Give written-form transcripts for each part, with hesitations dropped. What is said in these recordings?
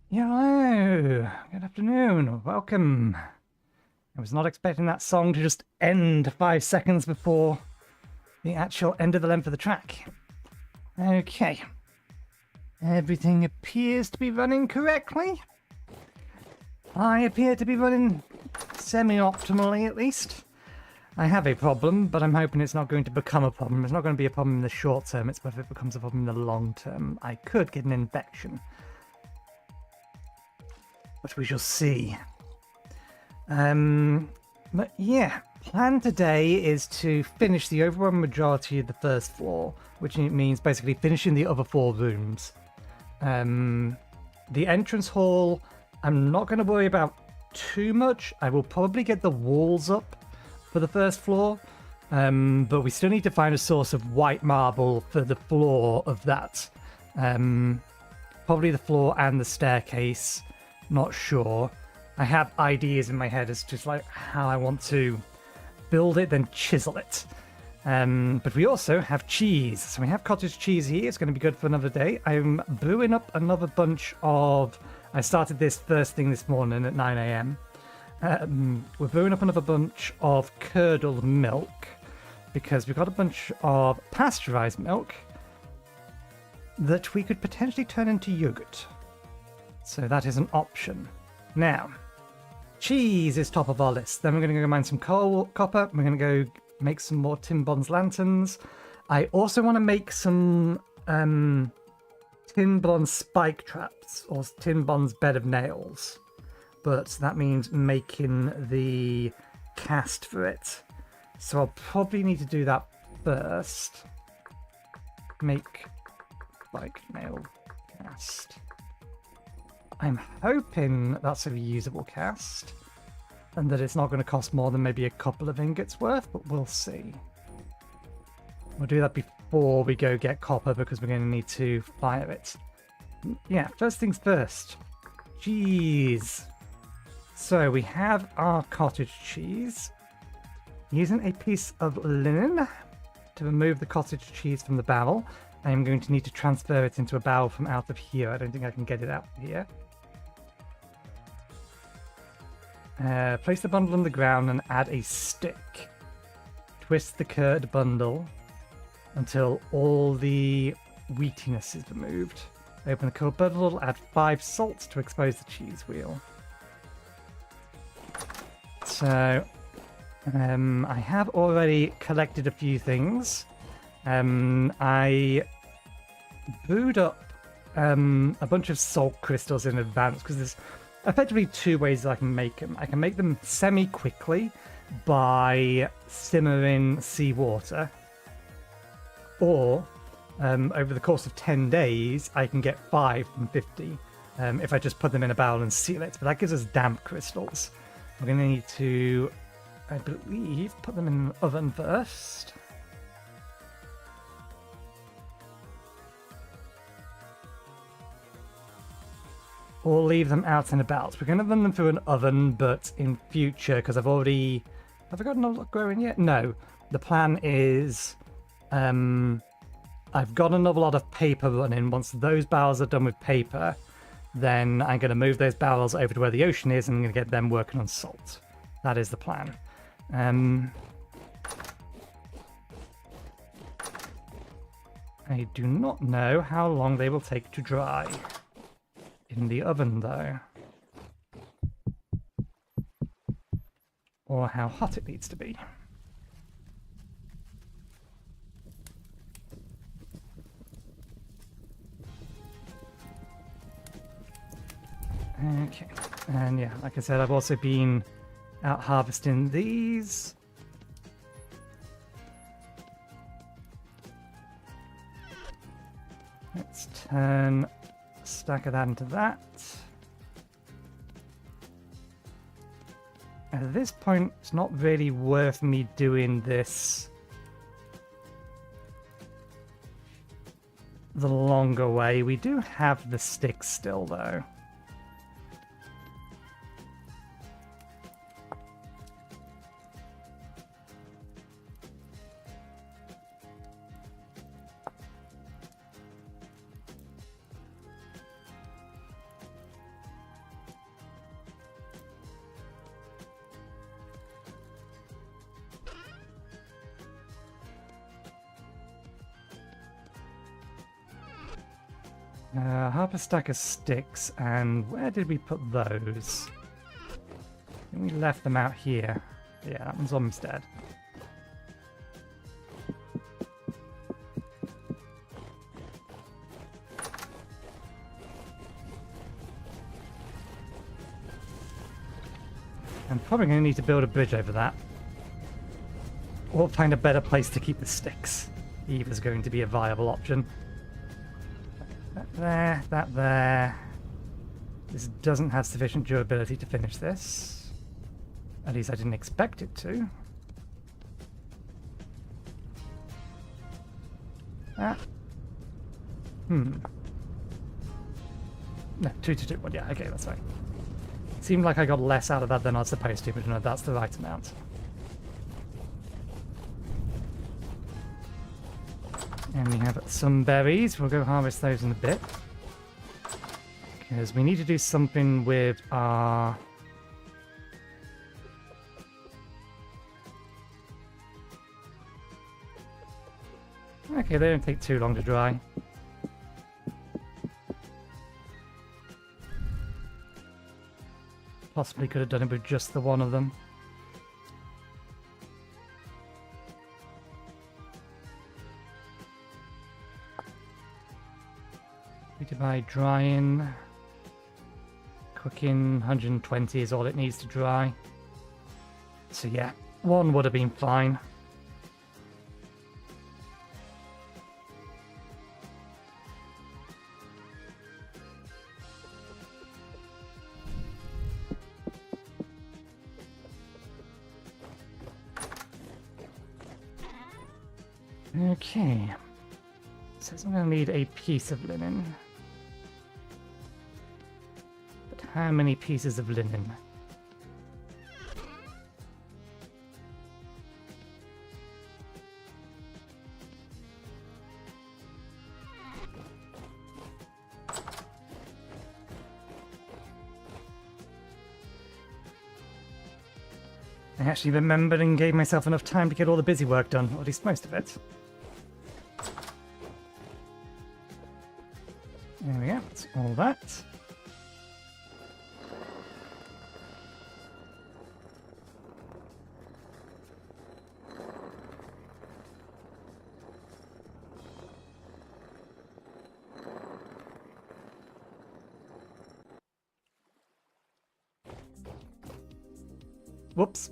Hello, good afternoon, welcome. I was not expecting that song to just end 5 seconds before the actual end of the length of the track. Okay, everything appears to be running correctly. I appear to be running semi-optimally at least. I have a problem, but I'm hoping it's not going to become a problem. It's not going to be a problem in the short term, it's whether it becomes a problem in the long term. I could get an infection, but we shall see. But yeah, plan today is to finish the overwhelming majority of the first floor, which means basically finishing the other 4 rooms. The entrance hall, I'm not going to worry about too much. I will probably get the walls up for the first floor, but we still need to find a source of white marble for the floor of that. Probably the floor and the staircase, not sure. I have ideas in my head as to like how I want to build it, then chisel it. But we also have cheese. So we have cottage cheese here. It's going to be good for another day. I'm brewing up another bunch of... I started this first thing this morning at 9 a.m. We're brewing up another bunch of curdled milk because we've got a bunch of pasteurized milk that we could potentially turn into yogurt. So that is an option. Now, cheese is top of our list. Then we're going to go mine some copper. We're going to go make some more Tin Bonds lanterns. I also want to make some Tin Bonds spike traps or Tin Bonds bed of nails. But that means making the cast for it. So I'll probably need to do that first. Make spike nail cast. I'm hoping that's a reusable cast and that it's not going to cost more than maybe a couple of ingots worth, but we'll see. We'll do that before we go get copper because we're going to need to fire it. Yeah, first things first. Cheese. So we have our cottage cheese. Using a piece of linen to remove the cottage cheese from the barrel. I am going to need to transfer it into a barrel from out of here. I don't think I can get it out here. Place the bundle on the ground and add a stick. Twist the curd bundle until all the wheatiness is removed. Open the curd bundle, add 5 salts to expose the cheese wheel. So, I have already collected a few things. I brewed up a bunch of salt crystals in advance because there's effectively 2 ways that I can make them. I can make them semi-quickly by simmering seawater, or over the course of 10 days, I can get 5 from 50 if I just put them in a barrel and seal it. But that gives us damp crystals. We're going to need to, I believe, put them in an oven first. Or leave them out and about. We're going to run them through an oven, but in future, because I've already... Have I got another lot growing yet? No. The plan is... I've got another lot of paper running. Once those barrels are done with paper, then I'm going to move those barrels over to where the ocean is, and I'm going to get them working on salt. That is the plan. I do not know how long they will take to dry. In the oven, though. Or how hot it needs to be. Okay, and yeah, like I said, I've also been out harvesting these. Let's turn stack of that into that. At this point, it's not really worth me doing this the longer way. We do have the sticks still, though. Half a stack of sticks, and where did we put those? I think we left them out here. Yeah, that one's almost dead. I'm probably going to need to build a bridge over that. Or find a better place to keep the sticks. Either's going to be a viable option. That there, that there. This doesn't have sufficient durability to finish this. At least I didn't expect it to. Ah. No, 2 to 2. Well, yeah, okay, that's right. Seemed like I got less out of that than I was supposed to, but no, that's the right amount. And we have some berries. We'll go harvest those in a bit. Because we need to do something with our... Okay, they don't take too long to dry. Possibly could have done it with just the one of them. We divide drying. Cooking 120 is all it needs to dry. So yeah, one would have been fine. Okay. Says I'm going to need a piece of linen. But how many pieces of linen? I actually remembered and gave myself enough time to get all the busy work done, or at least most of it. There we go, that's all that. Whoops.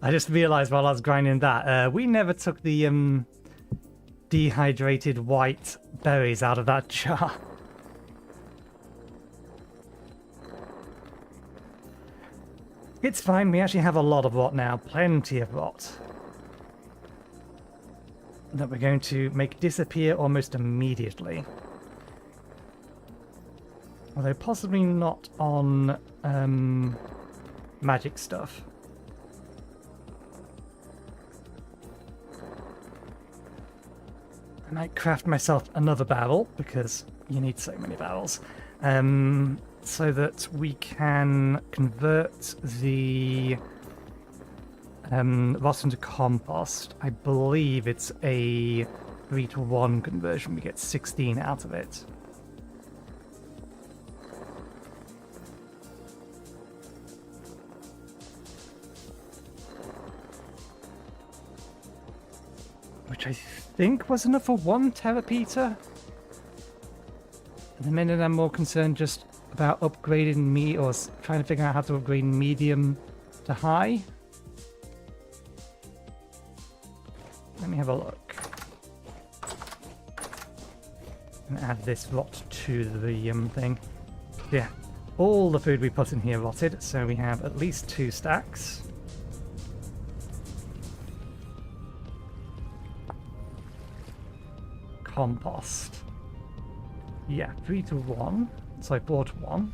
I just realized while I was grinding that, we never took the dehydrated white berries out of that jar. It's fine, we actually have a lot of rot now, plenty of rot. That we're going to make disappear almost immediately. Although possibly not on magic stuff. I might craft myself another barrel, because you need so many barrels, so that we can convert the rot into compost. I believe it's a 3-to-1 conversion. We get 16 out of it. Which I think was enough for 1 terrapeta. At the minute I'm more concerned just about upgrading me, or trying to figure out how to upgrade medium to high. Let me have a look. And add this rot to the thing. Yeah, all the food we put in here rotted, so we have at least 2 stacks. Compost. Yeah, 3-to-1. So 4-to-1.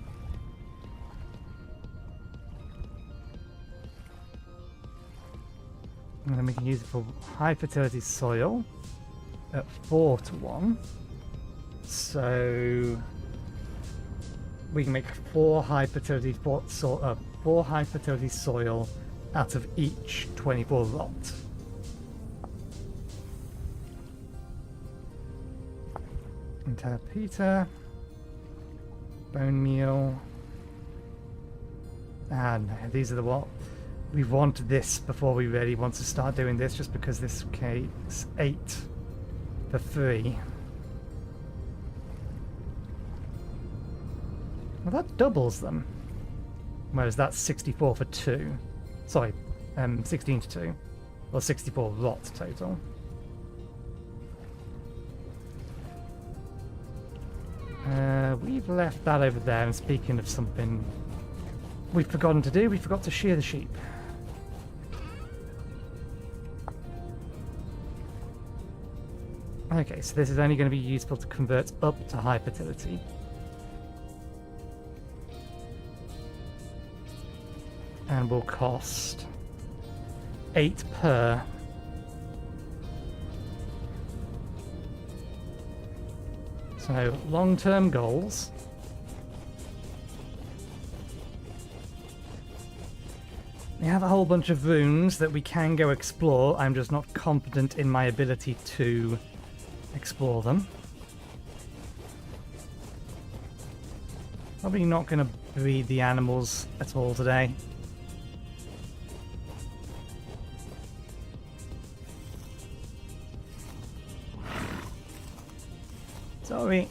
And then we can use it for high fertility soil at 4-to-1. So we can make 4 high fertility soil out of each 24 rot. Peter. Bone meal. And these are the what we want this before we really want to start doing this, just because this is 8 for 3. Well, that doubles them. Whereas that's 64 for 2. Sorry, 16 to 2. Or 64 rot total. We've left that over there, and speaking of something we've forgotten to do, we forgot to shear the sheep. Okay, so this is only going to be useful to convert up to high fertility. And will cost 8 per. So, long-term goals. We have a whole bunch of runes that we can go explore. I'm just not confident in my ability to explore them. Probably not going to breed the animals at all today. Sorry.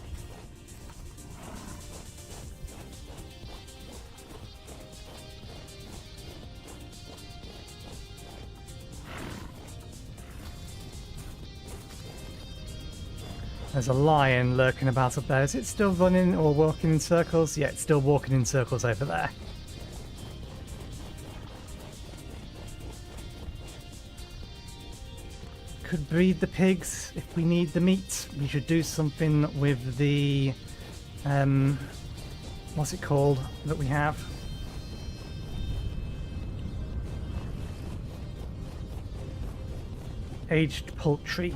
There's a lion lurking about up there. Is it still running or walking in circles? Yeah, it's still walking in circles over there. Could breed the pigs if we need the meat. We should do something with the what's it called that we have? Aged poultry.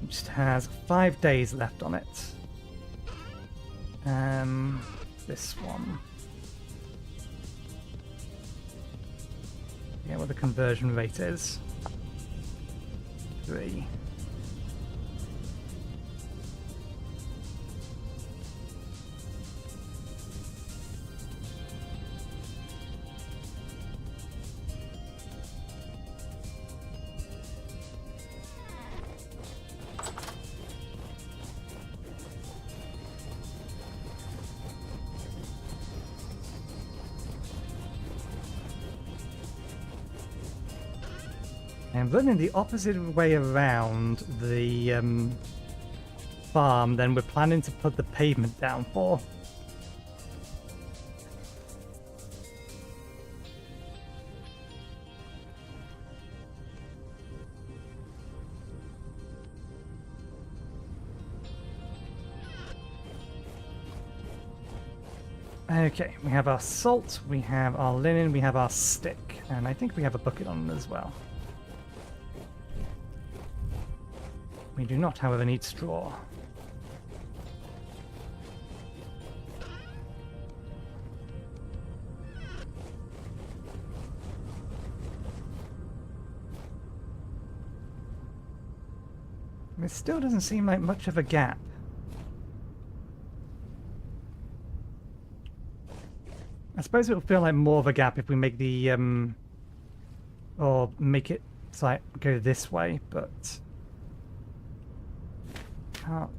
It just has 5 days left on it. This one. Yeah, what the conversion rate is. 3. And running the opposite way around the farm than we're planning to put the pavement down for. Okay, we have our salt, we have our linen, we have our stick, and I think we have a bucket on as well. We do not, however, need straw. It still doesn't seem like much of a gap. I suppose it'll feel like more of a gap if we make the or make it like go this way, but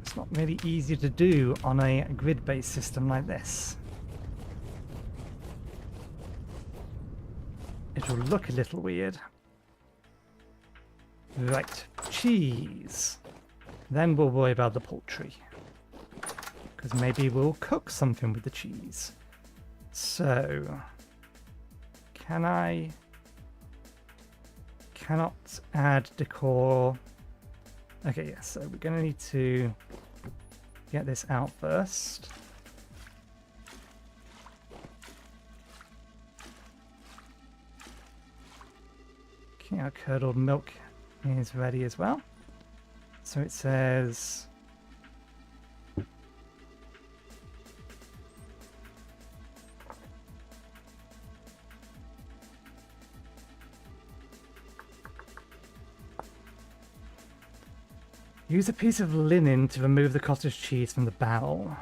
it's not really easy to do on a grid-based system like this. It'll look a little weird. Right, cheese. Then we'll worry about the poultry. Because maybe we'll cook something with the cheese. So, cannot add decor. Okay, yeah, so we're going to need to get this out first. Okay, our curdled milk is ready as well. So it says Use a piece of linen to remove the cottage cheese from the barrel.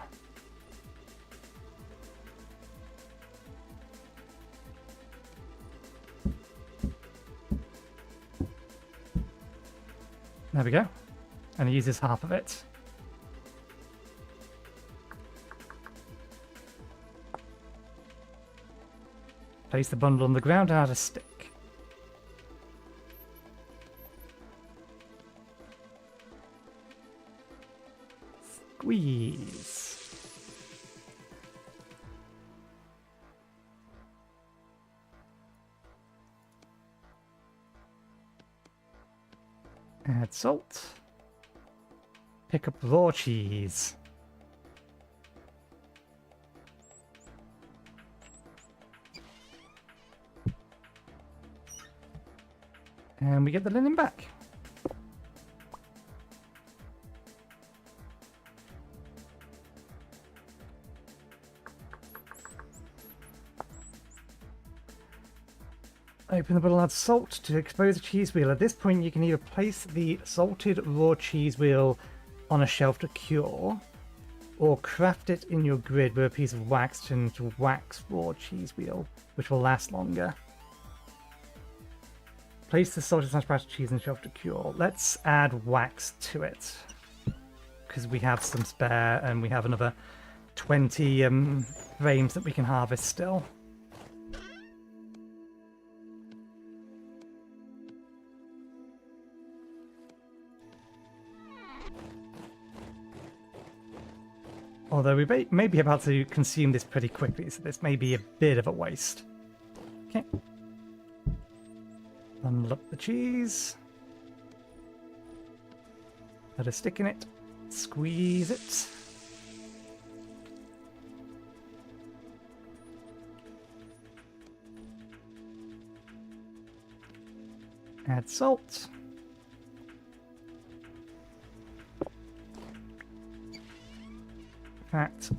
There we go. And he uses half of it. Place the bundle on the ground and add a stick. Squeeze. Add salt. Pick up raw cheese. And we get the linen back. Open the bottle, add salt to expose the cheese wheel. At this point, you can either place the salted raw cheese wheel on a shelf to cure, or craft it in your grid with a piece of wax turned into wax raw cheese wheel, which will last longer. Place the salted / sprouted cheese on the shelf to cure. Let's add wax to it, because we have some spare and we have another 20 frames that we can harvest still. Although we may be about to consume this pretty quickly, so this may be a bit of a waste. Okay. Bundle up the cheese. Put a stick in it. Squeeze it. Add salt. Fact.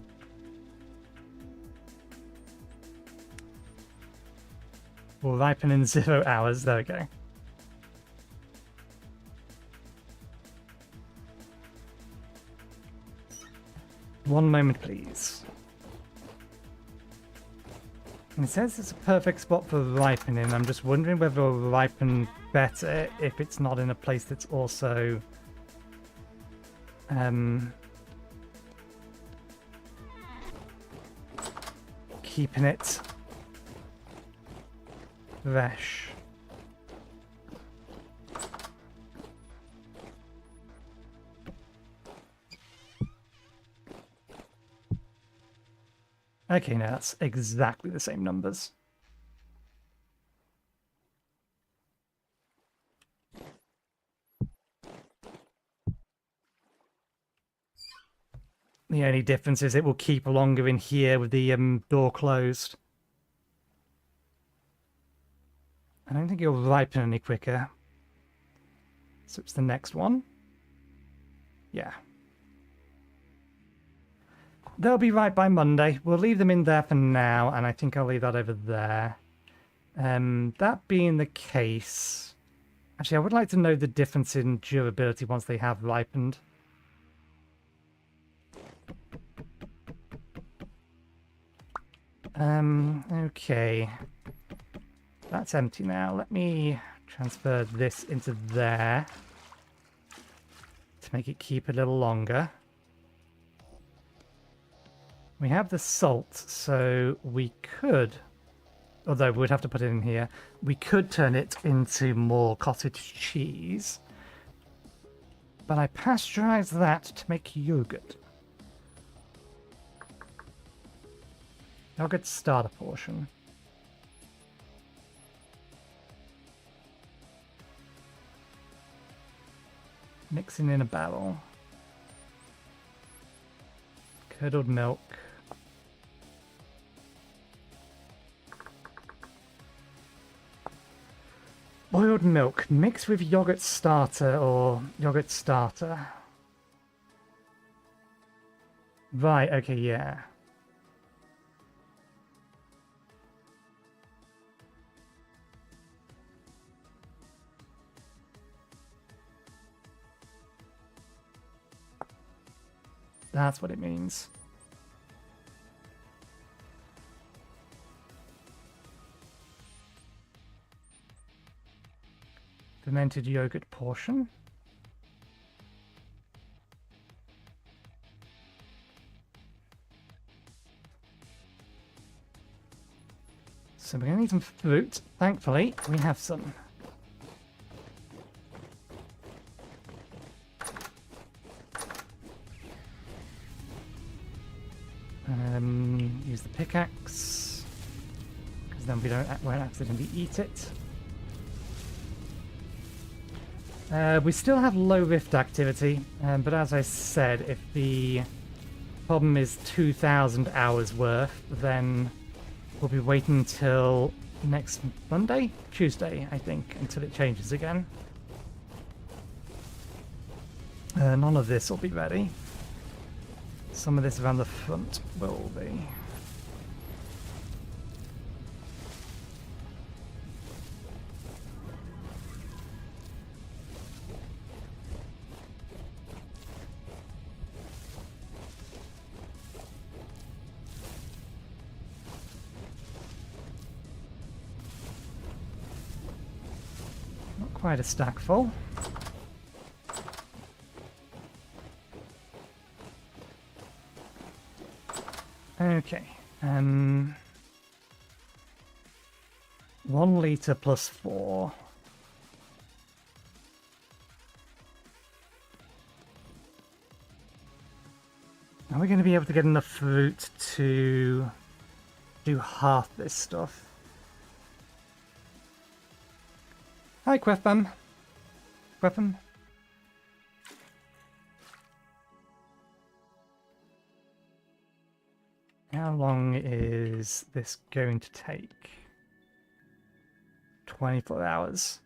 Will ripen in 0 hours. There we go. One moment, please. And it says it's a perfect spot for ripening. I'm just wondering whether it'll ripen better if it's not in a place that's also keeping it fresh. Okay, now that's exactly the same numbers. The only difference is it will keep longer in here with the door closed. I don't think it'll ripen any quicker. So it's the next one. Yeah. They'll be right by Monday. We'll leave them in there for now, and I think I'll leave that over there. That being the case... Actually, I would like to know the difference in durability once they have ripened. Okay. That's empty now. Let me transfer this into there to make it keep a little longer. We have the salt, so we could, although we'd have to put it in here, we could turn it into more cottage cheese. But I pasteurized that to make yogurt. Yogurt starter portion. Mixing in a barrel. Curdled milk. Boiled milk mixed with yogurt starter or yogurt starter. Right, okay, yeah. That's what it means. Fermented yogurt portion. So we're going to need some fruit. Thankfully, we have some. Use the pickaxe, because then we won't accidentally eat it. We still have low rift activity, but as I said, if the problem is 2,000 hours worth, then we'll be waiting until next Monday? Tuesday, I think, until it changes again. None of this will be ready. Some of this around the front will be. Not quite a stack full. Okay, 1 litre plus 4. Are we going to be able to get enough fruit to do half this stuff? Hi, Queffam. Queffam. How long is this going to take? 24 hours.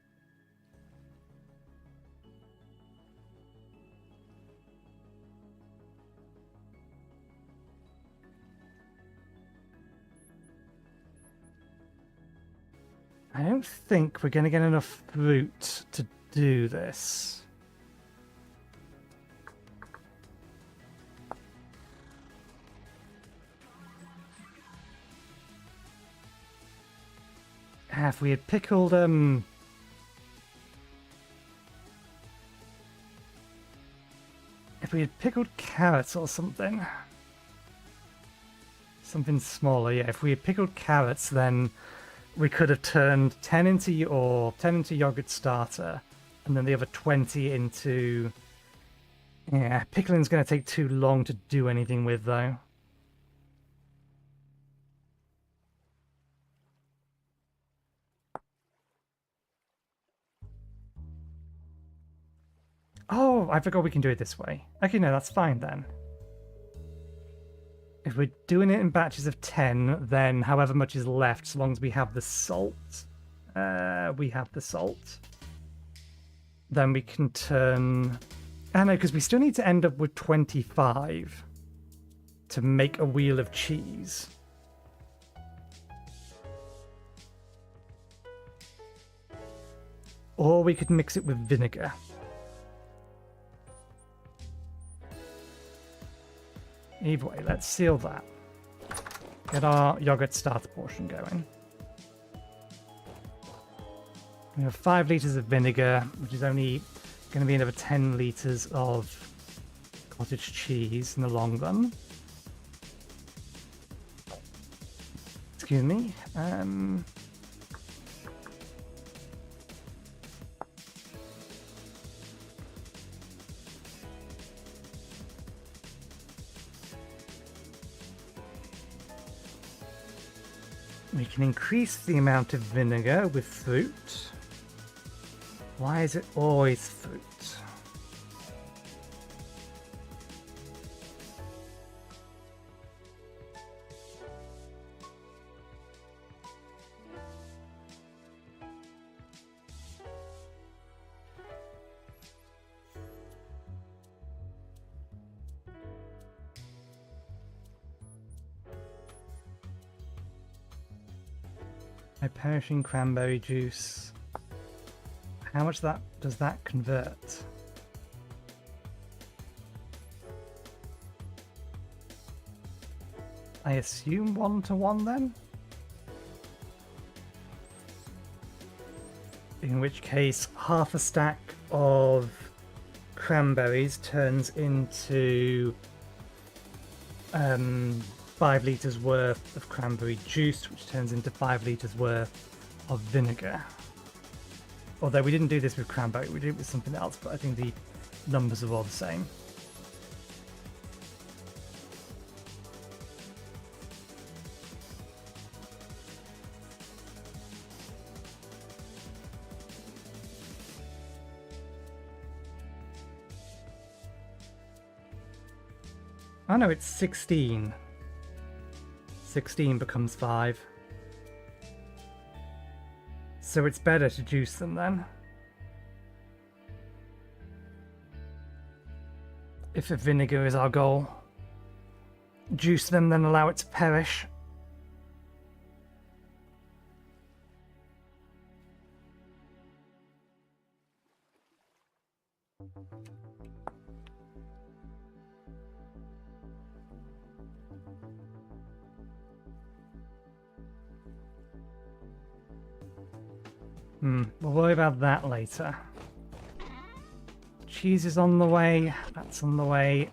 I don't think we're going to get enough fruit to do this. If we had pickled, if we had pickled carrots or something. Something smaller, yeah. If we had pickled carrots, then we could have turned 10 into yogurt starter, and then the other 20 into... Yeah, pickling's going to take too long to do anything with, though. Oh, I forgot we can do it this way. Okay, no, that's fine then. If we're doing it in batches of 10, then however much is left, so long as we have the salt, then we can turn... I know, because we still need to end up with 25 to make a wheel of cheese. Or we could mix it with vinegar. Either way, let's seal that. Get our yogurt starter portion going. We have 5 litres of vinegar, which is only going to be another 10 litres of cottage cheese in the long run. Excuse me. We can increase the amount of vinegar with fruit. Why is it always fruit? My perishing cranberry juice. How much does that convert? I assume 1-to-1 then? In which case, half a stack of cranberries turns into 5 litres worth of cranberry juice, which turns into 5 litres worth of vinegar. Although we didn't do this with cranberry, we did it with something else, but I think the numbers are all the same. Oh no, it's 16. 16 becomes 5. So it's better to juice them then. If the vinegar is our goal. Juice them, then allow it to perish. We'll worry about that later. Cheese is on the way. That's on the way.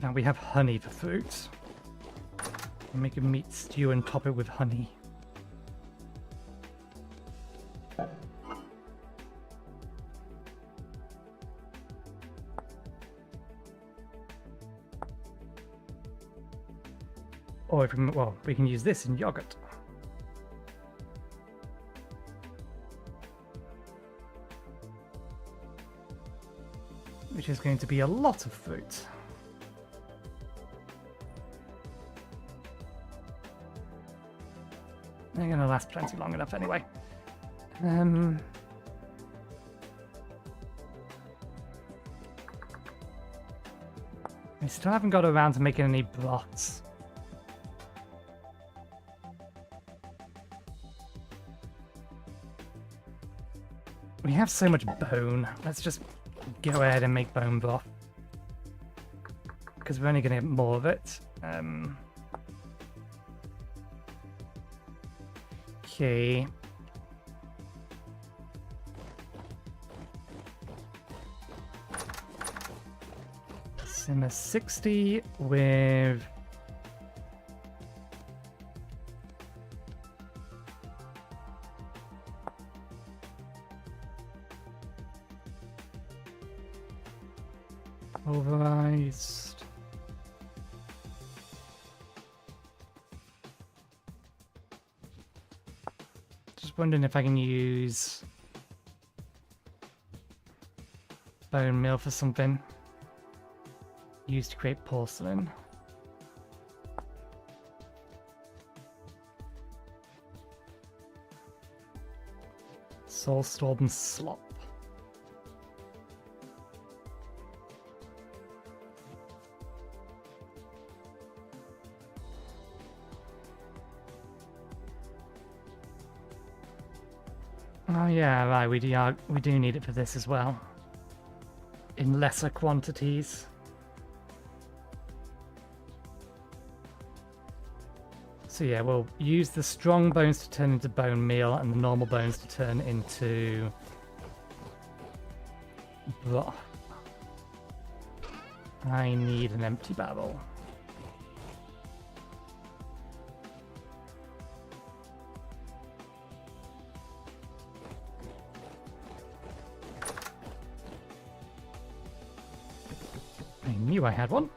Now we have honey for fruit. We'll make a meat stew and top it with honey. Or if we, well, we can use this in yogurt. Which is going to be a lot of fruit. They're going to last plenty long enough anyway. I still haven't got around to making any broths. We have so much bone. Let's just go ahead and make bone broth. Because we're only going to get more of it. Okay. Simmer 60 with... pulverized. Just wondering if I can use bone meal for something. Used to create porcelain. Soulstorm slop. Oh yeah, right, we do need it for this as well. In lesser quantities. So yeah, we'll use the strong bones to turn into bone meal and the normal bones to turn into broth. I need an empty barrel. I knew I had one.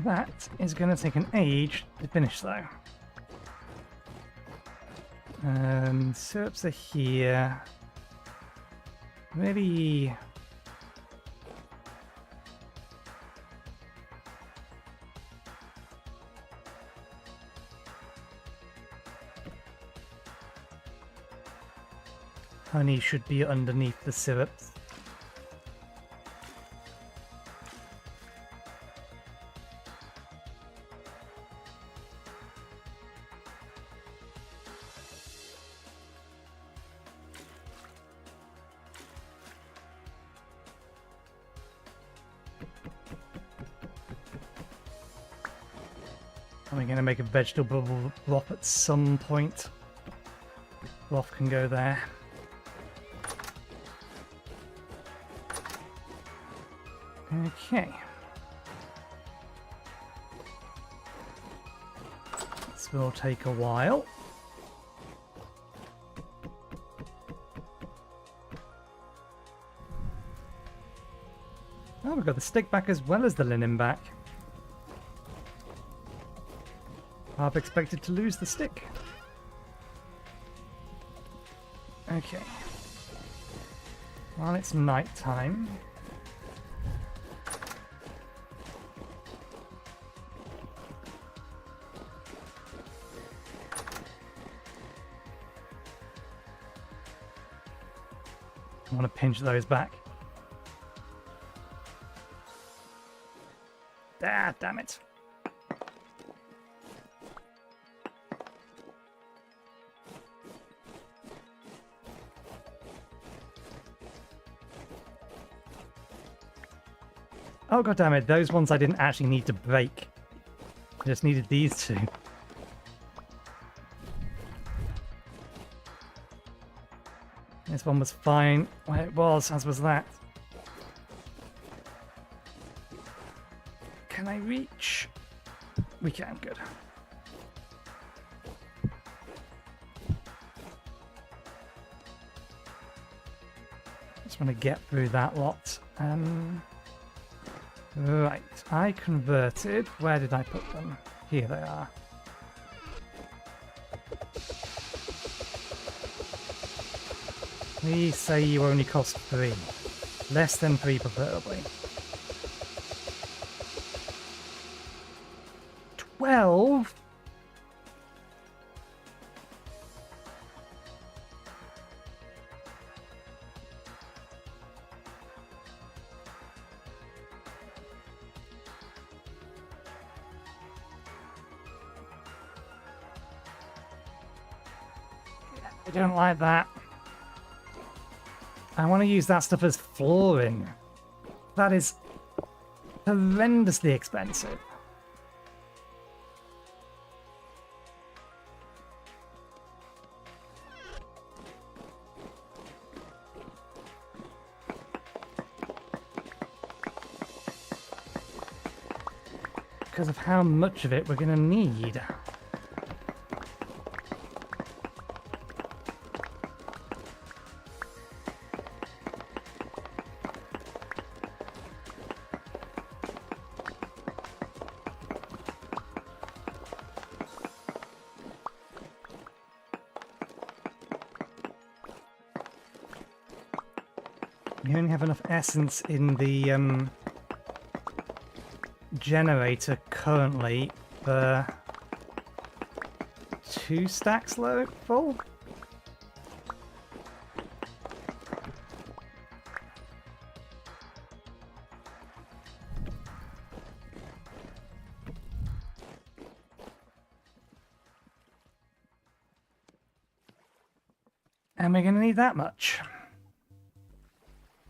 That is going to take an age to finish, though. Syrups are here. Maybe... honey should be underneath the syrups. Are we going to make a vegetable broth at some point? Broth can go there. Okay. This will take a while. Oh, we've got the stick back as well as the linen back. Half expected to lose the stick. Okay. Well, it's night time. I want to pinch those back. Ah, damn it. Oh, god damn it, those ones I didn't actually need to break. I just needed these two. This one was fine where it was, as was that. Can I reach? We can, good. Just want to get through that lot. Right, I converted. Where did I put them? Here they are. Please say you only cost 3. Less than 3 preferably. 12? I don't like that. I want to use that stuff as flooring. That is horrendously expensive. Because of how much of it we're going to need. We only have enough essence in the generator currently for 2 stacks full. And we're going to need that much.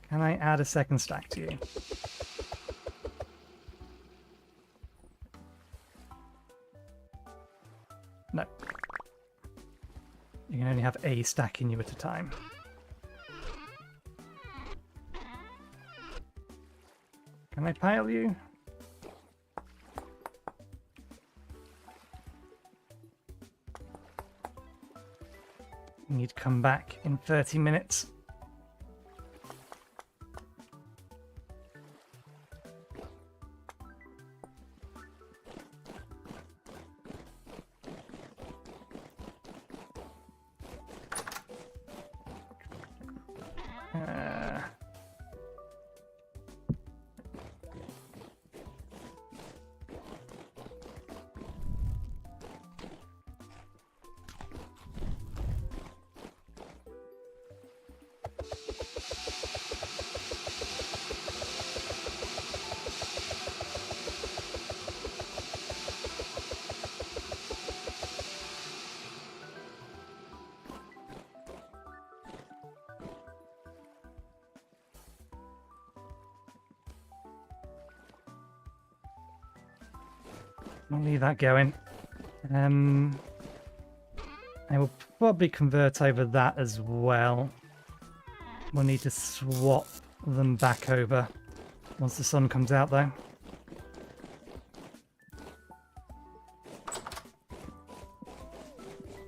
Can I add a second stack to you? No. You can only have a stack in you at a time. Can I pile you? You need to come back in 30 minutes. I'll leave that going. I will probably convert over that as well. We'll need to swap them back over once the sun comes out, though.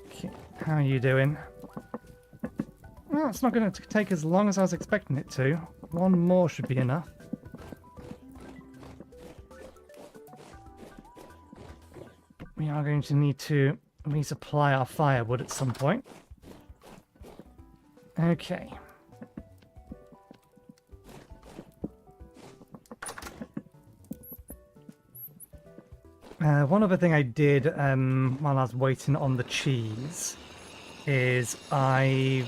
Okay, how are you doing? Well, it's not going to take as long as I was expecting it to. One more should be enough. We are going to need to resupply our firewood at some point. Okay. One other thing I did while I was waiting on the cheese is I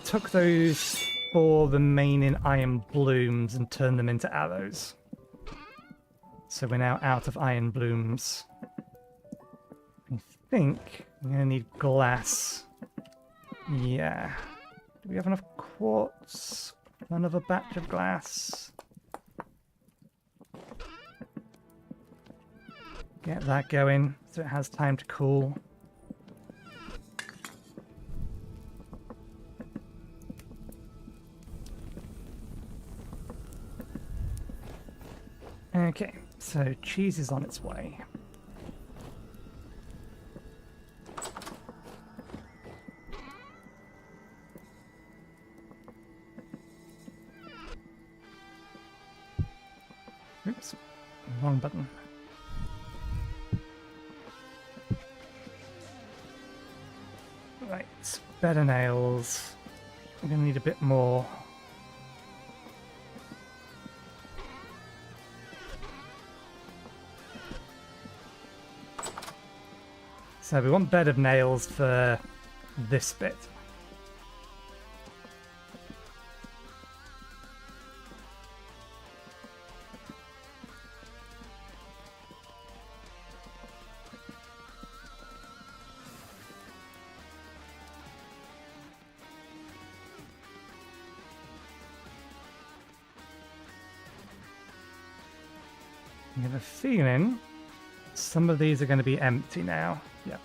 took those 4 remaining iron blooms and turned them into arrows. So we're now out of iron blooms. I think I'm going to need glass. Yeah. Do we have enough quartz for another batch of glass? Get that going so it has time to cool. Okay, so cheese is on its way. Oops, wrong button. Right, better nails. We're going to need a bit more. So we want bed of nails for this bit. I have a feeling some of these are going to be empty now. Yep.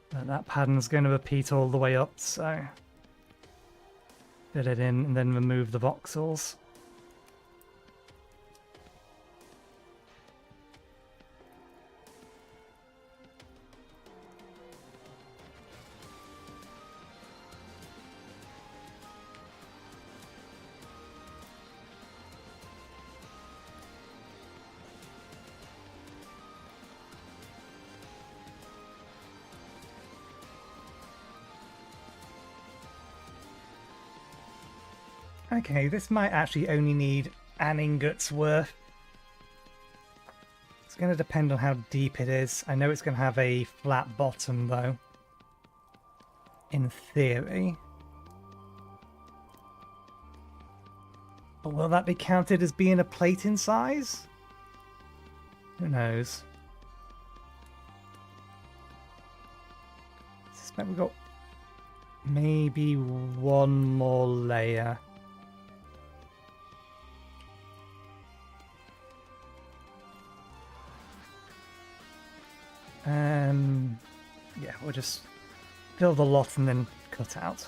But that pattern's going to repeat all the way up, so fit it in and then remove the voxels. Okay, this might actually only need an ingot's worth. It's going to depend on how deep it is. I know it's going to have a flat bottom, though. In theory. But will that be counted as being a plate in size? Who knows? I suspect we've got maybe one more layer. Yeah, we'll just fill the lot and then cut out.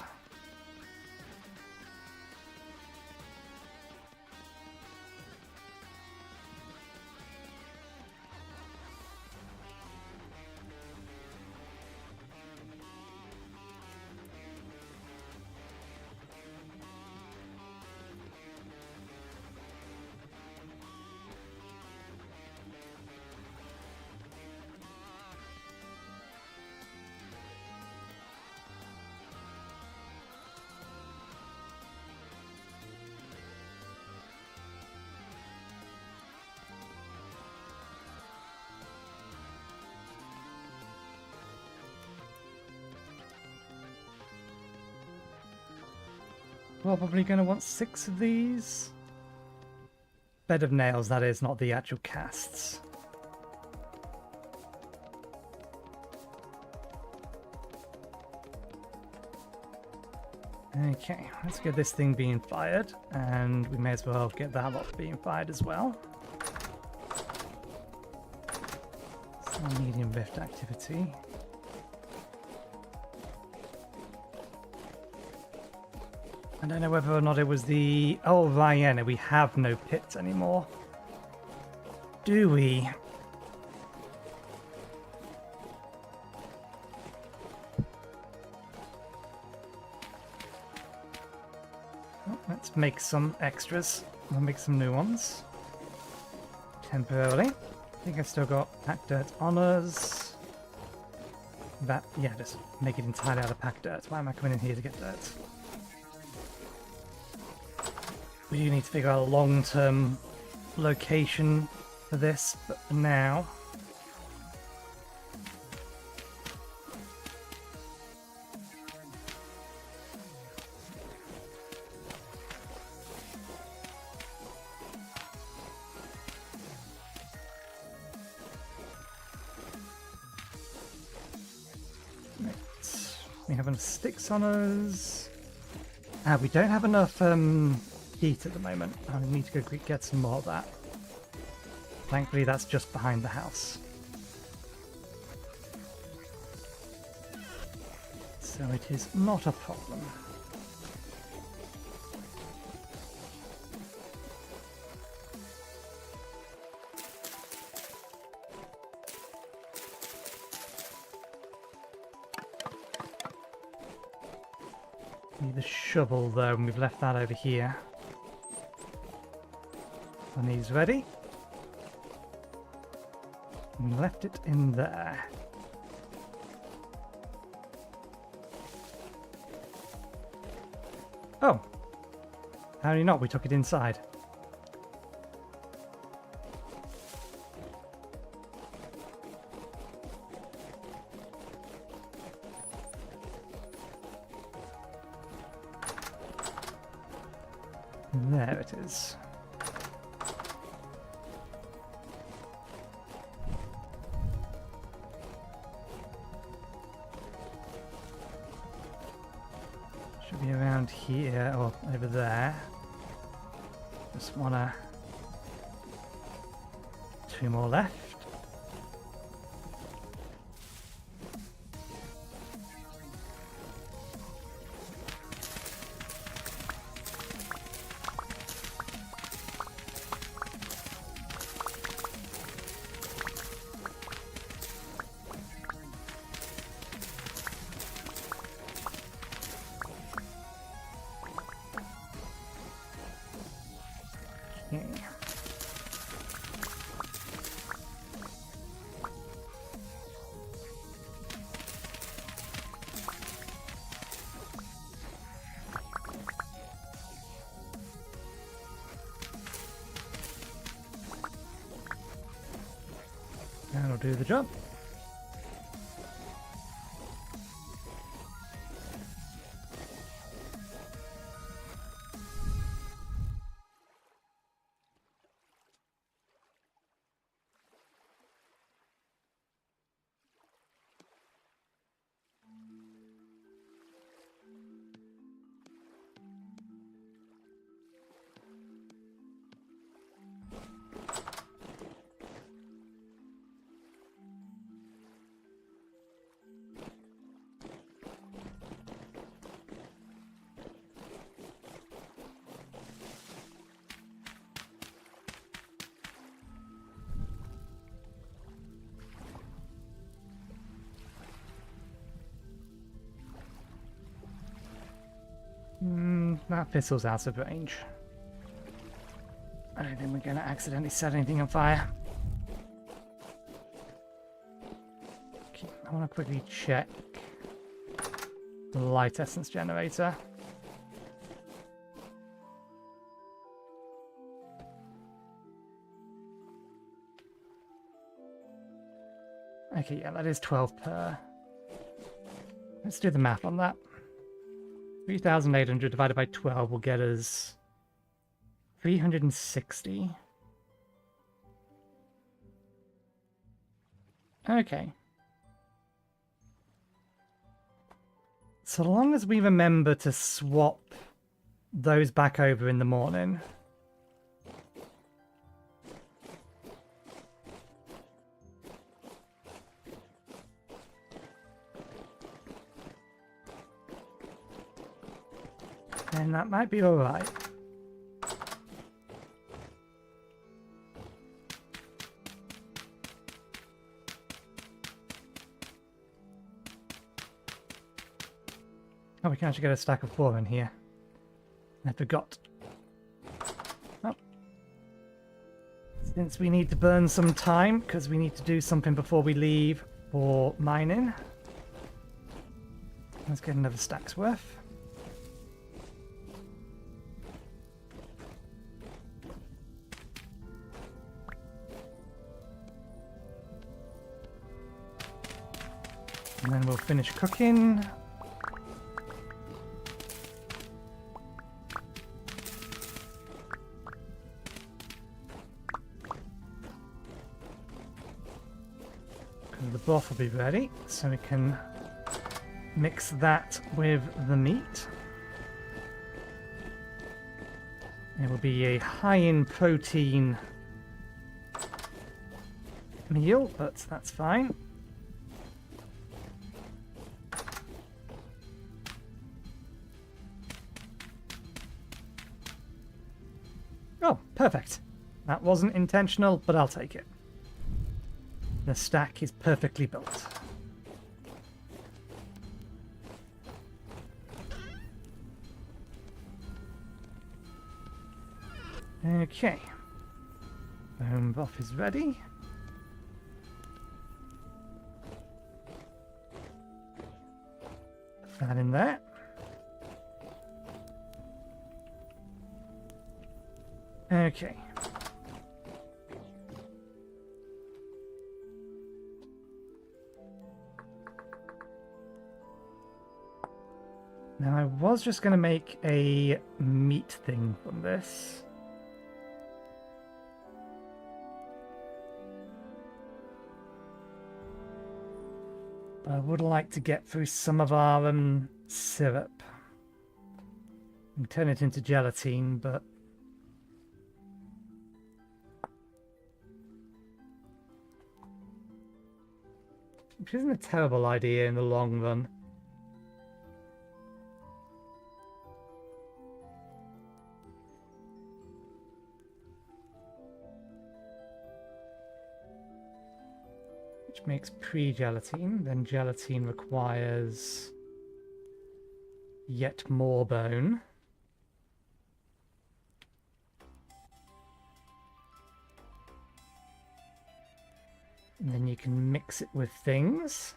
Probably going to want 6 of these. Bed of nails, that is, not the actual casts. Okay, let's get this thing being fired, and we may as well get that lot being fired as well. Some medium rift activity. I don't know whether or not it was the... Oh, Vienna, we have no pits anymore. Do we? Oh, let's make some extras. We'll make some new ones. Temporarily. I think I've still got packed dirt on us. That, yeah, just make it entirely out of packed dirt. Why am I coming in here to get dirt? We do need to figure out a long-term location for this, but for now... We have enough sticks on us. We don't have enough heat at the moment. I need to go get some more of that. Thankfully, that's just behind the house. So it is not a problem. Need the shovel though, and we've left that over here. And he's ready. And left it in there. Oh! Apparently not, we took it inside. There it is. Should be around here or over there. Just wanna... 2 more left. That'll do the job. That pistol's out of range. I don't think we're going to accidentally set anything on fire. Okay, I want to quickly check the light essence generator. Okay, yeah, that is 12 per. Let's do the math on that. 3,800 divided by 12 will get us 360. Okay. So long as we remember to swap those back over in the morning. And that might be alright. Oh, we can actually get a stack of 4 in here. I forgot. Oh. Since we need to burn some time, because we need to do something before we leave for mining. Let's get another stack's worth. And then we'll finish cooking. The broth will be ready, so we can mix that with the meat. It will be a high in protein meal, but that's fine. Oh, perfect. That wasn't intentional, but I'll take it. The stack is perfectly built. Okay. Bone broth is ready. Put that in there. Okay. Now I was just going to make a meat thing from this. I would like to get through some of our syrup. And turn it into gelatine, but... which isn't a terrible idea in the long run. Which makes pre-gelatine, then gelatine requires yet more bone. And then you can mix it with things.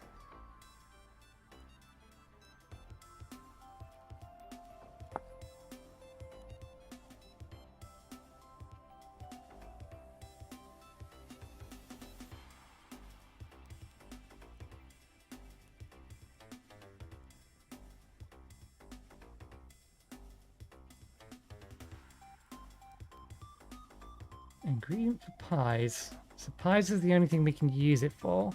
Ingredient for pies. So pies is the only thing we can use it for.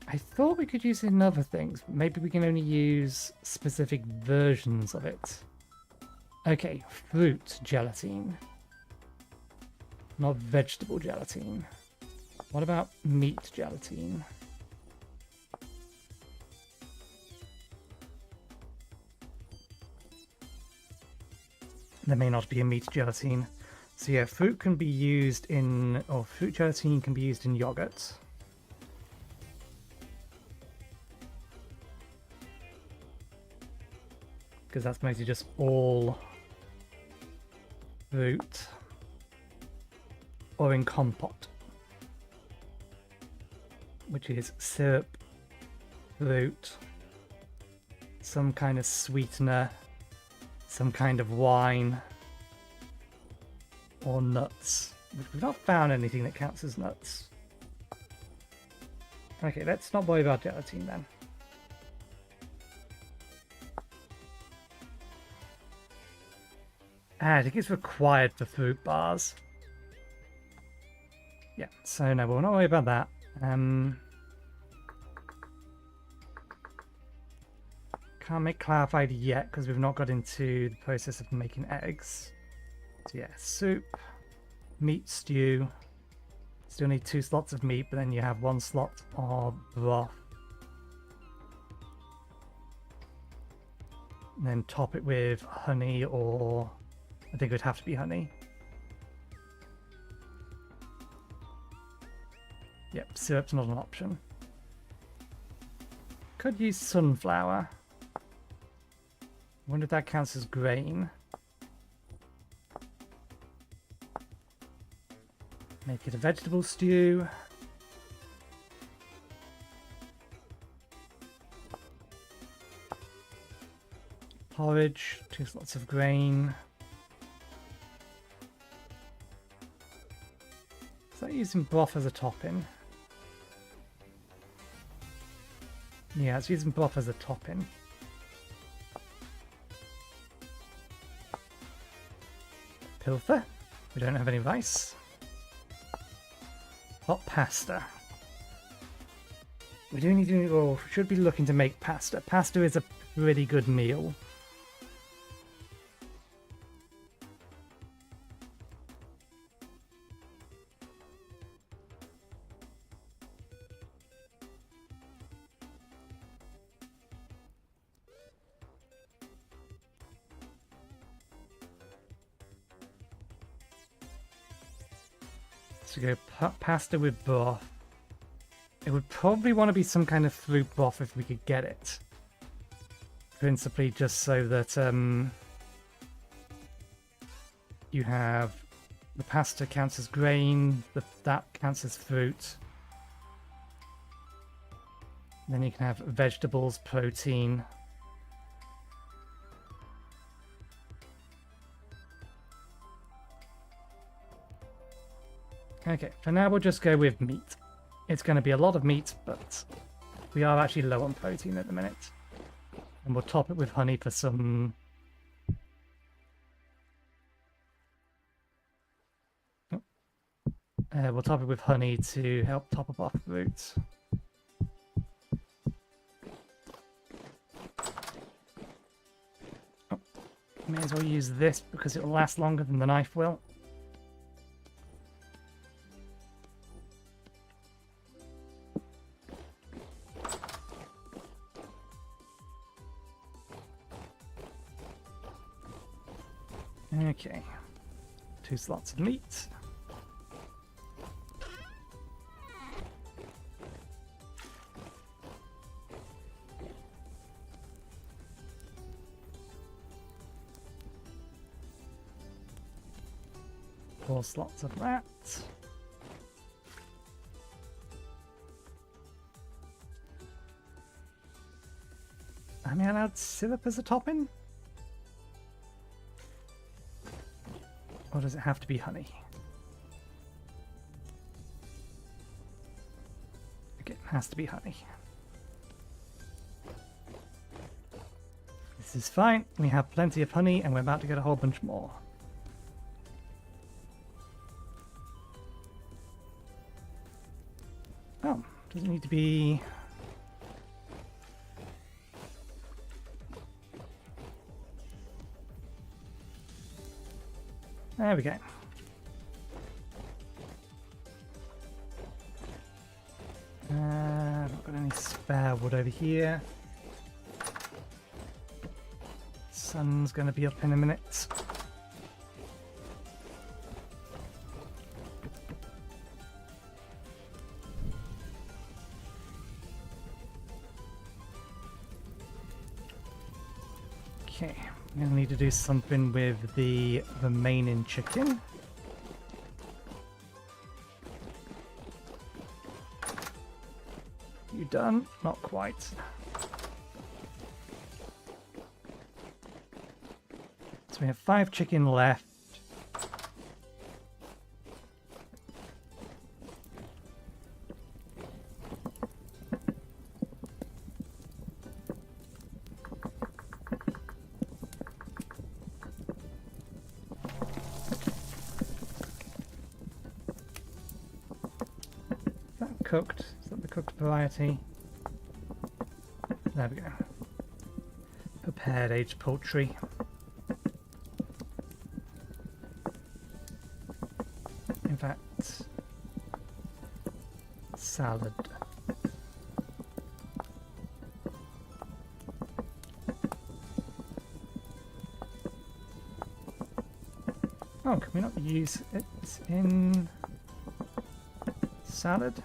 I thought we could use it in other things, but maybe we can only use specific versions of it. Okay, fruit gelatine. Not vegetable gelatine. What about meat gelatine? There may not be a meat gelatine. So yeah, fruit can be used in, or fruit gelatine can be used in yogurt. Because that's mostly just all fruit. Or in compote. Which is syrup, fruit, some kind of sweetener, some kind of wine, or nuts. We've not found anything that counts as nuts. Okay, let's not worry about gelatine then. I think it's required for fruit bars. Yeah, so no, we'll not worry about that. Can't make clarified yet because we've not got into the process of making eggs. So yeah, soup, meat stew. Still need 2 slots of meat, but then you have 1 slot of broth. And then top it with honey, or I think it would have to be honey. Yep, syrup's not an option. Could use sunflower. Wonder if that counts as grain. Make it a vegetable stew. Porridge, 2 slots of grain. Is that using broth as a topping? Yeah, it's using broth as a topping. Pilfer. We don't have any rice. Hot pasta. We do need to, or should be looking to make pasta. Pasta is a pretty good meal. To go pasta with broth. It would probably want to be some kind of fruit broth if we could get it. Principally just so that you have the pasta counts as grain, that counts as fruit. Then you can have vegetables, protein. Okay, for now we'll just go with meat. It's going to be a lot of meat, but we are actually low on protein at the minute. And we'll top it with honey for some... we'll top it with honey to help top up our fruit. Oh, may as well use this because it will last longer than the knife will. Okay, 2 slots of meat. Four slots of that. Am I allowed syrup as a topping? Or does it have to be honey? Okay, it has to be honey. This is fine. We have plenty of honey and we're about to get a whole bunch more. Oh, doesn't need to be... There we go. I've not got any spare wood over here. Sun's going to be up in a minute. Okay. I'm going to need to do something with the remaining chicken. You done? Not quite. So we have 5 chicken left. Cooked. Is that the cooked variety? There we go. prepared aged poultry. In fact, salad. Oh, can we not use it in salad?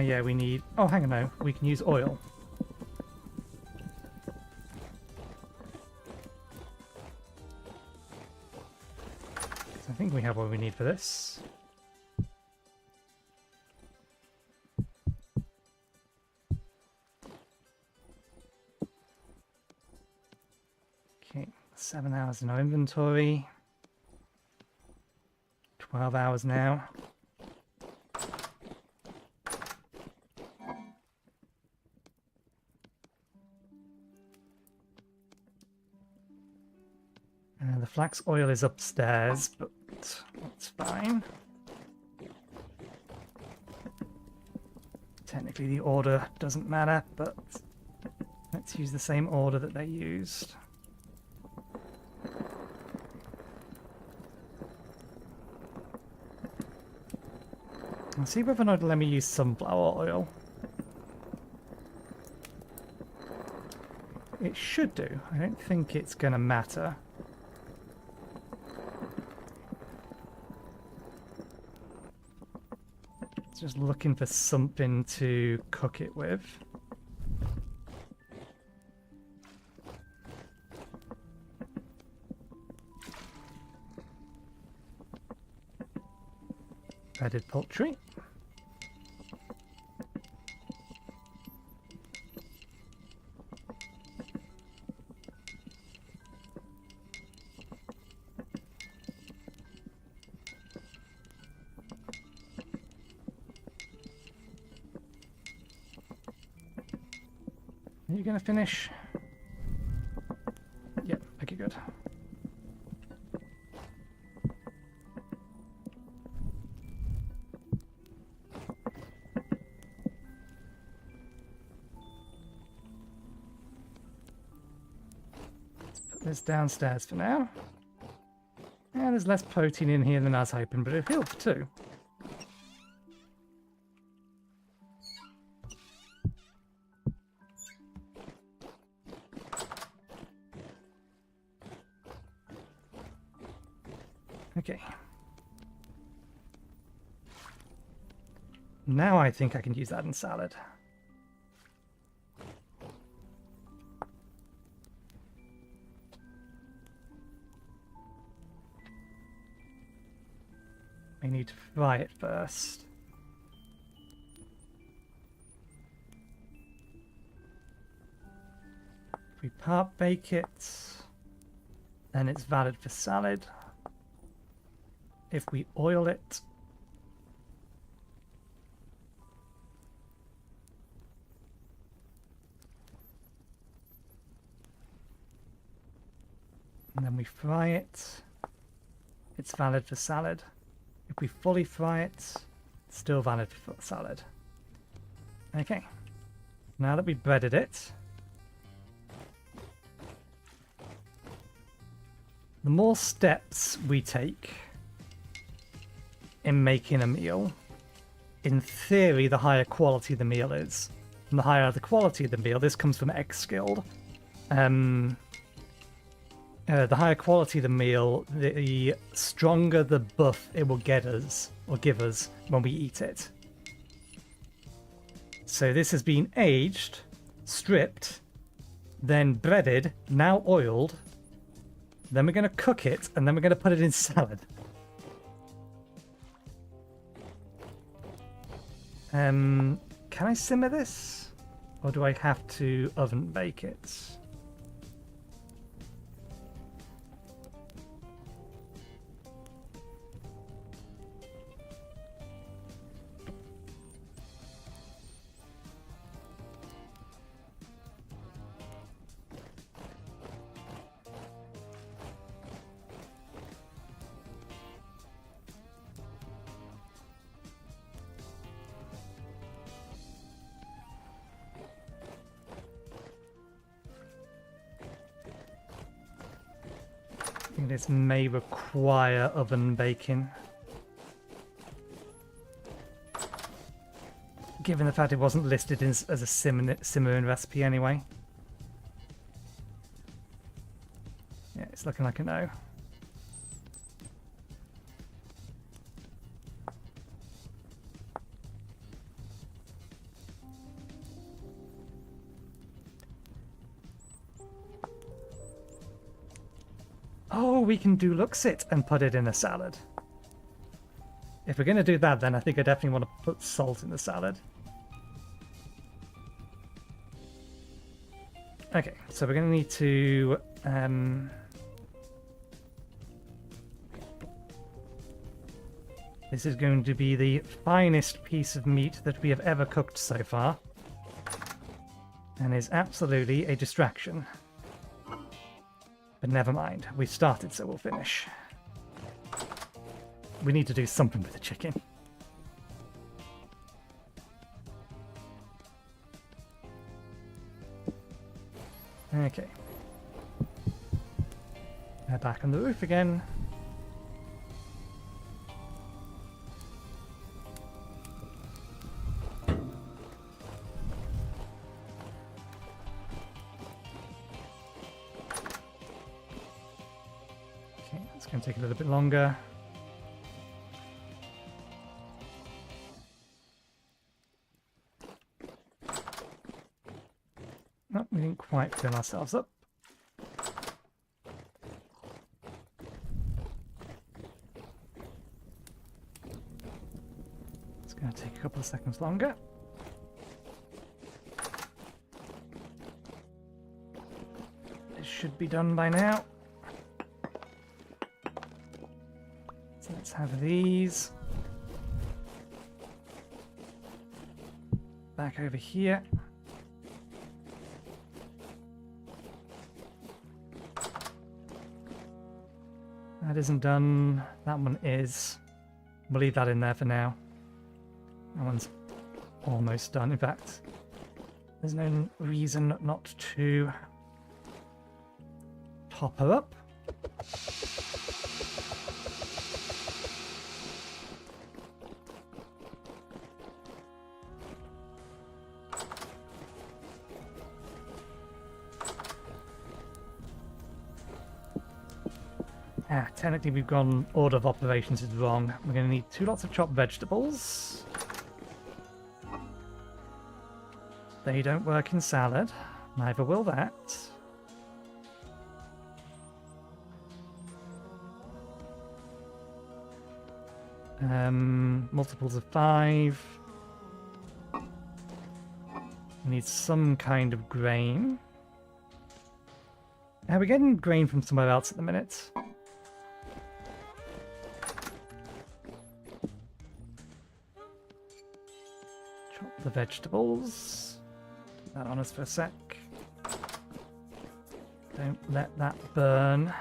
Yeah, we need... Oh, hang on, no. We can use oil. So I think we have what we need for this. Okay, 7 hours in our inventory. 12 hours now. The flax oil is upstairs, but that's fine. Technically the order doesn't matter, but let's use the same order that they used. I'll see whether or not it'll let me use sunflower oil. It should do. I don't think it's going to matter. Just looking for something to cook it with. Breaded poultry. Are you going to finish? Yep, okay, good. Let's put this downstairs for now. Yeah, there's less protein in here than I was hoping, but it helps too. Okay. Now I think I can use that in salad. I need to fry it first. If we part bake it, then it's valid for salad. If we oil it, and then we fry it, it's valid for salad. If we fully fry it, it's still valid for salad. Okay, now that we've breaded it, the more steps we take in making a meal, in theory, the higher quality the meal is. And the higher the quality of the meal, this comes from X Guild. The higher quality of the meal, the stronger the buff it will get us, or give us, when we eat it. So this has been aged, stripped, then breaded, now oiled. Then we're going to cook it, and then we're going to put it in salad. Can I simmer this? Or do I have to oven bake it? think this may require oven baking. Given the fact it wasn't listed as a simmering recipe anyway. Yeah, it's looking like a no. Oh, we can do Luxit and put it in a salad. If we're going to do that, then I think I definitely want to put salt in the salad. Okay, so we're going to need to... This is going to be the finest piece of meat that we have ever cooked so far. And is absolutely a distraction. But never mind, we've started, so we'll finish. We need to do something with the chicken. Okay. Now back on the roof again. It's going to take a little bit longer. No, we didn't quite fill ourselves up. It's going to take a couple of seconds longer. This should be done by now. Let's have these back over here. That isn't done. That one is. We'll leave that in there for now. That one's almost done. In fact, there's no reason not to top her up. Technically we've gone order of operations is wrong. We're going to need 2 lots of chopped vegetables. They don't work in salad. Neither will that. Multiples of 5. We need some kind of grain. Are we getting grain from somewhere else at the minute? The vegetables. Put that on us for a sec. Don't let that burn.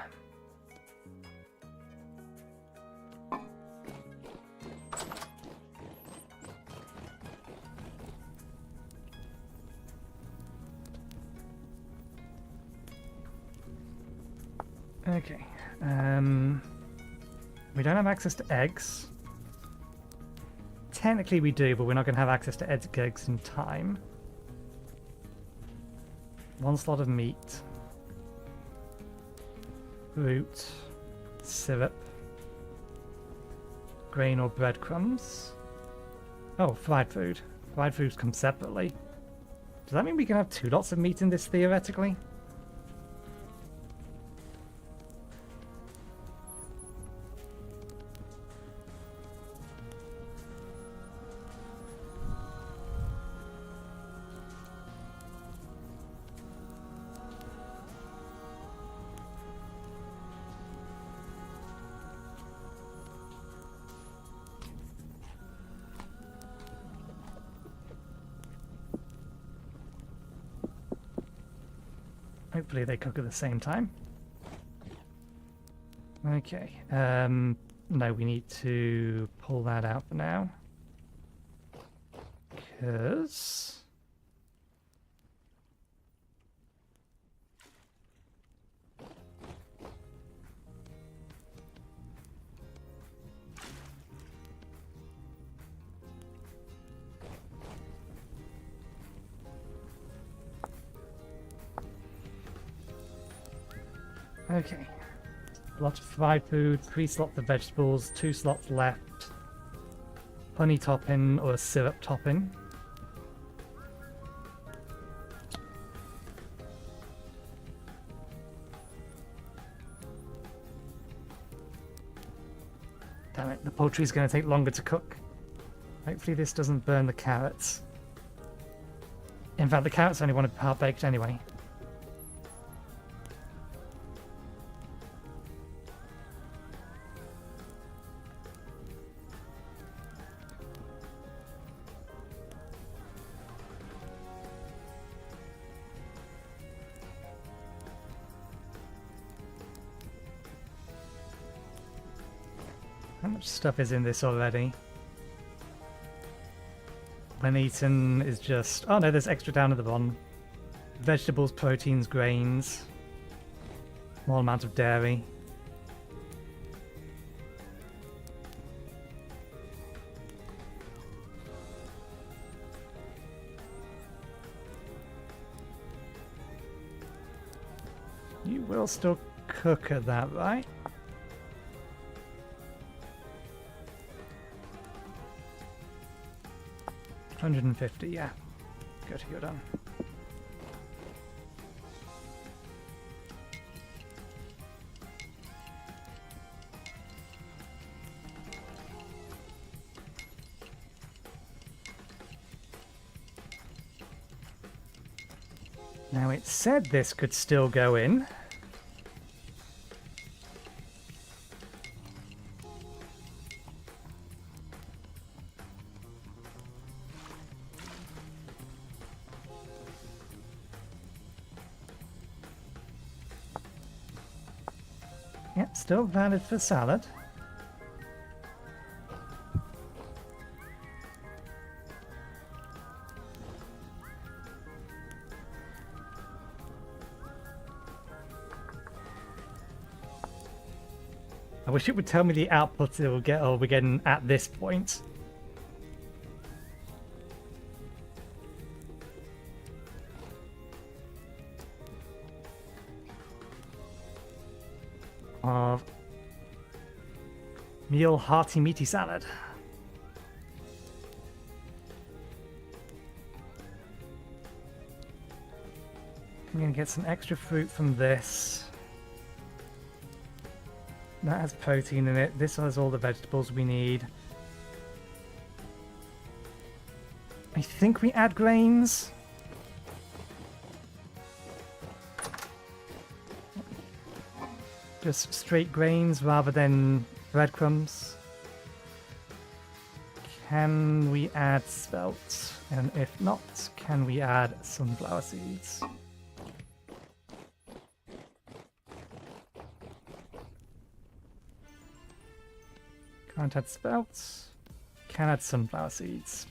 Okay. We don't have access to eggs. Technically we do, but we're not going to have access to eggs in time. 1 slot of meat. Fruit. Syrup. Grain or breadcrumbs. Oh, fried food. Fried foods come separately. Does that mean we can have 2 lots of meat in this theoretically? Hopefully they cook at the same time. Okay. No, we need to pull that out for now. Because... Okay. Lots of fried food, 3 slots of vegetables, 2 slots left. Honey topping or a syrup topping. Damn it, the poultry's going to take longer to cook. Hopefully this doesn't burn the carrots. In fact, the carrots only want to be half-baked anyway. How much stuff is in this already? When eaten is just... Oh no, there's extra down at the bottom. Vegetables, proteins, grains. Small amount of dairy. You will still cook at that, right? $150, yeah. Good, you're done. Now it said this could still go in. Yep, still valid for salad. I wish it would tell me the output it will get, or we're getting at this point. Of meal hearty meaty salad. I'm gonna get some extra fruit from this. That has protein in it. This has all the vegetables we need. I think we add grains. Just straight grains rather than breadcrumbs. Can we add spelt? And if not, can we add sunflower seeds? Can't add sprouts. Can add sunflower seeds.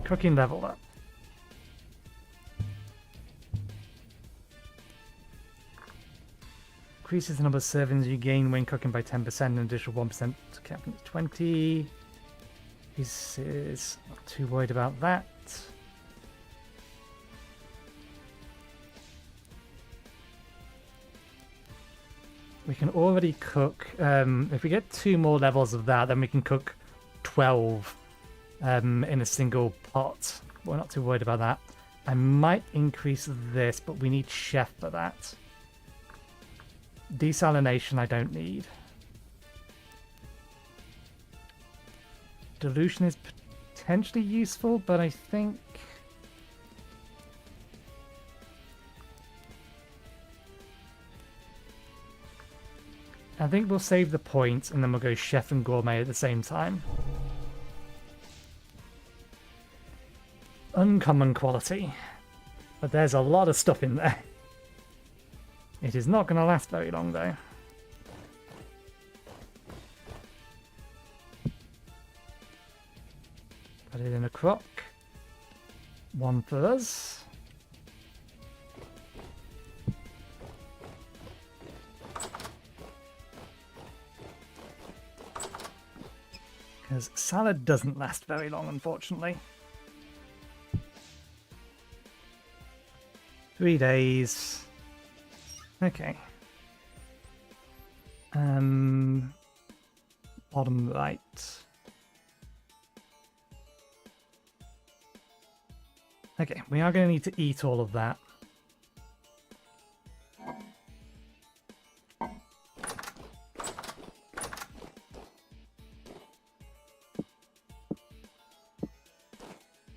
Cooking level up. Increases the number of servings you gain when cooking by 10%, an additional 1% to capping at 20. This is not too worried about that. We can already cook, if we get 2 more levels of that, then we can cook 12 in a single pot. We're not too worried about that. I might increase this, but we need chef for that. Desalination I don't need. Dilution is potentially useful, but I think... we'll save the points and then we'll go chef and gourmet at the same time. Uncommon quality. But there's a lot of stuff in there. It is not going to last very long though. Put it in a crock. 1 for us. Because salad doesn't last very long, unfortunately. 3 days. Okay. Bottom right. Okay, we are going to need to eat all of that.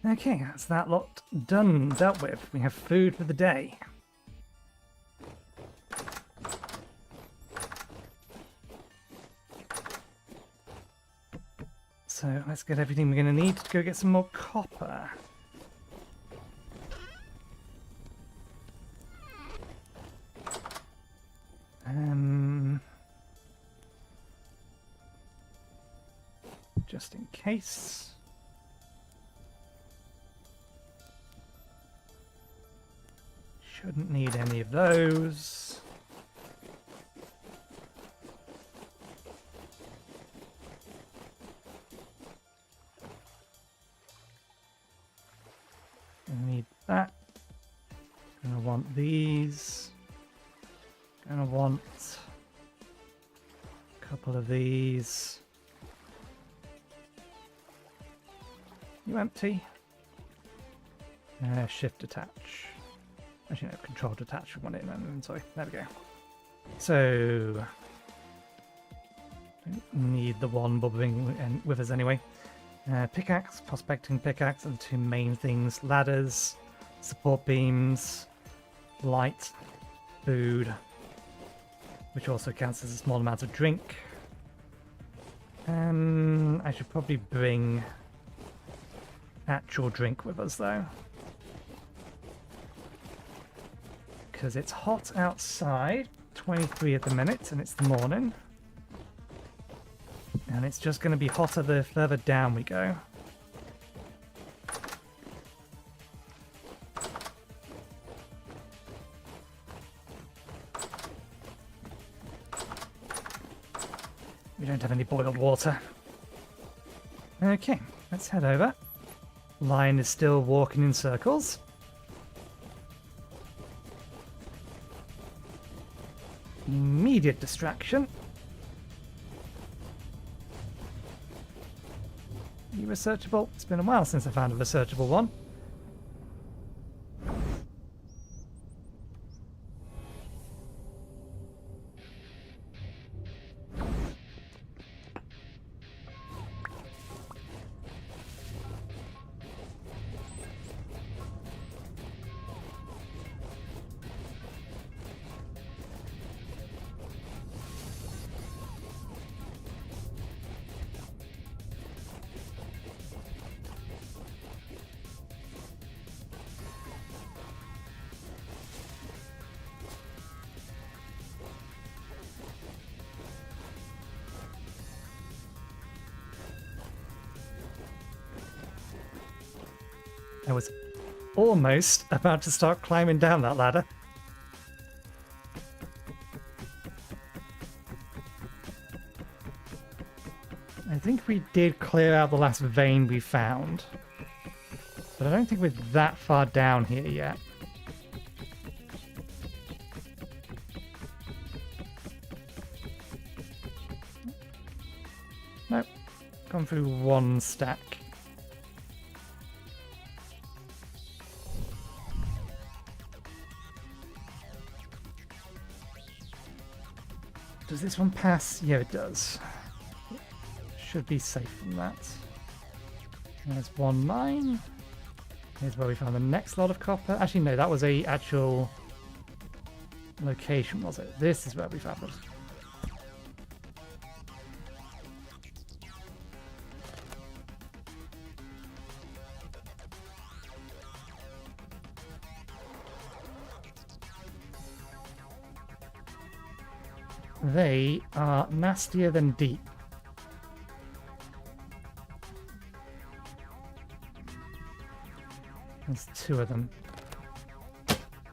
Okay, that's that lot done, dealt with. We have food for the day. So let's get everything we're going to need to go get some more copper. Just in case. Shouldn't need any of those. Need that. Gonna want these. Gonna want a couple of these. You empty? Shift attach. Actually, no, control detach from one in my inventory. There we go. So, don't need the one bubbling with us anyway. Pickaxe, prospecting pickaxe, are the two main things. Ladders, support beams, light, food, which also counts as a small amount of drink. I should probably bring actual drink with us though, because it's hot outside, 23 at the minute, and it's the morning. And it's just going to be hotter the further down we go. We don't have any boiled water. Okay, let's head over. Lion is still walking in circles. Immediate distraction. You researchable? It's been a while since I found a researchable one. I was almost about to start climbing down that ladder. I think we did clear out the last vein we found, but I don't think we're that far down here yet. Nope, gone through one stack. Does this one pass? Yeah, it does. Should be safe from that. There's one mine. Here's where we found the next lot of copper. Actually, no, that was a actual location, was it? This is where we found it. They are nastier than deep. There's two of them.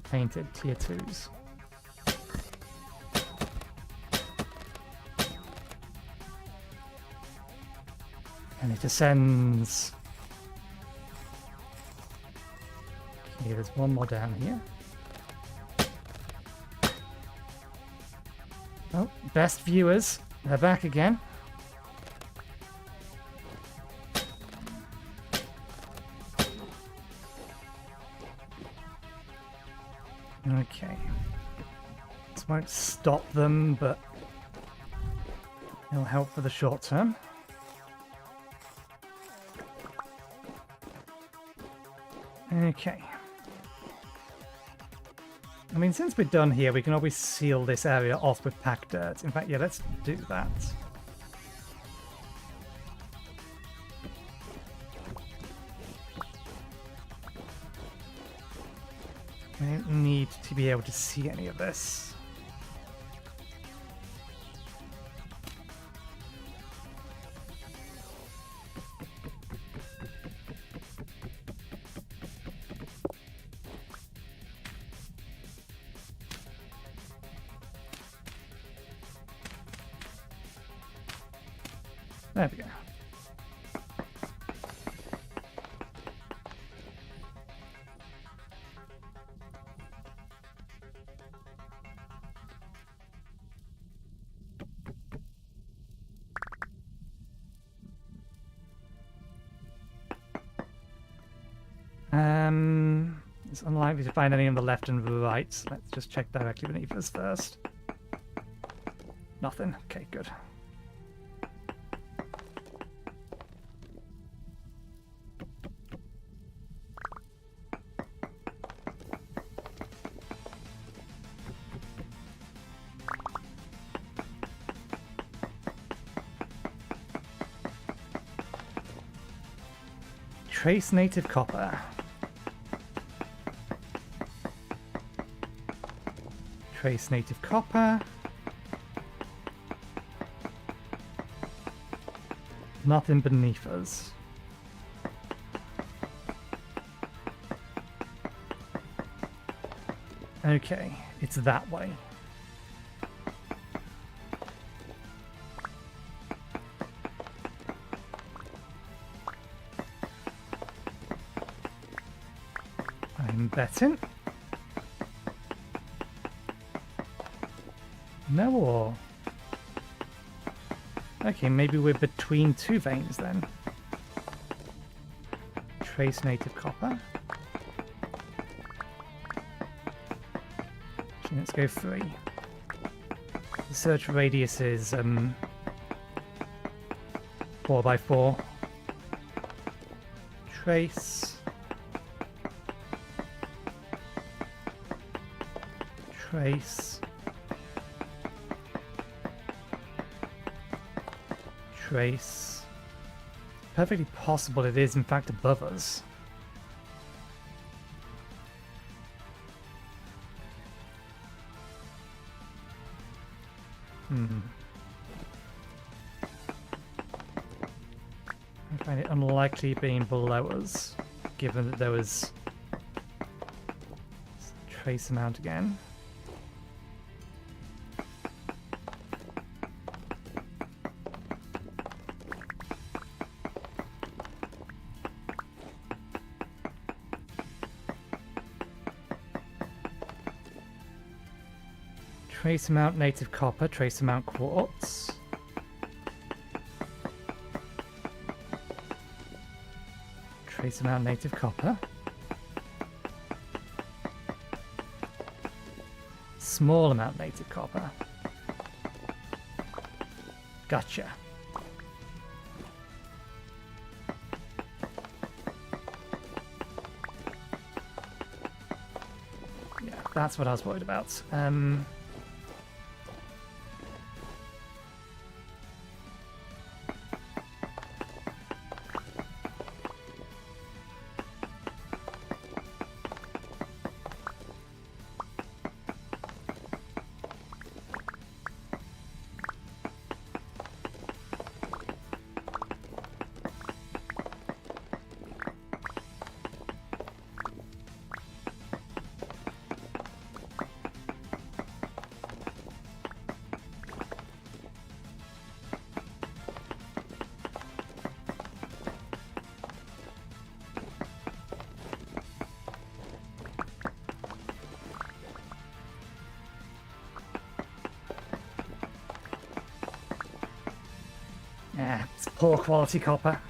Painted tier 2s. And it ascends. Okay, there's one more down here. Oh, best viewers. They're back again. Okay. This won't stop them, but it'll help for the short term. Okay. I mean, since we're done here, we can always seal this area off with packed dirt. In fact, yeah, let's do that. I don't need to be able to see any of this. There we go. It's unlikely to find any on the left and right. Let's just check directly beneath us first. Nothing. Okay, good. Trace native copper. Trace native copper. Nothing beneath us. Okay, it's that way. I'm betting. No ore. Okay, maybe we're between two veins then. Trace native copper. Actually, let's go 3. The search radius is 4x4. Trace. Trace. Trace. Perfectly possible it is in fact above us. I find it unlikely being below us, given that there was trace amount again. Trace amount native copper, trace amount quartz. Trace amount native copper. Small amount native copper. Gotcha. Yeah, that's what I was worried about. Poor quality copper.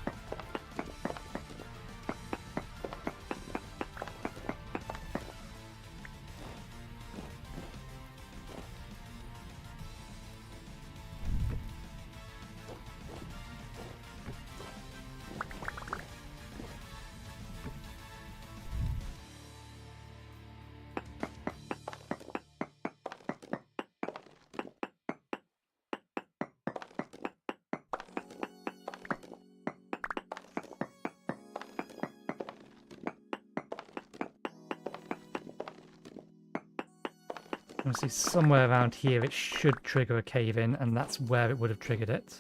Obviously, somewhere around here it should trigger a cave-in, and that's where it would have triggered it.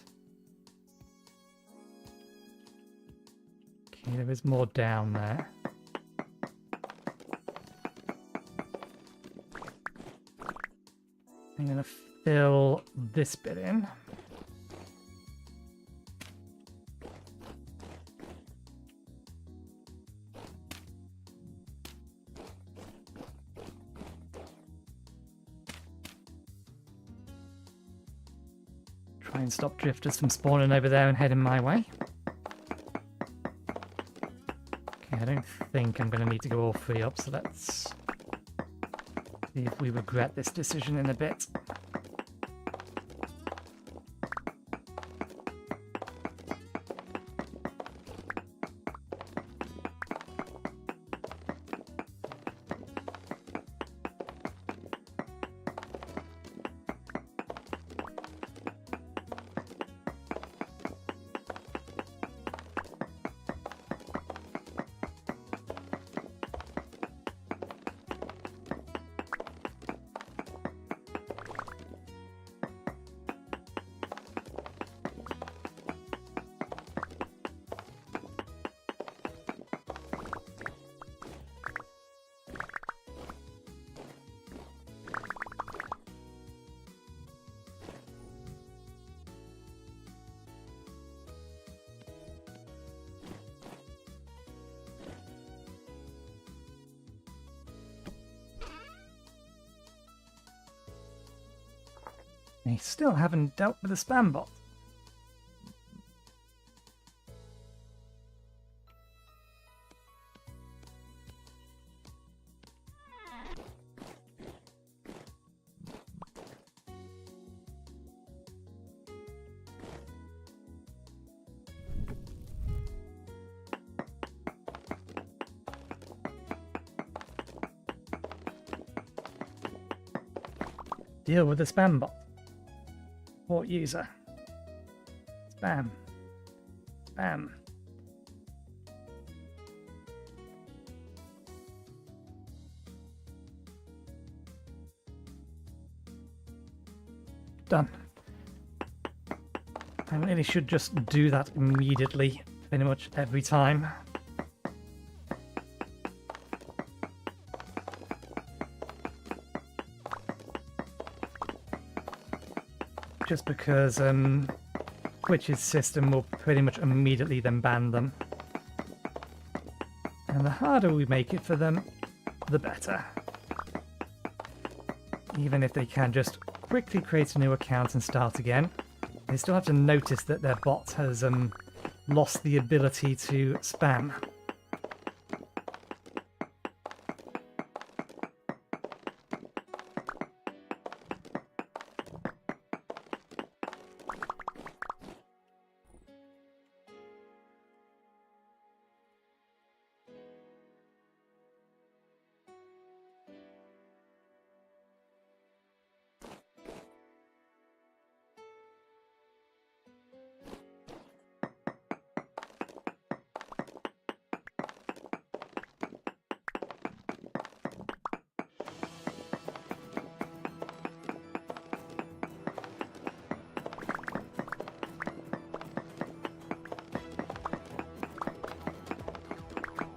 Okay, there is more down there. I'm going to fill this bit in. Try and stop drifters from spawning over there and heading my way. Okay, I don't think I'm going to need to go all three up, so let's see if we regret this decision in a bit. They still haven't dealt with the spam bot. Deal with the spam bot. Port user. Spam. Spam. Done. I really should just do that immediately, pretty much every time. Just because Twitch's system will pretty much immediately then ban them. And the harder we make it for them, the better. Even if they can just quickly create a new account and start again, they still have to notice that their bot has lost the ability to spam.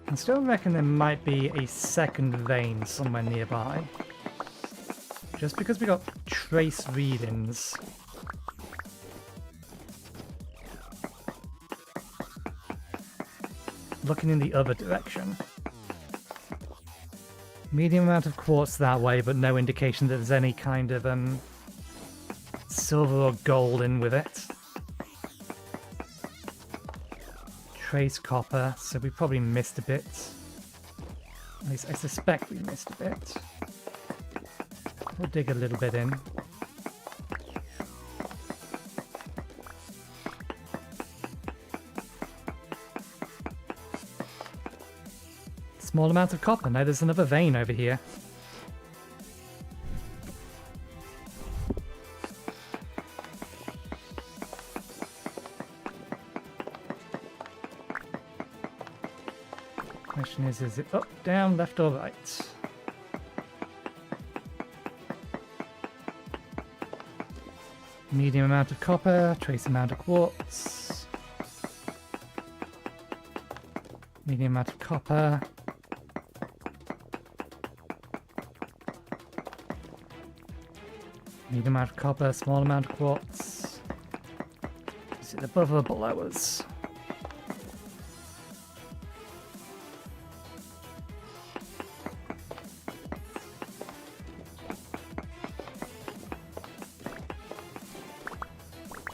I still reckon there might be a second vein somewhere nearby. Just because we got trace readings. Looking in the other direction. Medium amount of quartz that way, but no indication that there's any kind of silver or gold in with it. trace copper, so we probably missed a bit. At least I suspect we missed a bit. We'll dig a little bit in. Small amount of copper. Now there's another vein over here. Question is it up, down, left, or right? Medium amount of copper, trace amount of quartz. Medium amount of copper. Medium amount of copper, small amount of quartz. Is it above or below us?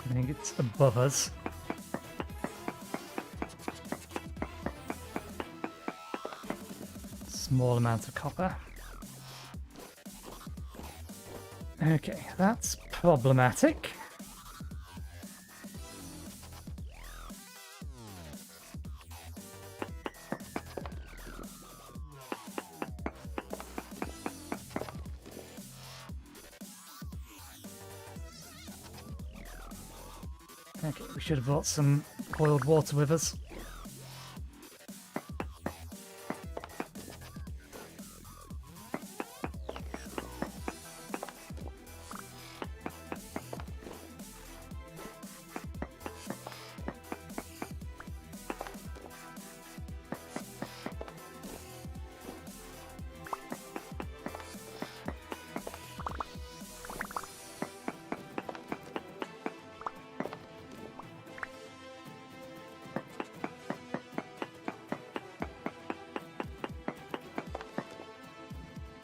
I think it's above us. Small amount of copper. Okay, that's problematic. Okay, we should have brought some boiled water with us.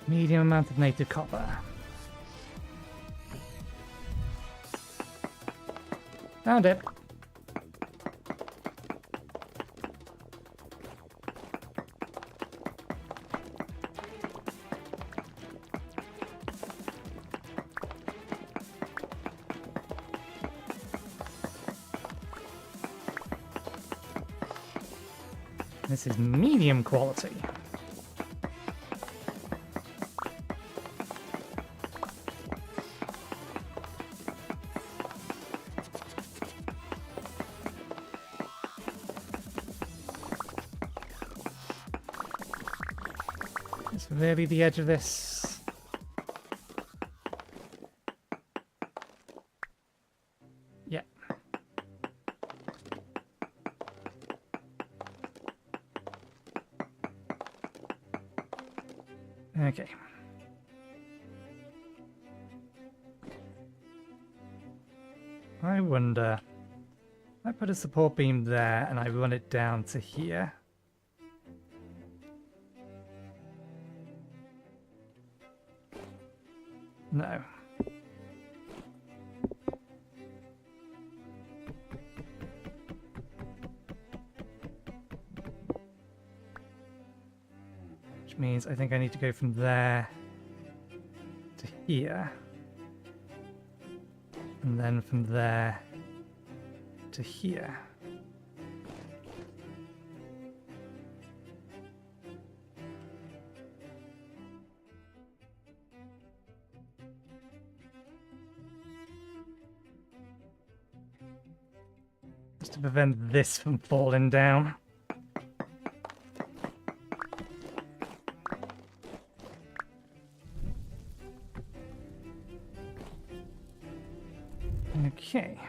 Medium amount of native copper. Found it. This is medium quality. It's really the edge of this. Yeah. Okay. I wonder, I put a support beam there and I run it down to here. No. Which means I think I need to go from there to here. And then from there to here. Just to prevent this from falling down. Okay.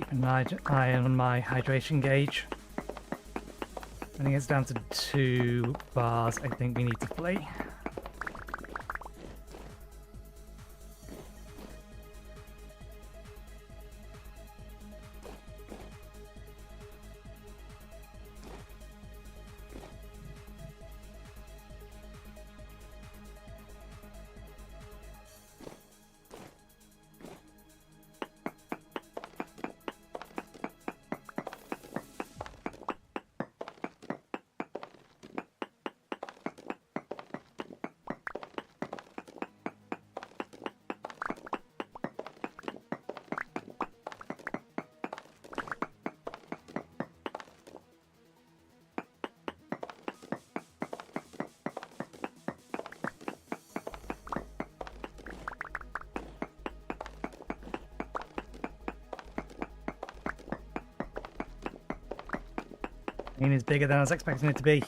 Keep an eye on my hydration gauge. When it gets down to 2 bars, I think we need to flee. Is bigger than I was expecting it to be.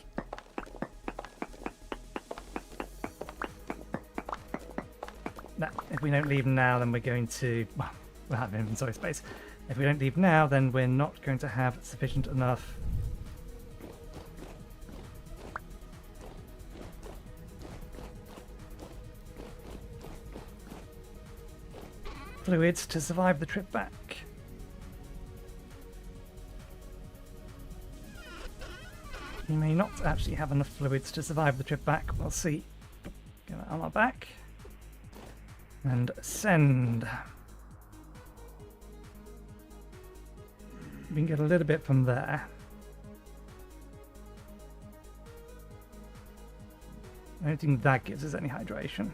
No, if we don't leave now, then we're going to... Well, we'll have inventory space. If we don't leave now, then we're not going to have sufficient enough... fluids to survive the trip back. We may not actually have enough fluids to survive the trip back. We'll see. Get that on our back. And ascend. We can get a little bit from there. I don't think that gives us any hydration.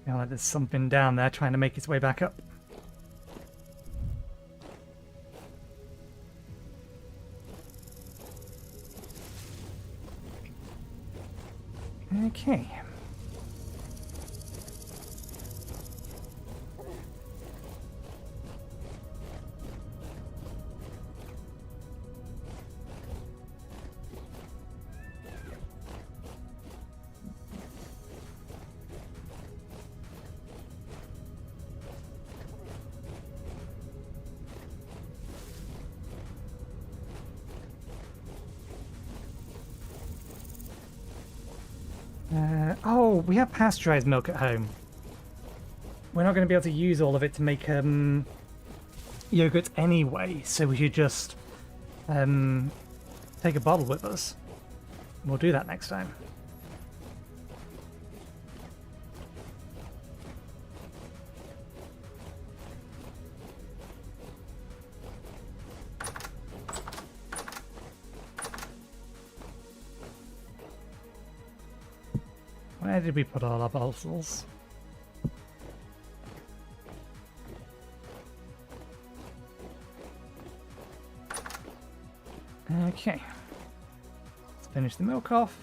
Feel like there's something down there trying to make its way back up. Okay. Oh, we have pasteurized milk at home. We're not going to be able to use all of it to make yogurt anyway, so we should just take a bottle with us. We'll do that next time. Where did we put all our bottles? Okay. Let's finish the milk off.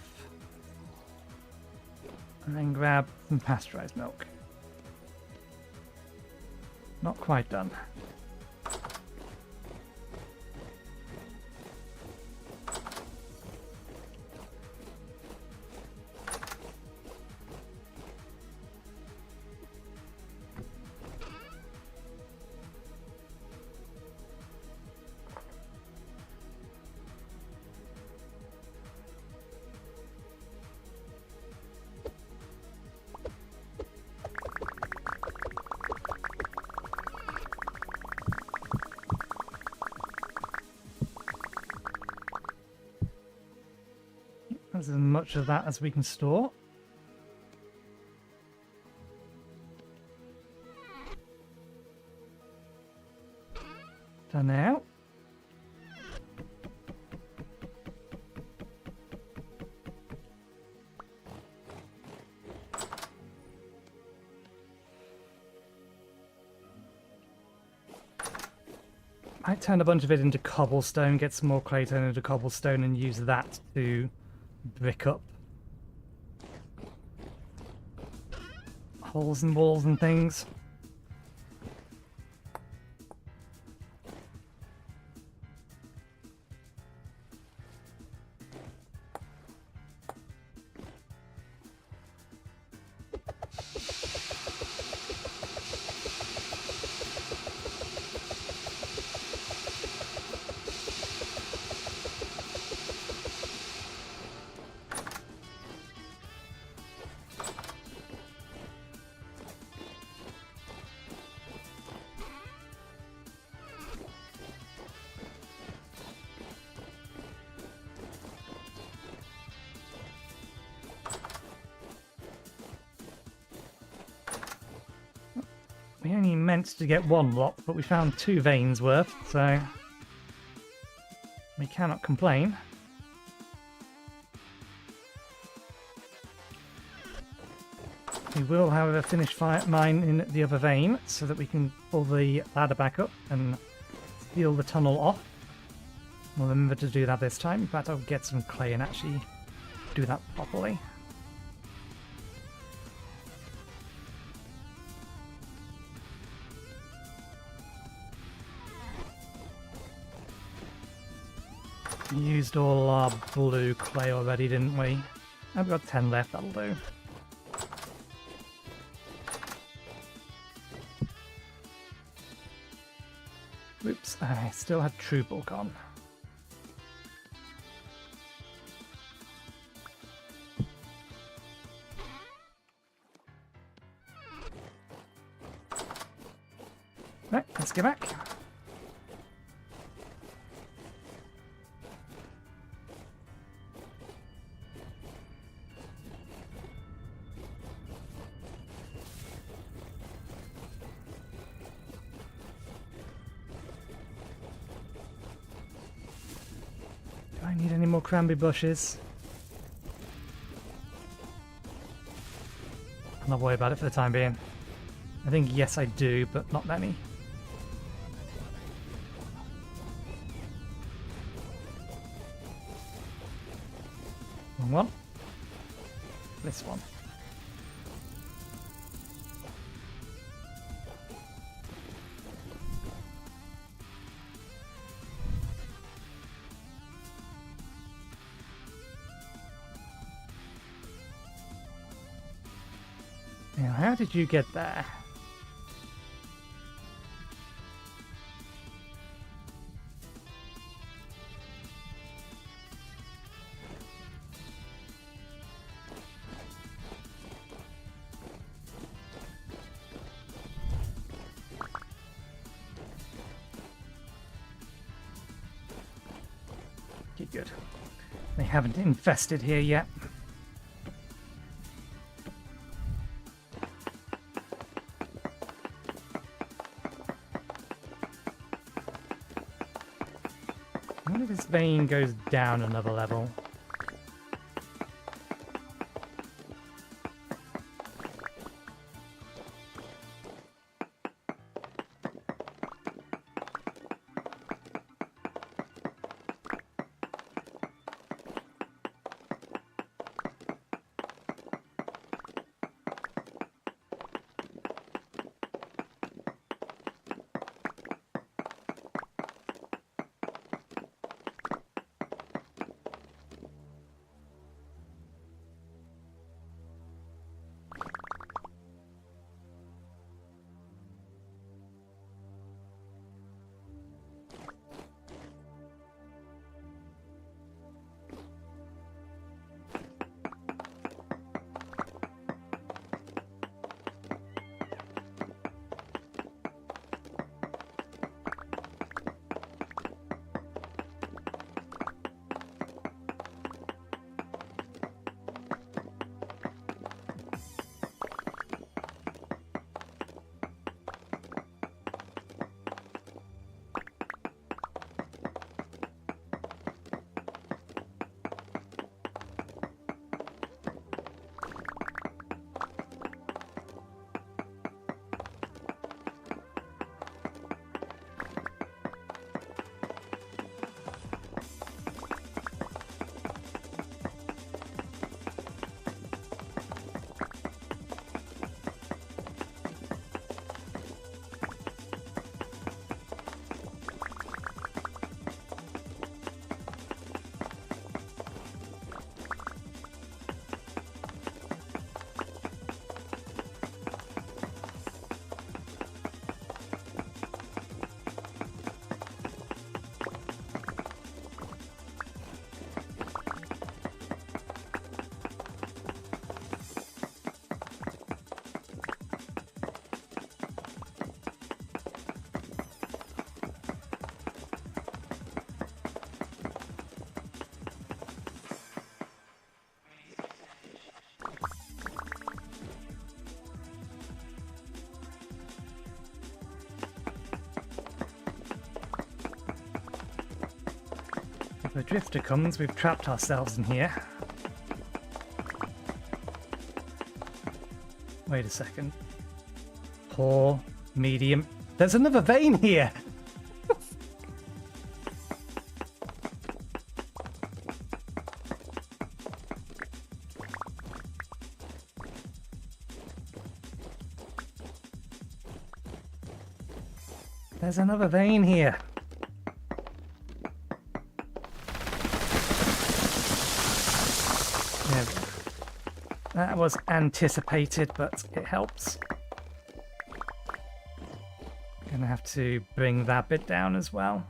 And then grab some pasteurized milk. Not quite done. There's as much of that as we can store. Done now. I turn a bunch of it into cobblestone, get some more clay, turn it into cobblestone, and use that to brick up holes in walls and things. We only meant to get one lot, but we found 2 veins worth, so we cannot complain. We will, however, finish mine in the other vein so that we can pull the ladder back up and seal the tunnel off. We'll remember to do that this time. In fact, I'll get some clay and actually do that properly. We used all our blue clay already, didn't we? I've got 10 left, that'll do. Oops, I still had true bulk on. Right, let's get back. Do I need any more cranberry bushes? I'll not worry about it for the time being. I think yes I do, but not many. Wrong one. This one. Now, how did you get there? Okay, good. They haven't infested here yet. I wonder if this vein goes down another level. If the drifter comes, we've trapped ourselves in here. Wait a second. Poor, medium. There's another vein here! There's another vein here. There we go. That was anticipated, but it helps. Gonna have to bring that bit down as well.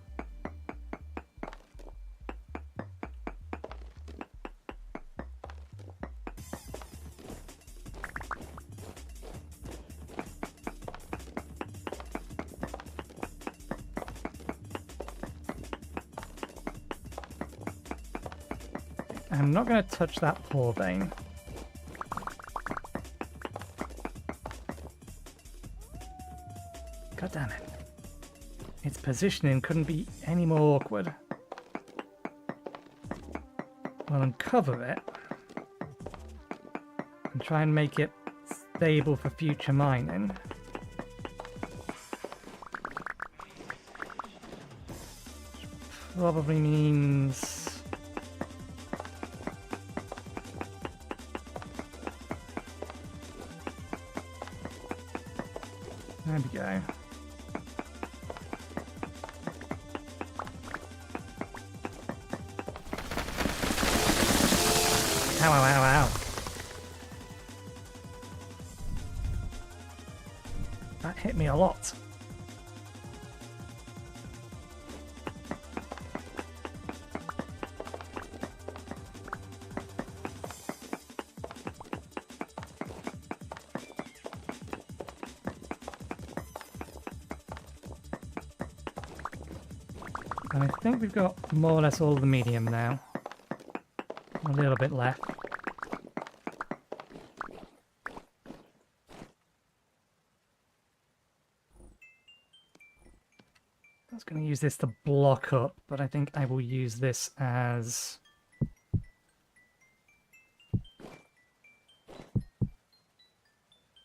I'm not going to touch that poor vein. God damn it. Its positioning couldn't be any more awkward. We'll uncover it and try and make it stable for future mining. Probably means... There we go. Ow, ow, ow, ow. That hit me a lot. And I think we've got more or less all the medium now. A little bit left. I was going to use this to block up, but I think I will use this as...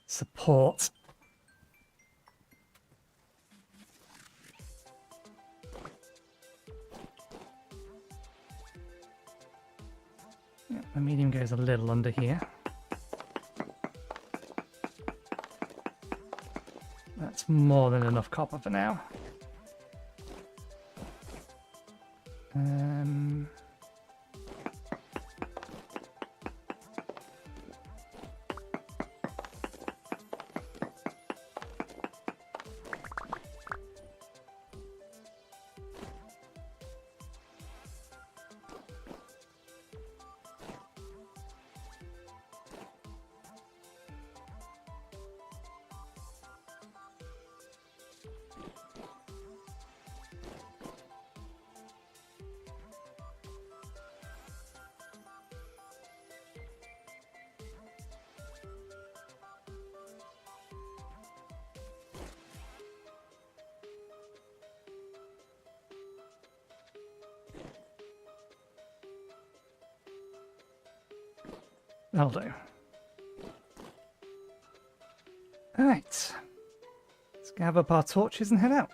support. The medium goes a little under here. That's more than enough copper for now. That'll do. Alright. Let's gather up our torches and head out.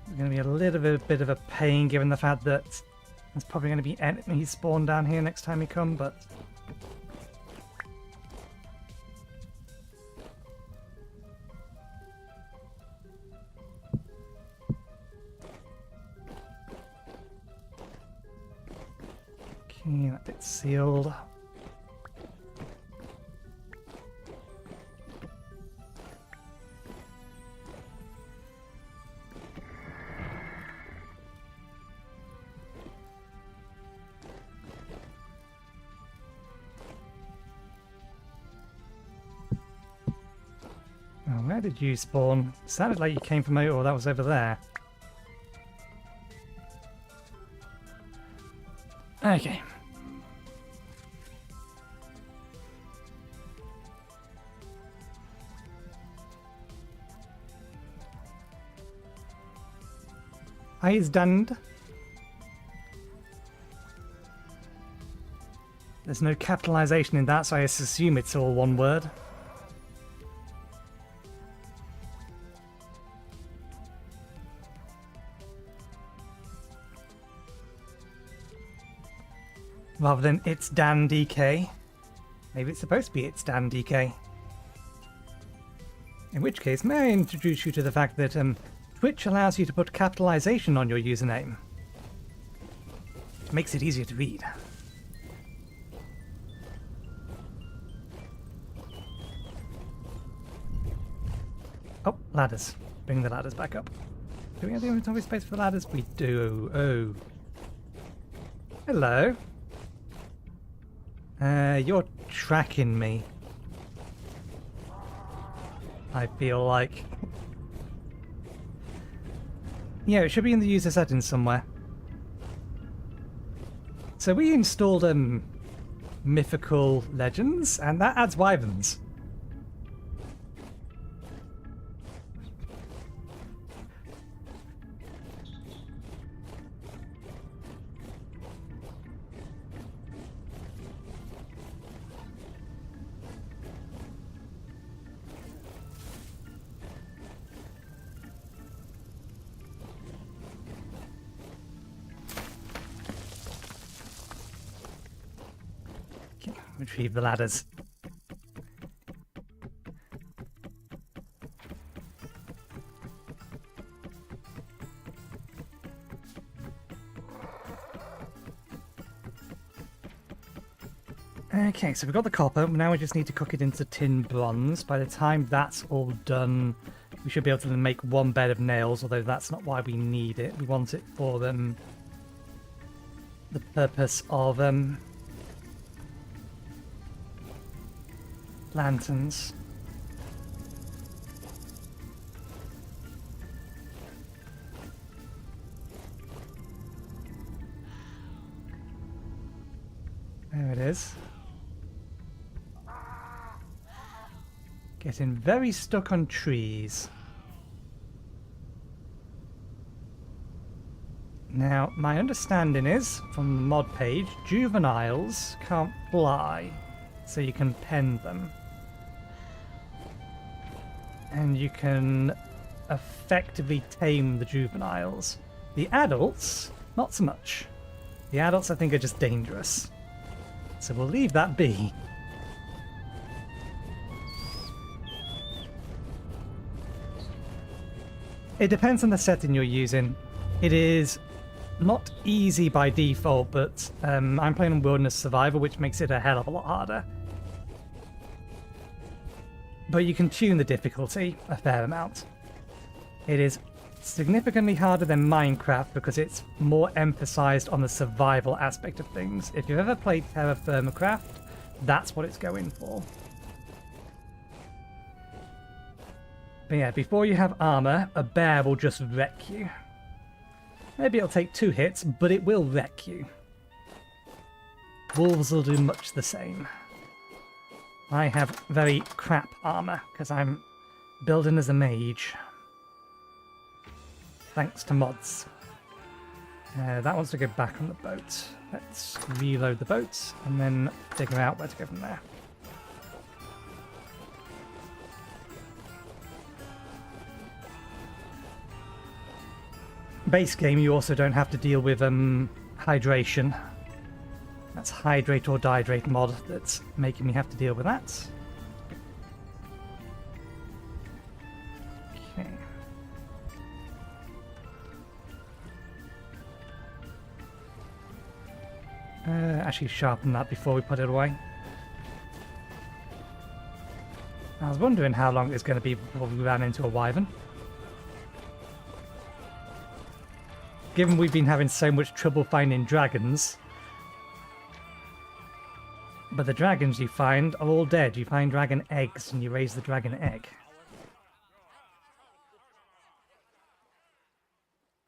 It's going to be a little bit of a pain given the fact that there's probably going to be enemies spawned down here next time we come, but... Okay, that bit's sealed. Oh, where did you spawn? Sounded like you came from over, that was over there. Okay. Eyes done. There's no capitalization in that, so I assume it's all one word. Rather than it's Dan DK. Maybe it's supposed to be it's Dan DK. In which case, may I introduce you to the fact that Twitch allows you to put capitalization on your username. It makes it easier to read. Oh, ladders. Bring the ladders back up. Do we have the inventory space for ladders? We do. Oh. Hello. You're tracking me. I feel like. Yeah, it should be in the user settings somewhere. So we installed Mythical Legends, and that adds wyverns. Retrieve the ladders. Okay, so we've got the copper. Now we just need to cook it into tin bronze. By the time that's all done, we should be able to then make one bed of nails, although that's not why we need it. We want it for the purpose of lanterns. There it is. Getting very stuck on trees. Now, my understanding is, from the mod page, juveniles can't fly, so you can pen them. And you can effectively tame the juveniles. The adults, not so much. The adults, I think, are just dangerous. So we'll leave that be. It depends on the setting you're using. It is not easy by default, but I'm playing on Wilderness Survival, which makes it a hell of a lot harder. But you can tune the difficulty a fair amount. It is significantly harder than Minecraft because it's more emphasized on the survival aspect of things. If you've ever played Terra Firmacraft, that's what it's going for. But yeah, before you have armor, a bear will just wreck you. Maybe it'll take 2 hits, but it will wreck you. Wolves will do much the same. I have very crap armor because I'm building as a mage. Thanks to mods. That wants to go back on the boat. Let's reload the boat and then figure out where to go from there. Base game, you also don't have to deal with hydration. That's hydrate or dihydrate mod that's making me have to deal with that. Okay. Actually sharpen that before we put it away. I was wondering how long it's going to be before we ran into a wyvern. Given we've been having so much trouble finding dragons. But the dragons you find are all dead. You find dragon eggs and you raise the dragon egg.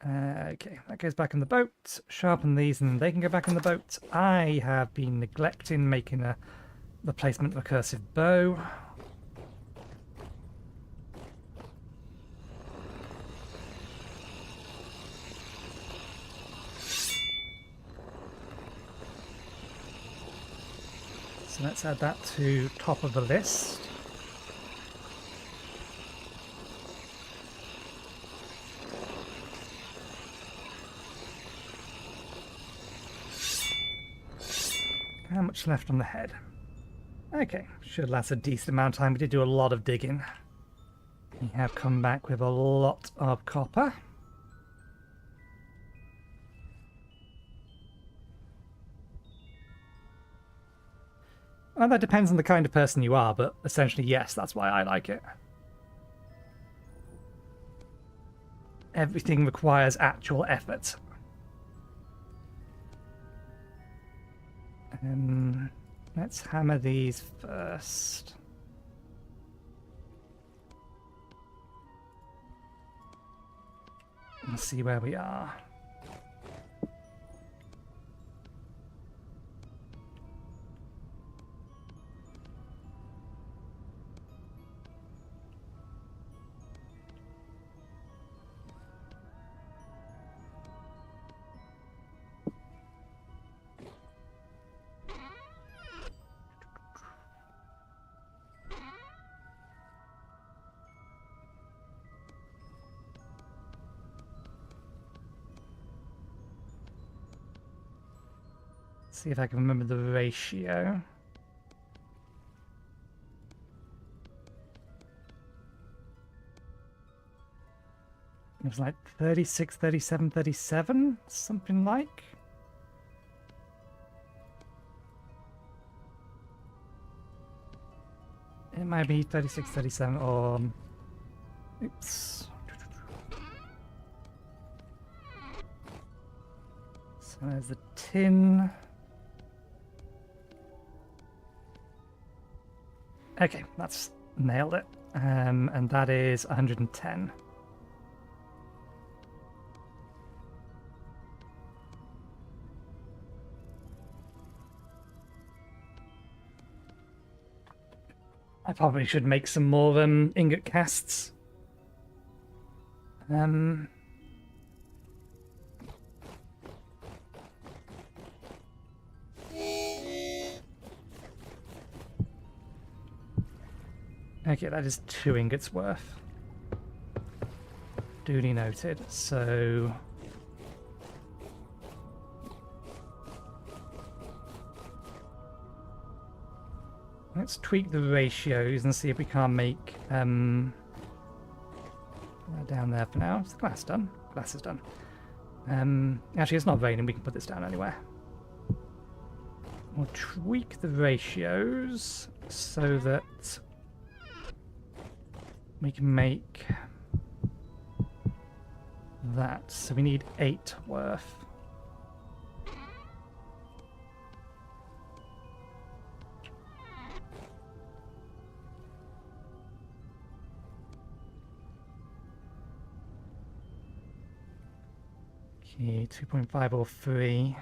Okay, that goes back in the boat. Sharpen these and they can go back in the boat. I have been neglecting making a replacement recursive bow. So let's add that to top of the list. How much left on the head? Okay, should last a decent amount of time. We did do a lot of digging. We have come back with a lot of copper. Well, that depends on the kind of person you are, but essentially, yes, that's why I like it. Everything requires actual effort. Let's hammer these first. Let's see where we are. See if I can remember the ratio. It was like 36, 37, 37, something like. It might be 36, 37, or... Oops. So there's the tin. Okay, that's nailed it. And that is 110. I probably should make some more ingot casts. Okay, that is 2 ingots worth. Duly noted. So... let's tweak the ratios and see if we can't make down there for now. Is the glass done? Glass is done. Actually, it's not raining. We can put this down anywhere. We'll tweak the ratios so that we can make that. So we need 8 worth. Okay, 2.5 or 3.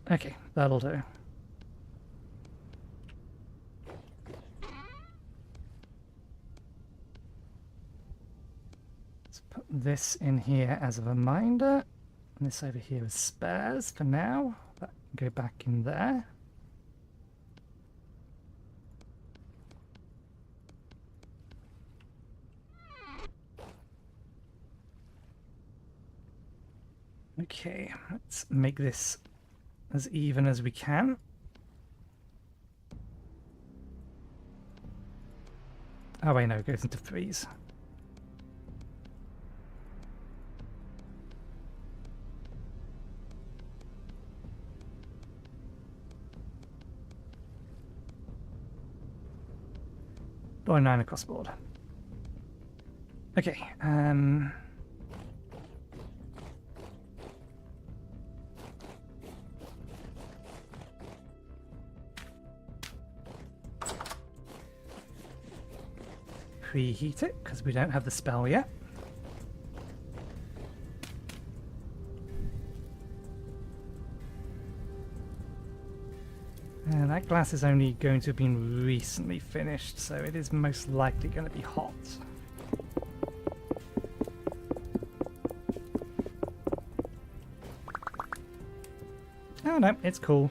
Okay, that'll do. Let's put this in here as a reminder. And this over here is spares for now. That can go back in there. Okay, let's make this as even as we can. Oh wait, no, it goes into 3s. or 9 across the board. Okay, preheat it, because we don't have the spell yet. And that glass is only going to have been recently finished, so it is most likely going to be hot. Oh no, it's cool.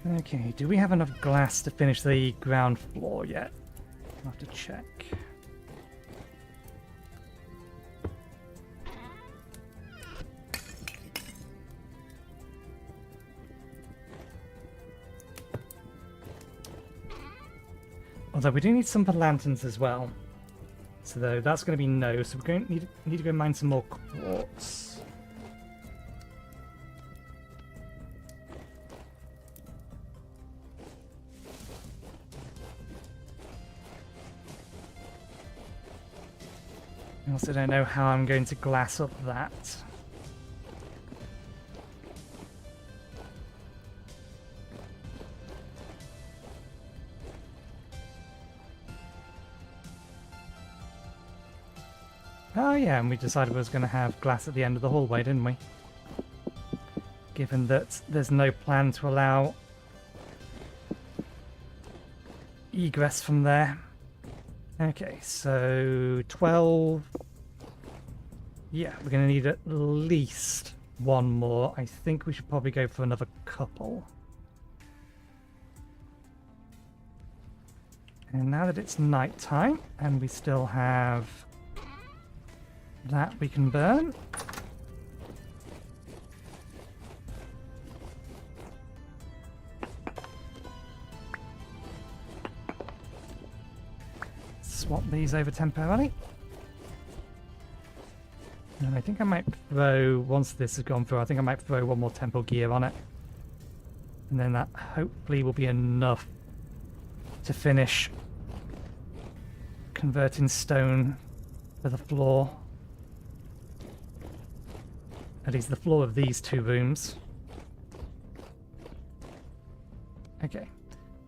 Okay, do we have enough glass to finish the ground floor yet? I'll have to check. Although we do need some for lanterns as well. So that's going to be no, so we're going to need to go mine some more quartz. I also don't know how I'm going to glass up that. Oh yeah, and we decided we was going to have glass at the end of the hallway, didn't we? Given that there's no plan to allow egress from there. Okay, so 12. Yeah, we're going to need at least one more. I think we should probably go for another couple. And now that it's night time, and we still have that we can burn. Swap these over temporarily. And I think I might throw, once this has gone through, I think I might throw one more temple gear on it. And then that hopefully will be enough to finish converting stone for the floor. At least the floor of these two rooms. Okay.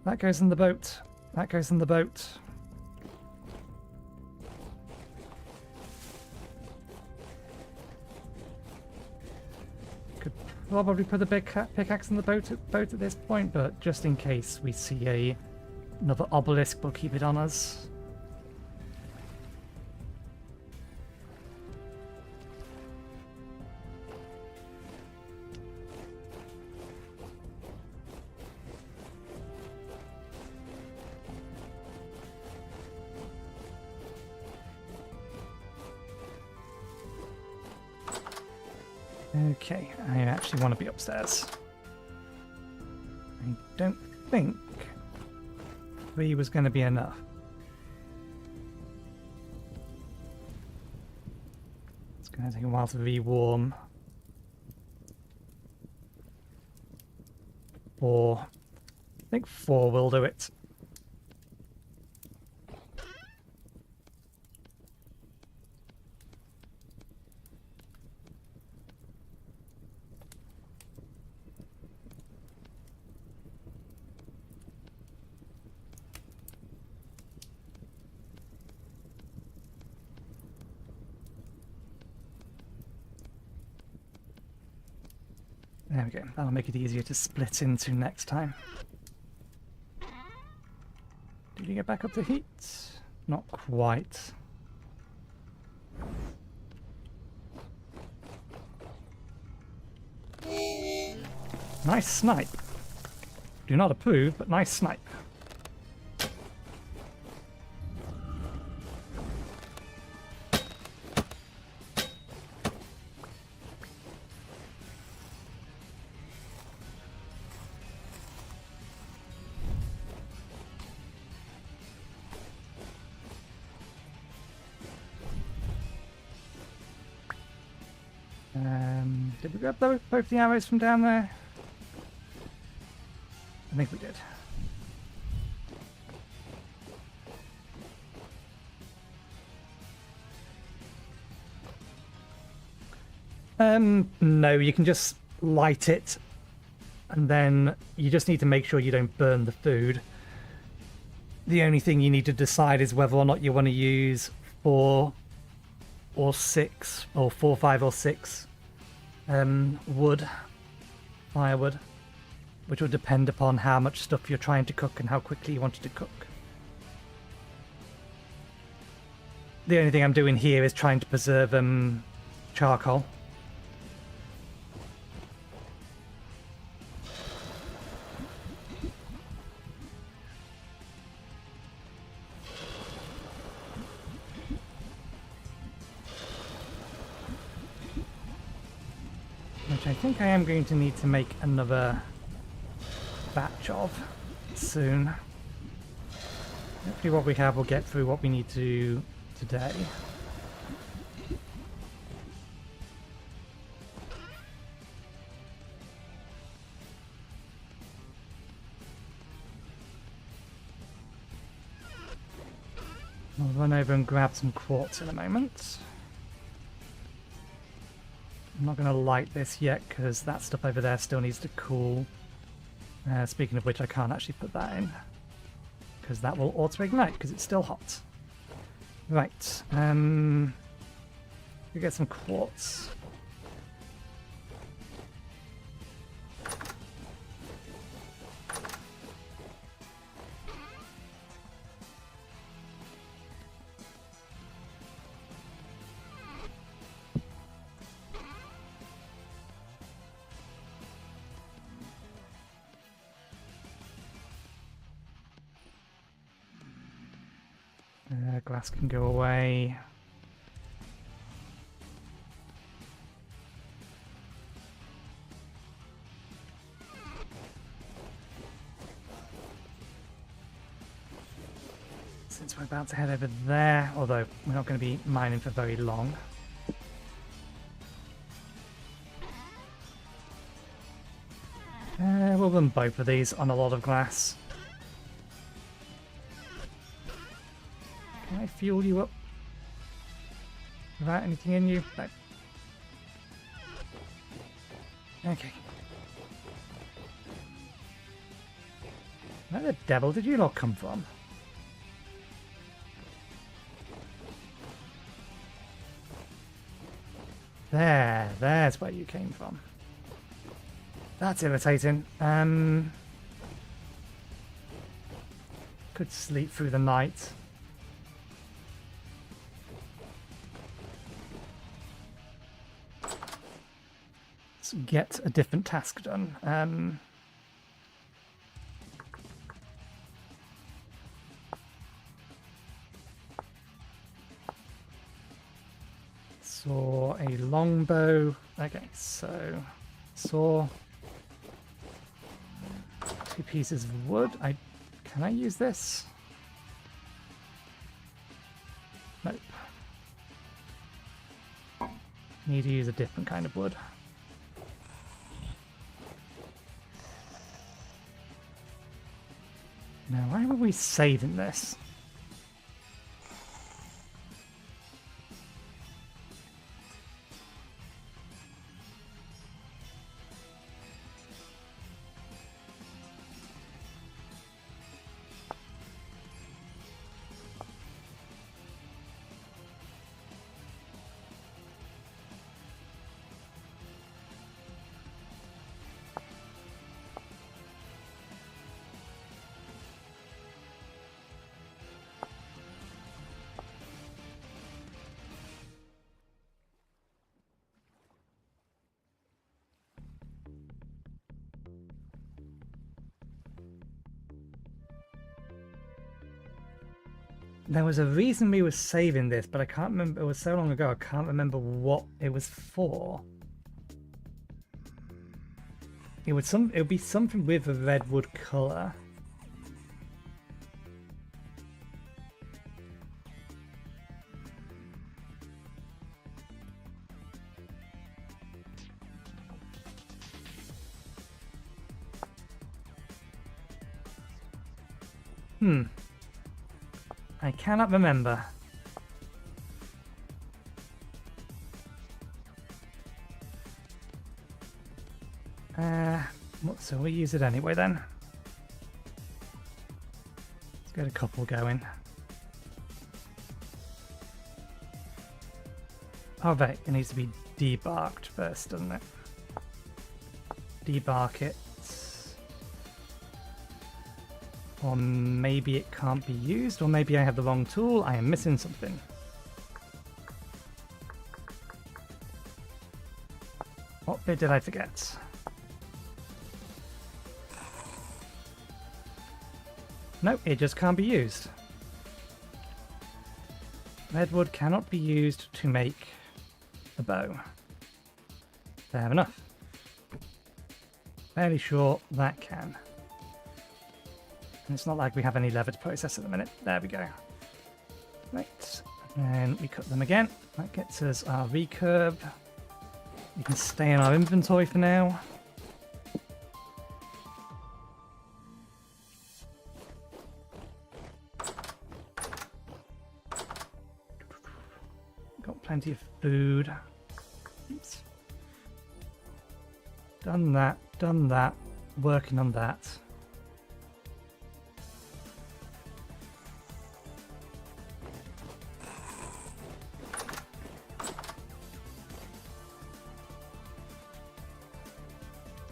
That goes in the boat. That goes in the boat. Could probably put the big pickaxe in the boat at this point, but just in case we see another obelisk, we'll keep it on us. Okay, I actually want to be upstairs. I don't think 3 was going to be enough. It's going to take a while to rewarm. 4. I think 4 will do it. There we go. That'll make it easier to split into next time. Did you get back up to heat? Not quite. Nice snipe. Do not approve, but nice snipe. Did we grab both the arrows from down there? I think we did. No, you can just light it, and then you just need to make sure you don't burn the food. The only thing you need to decide is whether or not you want to use 4 or 6, or 4, 5 or 6 firewood, which will depend upon how much stuff you're trying to cook and how quickly you want it to cook. The only thing I'm doing here is trying to preserve charcoal. Which I think I am going to need to make another batch of soon. Hopefully what we have will get through what we need to do today. I'll run over and grab some quartz in a moment. I'm not going to light this yet because that stuff over there still needs to cool. Speaking of which, I can't actually put that in because that will auto-ignite because it's still hot. Right, we get some quartz. Glass can go away. Since we're about to head over there, although we're not going to be mining for very long. We'll run both of these on a lot of glass. Can I fuel you up without anything in you? No. Okay. Where the devil did you lot come from? There's where you came from. That's irritating. Could sleep through the night. Let's get a different task done. Saw a longbow. Okay, so saw 2 pieces of wood. Can I use this? Nope. Need to use a different kind of wood. Now, why were we saving this? There was a reason we were saving this, but I can't remember. It was so long ago, I can't remember what it was for. It would be something with a redwood color. I cannot remember. So we'll use it anyway then. Let's get a couple going. Oh right, it needs to be debarked first, doesn't it? Debark it. Or maybe it can't be used, or maybe I have the wrong tool. I am missing something. What bit did I forget? No, it just can't be used. Redwood cannot be used to make a bow. Fair enough. Fairly sure that can. And it's not like we have any lever to process at the minute. There we go. Right. And we cut them again. That gets us our recurve. We can stay in our inventory for now. Got plenty of food. Oops. Done that. Working on that.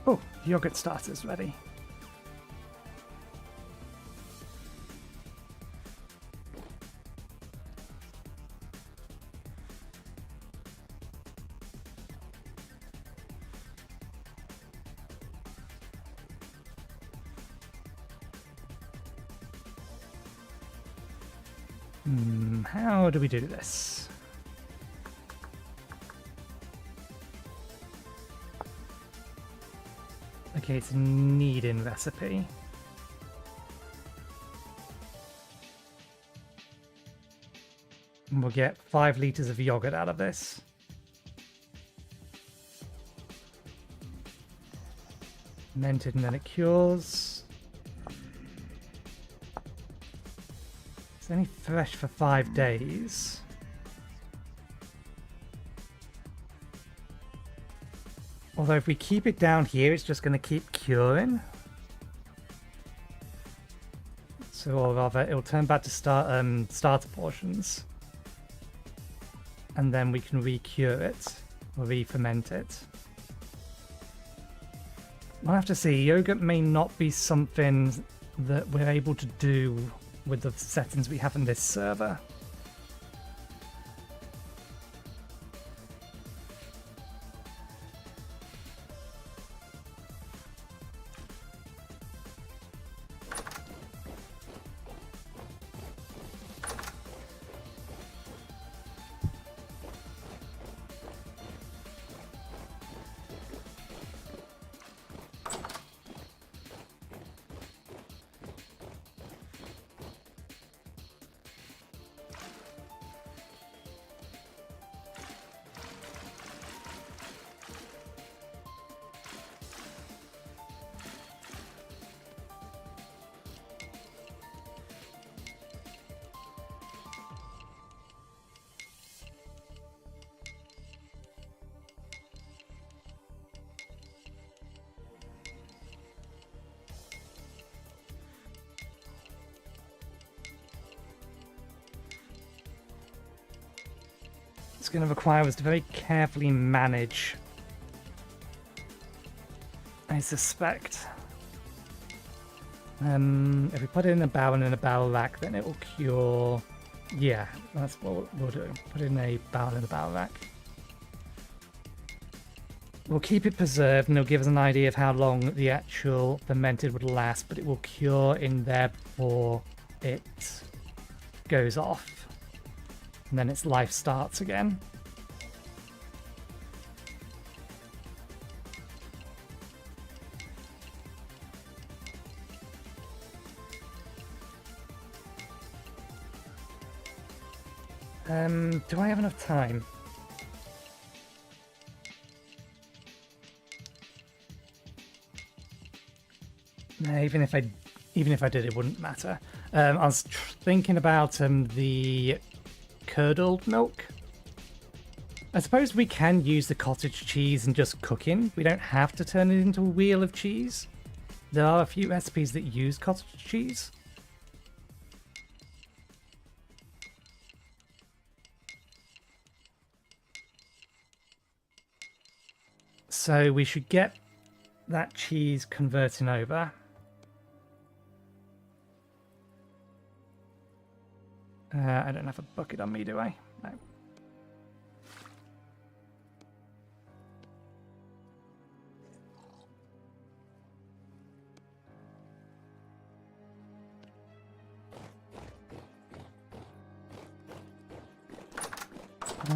Oh, yogurt starter's ready. How do we do this? Okay, it's a kneading recipe. And we'll get 5 liters of yogurt out of this. Fermented and then it cures. It's only fresh for 5 days. Although if we keep it down here, it's just going to keep curing. So, or rather, it'll turn back to starter portions. And then we can re-cure it, or re-ferment it. We'll have to see. Yogurt may not be something that we're able to do with the settings we have in this server. It's going to require us to very carefully manage, I suspect. If we put it in a barrel and in a barrel rack, then it will cure. Yeah, that's what we'll do. Put it in a barrel and a barrel rack. We'll keep it preserved and it'll give us an idea of how long the actual fermented would last, but it will cure in there before it goes off. And then its life starts again. Do I have enough time? No, even if I did, it wouldn't matter. I was thinking about the curdled milk. I suppose we can use the cottage cheese and just cook in. We don't have to turn it into a wheel of cheese. There are a few recipes that use cottage cheese. So we should get that cheese converting over. I don't have a bucket on me, do I? No.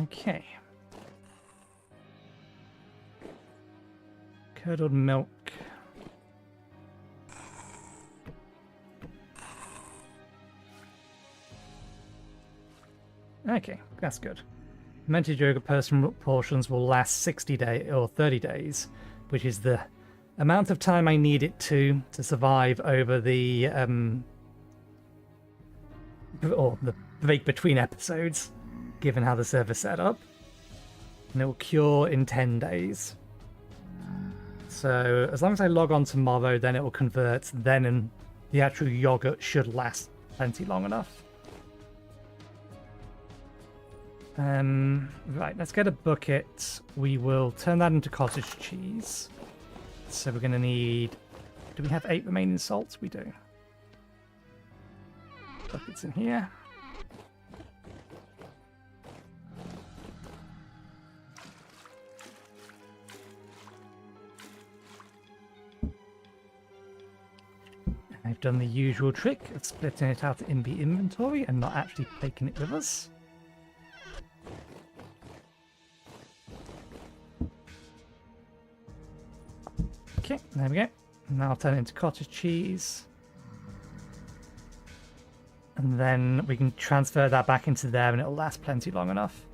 Okay. Curdled milk. Okay, that's good. Fermented yogurt portions will last 60 days or 30 days, which is the amount of time I need it to survive over the break between episodes, given how the server's set up. And it will cure in 10 days. So as long as I log on tomorrow, then it will convert, and the actual yogurt should last plenty long enough. Right, let's get a bucket. We will turn that into cottage cheese. So we're going to need... Do we have 8 remaining salts? We do. Buckets in here. I've done the usual trick of splitting it out in the inventory and not actually taking it with us. Okay, there we go. Now I'll turn it into cottage cheese. And then we can transfer that back into there and it'll last plenty long enough.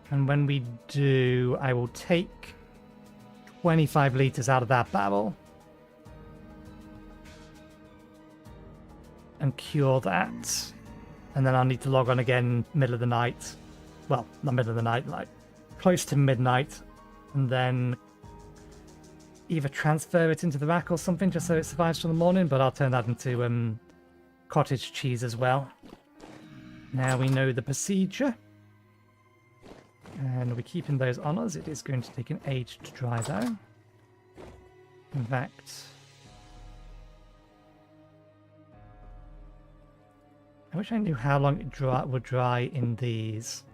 And when we do, I will take 25 litres out of that barrel and cure that. And then I'll need to log on again middle of the night. Well, not middle of the night, like close to midnight. And then either transfer it into the rack or something just so it survives till the morning, but I'll turn that into cottage cheese as well. Now we know the procedure. And we're keeping those on us. It is going to take an age to dry though. In fact, I wish I knew how long it would dry in these.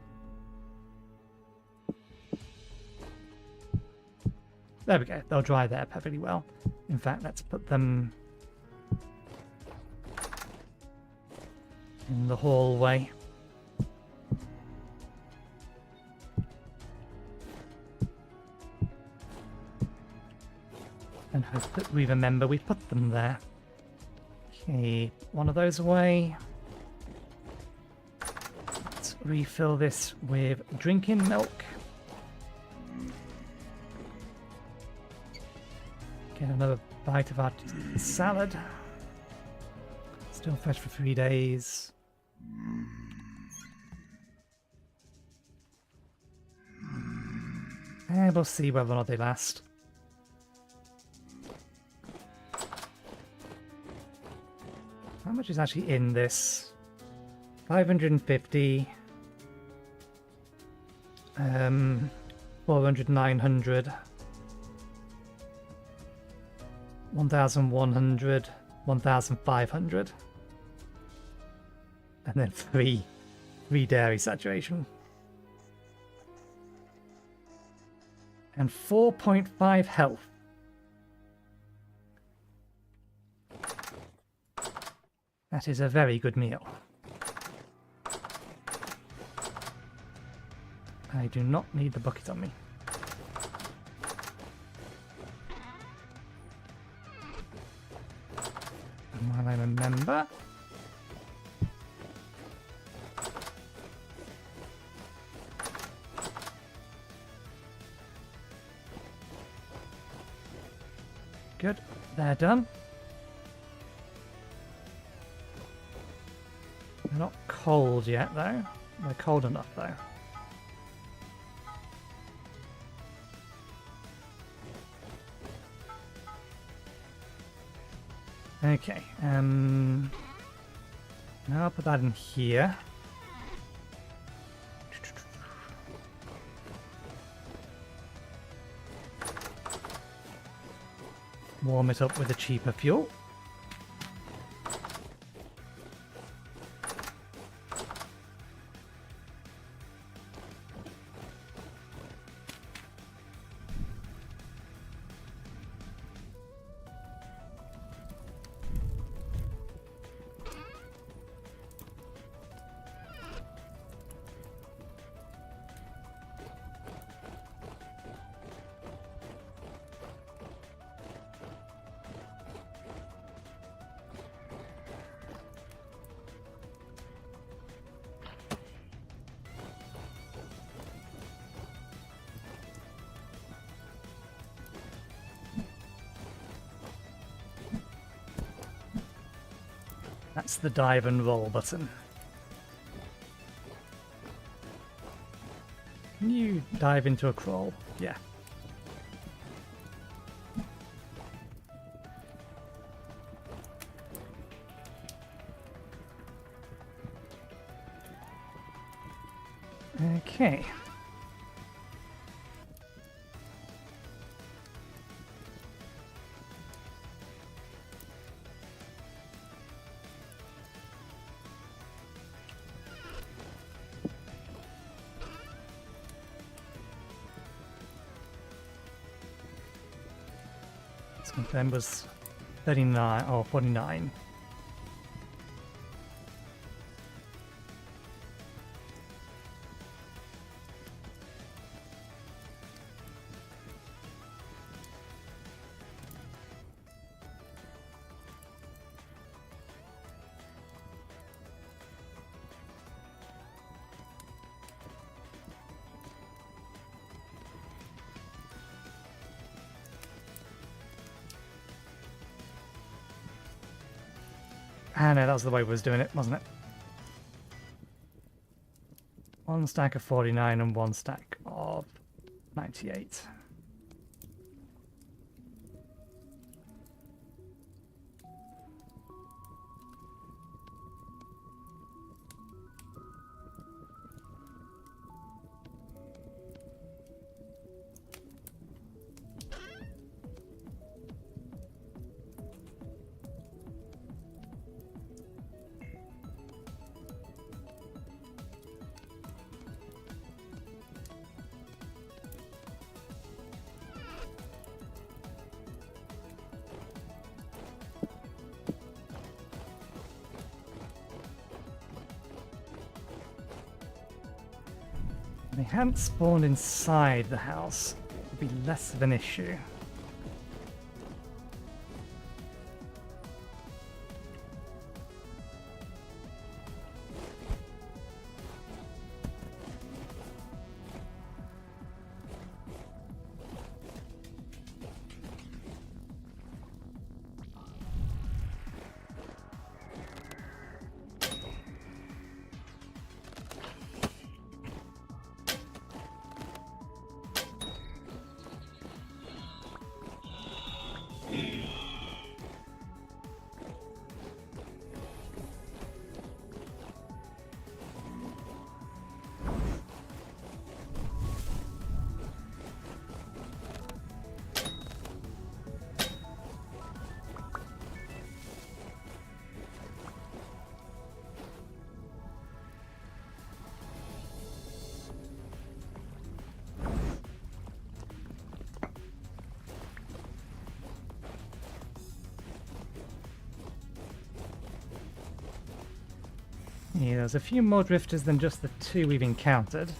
There we go. They'll dry there perfectly well. In fact, let's put them in the hallway. And hope that we remember we put them there. Okay, one of those away. Let's refill this with drinking milk. Get another bite of our salad. Still fresh for 3 days. And we'll see whether or not they last. How much is actually in this? 550. 400, 900. 1,100. 1,500. And then 3 dairy saturation. And 4.5 health. That is a very good meal. I do not need the bucket on me. And while I remember... Good. They're done. They're not cold yet, though. They're cold enough, though. Okay. Now I'll put that in here. Warm it up with a cheaper fuel. That's the dive and roll button. Can you dive into a crawl? Yeah. Okay. Then was 39 or 49. Ah, no, that was the way we was doing it, wasn't it? One stack of 49 and one stack of 98. If they hadn't spawned inside the house, it would be less of an issue. Yeah, there's a few more drifters than just the two we've encountered.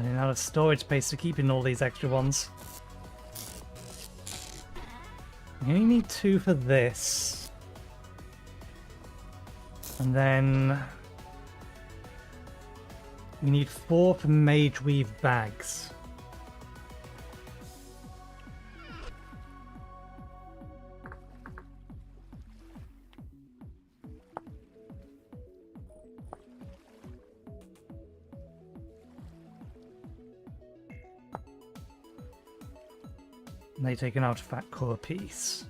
Running out of storage space to keep in all these extra ones. We only need 2 for this. And then we need 4 for Mage Weave bags. And they take an artifact core piece.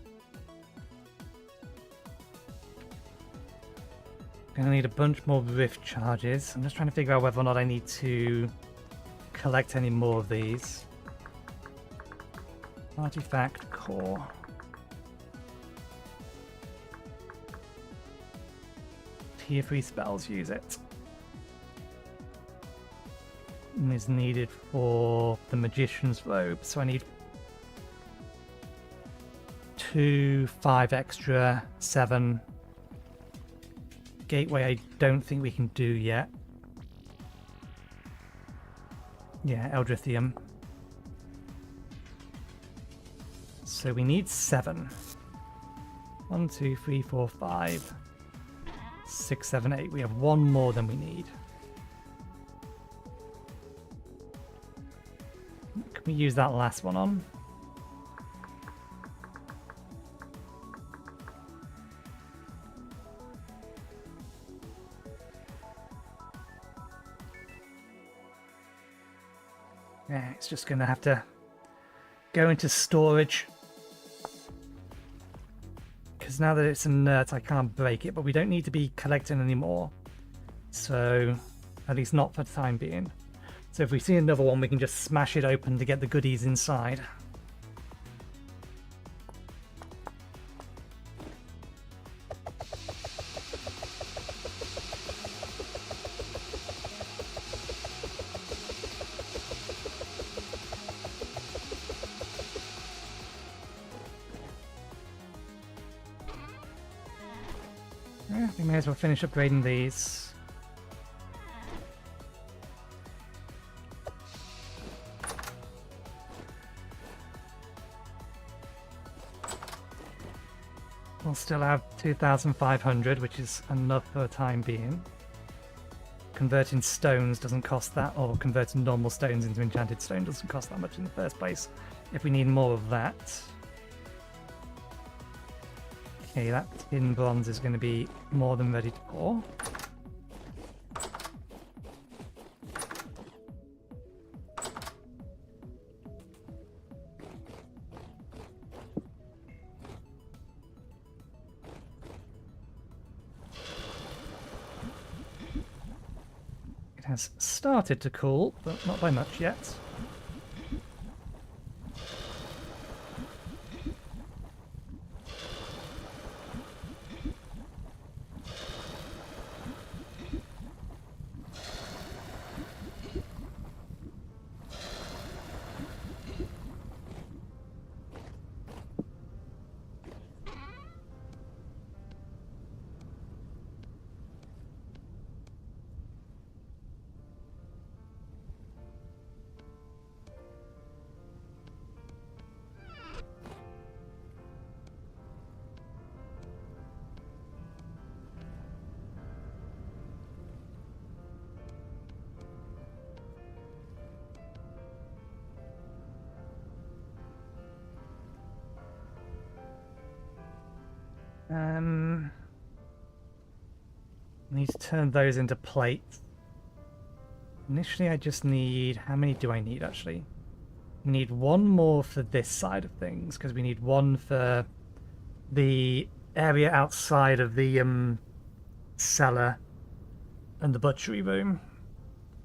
Gonna need a bunch more rift charges. I'm just trying to figure out whether or not I need to collect any more of these. Artifact core. Tier 3 spells use it. And is needed for the magician's robe, so I need 2, 5 extra, 7. Gateway I don't think we can do yet. Yeah, Eldrithium. So we need 7. 1, 2, 3, 4, 5, 6, 7, 8. We have 1 more than we need. Can we use that last one on? Yeah, it's just going to have to go into storage. Because now that it's inert, I can't break it, but we don't need to be collecting anymore. So, at least not for the time being. So if we see another one, we can just smash it open to get the goodies inside. Yeah, we may as well finish upgrading these. We'll still have 2,500, which is enough for the time being. Converting stones doesn't cost that, or converting normal stones into enchanted stone doesn't cost that much in the first place, if we need more of that. Okay, that tin bronze is going to be more than ready to pour. It has started to cool, but not by much yet. Need to turn those into plates. Initially, I just need... How many do I need, actually? We need 1 more for this side of things, because we need 1 for the area outside of the cellar and the butchery room,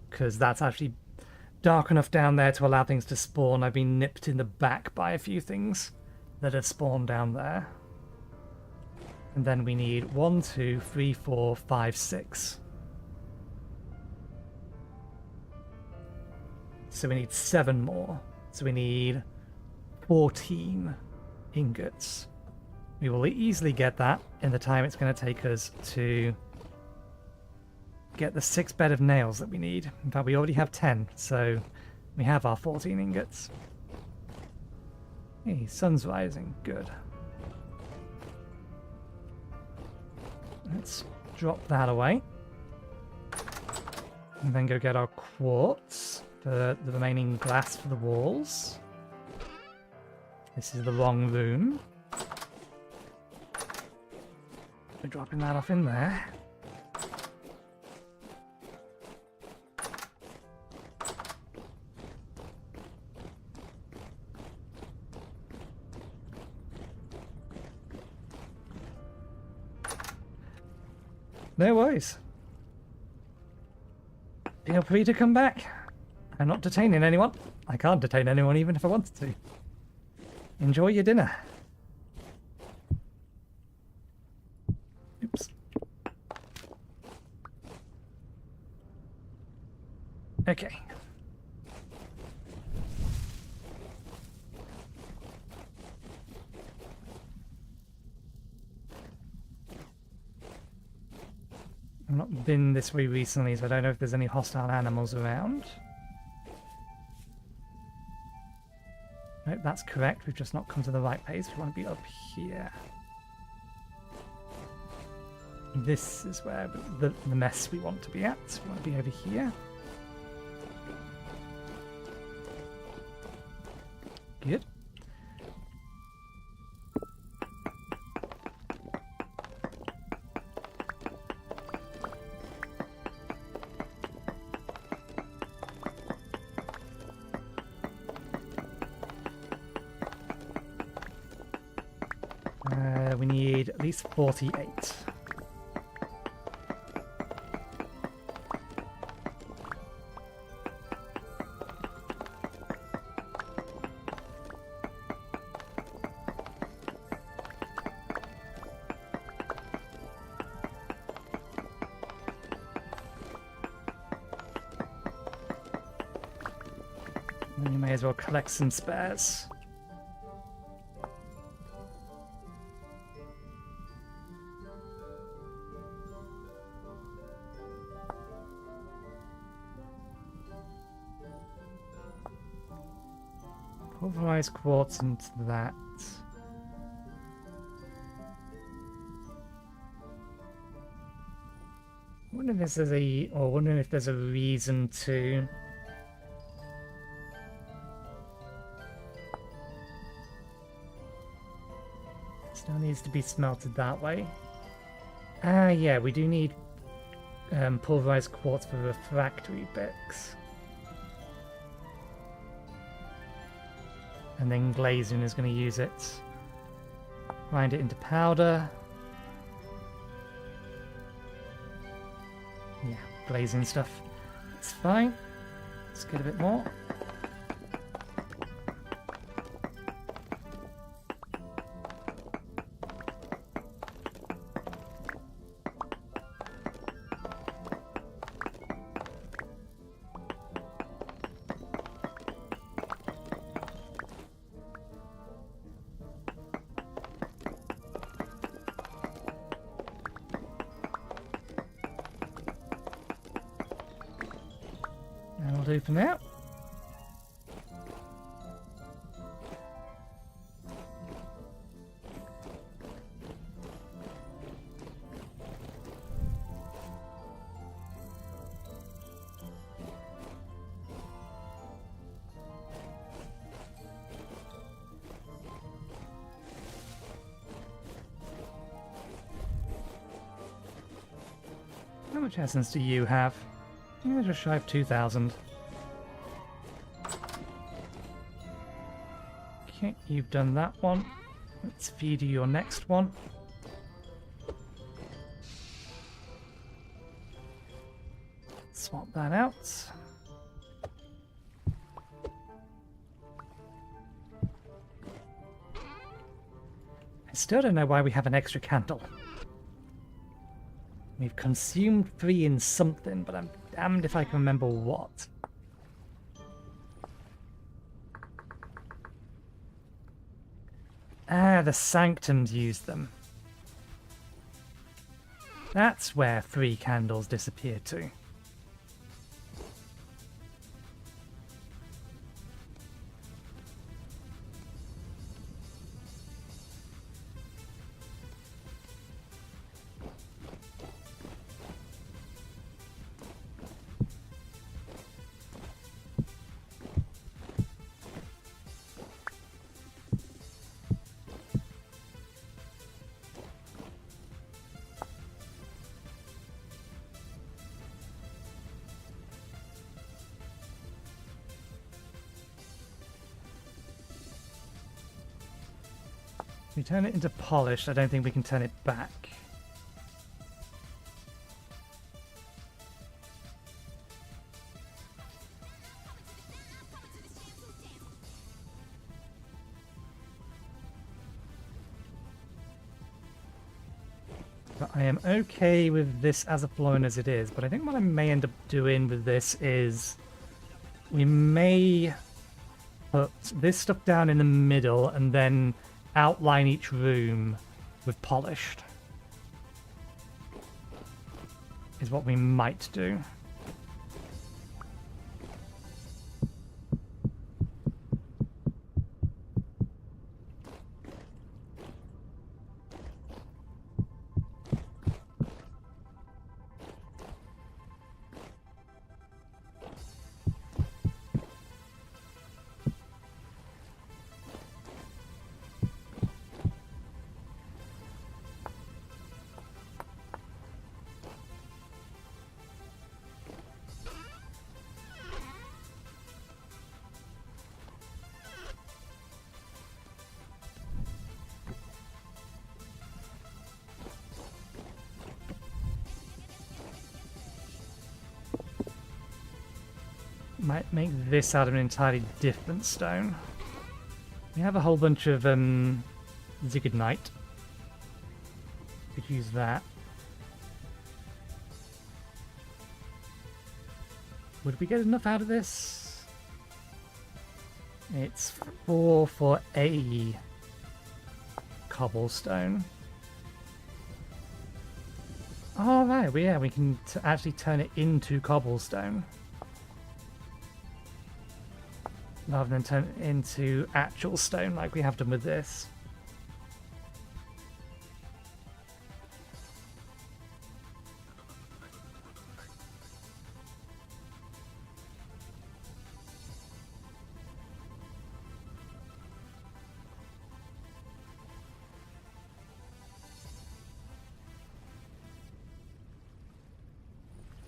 because that's actually dark enough down there to allow things to spawn. I've been nipped in the back by a few things that have spawned down there. And then we need 1, 2, 3, 4, 5, 6. So we need 7 more. So we need 14 ingots. We will easily get that in the time it's going to take us to get the 6 bed of nails that we need. In fact, we already have 10, so We have our 14 ingots. Hey, sun's rising. Good. Let's drop that away. And then go get our quartz for the remaining glass for the walls. This is the wrong room. We're dropping that off in there. No worries. Feel free to come back. I'm not detaining anyone. I can't detain anyone even if I wanted to. Enjoy your dinner. Oops. Okay. I've not been this way recently, so I don't know if there's any hostile animals around. Nope, that's correct. We've just not come to the right place. We want to be up here. This is where the mess we want to be at. We want to be over here. Good. We need at least 48. Then you may as well collect some spares. Pulverize quartz into that. I wonder if there's wondering if there's a reason to. Still needs to be smelted that way. Yeah, we do need pulverized quartz for refractory bricks. And then glazing is going to use it. Grind it into powder. Yeah, glazing stuff. It's fine. Let's get a bit more. That'll do for now. How much essence do you have? Yeah, just shy of 2,000. Okay, you've done that one. Let's feed you your next one. Swap that out. I still don't know why we have an extra candle. We've consumed 3 in something, but I'm damned if I can remember what. Ah, the sanctums use them. That's where 3 candles disappeared to. We turn it into polished. I don't think we can turn it back. But I am okay with this as a floor and as it is, but I think what I may end up doing with this is we may put this stuff down in the middle and then outline each room with polished. Is what we might do. Might make this out of an entirely different stone. We have a whole bunch of Ziggurnite. Could use that. Would we get enough out of this? It's 4 for a cobblestone. Oh right, well, yeah, we can actually turn it into cobblestone. Rather than turn it into actual stone like we have done with this.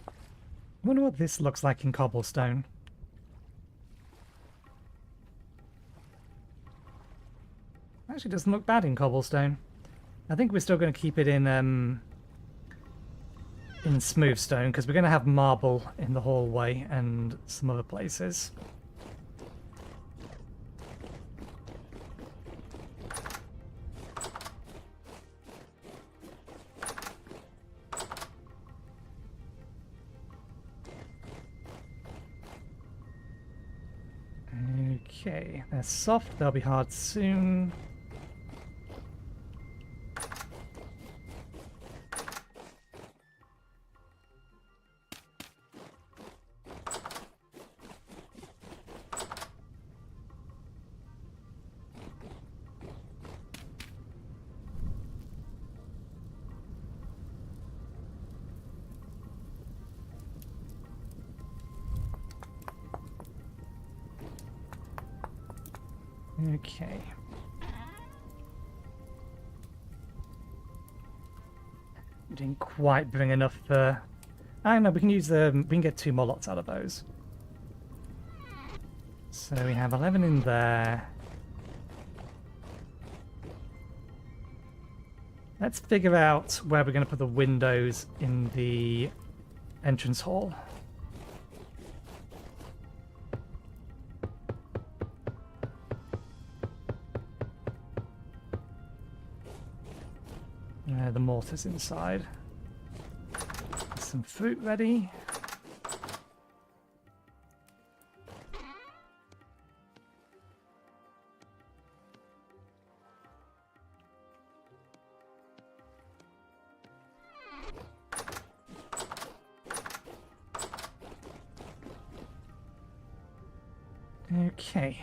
I wonder what this looks like in cobblestone. Actually doesn't look bad in cobblestone. I think we're still going to keep it in smooth stone because we're going to have marble in the hallway and some other places. Okay, they're soft, they'll be hard soon. Okay. We didn't quite bring enough for... I don't know, we can use the... we can get 2 more lots out of those. So we have 11 in there. Let's figure out where we're going to put the windows in the entrance hall. The mortar's inside. Some fruit ready. Okay.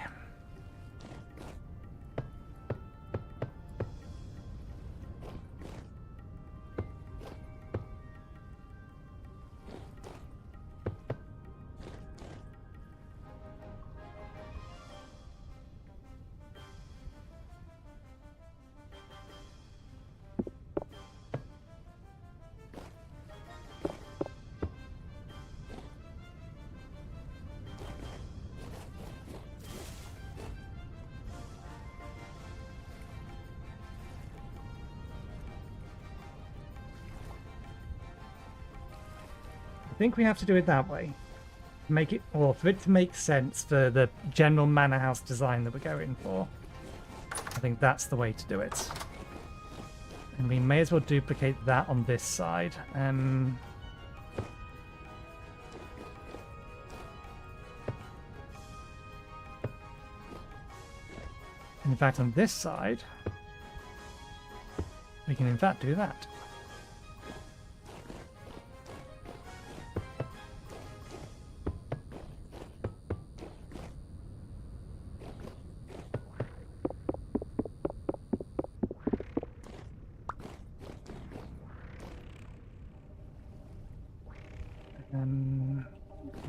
think we have to do it that way. Make it, or for it to make sense for the general manor house design that we're going for. I think that's the way to do it. And we may as well duplicate that on this side. In fact, on this side, we can in fact do that.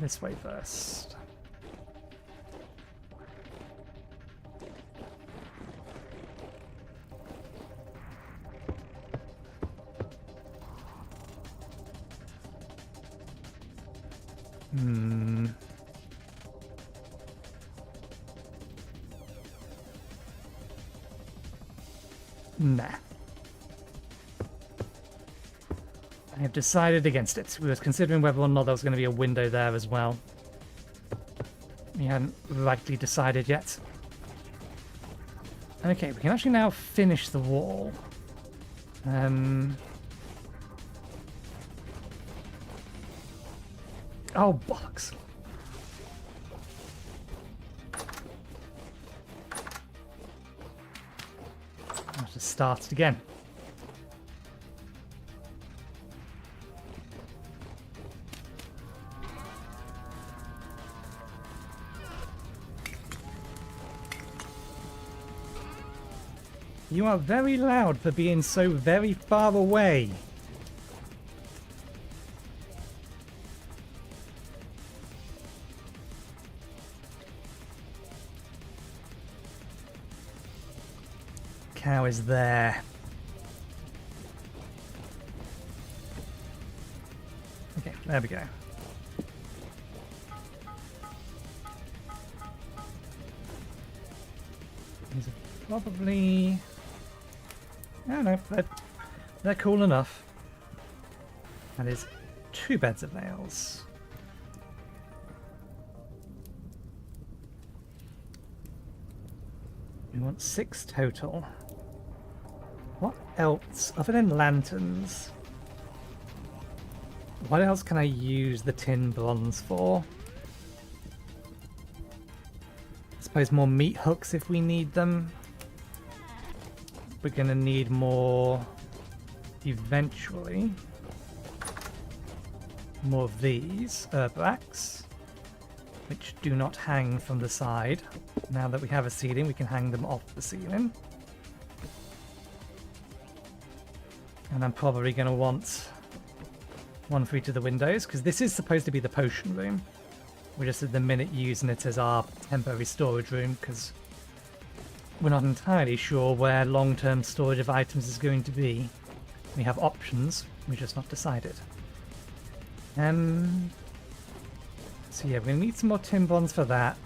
This way first. Nah. I have decided against it. We were considering whether or not there was going to be a window there as well. We hadn't rightly decided yet. Okay, we can actually now finish the wall. Oh, bollocks. I'll just start it again. You are very loud for being so very far away. Cow is there. Okay, there we go. These are probably... I don't know, they're cool enough. That is 2 beds of nails. We want 6 total. What else, other than lanterns? What else can I use the tin bronze for? I suppose more meat hooks if we need them. We're going to need more eventually. More of these herb racks, which do not hang from the side. Now that we have a ceiling, we can hang them off the ceiling. And I'm probably going to want one for each of the windows, because this is supposed to be the potion room. We're just at the minute using it as our temporary storage room, because we're not entirely sure where long-term storage of items is going to be. We have options, we're just not decided. So yeah, we're going to need some more tin bronze for that.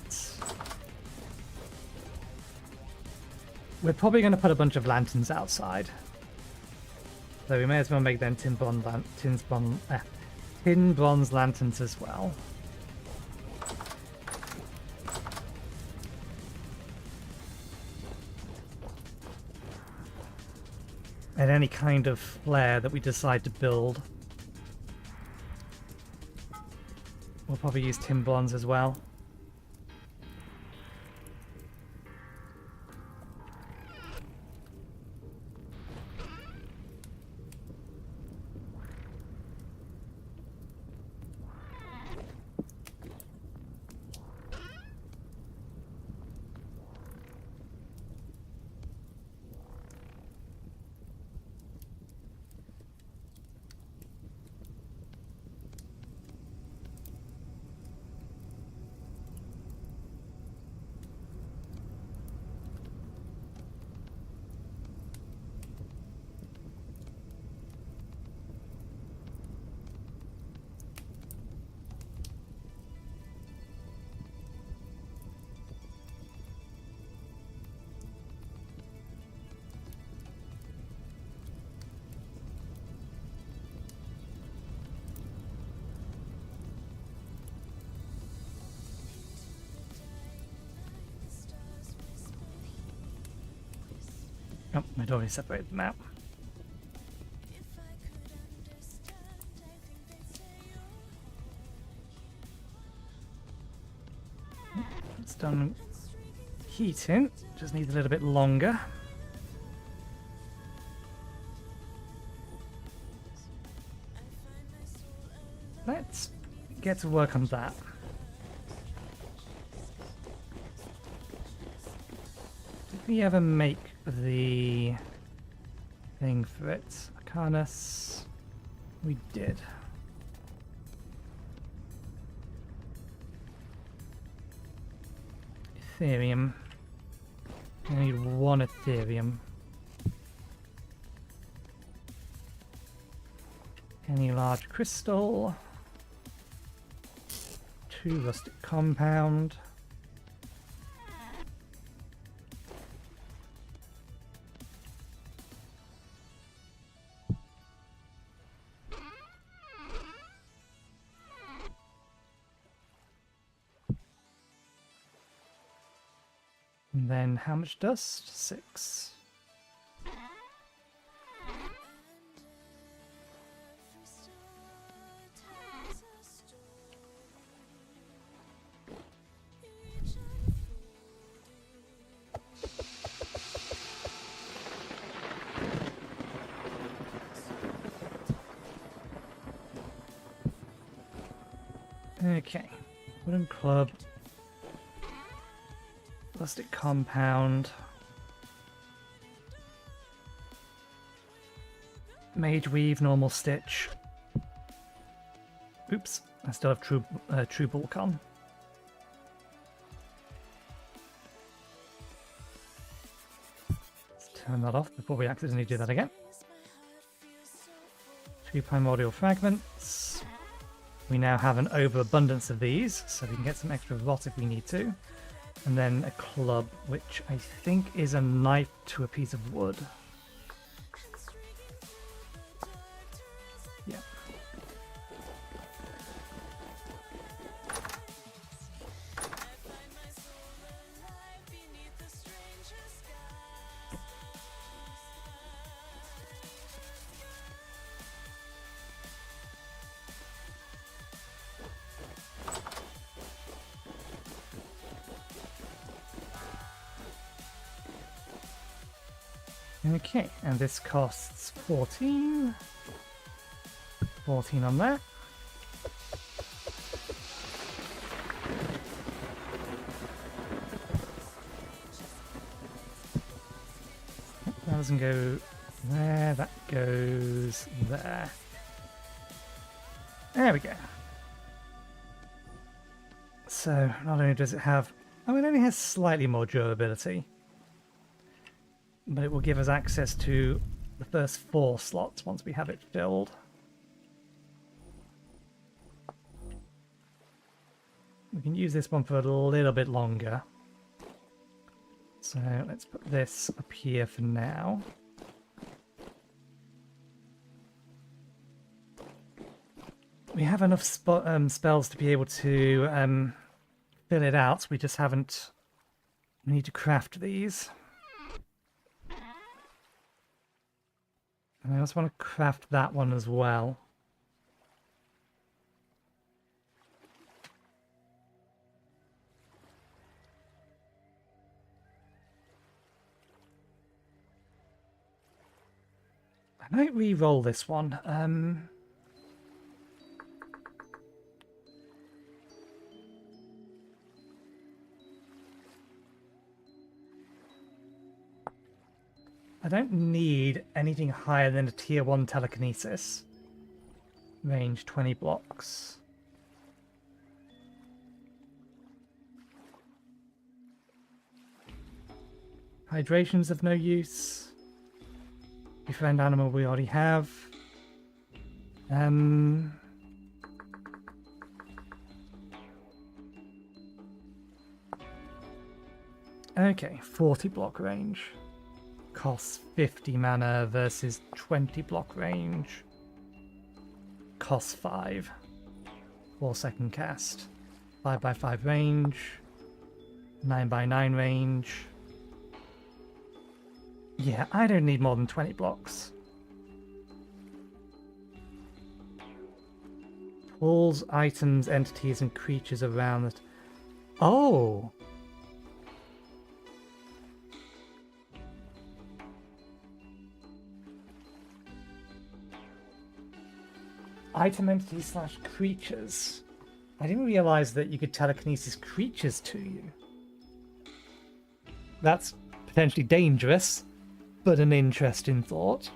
We're probably going to put a bunch of lanterns outside. So we may as well make them tin bronze lanterns as well. And any kind of flare that we decide to build, we'll probably use tin bronze as well. Oh, I'd already separated them out. It's done heating, just needs a little bit longer. Let's get to work on that. Did we ever make the thing for it? Arcanus? We did. Ethereum. I need 1 Ethereum. Any large crystal. 2 rustic compound. And then how much dust? 6. Okay, wooden club, plastic compound, mage weave, normal stitch. Oops, I still have true bulk on. Let's turn that off before we accidentally do that again. 2 primordial fragments. We now have an overabundance of these, so we can get some extra rot if we need to. And then a club, which I think is a knife to a piece of wood. Yeah. Okay, and this costs 14. 14 on that. That doesn't go there, that goes there. There we go. So, not only does it have... Oh, it only has slightly more durability. But it will give us access to the first 4 slots once we have it filled. We can use this one for a little bit longer. So let's put this up here for now. We have enough spells to be able to fill it out, so we just haven't... We need to craft these. And I also want to craft that one as well. I might re-roll this one. I don't need anything higher than a tier 1 telekinesis. Range 20 blocks. Hydration's of no use. Befriend animal we already have. Okay, 40 block range. Costs 50 mana versus 20 block range. Costs 5. 4-second cast. 5x5 range. 9x9 range. Yeah, I don't need more than 20 blocks. Pulls items, entities, and creatures around it. Oh! Item entities slash creatures. I didn't realize that you could telekinesis creatures to you. That's potentially dangerous, but an interesting thought.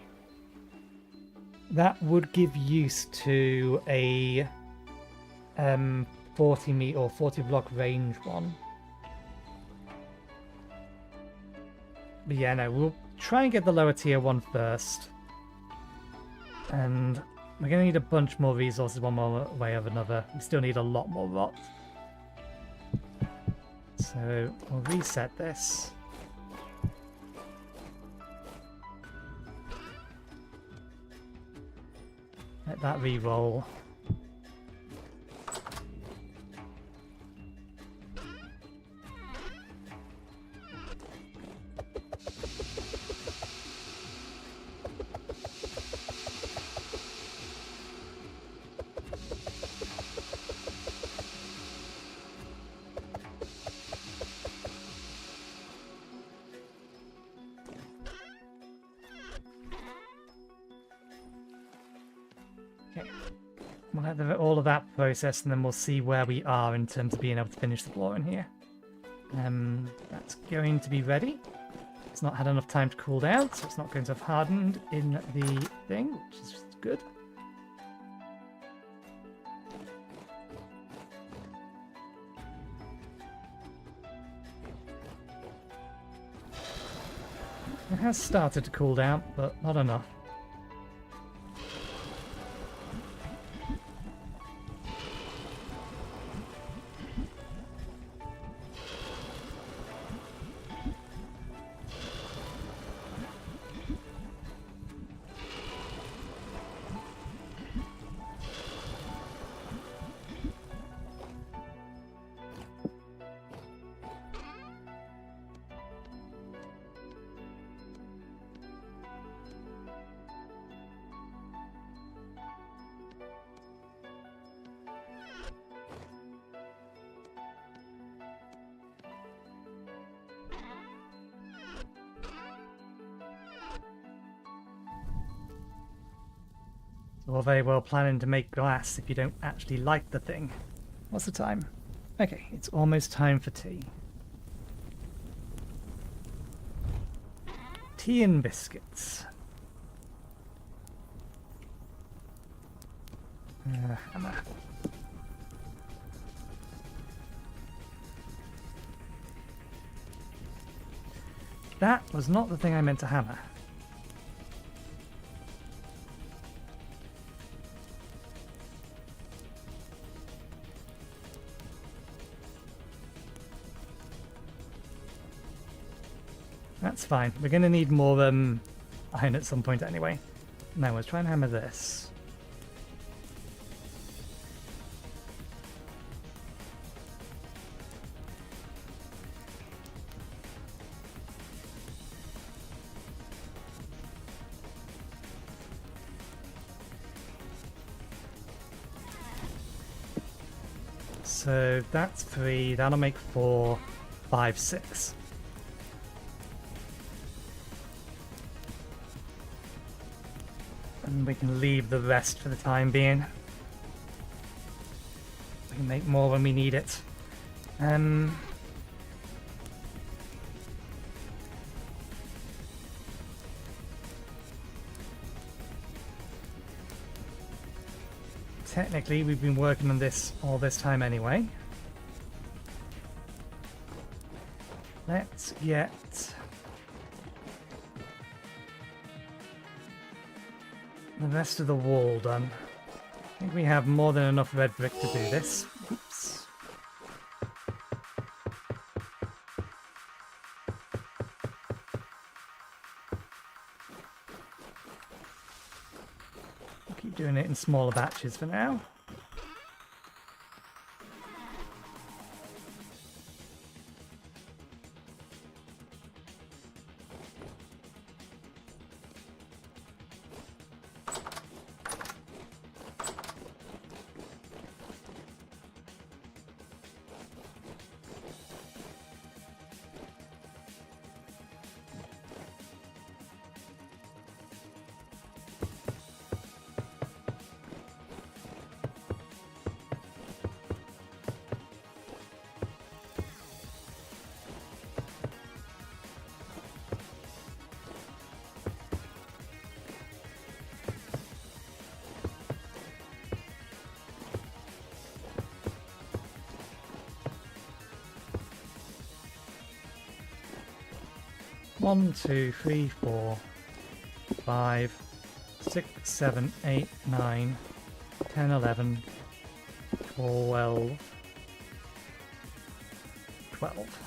That would give use to a 40 meter or 40 block range one. But yeah, no, we'll try and get the lower tier one first. And we're going to need a bunch more resources one more way or another. We still need a lot more rot. So we'll reset this. Let that re-roll. We'll have all of that processed, and then we'll see where we are in terms of being able to finish the floor in here. That's going to be ready. It's not had enough time to cool down, so it's not going to have hardened in the thing, which is just good. It has started to cool down, but not enough. All very well planning to make glass if you don't actually like the thing. What's the time? Okay, it's almost time for tea. Tea and biscuits. Hammer. That was not the thing I meant to hammer. That's fine. We're going to need more iron at some point anyway. Now let's try and hammer this. So that's 3, that'll make 4, 5, 6. And we can leave the rest for the time being. We can make more when we need it. Technically, we've been working on this all this time anyway. Let's get the rest of the wall done. I think we have more than enough red brick to do this. Oops. I'll keep doing it in smaller batches for now. 1, 2, 3, 4, 5, 6, 7, 8, 9, 10, 11, 12, 12.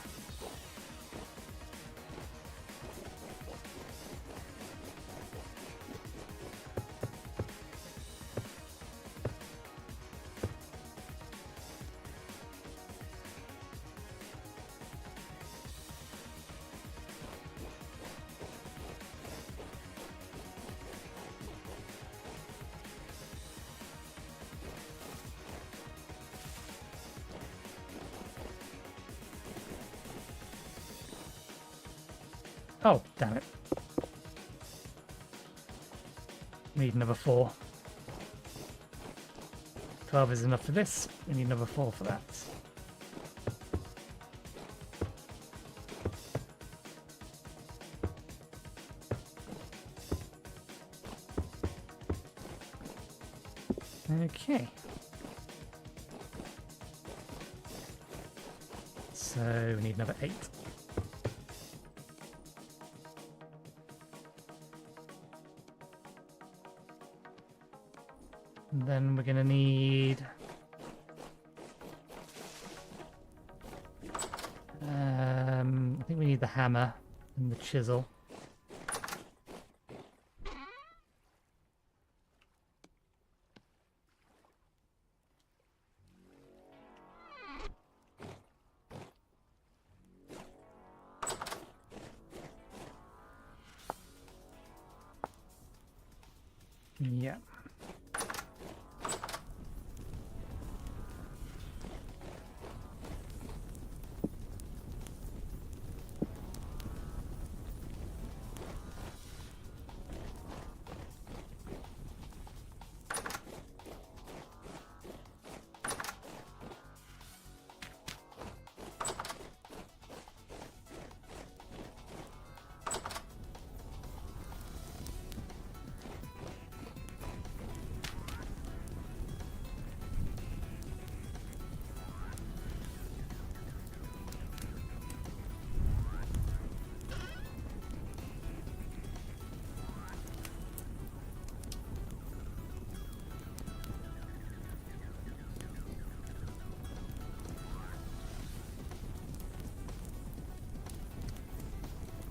Oh, damn it. Need another 4. 12 is enough for this. We need another 4 for that. Okay. So we need another 8. And then we're gonna need I think we need the hammer and the chisel. Yeah.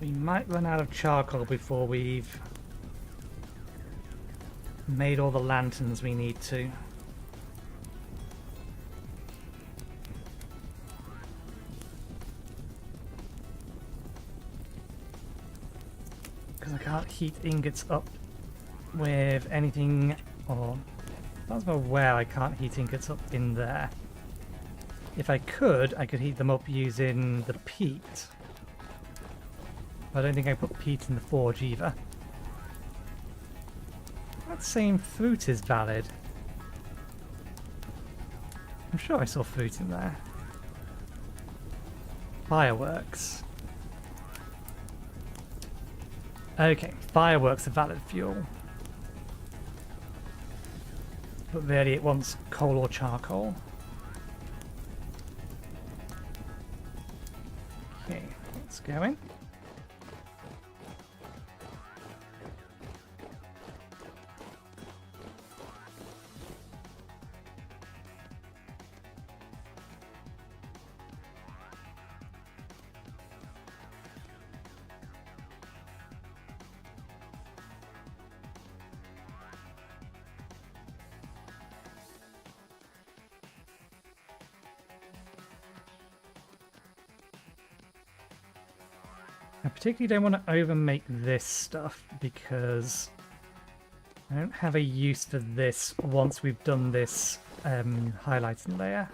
We might run out of charcoal before we've made all the lanterns we need to. Because I can't heat ingots up with anything, or as far as I'm aware, I can't heat ingots up in there. If I could heat them up using the peat. I don't think I put peat in the forge either. That same fruit is valid. I'm sure I saw fruit in there. Fireworks. Okay, fireworks are valid fuel. But really it wants coal or charcoal. Okay, let's go in. I particularly don't want to overmake this stuff because I don't have a use for this once we've done this highlighting layer.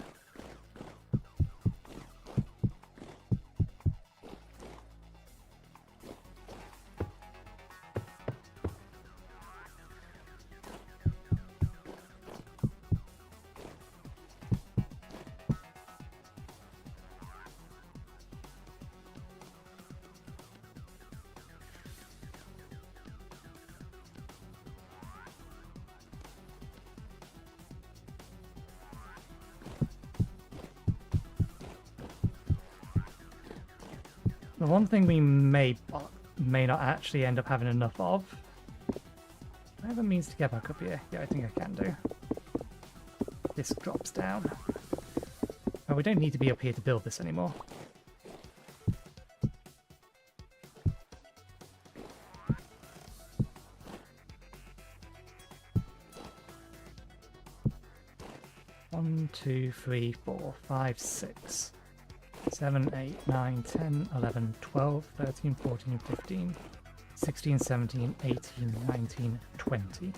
The one thing we may may not actually end up having enough of. Do I have a means to get back up here? Yeah, I think I can do. This drops down. Oh, we don't need to be up here to build this anymore. One, 2, 3, 4, 5, 6, 7, 8, 9, 10, 11, 12, 13, 14, 15, 16, 17, 18, 19, 20.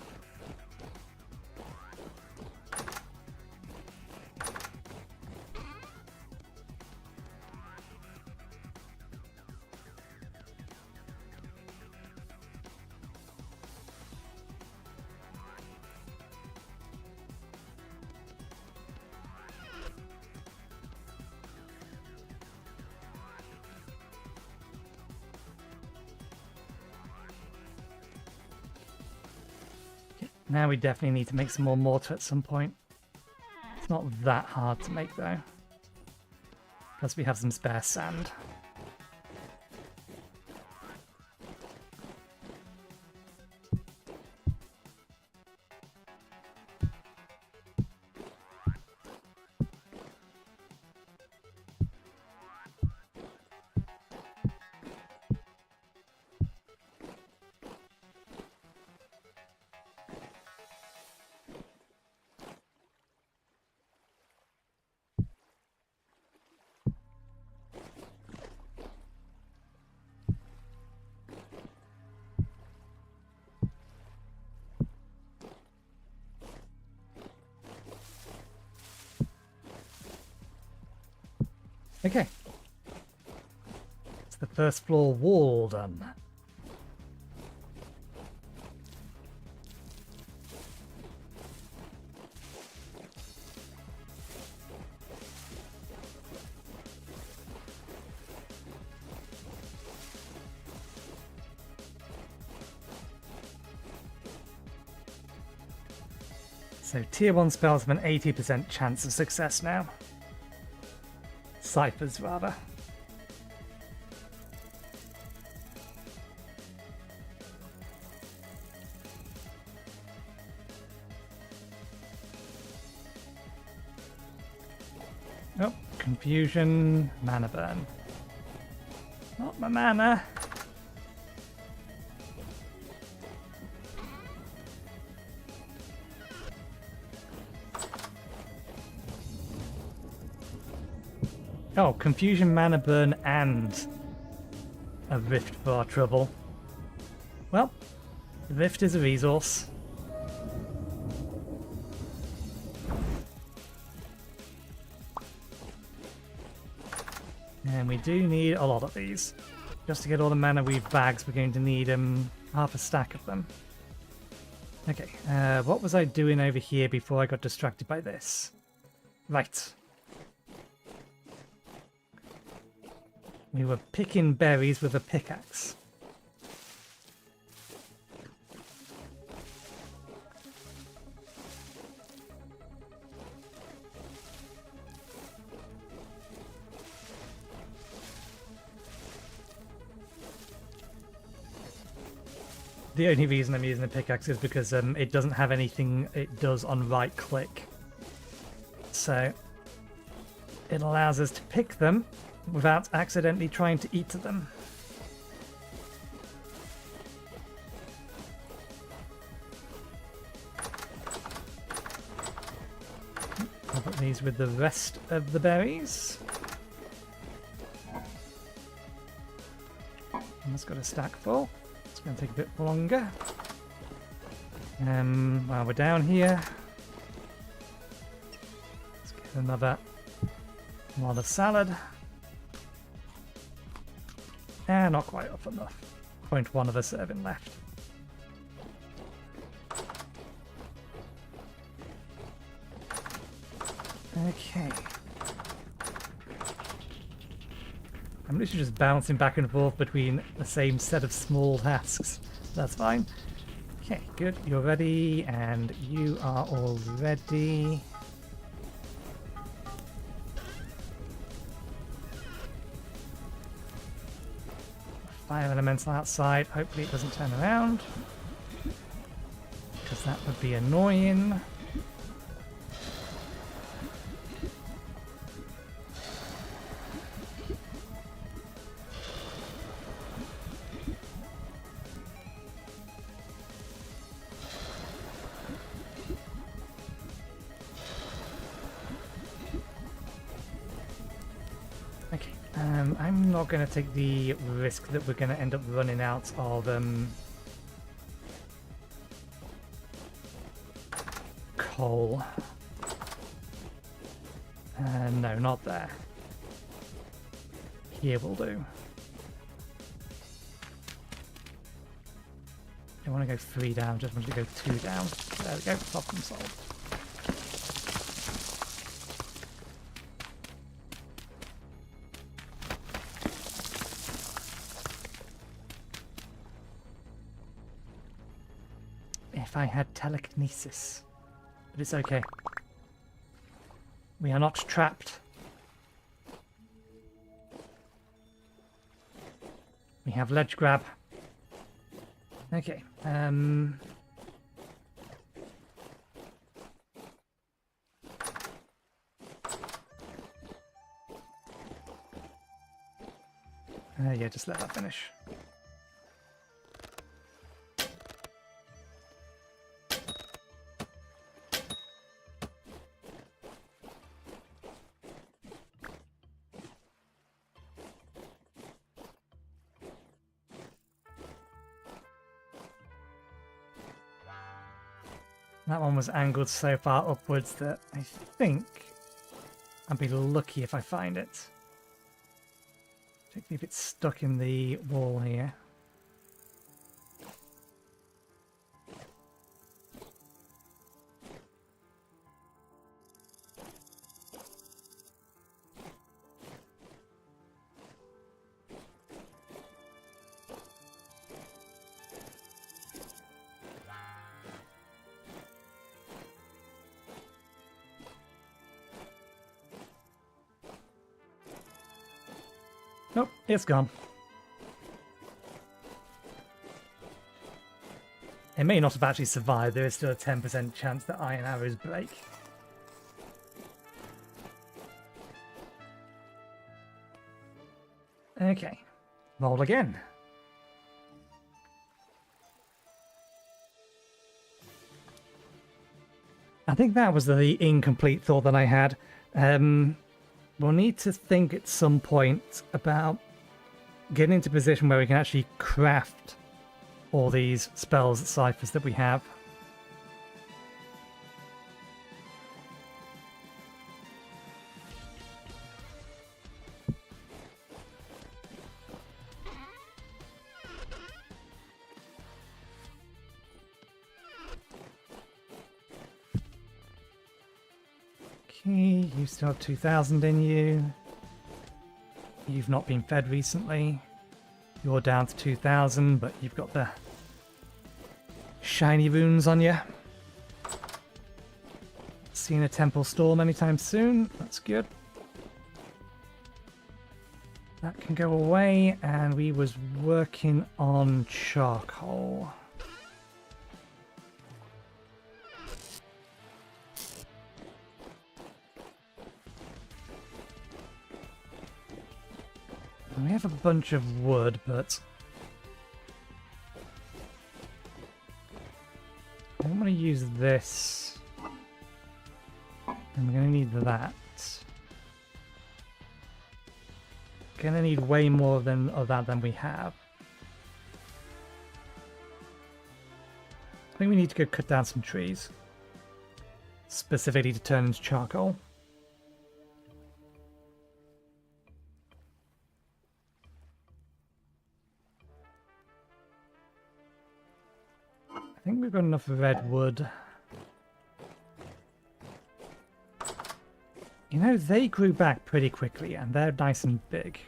Now we definitely need to make some more mortar at some point. It's not that hard to make though. Plus we have some spare sand. Okay. It's the first floor wall done. So tier 1 spells have an 80% chance of success now. Ciphers, rather. Oh, confusion, mana burn. Not my mana. Oh, confusion, mana burn, and a rift for our trouble. Well, the rift is a resource. And we do need a lot of these. Just to get all the mana weave bags, we're going to need half a stack of them. Okay, what was I doing over here before I got distracted by this? Right. We were picking berries with a pickaxe. The only reason I'm using the pickaxe is because it doesn't have anything it does on right click. So it allows us to pick them without accidentally trying to eat them. I'll put these with the rest of the berries. And it's got a stack full. It's going to take a bit longer. While we're down here, let's get another lot of salad. Not quite up enough. 0.1 of a serving left. Okay. I'm literally just bouncing back and forth between the same set of small tasks. That's fine. Okay, good. You're ready, and you are all ready. fire elemental outside. Hopefully it doesn't turn around, because that would be annoying. Okay, I'm not going to take the risk that we're going to end up running out of coal. No, not there. Here will do. I don't want to go 3 down, just want to go 2 down. There we go, problem solved. If I had telekinesis. But it's okay. We are not trapped. We have ledge grab. Okay. Yeah, just let that finish. That one was angled so far upwards that I think I'd be lucky if I find it. Particularly if it's stuck in the wall here. Nope, it's gone. It may not have actually survived. There is still a 10% chance that iron arrows break. Okay, roll again. I think that was the incomplete thought that I had. We'll need to think at some point about getting into a position where we can actually craft all these spells, ciphers that we have. Okay, you still have 2,000 in you. You've not been fed recently. You're down to 2,000, but you've got the shiny runes on you. Seen a temple storm anytime soon. That's good. That can go away, and we was working on charcoal. We have a bunch of wood, but I don't want to use this. I'm going to need that. Going to need way more of that than we have. I think we need to go cut down some trees, specifically to turn into charcoal. I think we've got enough redwood. You know, they grew back pretty quickly and they're nice and big.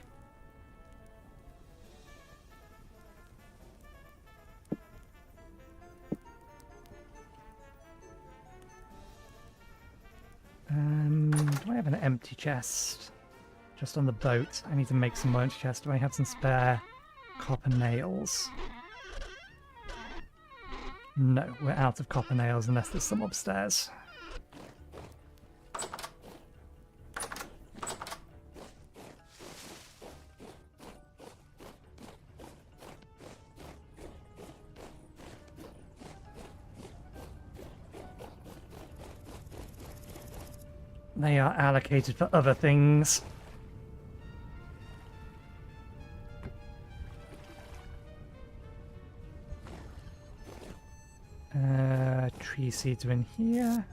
Do I have an empty chest? Just on the boat. I need to make some more empty chests. Do I have some spare Copper nails. No, we're out of copper nails unless there's some upstairs. They are allocated for other things. Tree seeds are in here.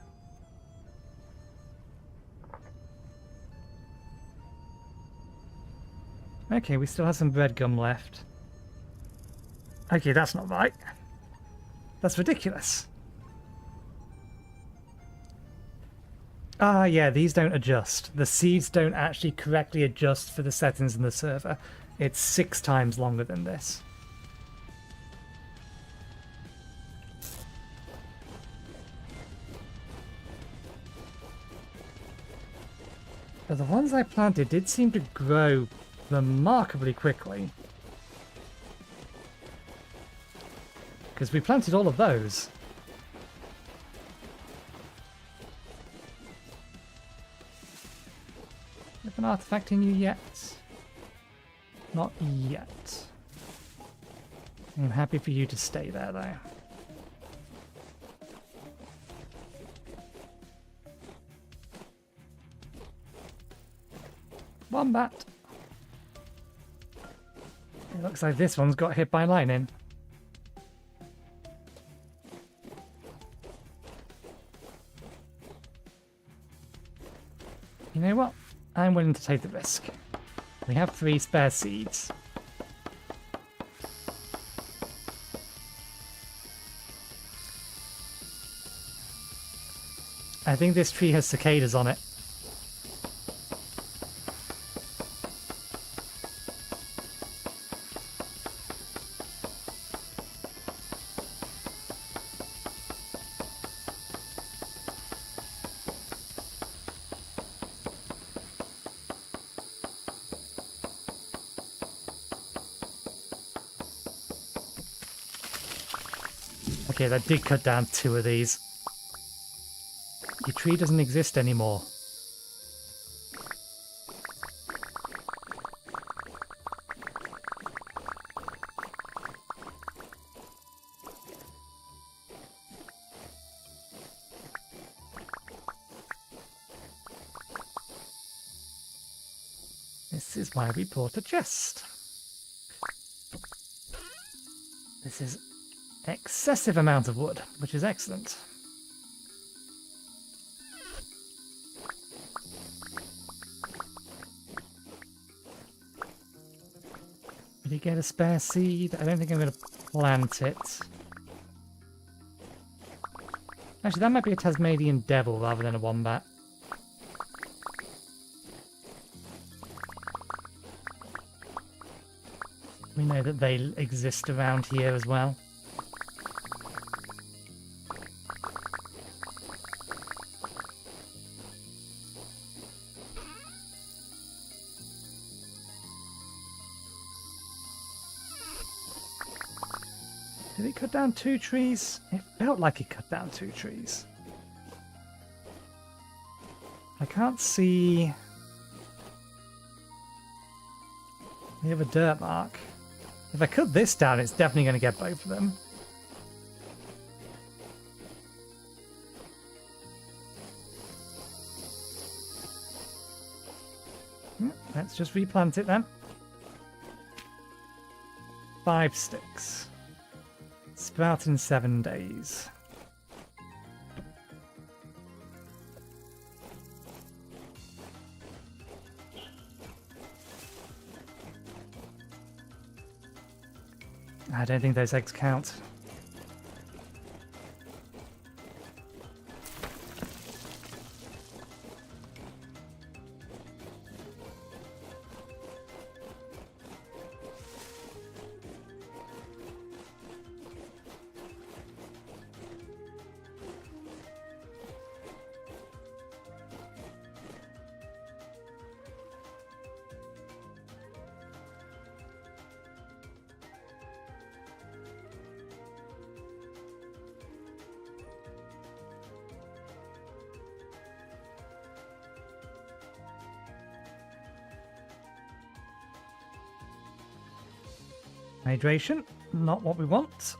Okay, we still have some bread gum left. Okay, that's not right. That's ridiculous. Ah, yeah, these don't adjust. The seeds don't actually correctly adjust for the settings in the server. It's 6 times longer than this. But the ones I planted did seem to grow remarkably quickly. Because we planted all of those. Have an artifact in you yet? Not yet. I'm happy for you to stay there though. Wombat! It looks like this one's got hit by lightning. You know what? I'm willing to take the risk. We have 3 spare seeds. I think this tree has cicadas on it. Okay, that did cut down 2 of these. Your tree doesn't exist anymore. This is why we bought a chest. This is excessive amount of wood, which is excellent. Did you get a spare seed? I don't think I'm going to plant it. Actually, that might be a Tasmanian devil rather than a wombat. We know that they exist around here as well. Did it cut down 2 trees? It felt like it cut down 2 trees. I can't see the other dirt mark. If I cut this down, it's definitely going to get both of them. Let's just replant it then. 5 sticks. Sprout in 7 days. I don't think those eggs count. Hydration, not what we want.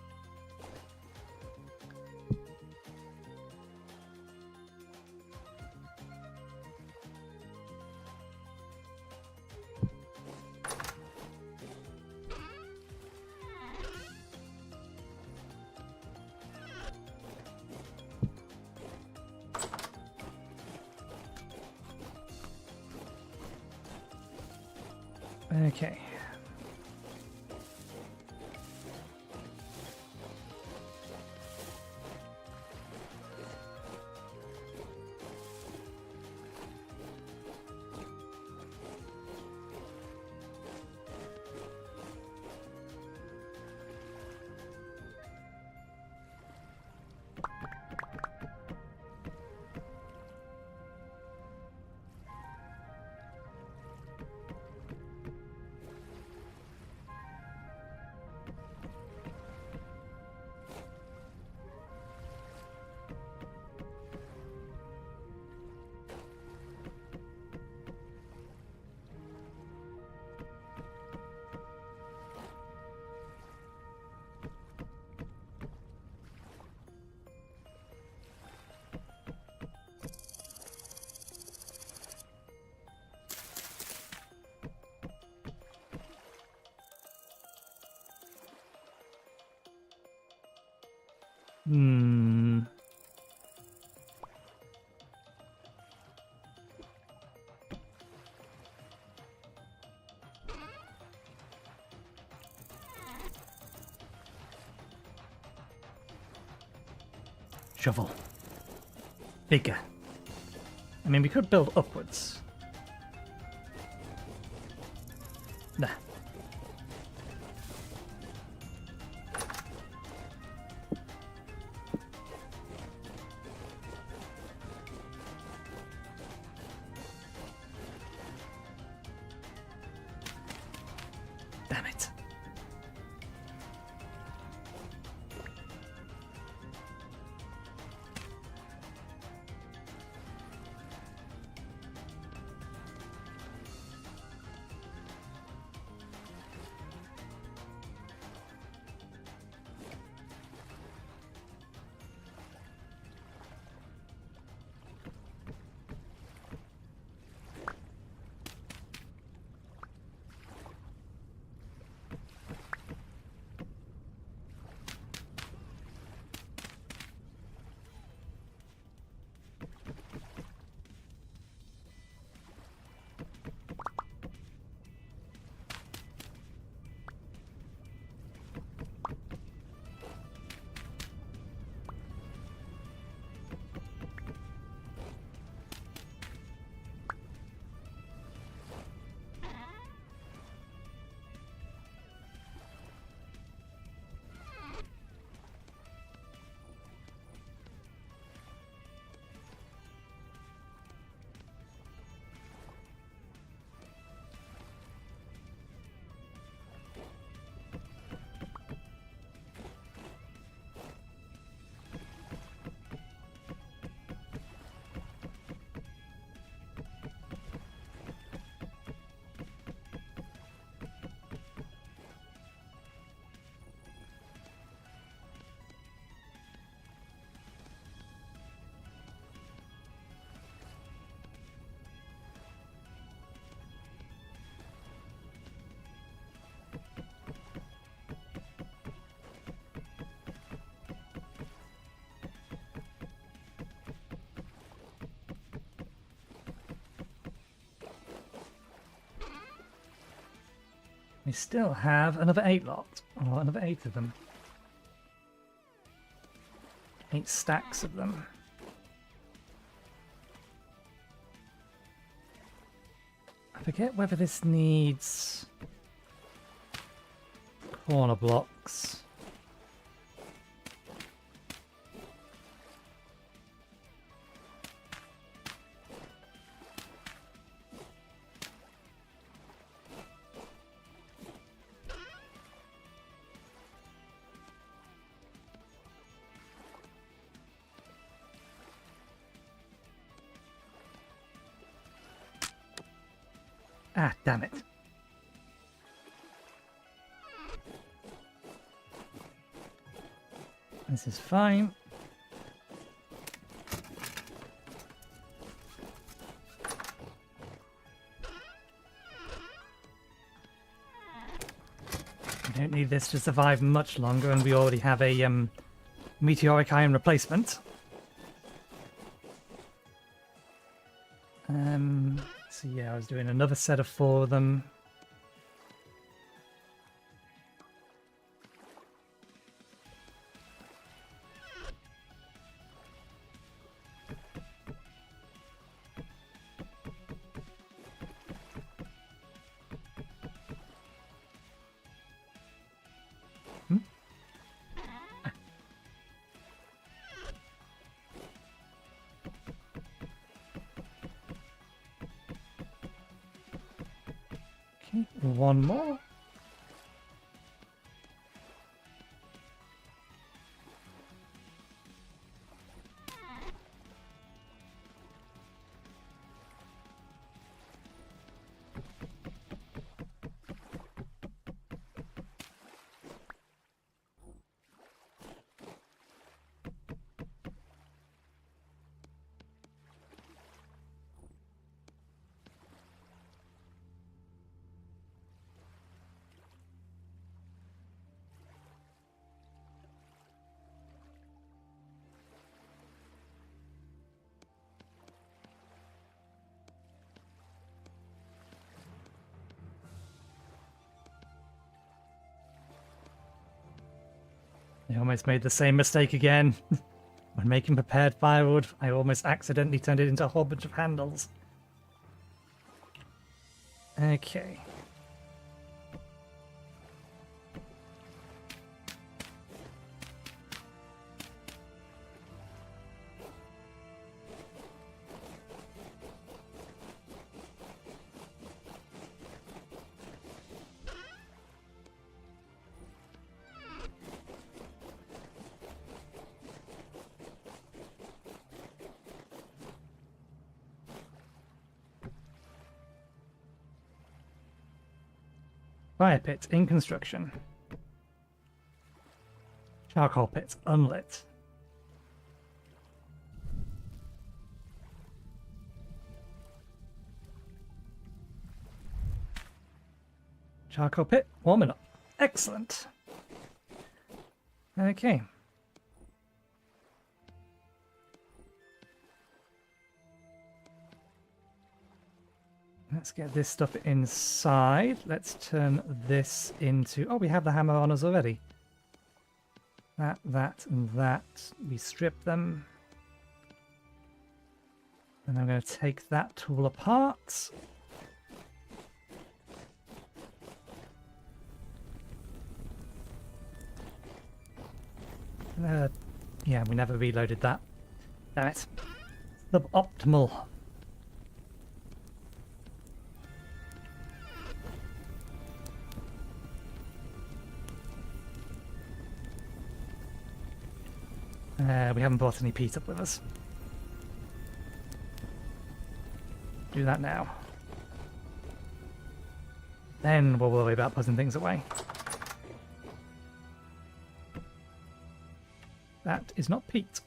Okay. Hmm. Shovel. Bigger. I mean, we could build upwards. Nah. Damn it. We still have another 8 lot, or another 8 of them. 8 stacks of them. I forget whether this needs corner blocks. Ah, damn it. This is fine. We don't need this to survive much longer, and we already have a meteoric iron replacement. So yeah, I was doing another set of 4 of them. Okay, 1 more. I almost made the same mistake again. When making prepared firewood, I almost accidentally turned it into a whole bunch of handles. Okay. Fire pit in construction. Charcoal pit unlit. Charcoal pit warming up. Excellent. Okay. Let's get this stuff inside. Let's turn this into... Oh, we have the hammer on us already. That, and that. We strip them. And I'm going to take that tool apart. Yeah, we never reloaded that. Damn it. Suboptimal. We haven't brought any peat up with us. Do that now. Then we'll worry about putting things away. That is not peat.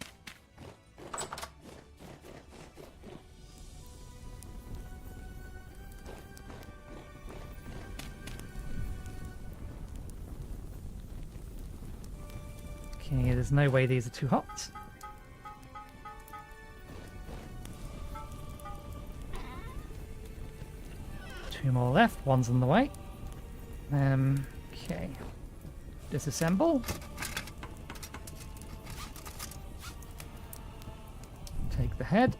Okay, there's no way these are too hot. Two more left, one's on the way. Okay. Disassemble. Take the head.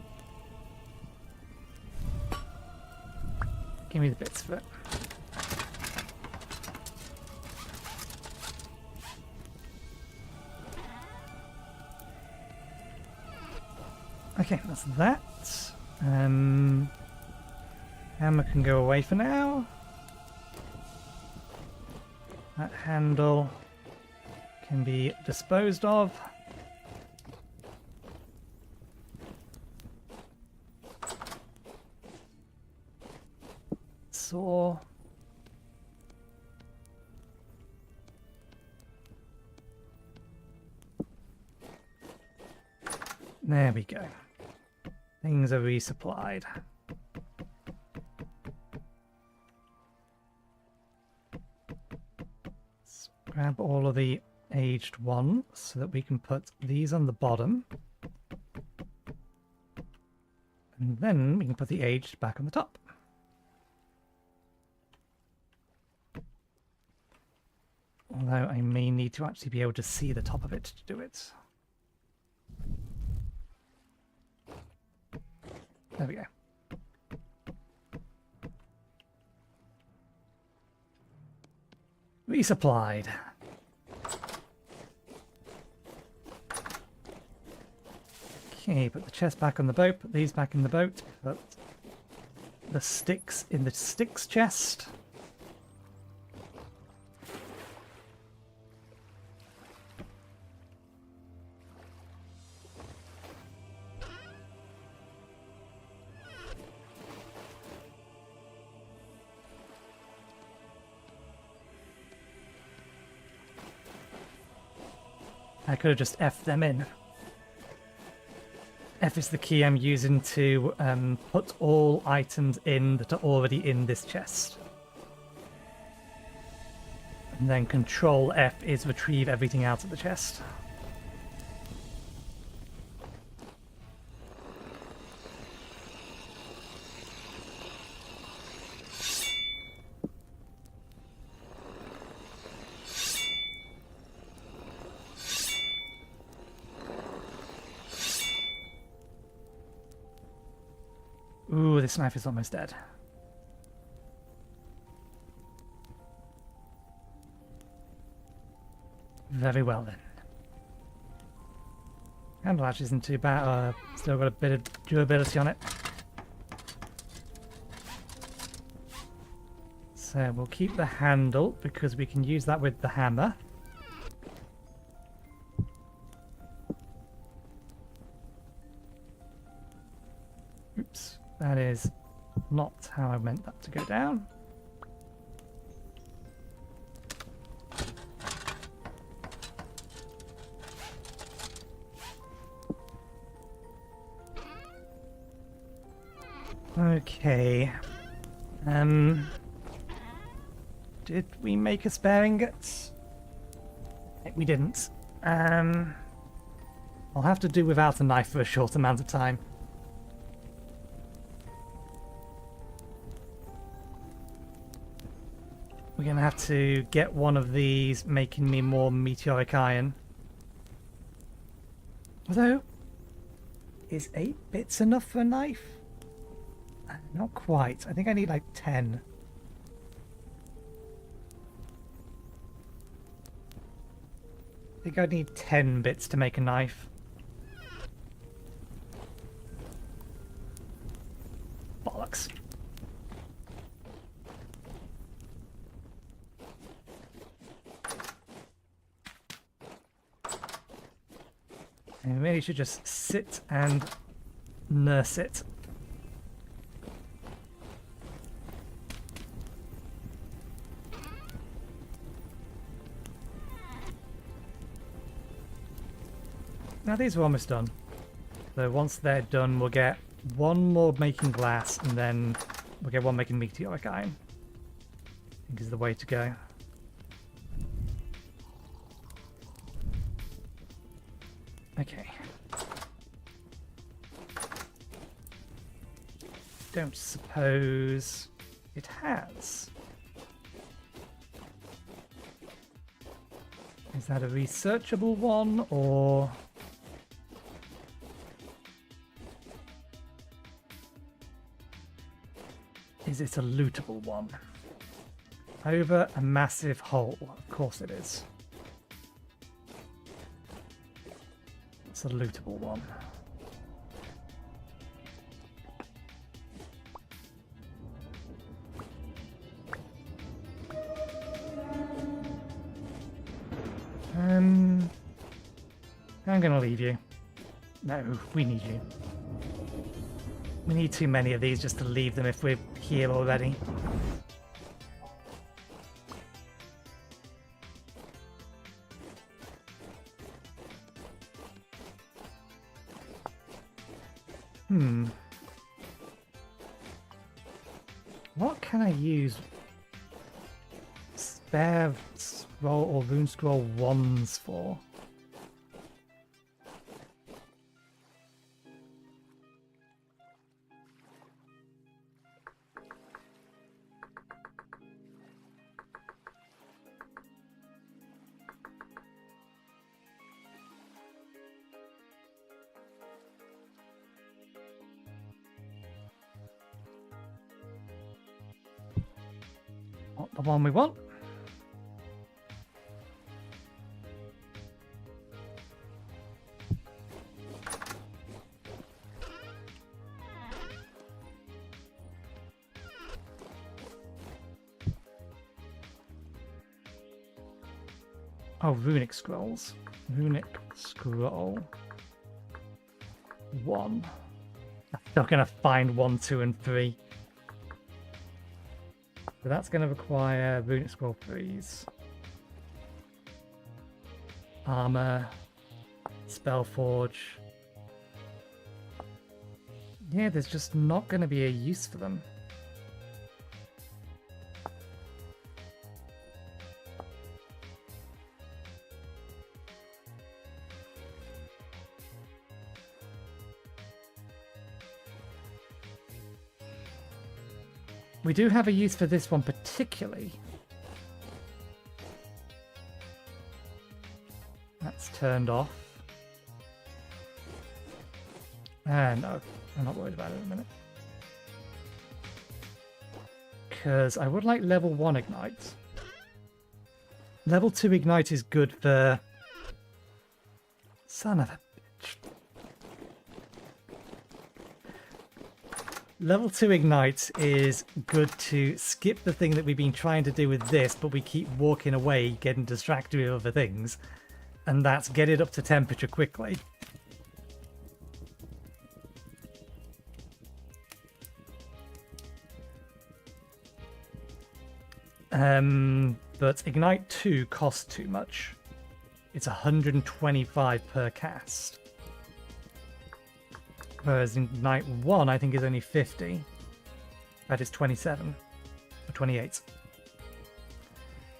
Give me the bits for it. Okay, that's that. Hammer can go away for now. That handle can be disposed of. Saw. There we go. Things are resupplied. Let's grab all of the aged ones so that we can put these on the bottom. And then we can put the aged back on the top. Although I may need to actually be able to see the top of it to do it. There we go. Resupplied. Okay, put the chest back on the boat, put these back in the boat, put the sticks in the sticks chest. I could have just F'd them in. F is the key I'm using to put all items in that are already in this chest. And then Control F is retrieve everything out of the chest. Ooh, this knife is almost dead. Very well then. Handle actually isn't too bad. Still got a bit of durability on it. So we'll keep the handle because we can use that with the hammer. Oops. That is not how I meant that to go down. Okay. Did we make a spare ingot? We didn't. I'll have to do without a knife for a short amount of time. We're going to have to get one of these, making me more meteoric iron. Although, is 8 bits enough for a knife? Not quite. I think I need like 10. I think I need 10 bits to make a knife. Bollocks. I really should just sit and nurse it. Now these are almost done. So once they're done, we'll get one more making glass, and then we'll get one making meteoric iron. I think is the way to go. Okay. Don't suppose it has. Is that a researchable one, or... is it a lootable one? Over a massive hole. Of course it is. It's a lootable one. I'm gonna leave you. No, we need you. We need too many of these just to leave them if we're here already. What can I use spare scroll or rune scroll wands for? Not the one we want. Oh, runic scrolls. Runic scroll. 1. I'm still going to find 1, 2, and 3. So that's going to require runic scroll 3s. Armor. Spellforge. Yeah, there's just not going to be a use for them. We do have a use for this one particularly. That's turned off. No, I'm not worried about it in a minute. Because I would like level 1 ignite. Level 2 ignite is good for... Son of a bitch. Level 2 ignite is good to skip the thing that we've been trying to do with this, but we keep walking away, getting distracted with other things. And that's get it up to temperature quickly. But Ignite 2 costs too much. It's 125 per cast. Whereas Ignite 1, I think, is only 50. That is 27. Or 28.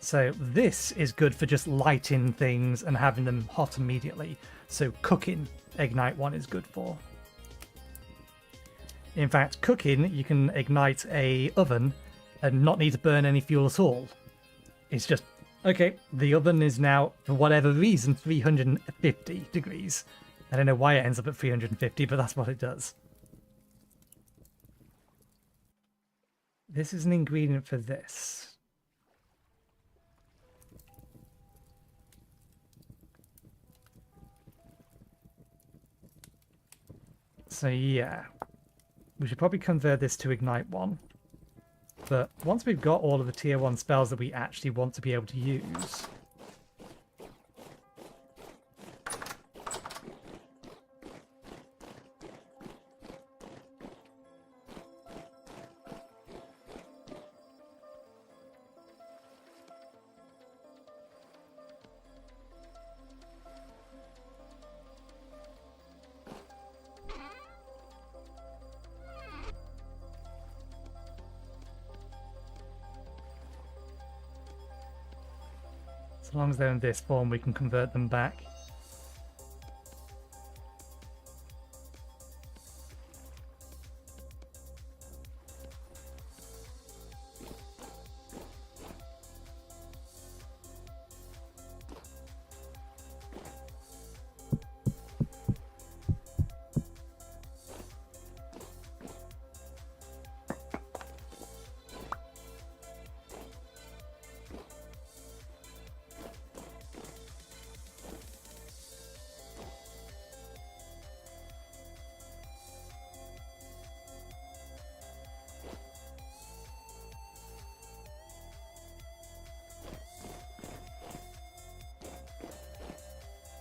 So this is good for just lighting things and having them hot immediately. So cooking, Ignite 1 is good for. In fact, cooking, you can ignite a oven and not need to burn any fuel at all. It's just, okay, the oven is now, for whatever reason, 350 degrees. I don't know why it ends up at 350, but that's what it does. This is an ingredient for this. So yeah, we should probably convert this to Ignite 1. But once we've got all of the tier 1 spells that we actually want to be able to use... As long as they're in this form, we can convert them back.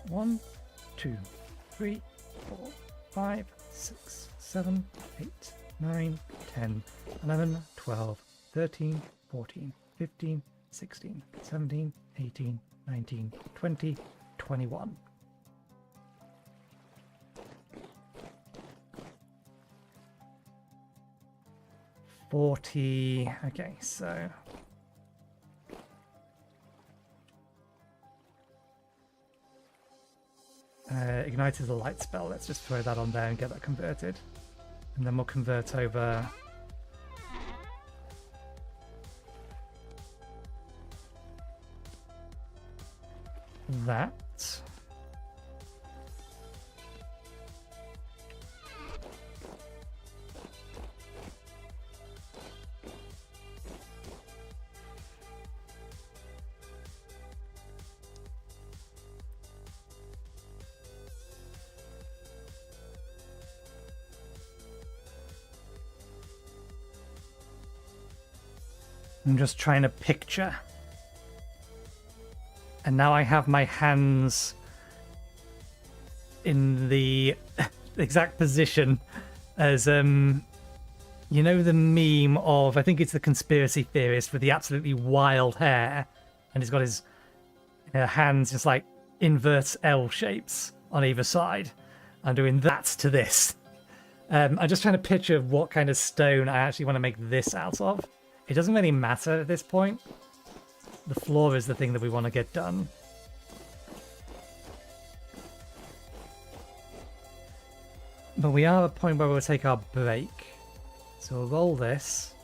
One, 2, 3, 4, 5, 6, 7, 8, 9, 10, 11, 12, 13, 14, 15, 16, 17, 18, 19, 20, 21. 40. Okay, so Ignite is a light spell. Let's just throw that on there and get that converted. And then we'll convert over that. I'm just trying to picture. And now I have my hands in the exact position as, you know, the meme of, I think it's the conspiracy theorist with the absolutely wild hair, and he's got his hands just like inverse L shapes on either side. I'm doing that to this. I'm just trying to picture what kind of stone I actually want to make this out of. It doesn't really matter at this point. The floor is the thing that we want to get done. But we are at a point where we'll take our break. So we'll roll this.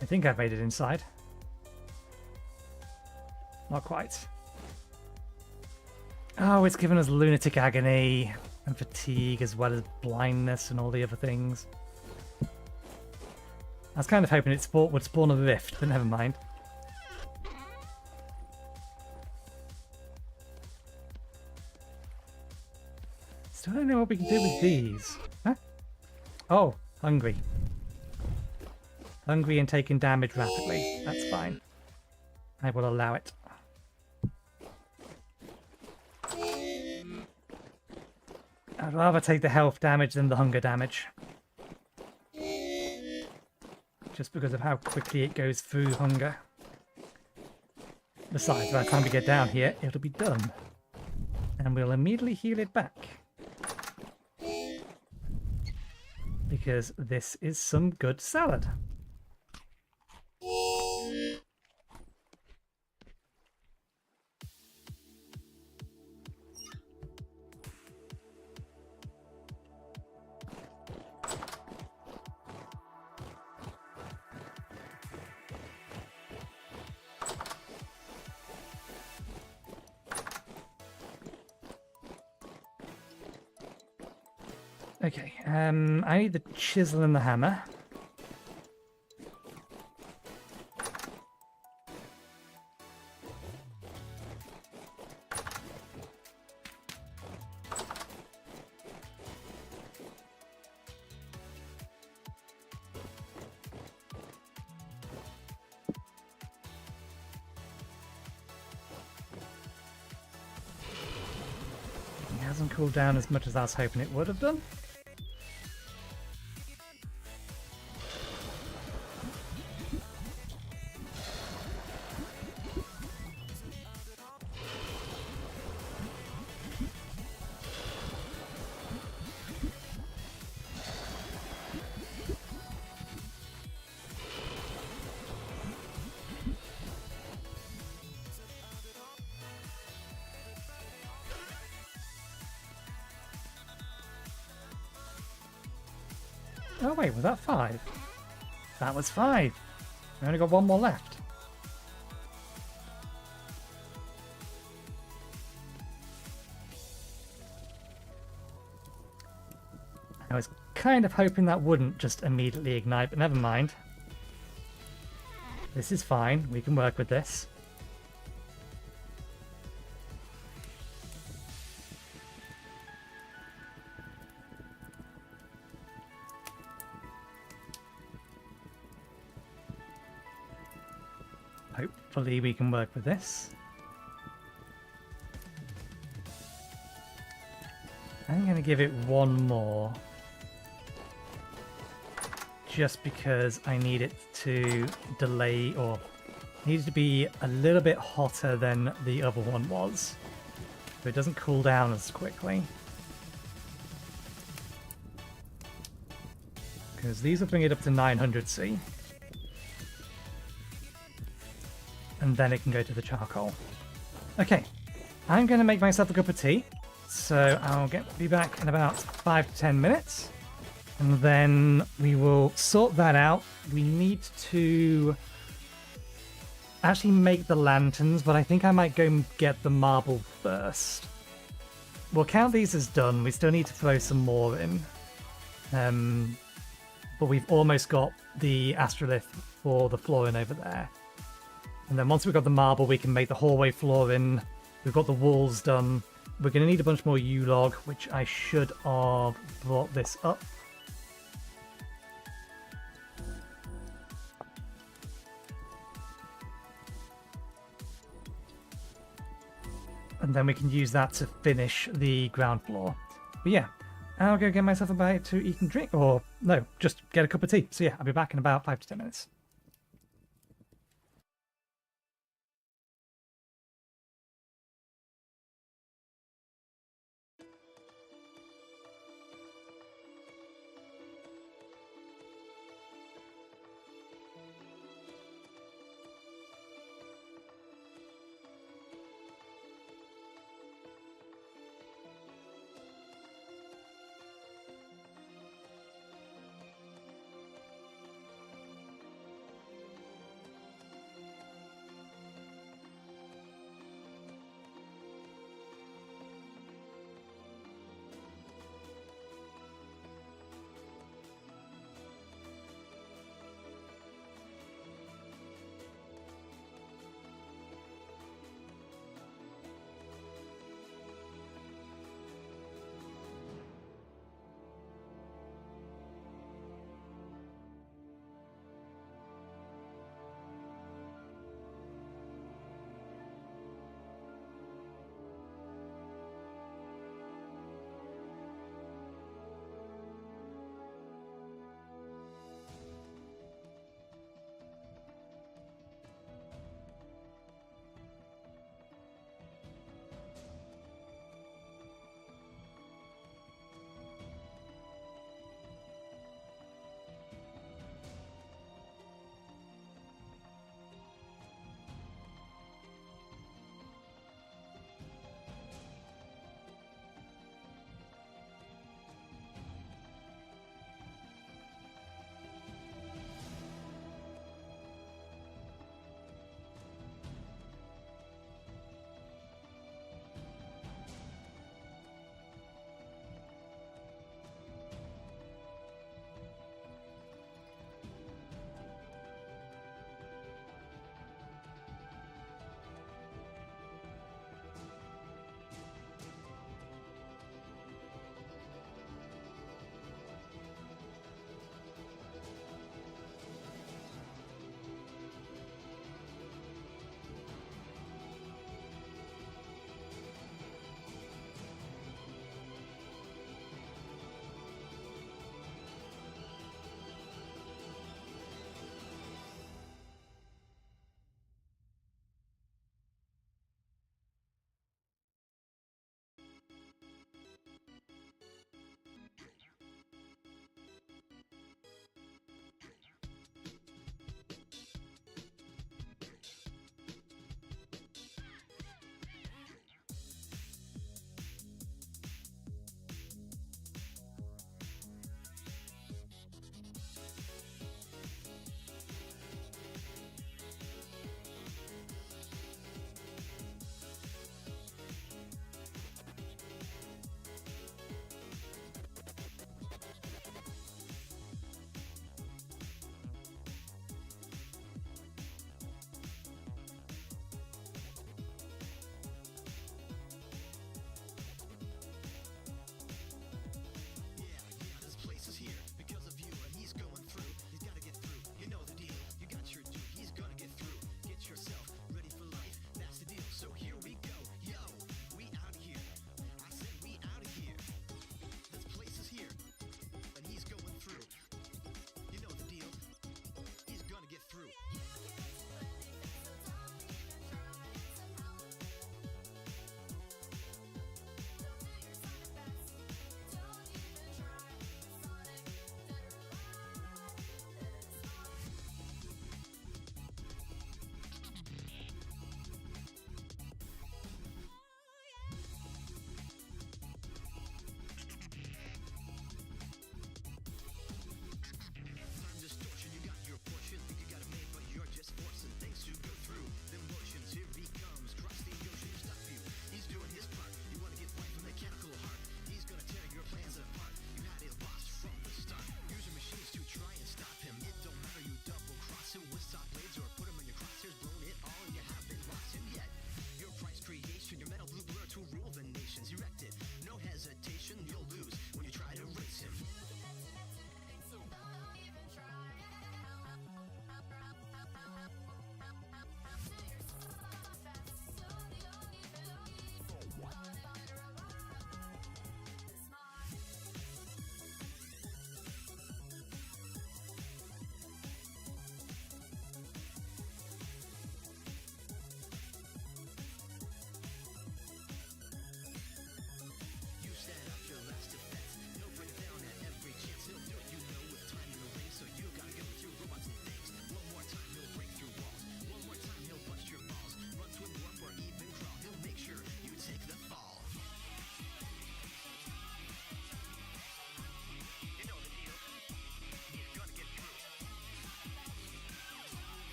I think I've made it inside. Not quite. Oh, it's given us lunatic agony and fatigue as well as blindness and all the other things. I was kind of hoping it would spawn a rift, but never mind. Still don't know what we can do with these. Huh? Oh, hungry. Hungry and taking damage rapidly. That's fine. I will allow it. I'd rather take the health damage than the hunger damage. Just because of how quickly it goes through hunger. Besides, by the time we get down here, it'll be done. And we'll immediately heal it back. Because this is some good salad. Okay, I need the chisel and the hammer. It hasn't cooled down as much as I was hoping it would have done. Oh wait, was that 5? That was 5. We only got one more left. I was kind of hoping that wouldn't just immediately ignite, but never mind. This is fine, we can work with this. Hopefully we can work with this. And going to give it one more. Just because I need it to delay, or needs to be a little bit hotter than the other one was. So it doesn't cool down as quickly. Because these will bring it up to 900C. And then it can go to the charcoal. Okay, I'm going to make myself a cup of tea. So I'll be back in about 5 to 10 minutes. And then we will sort that out. We need to actually make the lanterns, but I think I might go and get the marble first. We'll count these as done. We still need to throw some more in. But we've almost got the astrolith for the flooring over there. And then once we've got the marble, we can make the hallway flooring. We've got the walls done. We're going to need a bunch more U-log, which I should have brought this up. And then we can use that to finish the ground floor. But yeah, I'll go get myself a bite to eat and drink. Or, no, just get a cup of tea. So yeah, I'll be back in about 5 to 10 minutes.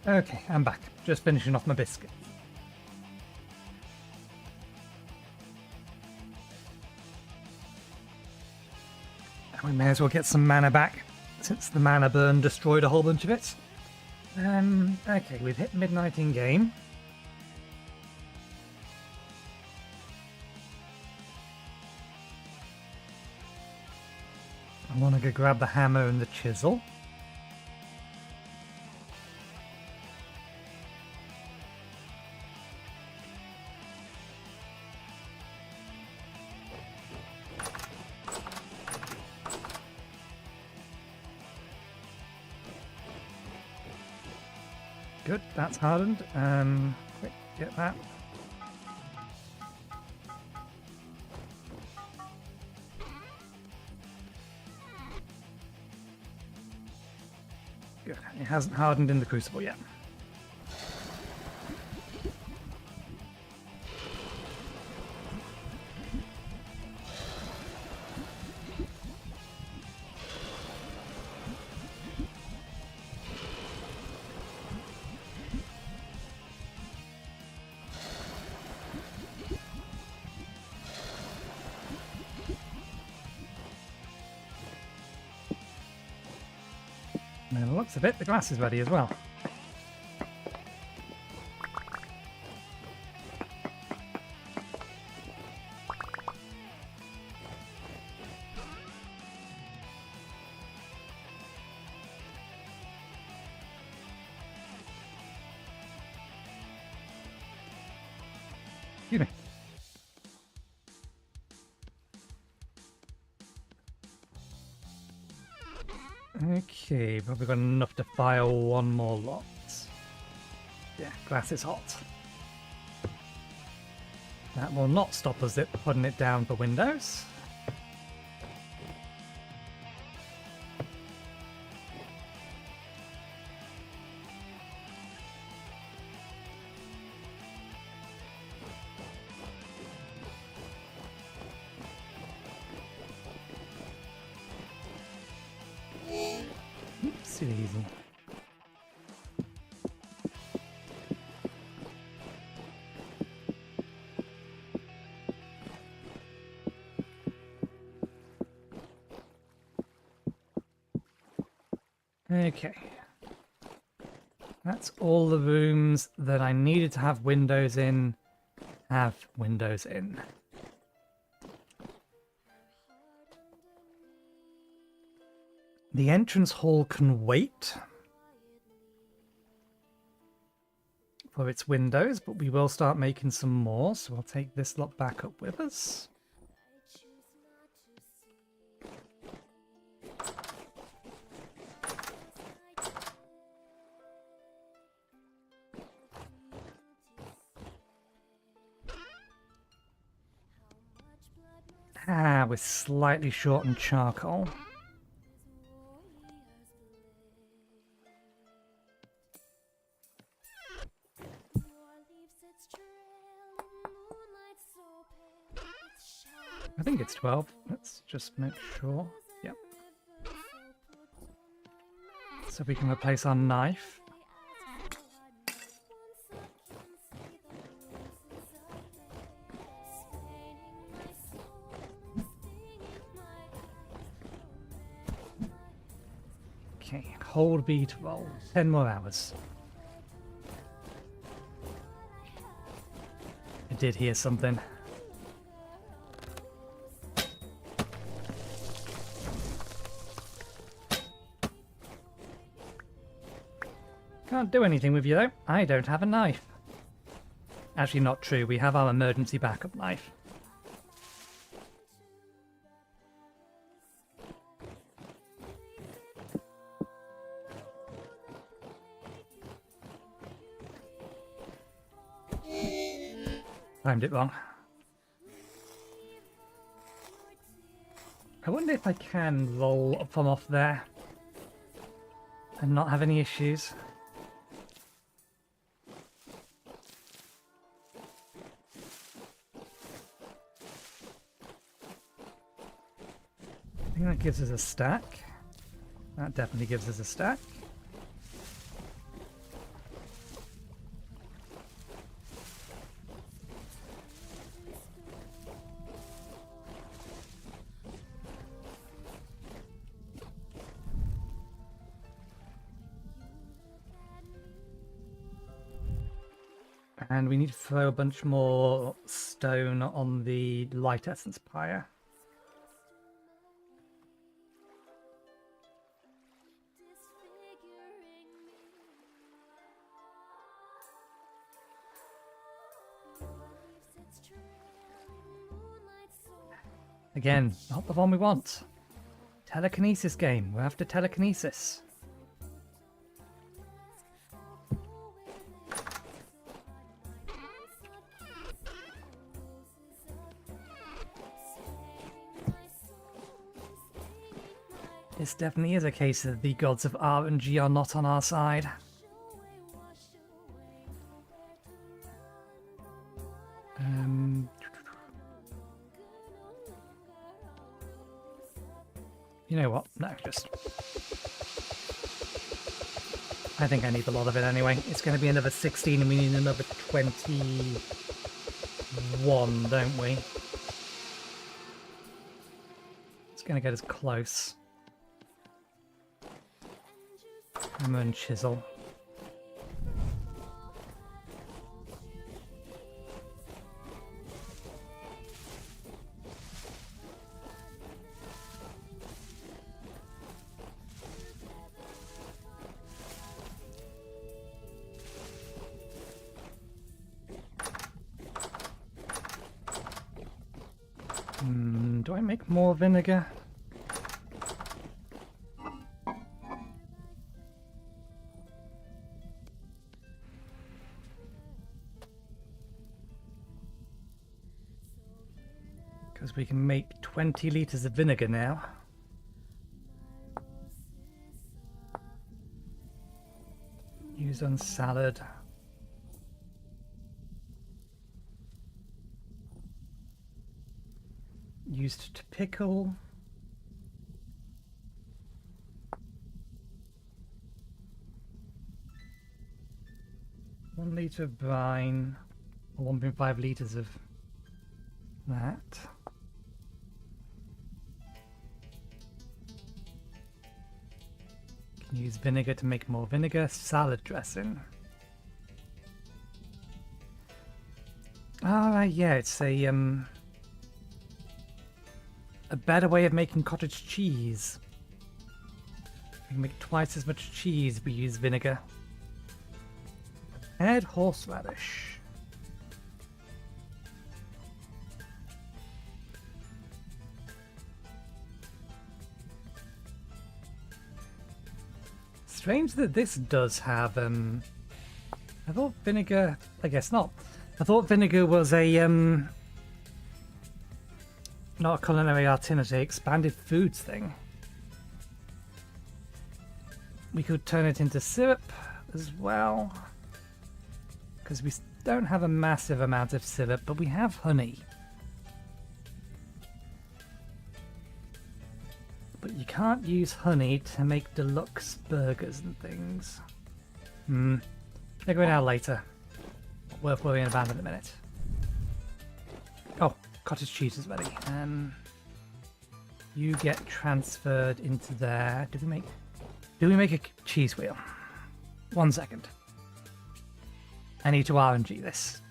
Okay, I'm back. Just finishing off my biscuit. And we may as well get some mana back, since the mana burn destroyed a whole bunch of it. Okay, we've hit midnight in game. I want to go grab the hammer and the chisel. Good, that's hardened. Quick, get that. Good, it hasn't hardened in the crucible yet. And by the looks of it, the glass is ready as well. Excuse me. Okay, probably got enough to fire one more lot. Yeah, glass is hot. That will not stop us putting it down for windows. Oopsie daisy. Okay. That's all the rooms that I needed to have windows in. Have windows in. The entrance hall can wait for its windows, but we will start making some more, so I'll take this lot back up with us. Ah, we're slightly short on charcoal. I think it's 12. Let's just make sure. Yep. So we can replace our knife. Okay, hold B to roll. 10 more hours. I did hear something. Can't do anything with you though. I don't have a knife. Actually, not true. We have our emergency backup knife. Timed it wrong. I wonder if I can roll from off there and not have any issues. I think that gives us a stack. That definitely gives us a stack. And we need to throw a bunch more stone on the light essence pyre. Again, not the one we want. Telekinesis game. We're after telekinesis. This definitely is a case that the gods of RNG are not on our side. You know what? No, just... I think I need a lot of it anyway. It's going to be another 16 and we need another 21, don't we? It's going to get us close. Hammer and chisel. Do I make more vinegar? Because we can make 20 litres of vinegar now. Use on salad. Used to pickle. One litre of brine, or 1.5 litres of that. Can use vinegar to make more vinegar. Salad dressing. Ah, yeah, it's a better way of making cottage cheese. We can make twice as much cheese if we use vinegar. Add horseradish. Strange that this does have, I thought vinegar, I guess not. I thought vinegar was a, not a culinary artisanal, expanded foods thing. We could turn it into syrup as well, because we don't have a massive amount of syrup, but we have honey. But you can't use honey to make deluxe burgers and things. Figure it out later. Not worth worrying about in a minute. Oh, cottage cheese is ready. You get transferred into there. Do we make a cheese wheel? 1 second. I need to RNG this.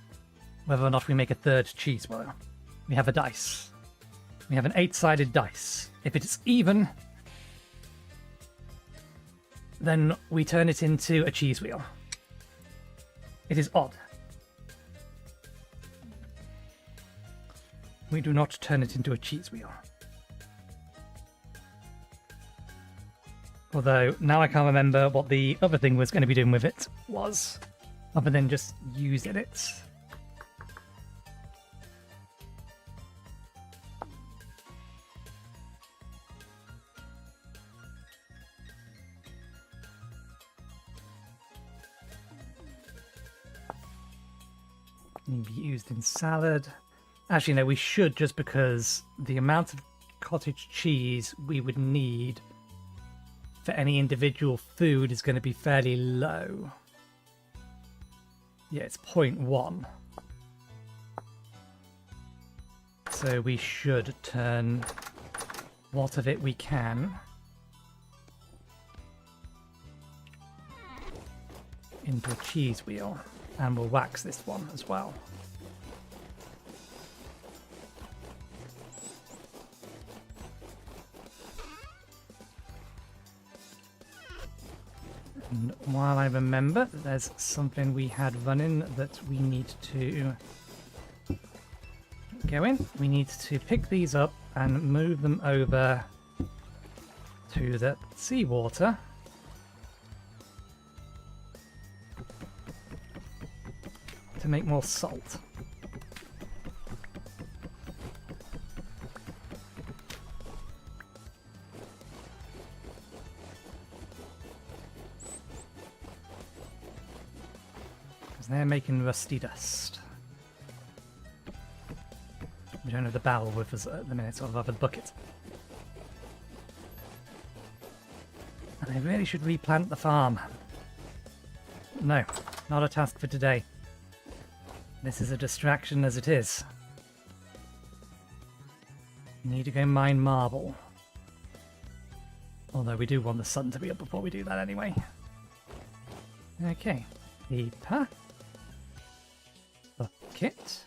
Whether or not we make a third cheese wheel. We have a dice. We have an 8-sided dice. If it is even, then we turn it into a cheese wheel. It is odd. We do not turn it into a cheese wheel. Although, now I can't remember what the other thing was going to be doing with it was, other than just using it. Can be used in salad. Actually, no, we should, just because the amount of cottage cheese we would need for any individual food is going to be fairly low. Yeah, it's 0.1. So we should turn what of it we can into a cheese wheel. And we'll wax this one as well. And while I remember, there's something we had running that we need to go in. We need to pick these up and move them over to the seawater. To make more salt. Because they're making rusty dust. We don't have the barrel with us at the minute, so I'll have a bucket. And I really should replant the farm. No, not a task for today. This is a distraction as it is. Need to go mine marble. Although we do want the sun to be up before we do that anyway. Okay. Paper. Bucket.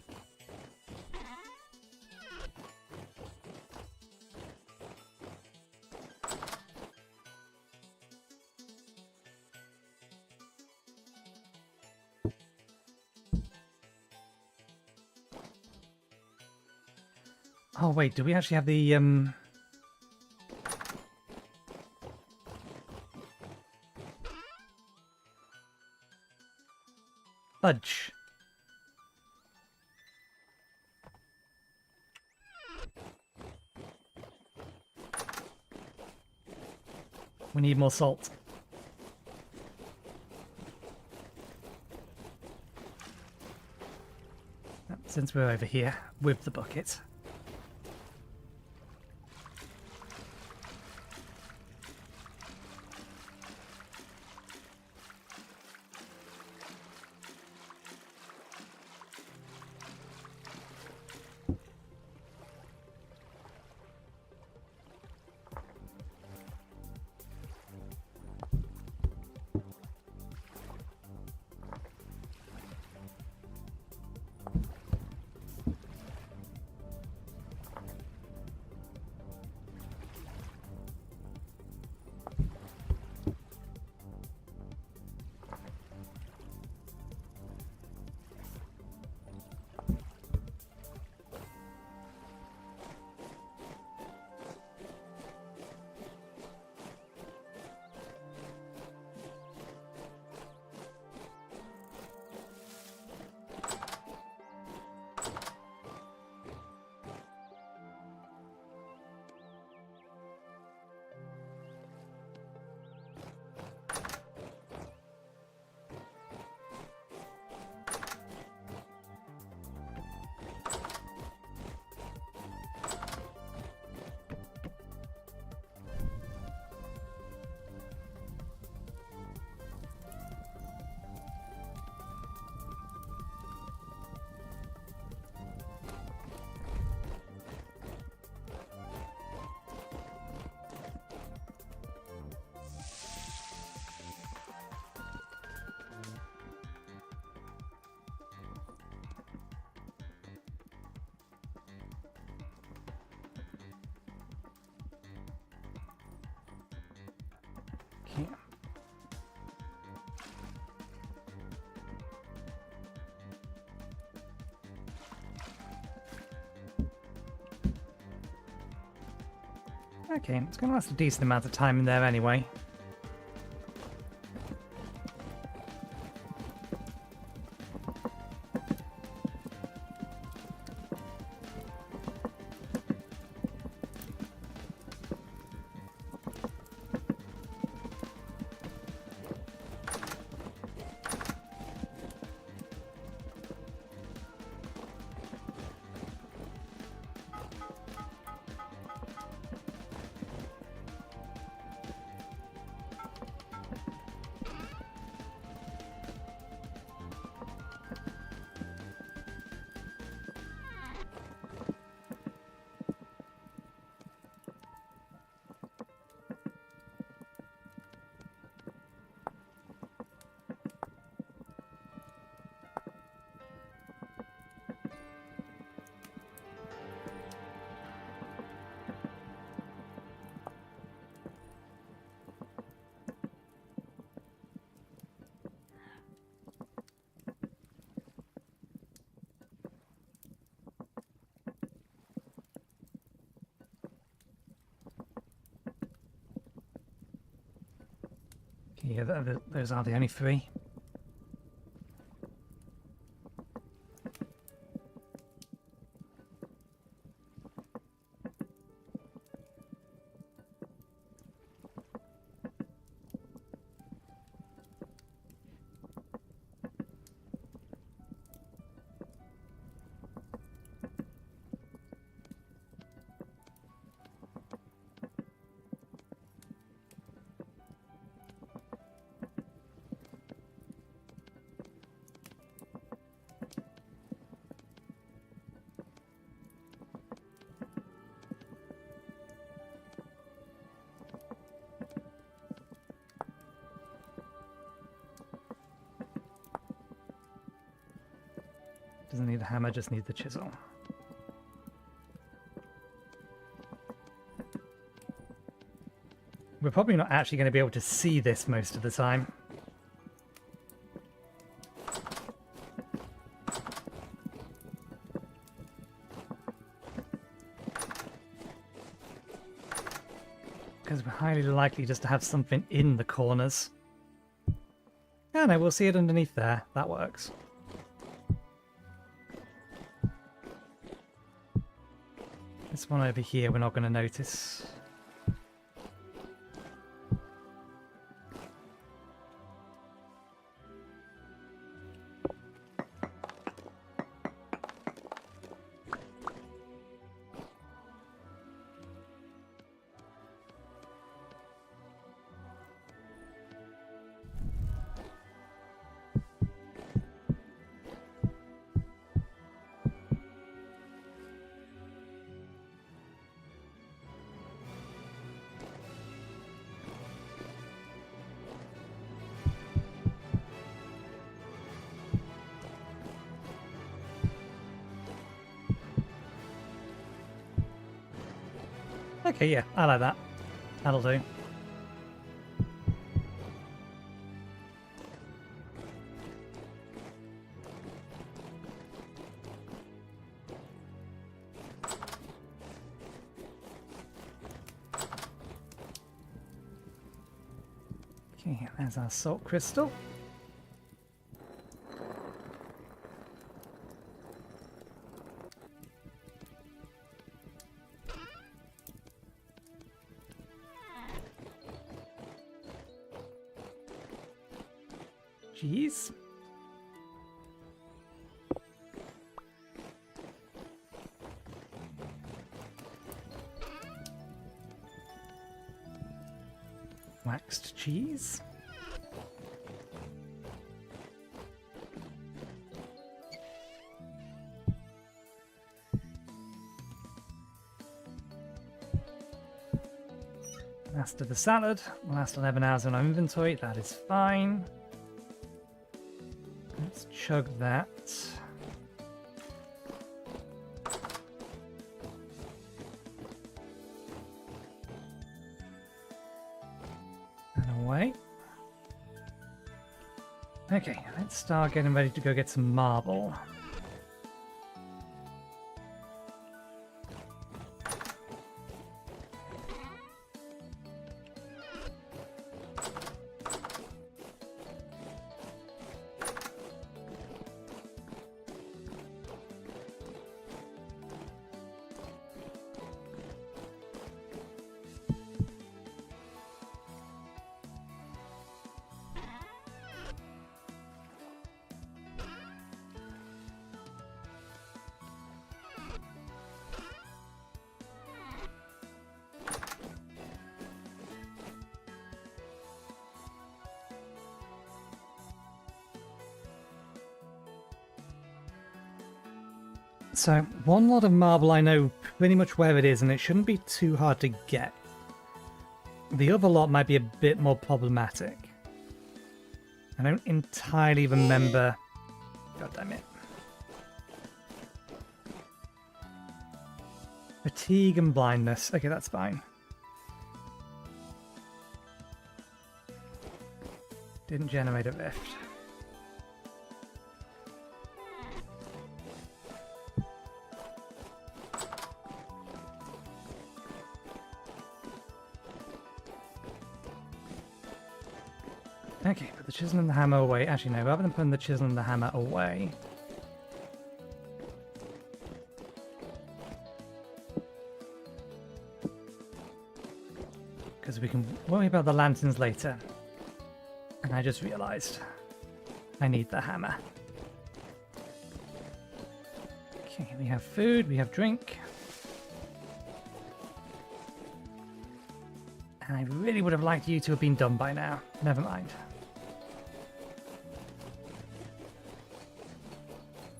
Oh wait, do we actually have the fudge? We need more salt. Since we're over here with the bucket. Okay. Okay, it's going to last a decent amount of time in there anyway. Yeah, those are the only three. Doesn't need a hammer, just need the chisel. We're probably not actually going to be able to see this most of the time. Because we're highly likely just to have something in the corners. Yeah, no, we'll see it underneath there. That works. This one over here we're not going to notice. Okay, yeah, I like that. That'll do. Okay, there's our salt crystal. Jeez. Waxed cheese. Last of the salad. Last 11 hours in our inventory. That is fine. Let's chug that. And away. Okay, let's start getting ready to go get some marble. So, one lot of marble I know pretty much where it is, and it shouldn't be too hard to get. The other lot might be a bit more problematic. I don't entirely remember... God damn it. Fatigue and blindness. Okay, that's fine. Didn't generate a rift. Okay, put the chisel and the hammer away. Actually, no, rather than putting the chisel and the hammer away... because we can worry about the lanterns later. And I just realised I need the hammer. Okay, we have food, we have drink. And I really would have liked you to have been done by now. Never mind.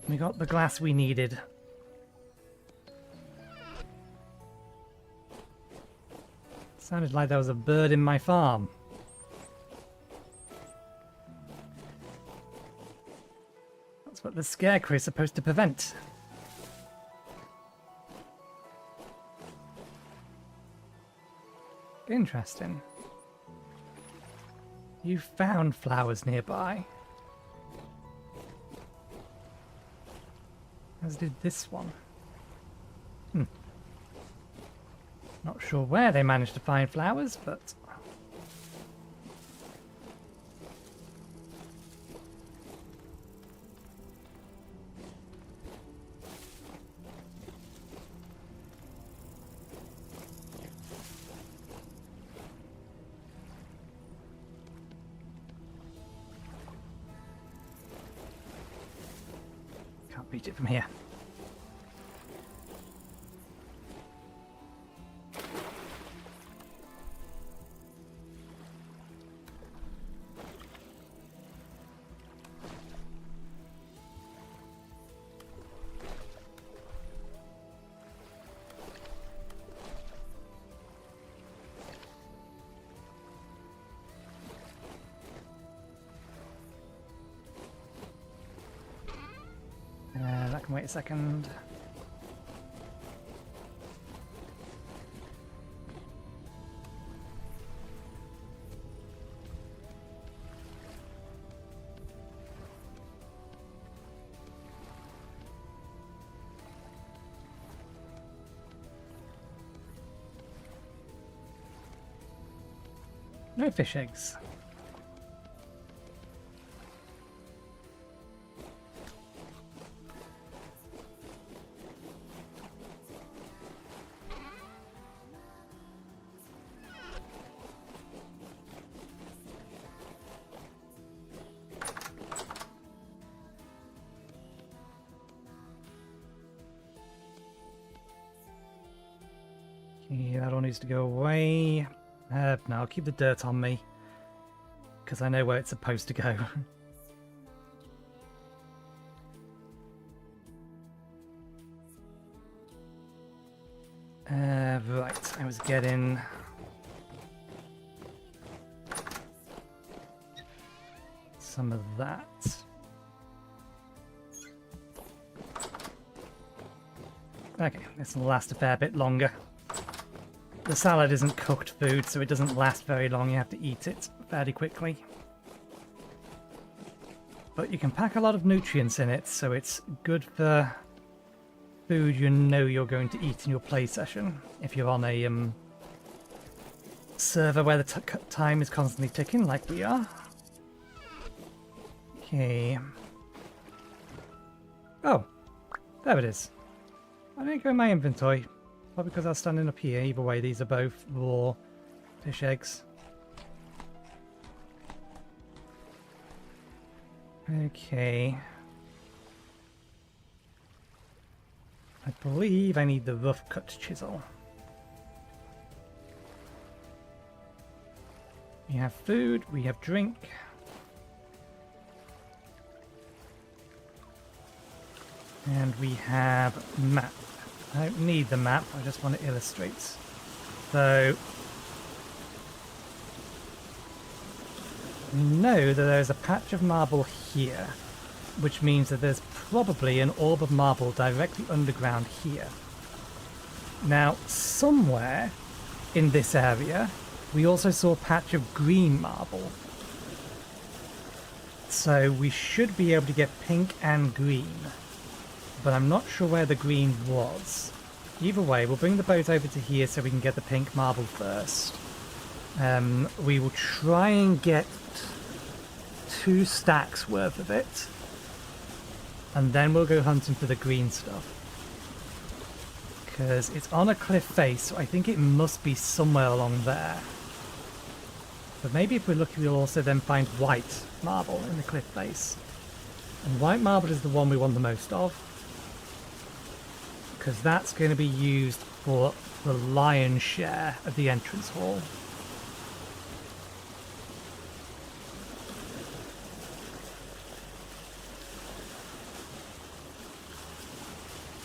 We got the glass we needed. Sounded like there was a bird in my farm. That's what the scarecrow is supposed to prevent. Interesting. You found flowers nearby. As did this one. Not sure where they managed to find flowers, but... can't reach it from here. That can wait a second. No fish eggs. Okay, that all needs to go away. No, I'll keep the dirt on me, because I know where it's supposed to go. Right, I was getting... some of that. Okay, this will last a fair bit longer. The salad isn't cooked food, so it doesn't last very long. You have to eat it fairly quickly. But you can pack a lot of nutrients in it, so it's good for food you know you're going to eat in your play session. If you're on a server where the time is constantly ticking, like we are. Okay. Oh, there it is. I didn't go in my inventory. Probably because I was standing up here. Either way, these are both raw fish eggs. Okay. I believe I need the rough cut chisel. We have food, we have drink. And we have map. I don't need the map, I just want to illustrate. So, we know that there's a patch of marble here, which means that there's probably an orb of marble directly underground here. Now, somewhere in this area, we also saw a patch of green marble. So we should be able to get pink and green. But I'm not sure where the green was. Either way, we'll bring the boat over to here so we can get the pink marble first. We will try and get 2 stacks worth of it. And then we'll go hunting for the green stuff. Because it's on a cliff face, so I think it must be somewhere along there. But maybe if we're lucky, we'll also then find white marble in the cliff face. And white marble is the one we want the most of. Because that's going to be used for the lion's share of the entrance hall.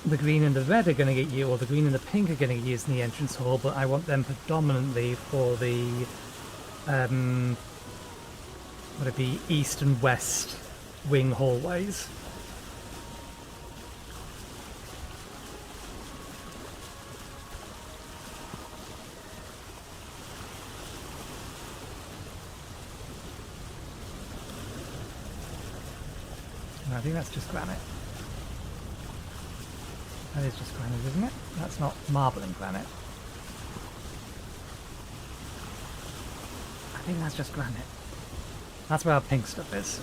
The green and the red are going to get used, or the green and the pink are going to get used in the entrance hall, but I want them predominantly for the, would it be east and west wing hallways. And I think that's just granite. That is just granite, isn't it? That's not marble and granite. I think that's just granite. That's where our pink stuff is.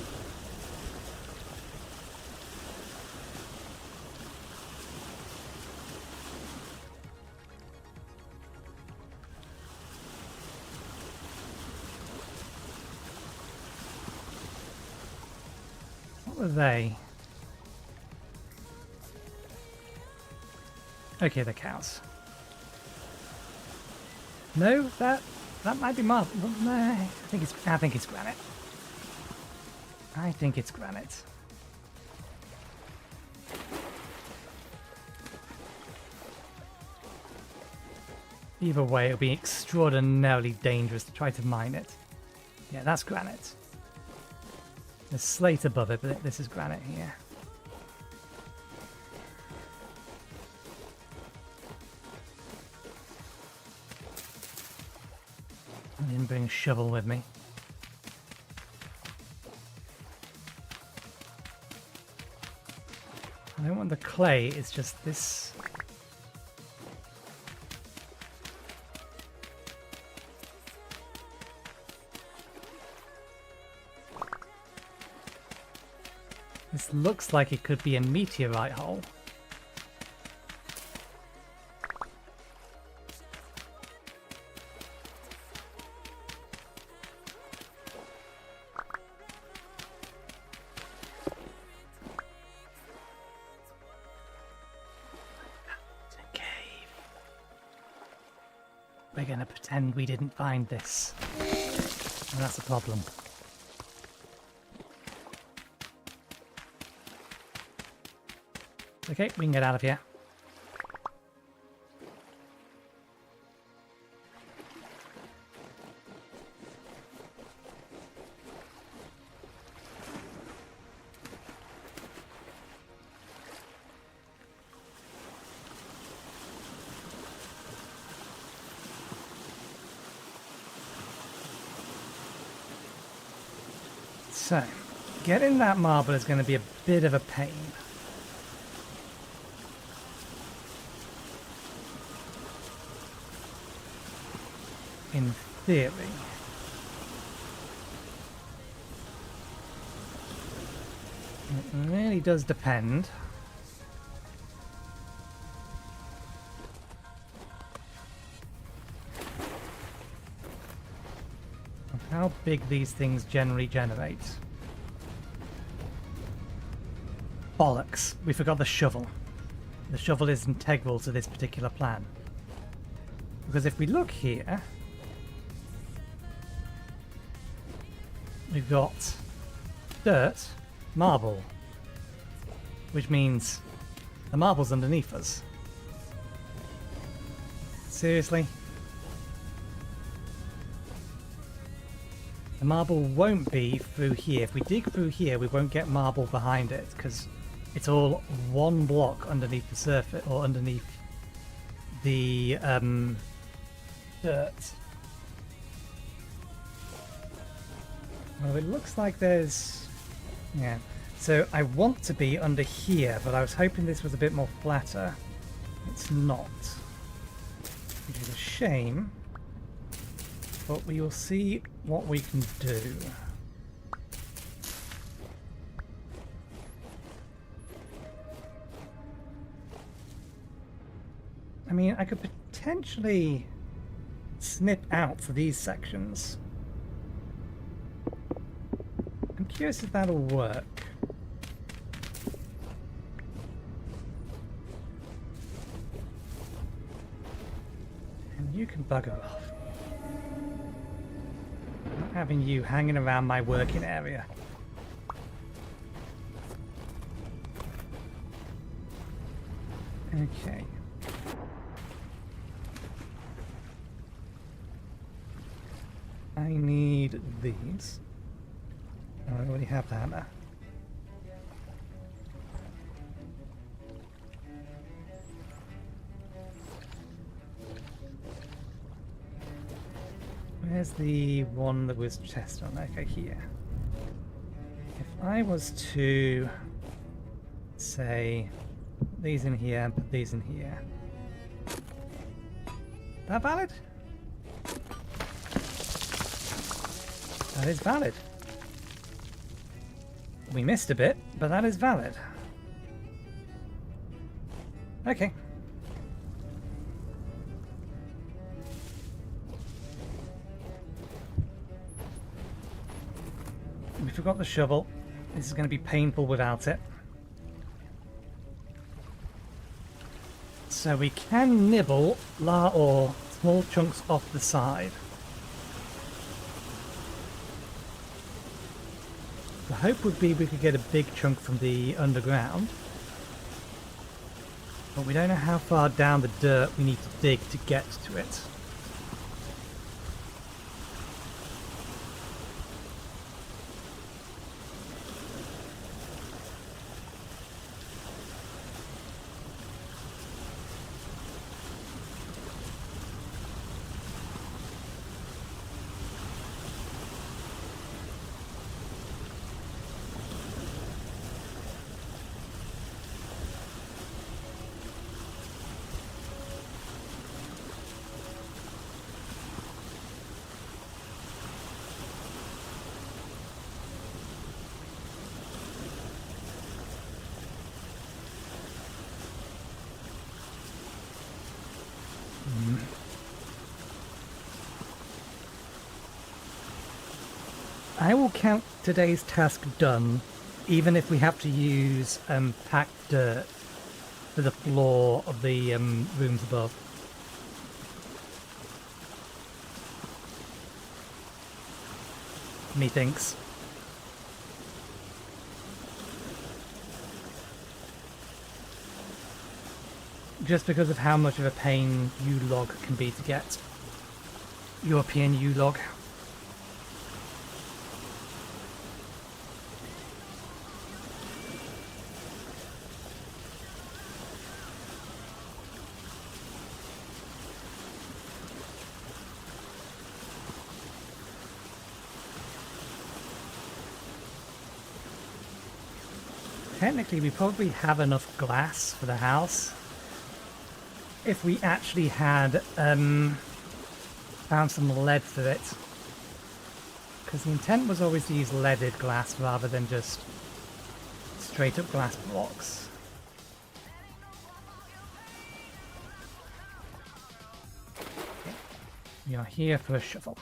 What were they? Okay, the cows. No, that might be marble. No, I think it's granite. I think it's granite. Either way, it'll be extraordinarily dangerous to try to mine it. Yeah, that's granite. There's slate above it, but this is granite here. I didn't bring a shovel with me. I don't want the clay, it's just this. This looks like it could be a meteorite hole. We're going to pretend we didn't find this. And that's a problem. Okay, we can get out of here. So, getting that marble is going to be a bit of a pain. In theory. It really does depend. How big these things generally generate. Bollocks. We forgot the shovel. The shovel is integral to this particular plan. Because if we look here, we've got dirt, marble, which means the marble's underneath us. Seriously? The marble won't be through here. If we dig through here, we won't get marble behind it because it's all one block underneath the surface, or underneath the dirt. Well, it looks like there's... yeah. So I want to be under here, but I was hoping this was a bit more flatter. It's not. Which is a shame. But we will see what we can do. mean, I could potentially snip out for these sections. I'm curious if that'll work. And you can bugger off. I'm not having you hanging around my working area. Okay. I need these. Oh, I already have that now. Where's the one that was chest on? Okay, here. If I was to say these in here and put these in here. That valid? That is valid. We missed a bit, but that is valid. Okay. We forgot the shovel. This is going to be painful without it. So we can nibble or small chunks off the side. The hope would be we could get a big chunk from the underground. But we don't know how far down the dirt we need to dig to get to it. I will count today's task done, even if we have to use packed dirt for the floor of the rooms above. Methinks. Just because of how much of a pain U-log can be to get. European U-log. Technically, we probably have enough glass for the house. If we actually had found some lead for it. Because the intent was always to use leaded glass rather than just straight up glass blocks. Okay. We are here for a shovel.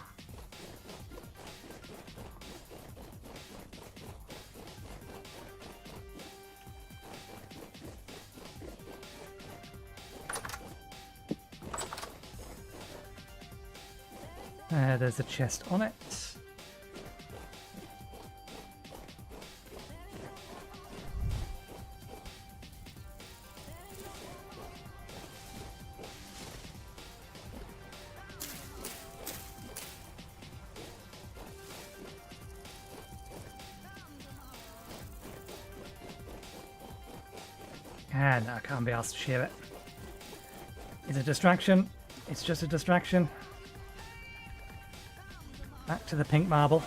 There's a chest on it. And I can't be asked to share it. It's a distraction. It's just a distraction. Back to the pink marble.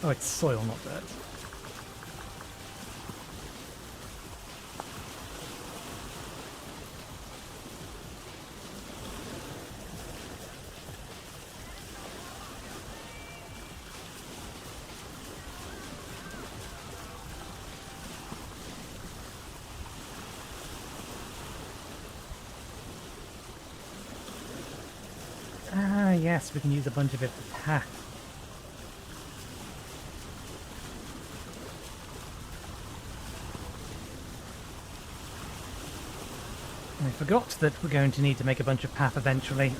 Oh, it's soil, not dirt. Ah, yes, we can use a bunch of it for path. I forgot that we're going to need to make a bunch of path eventually.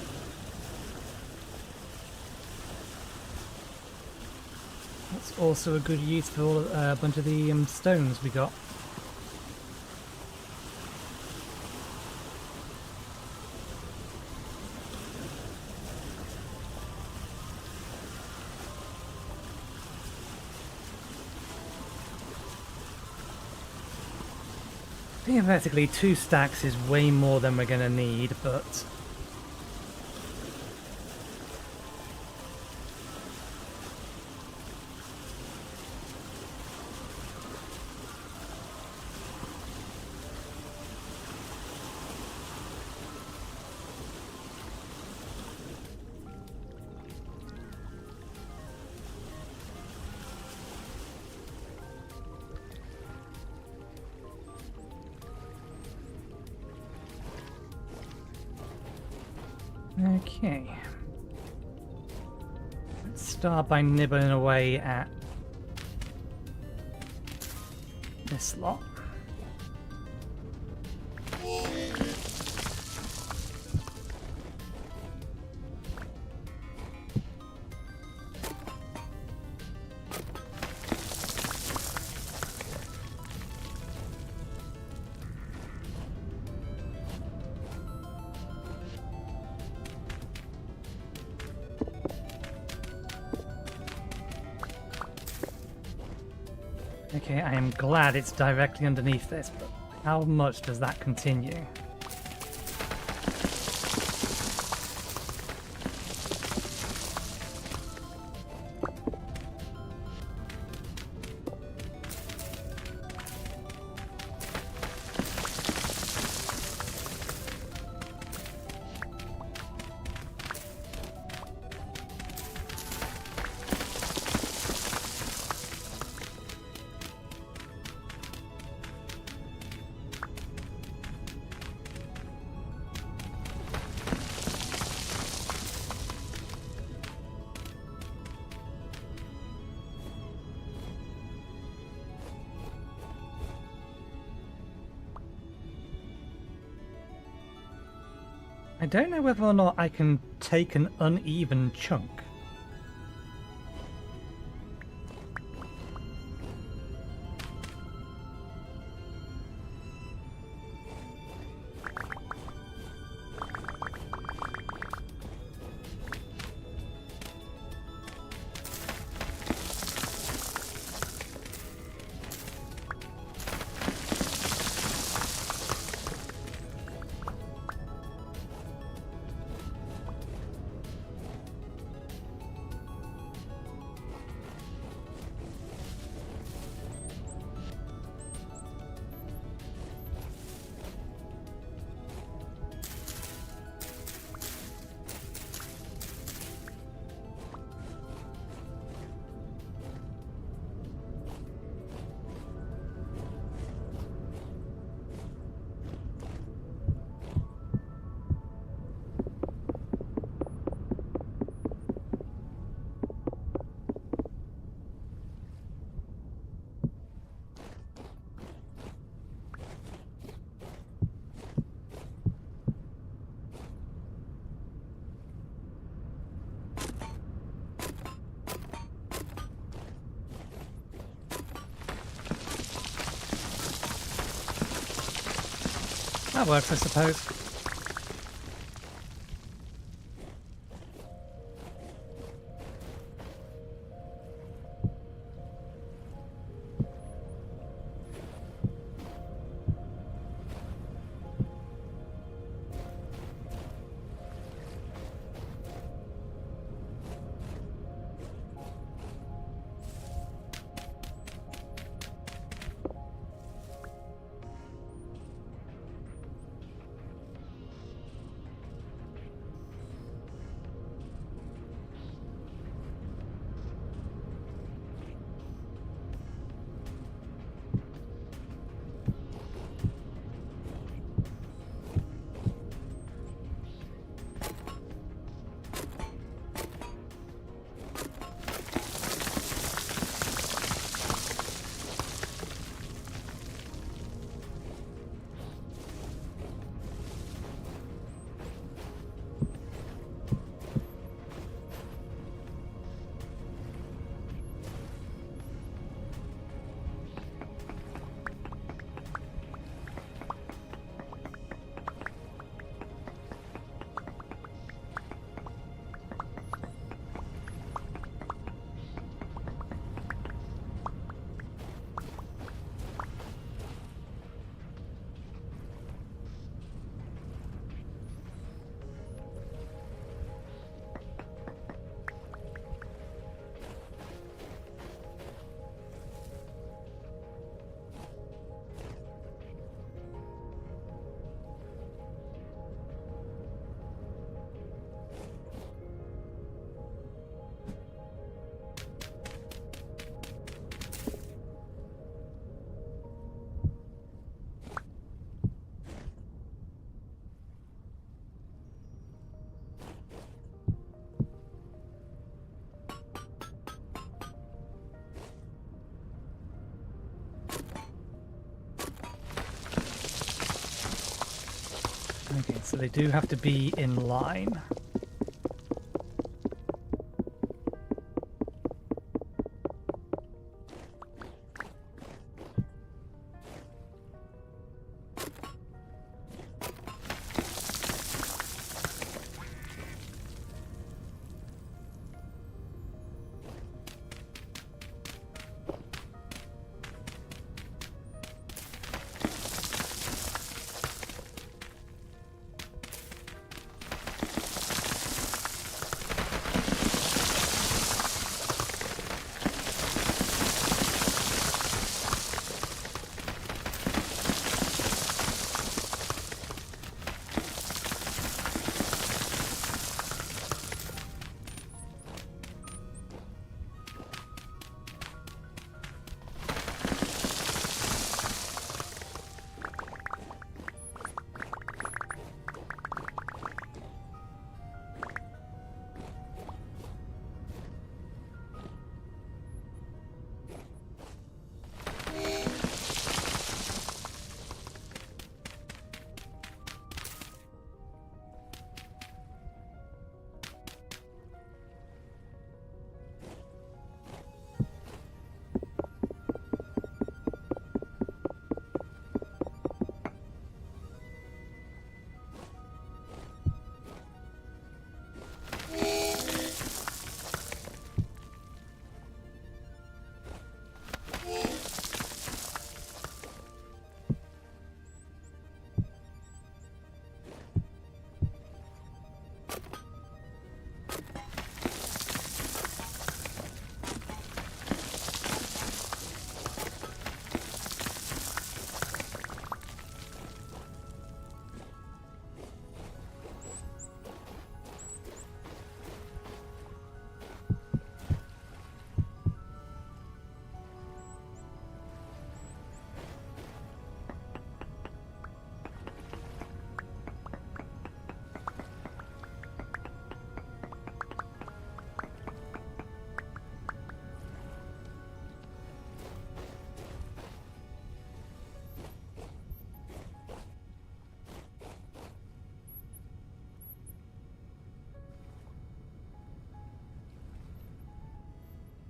That's also a good use for all, a bunch of the stones we got. Theoretically, 2 stacks is way more than we're going to need, but... Okay. Let's start by nibbling away at this lot. Okay, I am glad it's directly underneath this, but how much does that continue? I don't know whether or not I can take an uneven chunk. That works, I suppose. Okay, so they do have to be in line.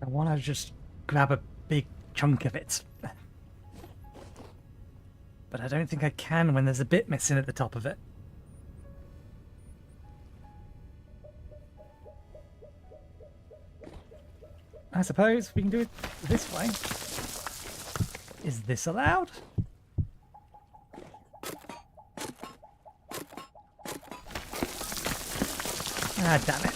I want to just grab a big chunk of it. But I don't think I can when there's a bit missing at the top of it. I suppose we can do it this way. Is this allowed? Ah, damn it.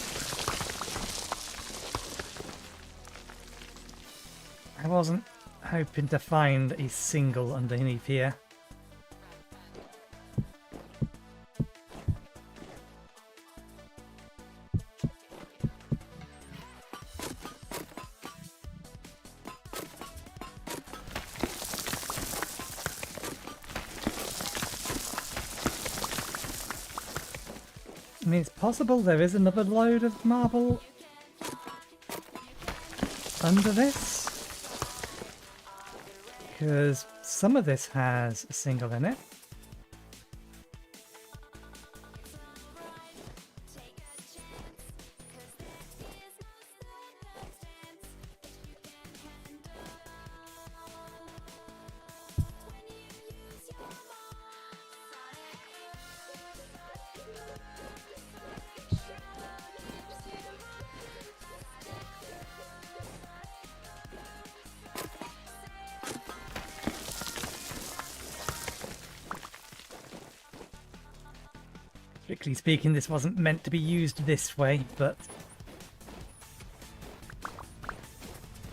I wasn't hoping to find a single underneath here. I mean, it's possible there is another load of marble under this, because some of this has a single in it. Strictly speaking, this wasn't meant to be used this way, but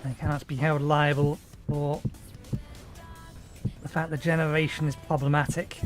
I cannot be held liable for the fact that generation is problematic.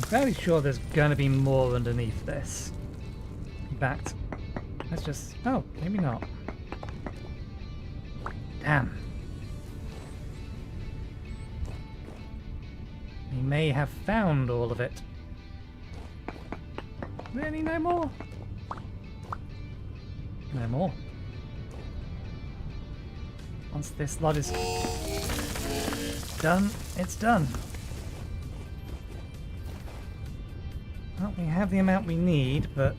fairly sure there's going to be more underneath this. In fact, let's just... Oh, maybe not. Damn. We may have found all of it. Really, no more? No more. Once this lot is done, it's done. Well, we have the amount we need, but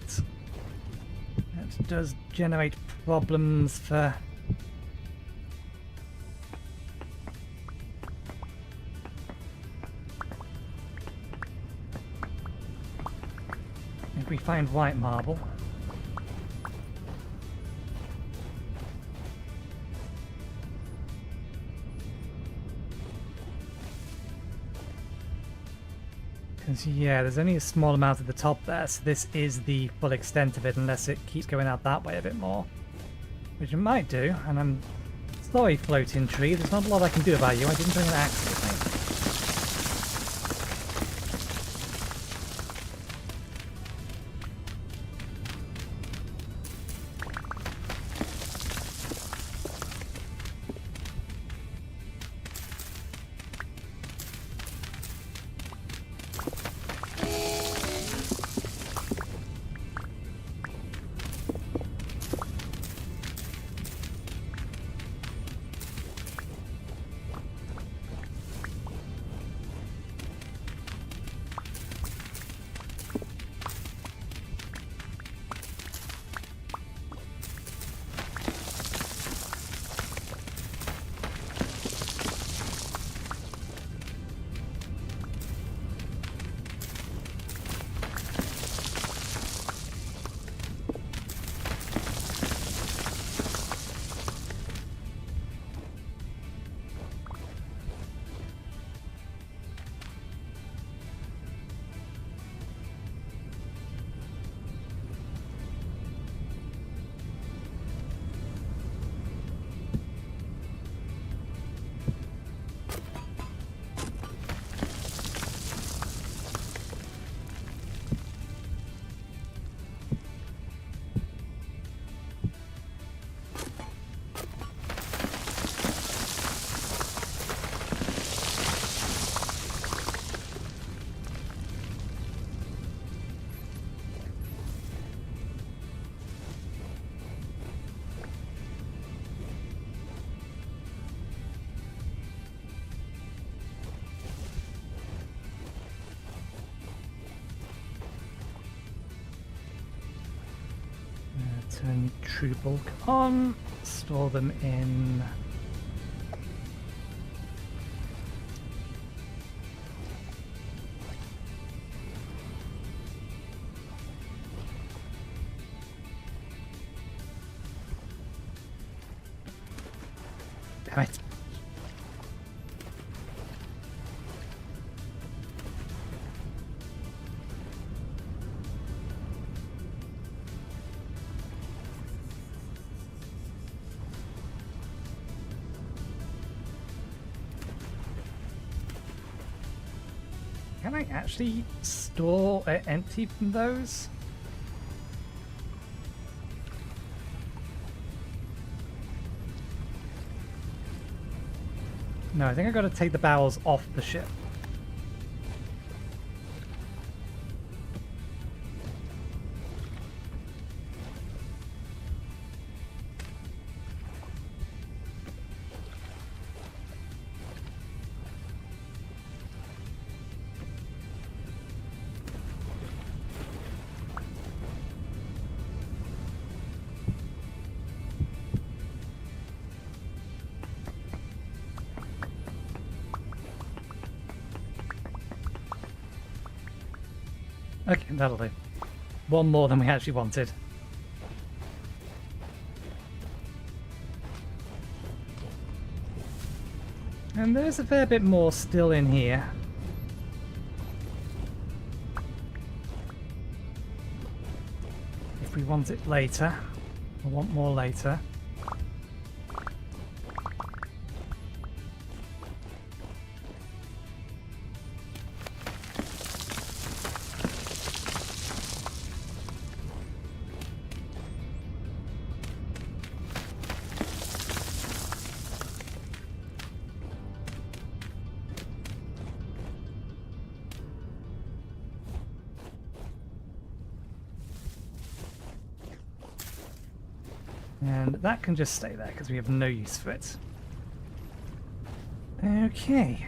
that does generate problems for... If we find white marble. Because, yeah, there's only a small amount at the top there, so this is the full extent of it, unless it keeps going out that way a bit more. Which it might do, and I'm sorry, floating tree, there's not a lot I can do about you. I didn't bring an axe with me. Turn true bulk on, store them in... Damn it. Can I actually store empty from those? No, I think I got to take the barrels off the ship. Okay, that'll do. One more than we actually wanted. And there's a fair bit more still in here. If we want it later. I want more later. And that can just stay there because we have no use for it. Okay.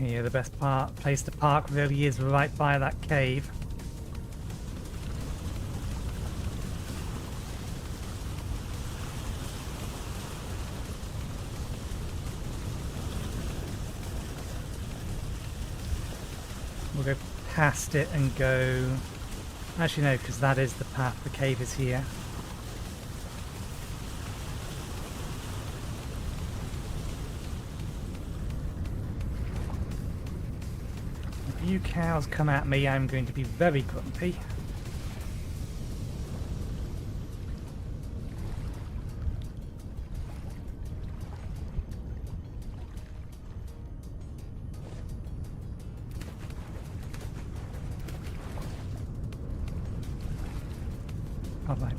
Yeah, the best place to park really is right by that cave. We'll go past it and go... Actually no, because that is the path. The cave is here. If you cows come at me, I'm going to be very grumpy. Alright.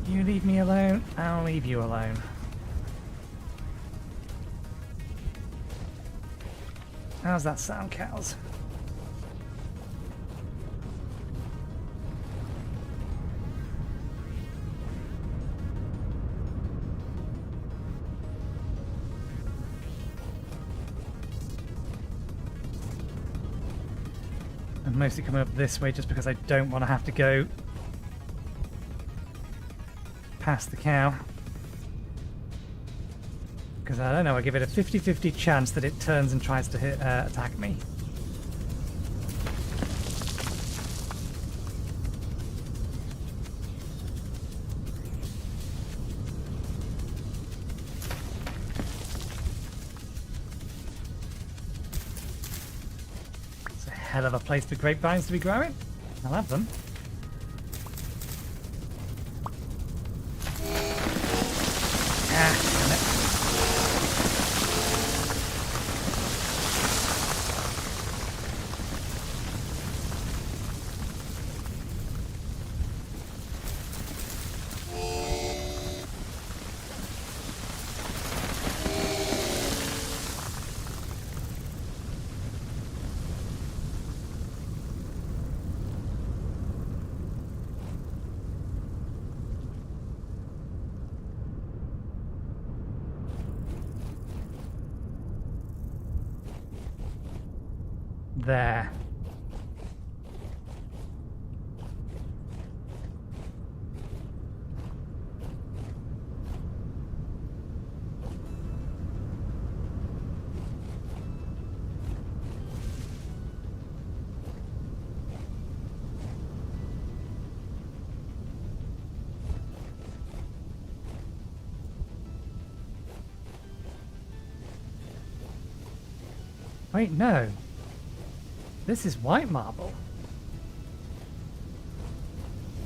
You leave me alone, I'll leave you alone. How's that sound, cows? I'm mostly coming up this way just because I don't want to have to go past the cow. Because I don't know, I give it a 50-50 chance that it turns and tries to attack me. It's a hell of a place for grapevines to be growing. I'll have them. There. Wait, no. This is white marble.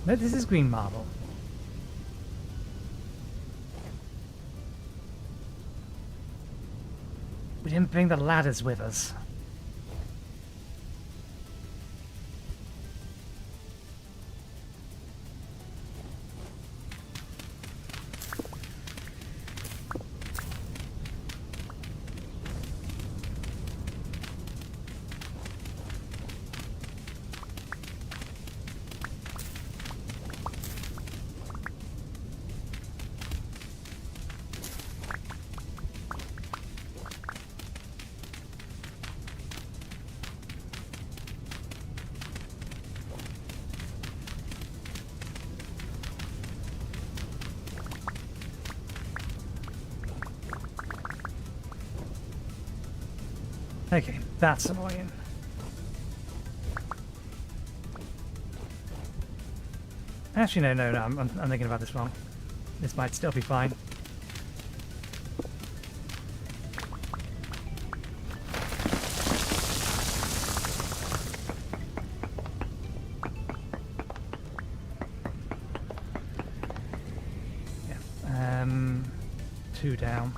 No, this is green marble. We didn't bring the ladders with us. Okay, that's annoying. Actually, no. I'm thinking about this wrong. This might still be fine. Yeah. 2 down.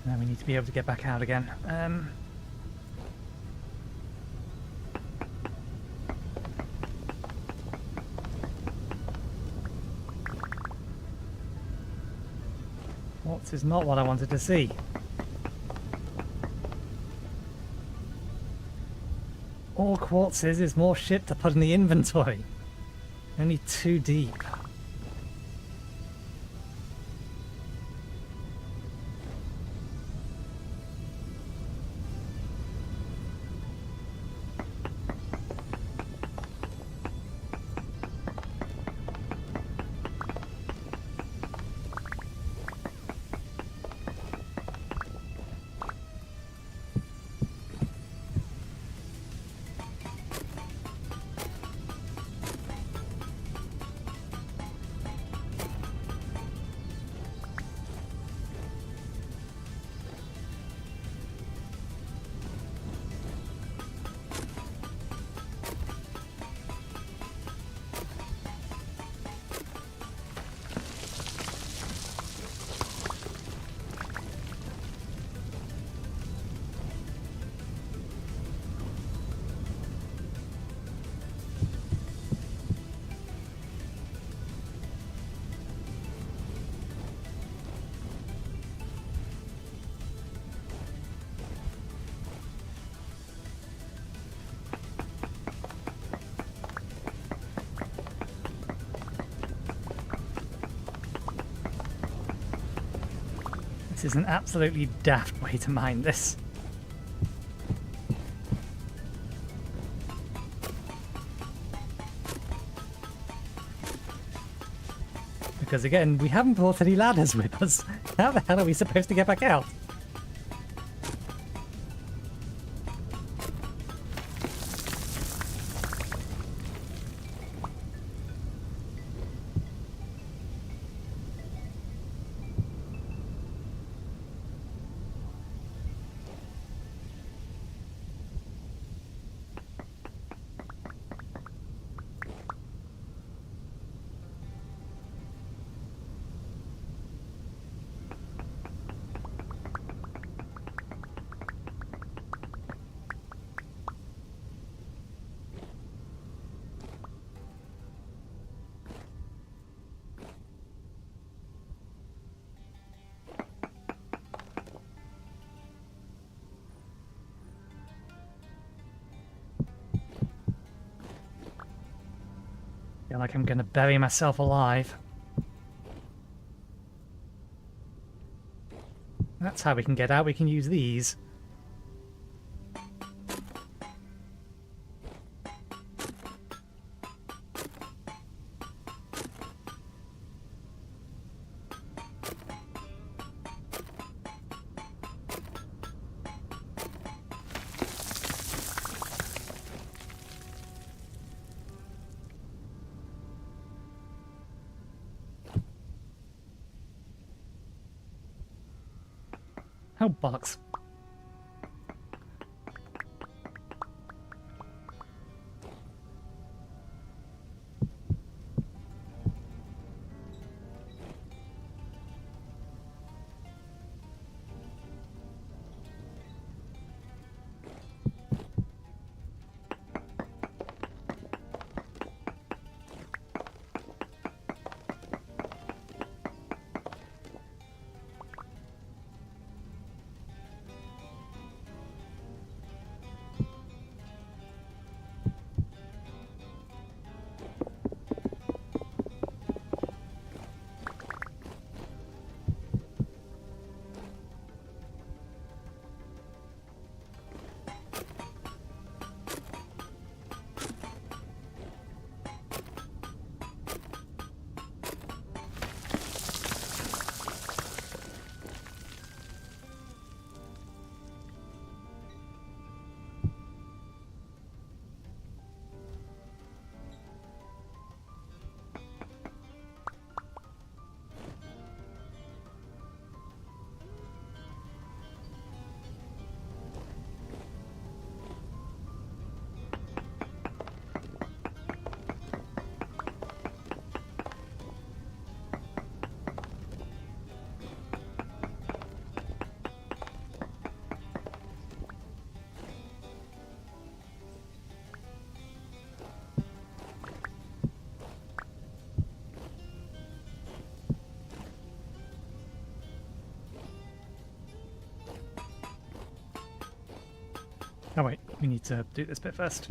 Now we need to be able to get back out again. Quartz is not what I wanted to see. All quartz is more shit to put in the inventory. Only 2 deep. This is an absolutely daft way to mine this. Because again, we haven't brought any ladders with us. How the hell are we supposed to get back out? Feel like I'm gonna bury myself alive. That's how we can get out. We can use these. Oh, bollocks. Oh wait, we need to do this bit first.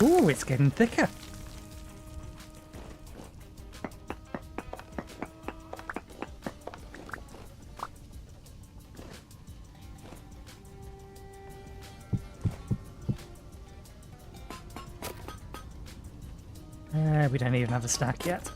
Ooh, it's getting thicker. We don't even have a stack yet.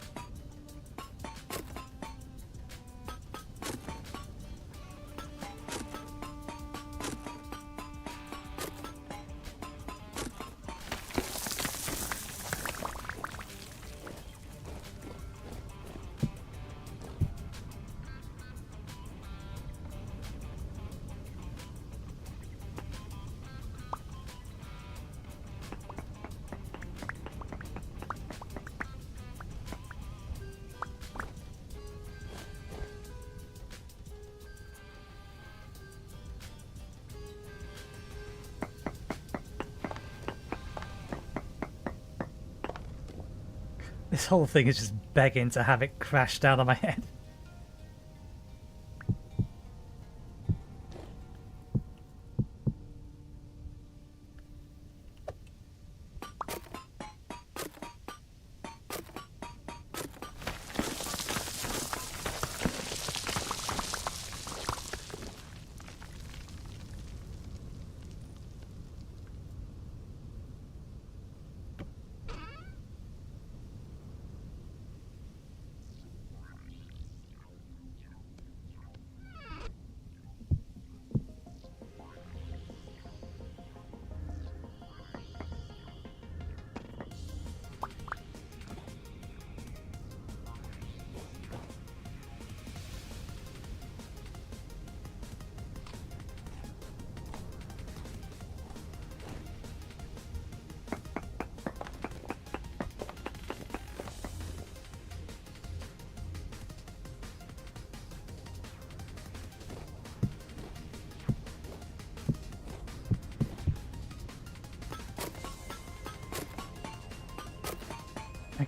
This whole thing is just begging to have it crash down on my head.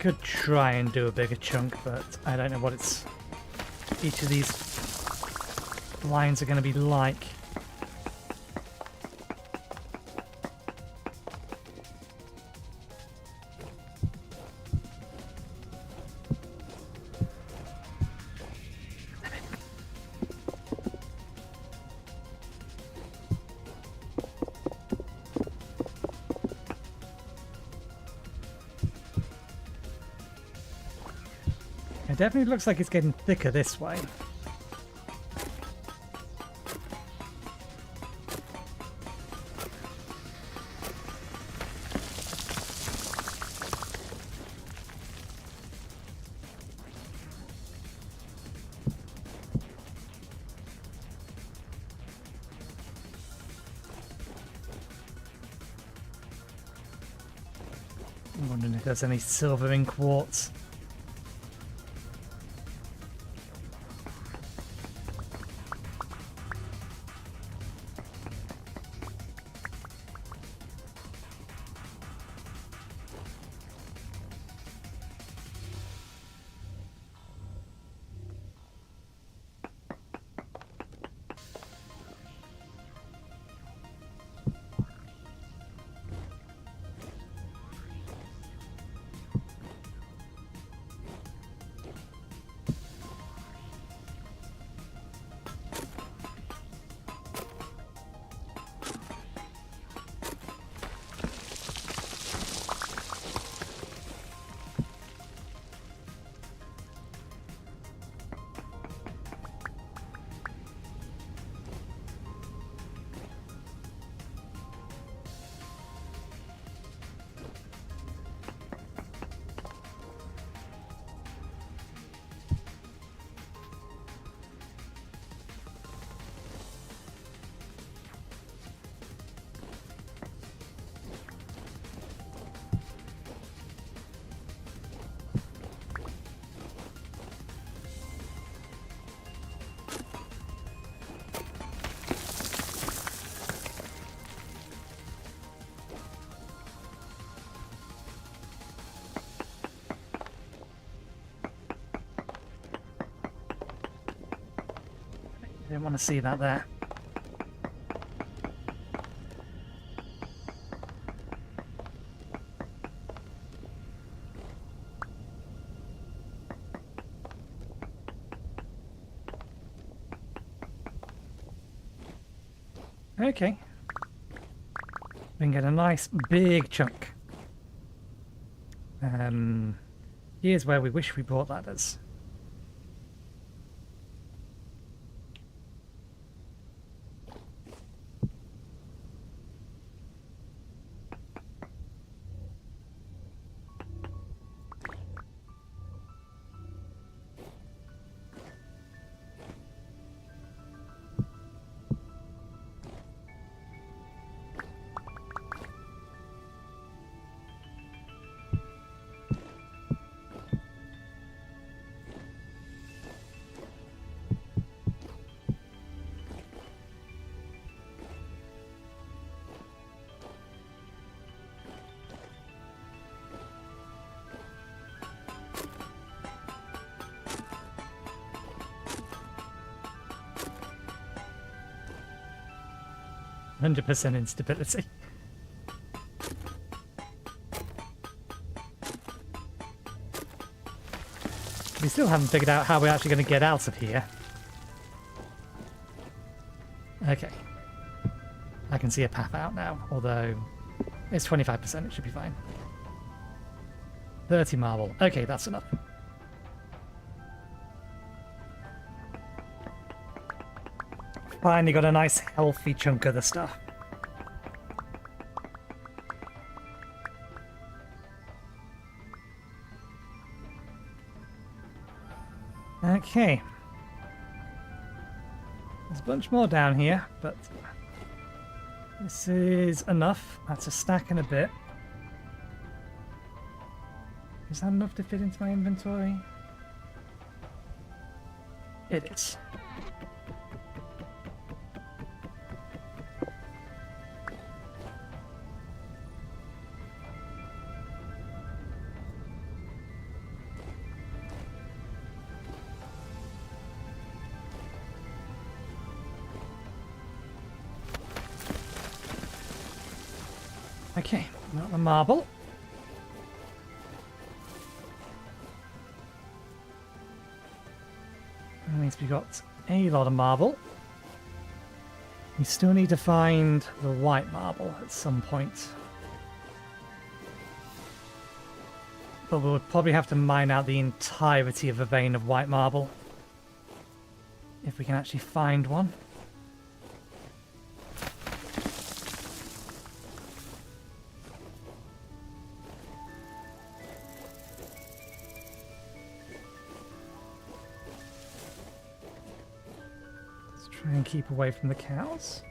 could try and do a bigger chunk, but I don't know what each of these lines are going to be like. It definitely looks like it's getting thicker this way. I'm wondering if there's any silver in quartz. I didn't want to see that there. Okay. We can get a nice big chunk. Here's where we wish we brought ladders. %, instability. We still haven't figured out how we're actually going to get out of here. Okay. I can see a path out now, although it's 25%, it should be fine. 30 marble. Okay, that's enough. Finally got a nice healthy chunk of the stuff. Okay. There's a bunch more down here, but this is enough. That's a stack and a bit. Is that enough to fit into my inventory? It is. Okay, got the marble. That means we got a lot of marble. We still need to find the white marble at some point. But we'll probably have to mine out the entirety of a vein of white marble. If we can actually find one. Let's try and keep away from the cows.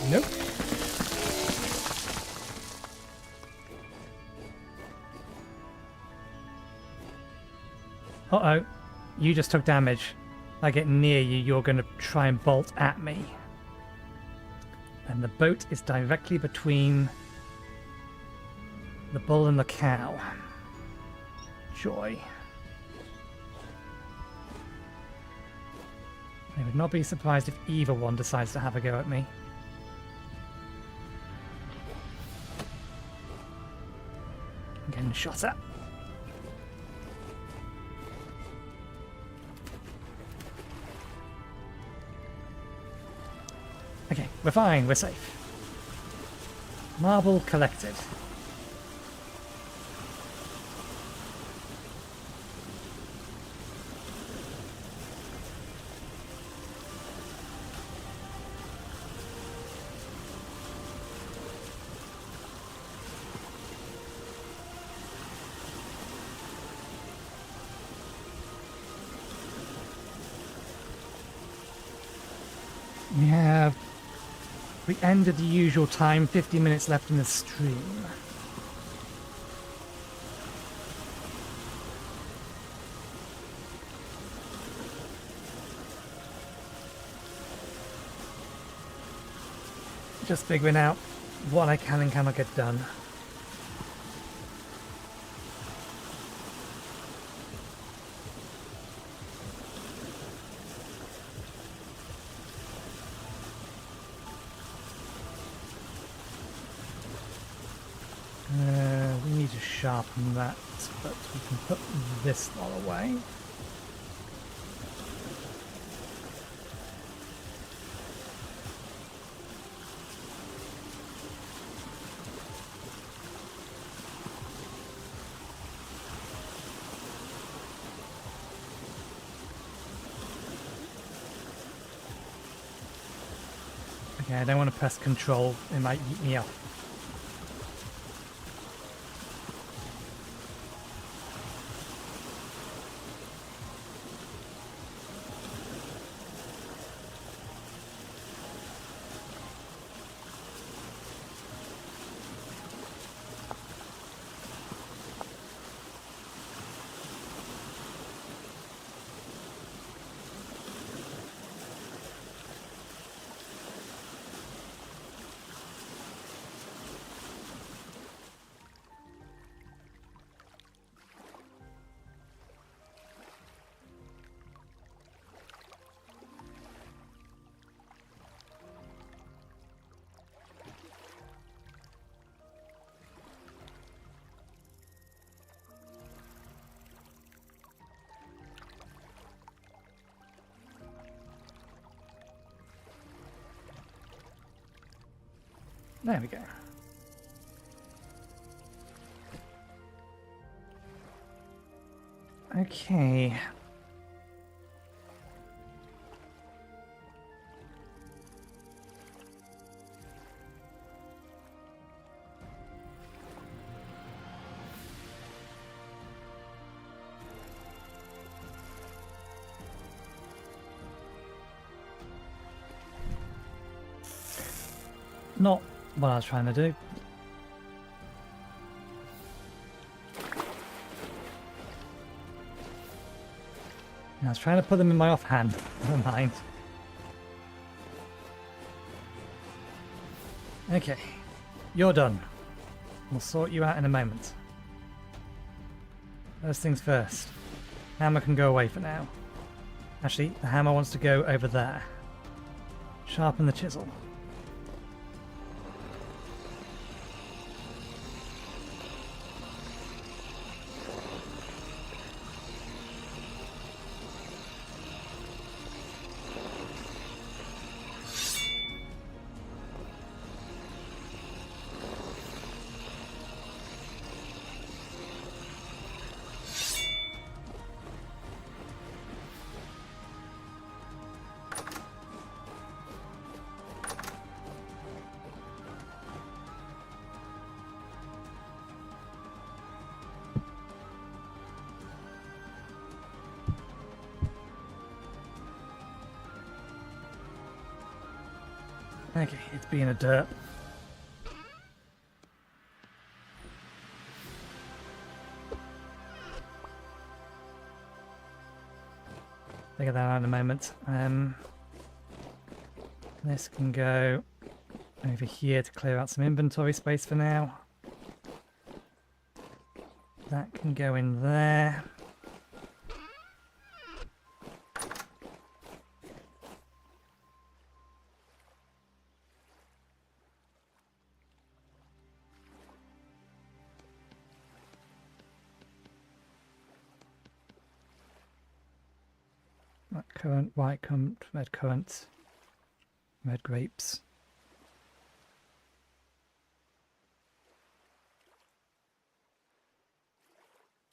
Nope. Uh-oh. You just took damage. If I get near you, you're going to try and bolt at me. And the boat is directly between the bull and the cow. Joy. I would not be surprised if either one decides to have a go at me. I'm getting shot at. Okay, we're fine, we're safe. Marble collected. We have the end of the usual time, 50 minutes left in the stream. Just figuring out what I can and cannot get done. We need to sharpen that, but we can put this all away. Okay, I don't want to press control, it might eat me up. There we go. Okay. Not what I was trying to do. I was trying to put them in my offhand. Never mind. Okay. You're done. We'll sort you out in a moment. First things first. Hammer can go away for now. Actually, the hammer wants to go over there. Sharpen the chisel. Okay, it's being a derp. Figure that out in a moment. This can go over here to clear out some inventory space for now. That can go in there. Black currant, white currant, red grapes.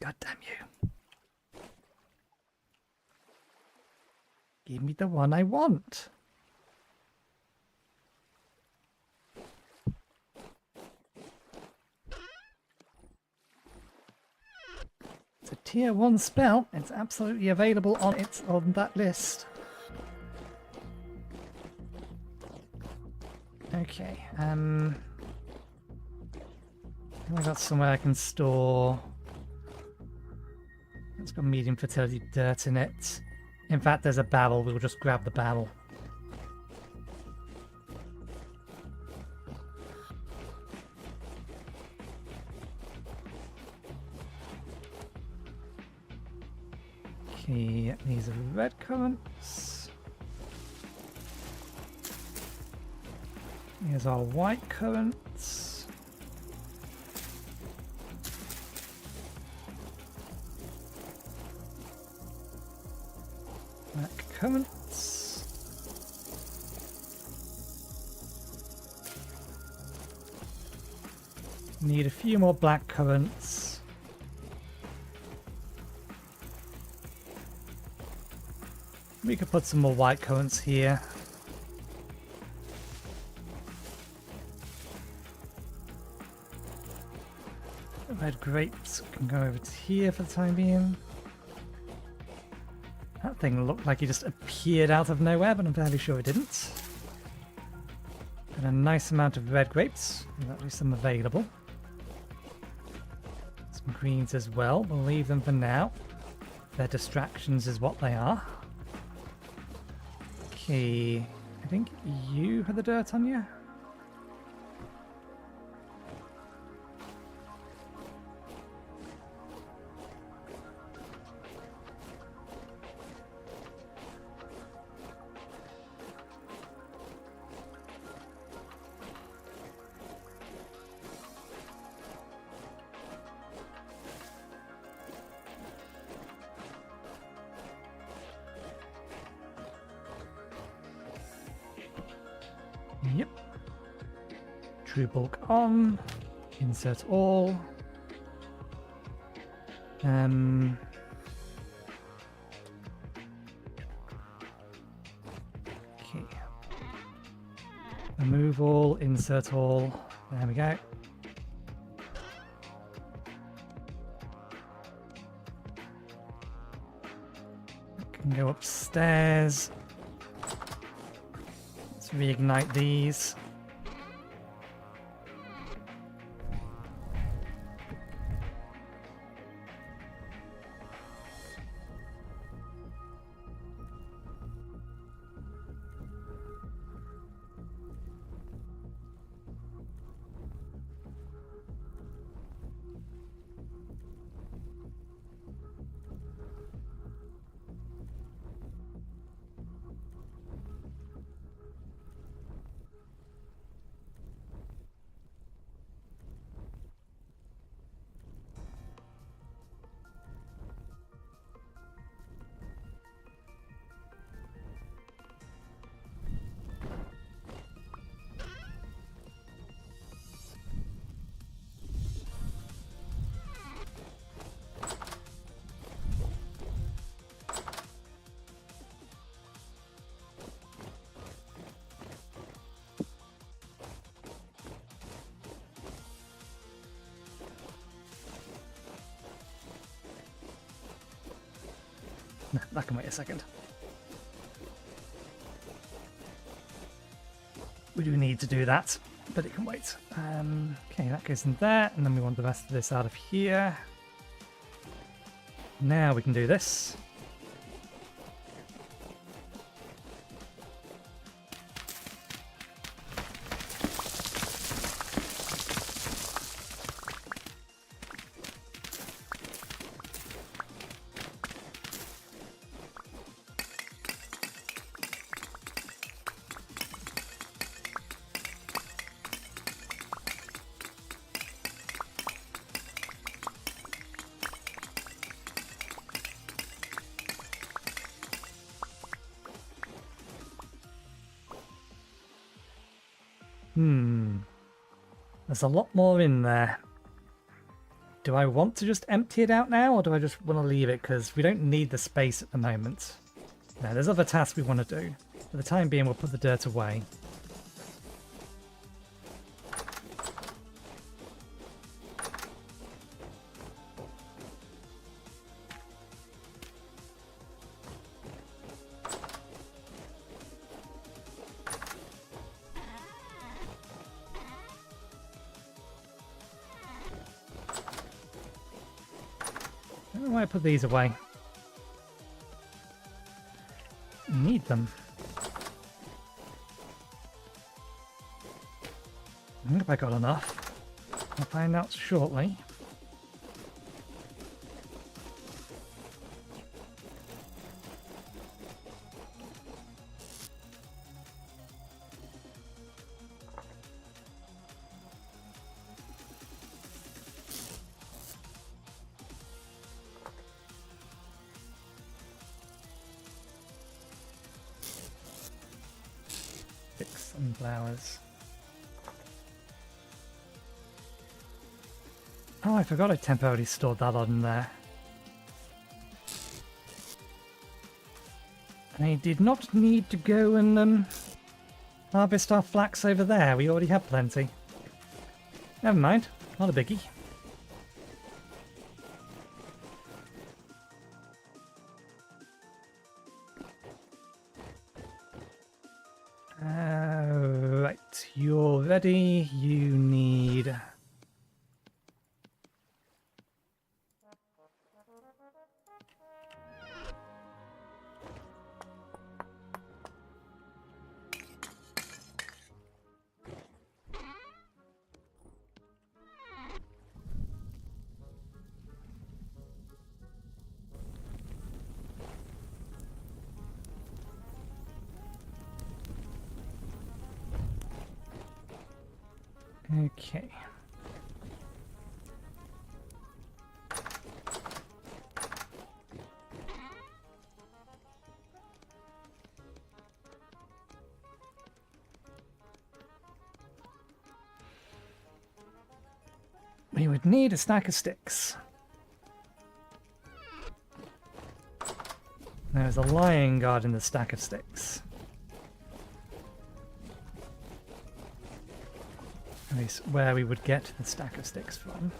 God damn you. Give me the one I want. It's a tier 1 spell. It's absolutely available on that list. Okay, I've got somewhere I can store. It's got medium fertility dirt in it. In fact, there's a barrel. We'll just grab the barrel. Okay, these are red currants. Here's our white currants. Black currants. Need a few more black currants. We could put some more white currants here. Red grapes can go over to here for the time being. That thing looked like it just appeared out of nowhere, but I'm fairly sure it didn't. And a nice amount of red grapes. There's actually some available. Some greens as well. We'll leave them for now. Their distractions is what they are. Okay, I think you had the dirt on you. Yep. True bulk on. Insert all. Okay. Remove all, insert all. There we go. Can go upstairs. Let's reignite these. That can wait a second. we do need to do that, but it can wait. Okay, that goes in there, and then we want the rest of this out of here. Now we can do this. There's a lot more in there. Do I want to just empty it out now, or do I just want to leave it because we don't need the space at the moment? No, there's other tasks we want to do. For the time being, we'll put the dirt away. Why I put these away? Need them. I wonder if I got enough. I'll find out shortly. Sunflowers. Oh, I forgot I temporarily stored that on there. I did not need to go and harvest our flax over there. We already have plenty. Never mind. Not a biggie. Right, you're ready. You need... Okay. We would need a stack of sticks. There's a lion guard in the stack of sticks. At least where we would get the stack of sticks from.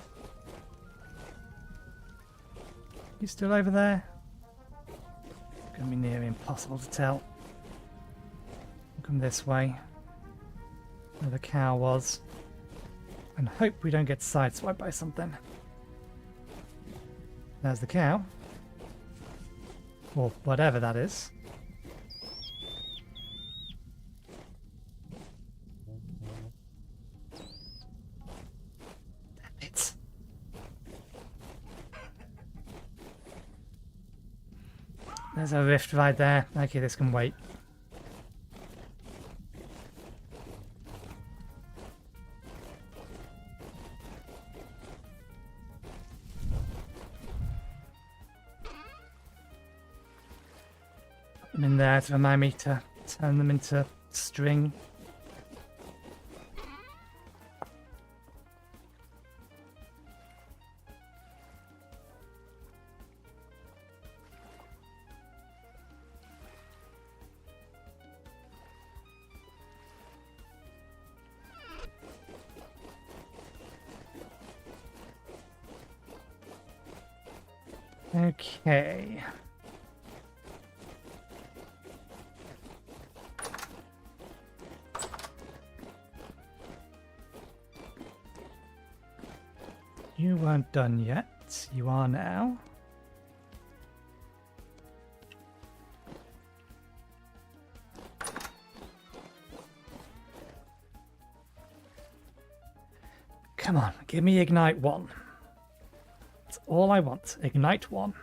You still over there? It's going to be nearly impossible to tell. We'll come this way, where the cow was, and hope we don't get sideswiped by something. There's the cow. Or whatever that is. There's a rift right there. Okay, this can wait. Put them in there to remind me to turn them into string. Okay. You weren't done yet. You are now. Come on, give me Ignite 1. That's all I want. Ignite 1.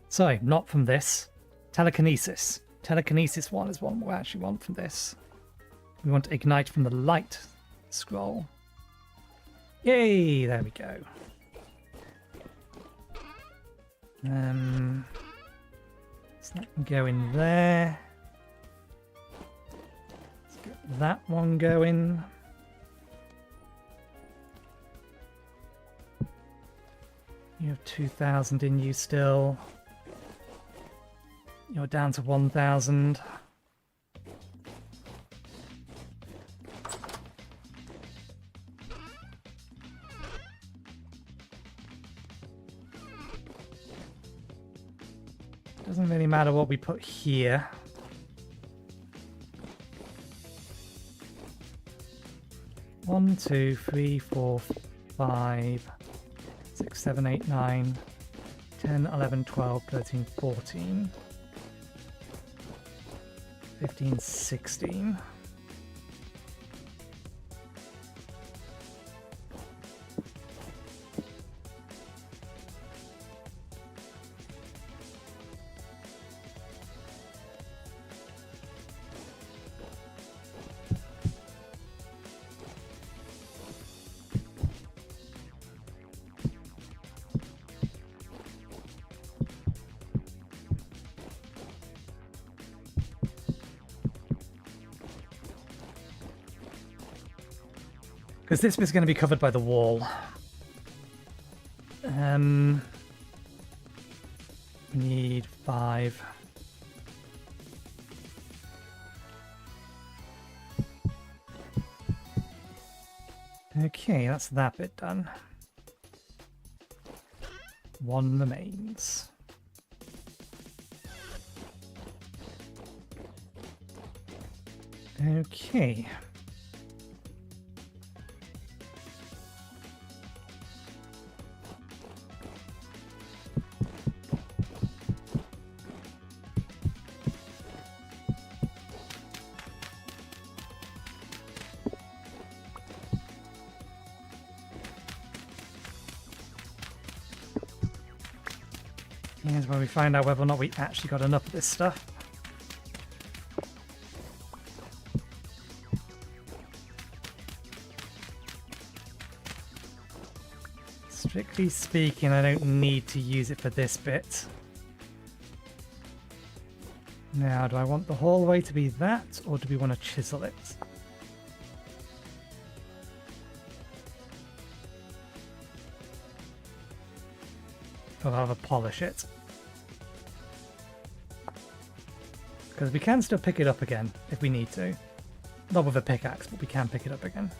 Sorry, not from this. Telekinesis. Telekinesis 1 is one we actually want from this. We want to Ignite from the light scroll. Yay! There we go. So that can go in there. Let's get that one going. You have 2,000 in you still. You're down to 1,000. Doesn't really matter what we put here. One, 2, 3, 4, 5, 6, 7, 8, 9, 10, 11, 12, 13, 14, 15, 16. Because this bit's going to be covered by the wall. We need 5. Okay, that's that bit done. 1 remains. Okay. Here's where we find out whether or not we actually got enough of this stuff. Strictly speaking, I don't need to use it for this bit. Now, do I want the hallway to be that, or do we want to chisel it? Or rather polish it. Because we can still pick it up again if we need to. Not with a pickaxe, but we can pick it up again.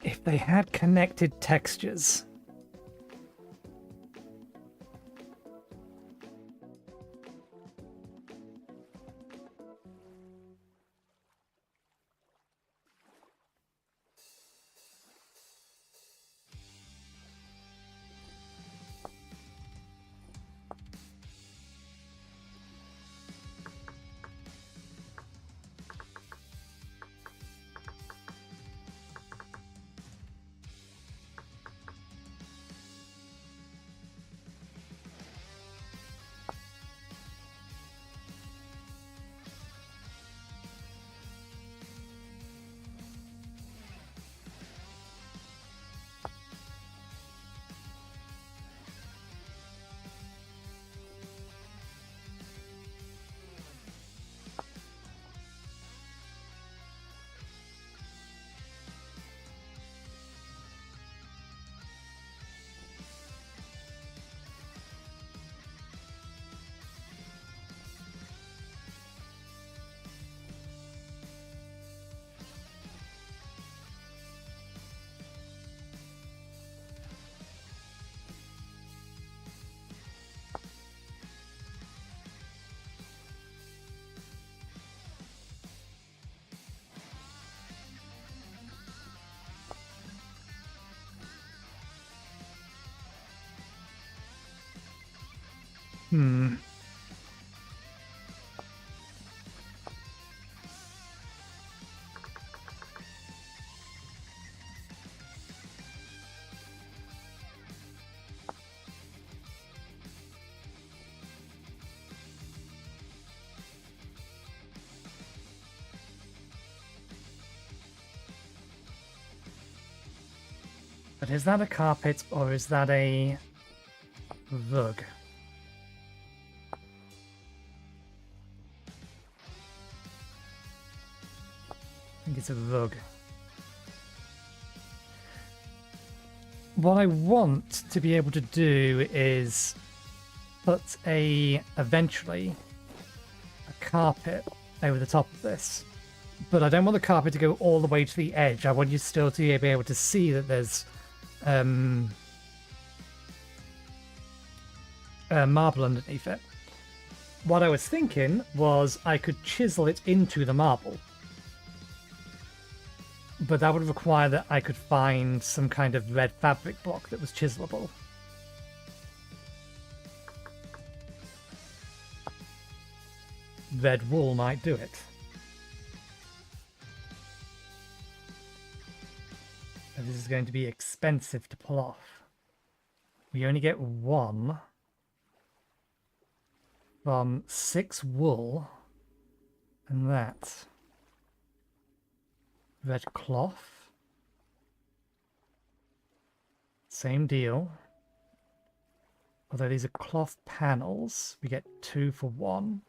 If they had connected textures. Hmm. But is that a carpet or is that a rug? I think it's a rug. What I want to be able to do is put eventually a carpet over the top of this. But I don't want the carpet to go all the way to the edge. I want you still to be able to see that there's marble underneath it. What I was thinking was I could chisel it into the marble. But that would require that I could find some kind of red fabric block that was chiselable. Red wool might do it. But this is going to be expensive to pull off. We only get one from 6 wool and that. Red cloth. Same deal. Although these are cloth panels, we get 2 for 1.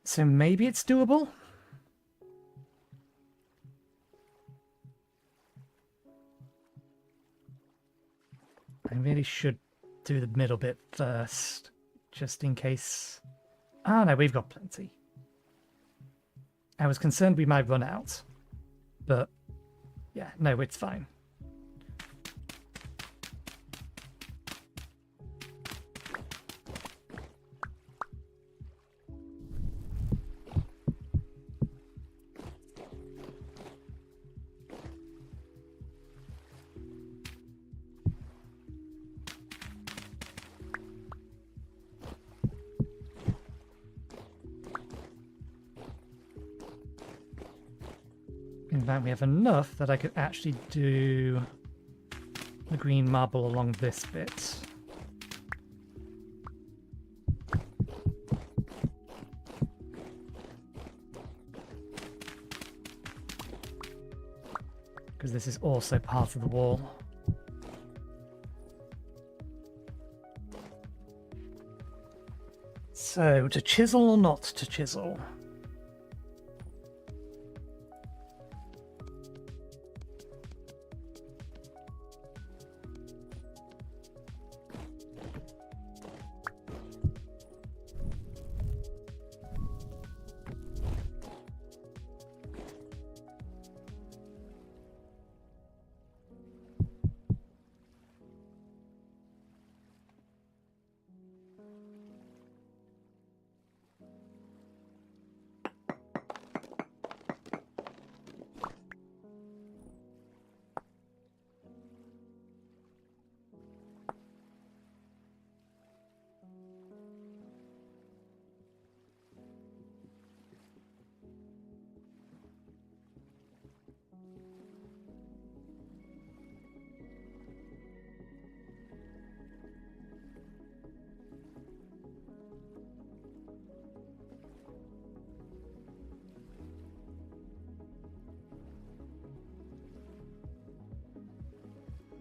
So maybe it's doable? I really should do the middle bit first, just in case. Ah, no, we've got plenty. I was concerned we might run out, but yeah, no, it's fine. In fact, we have enough that I could actually do the green marble along this bit. Because this is also part of the wall. So, to chisel or not to chisel?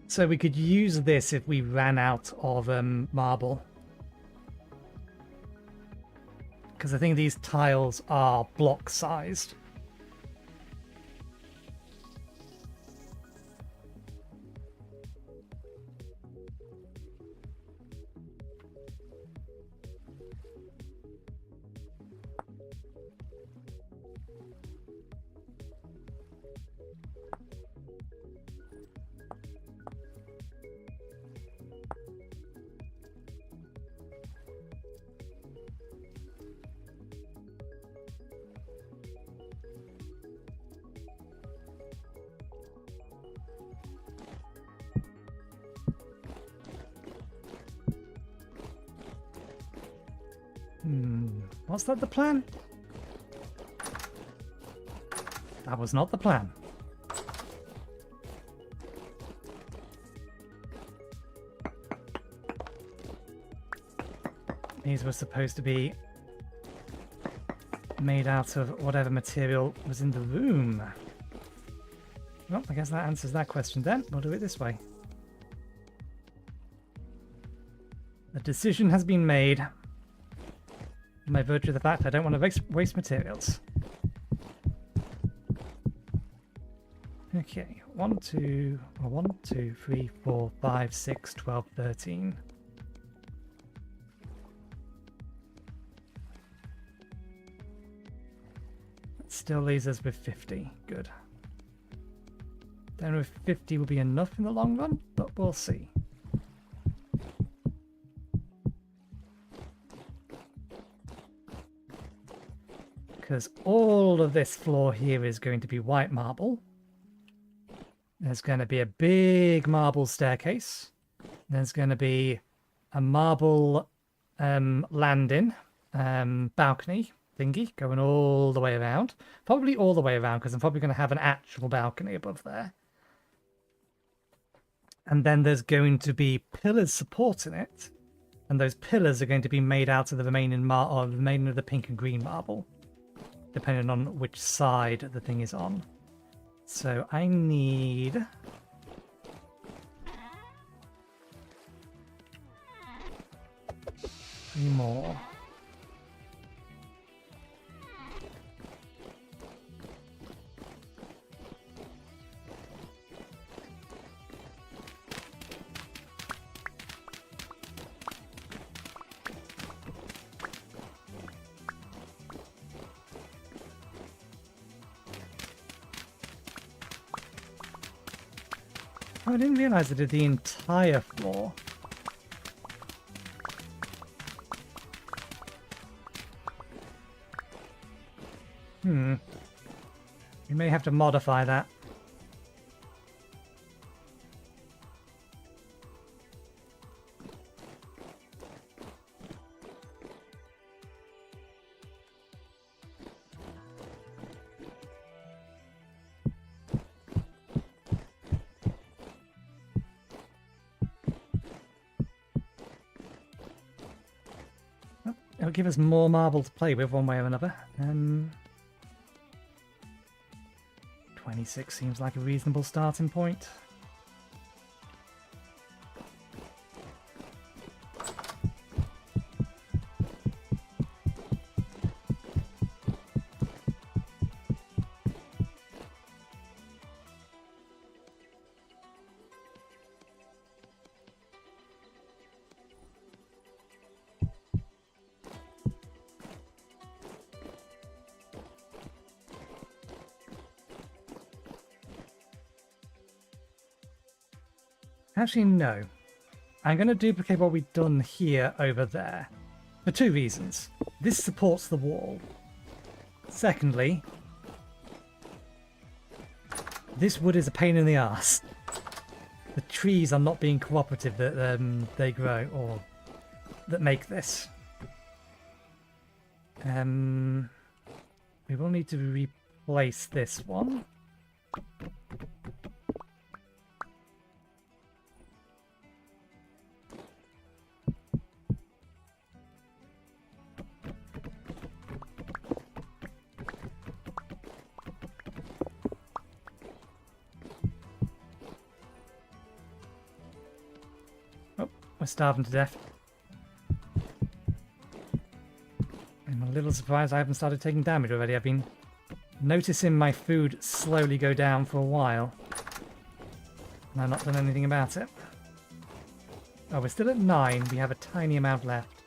So we could use this if we ran out of marble. Because I think these tiles are block-sized. Was that the plan? That was not the plan. These were supposed to be made out of whatever material was in the room. Well, I guess that answers that question then. We'll do it this way. The decision has been made by virtue of the fact I don't want to waste materials. Okay, 1, 2, 3, 4, 5, 6, 12, 13. That still leaves us with 50. Good. Don't know if 50 will be enough in the long run, but we'll see. Because all of this floor here is going to be white marble. There's going to be a big marble staircase. There's going to be a marble landing, balcony thingy going all the way around. Probably all the way around because I'm probably going to have an actual balcony above there. And then there's going to be pillars supporting it. And those pillars are going to be made out of the remaining of the pink and green marble, depending on which side the thing is on. So I need 3 more. Oh, I didn't realize I did the entire floor. We may have to modify that. It'll give us more marble to play with one way or another. 26 seems like a reasonable starting point. Actually, no. I'm going to duplicate what we've done here over there. For 2 reasons. This supports the wall. Secondly, this wood is a pain in the arse. The trees are not being cooperative that they grow, or that make this. We will need to replace this one. Starving to death. I'm a little surprised I haven't started taking damage already. I've been noticing my food slowly go down for a while, and I've not done anything about it. Oh, we're still at 9. We have a tiny amount left.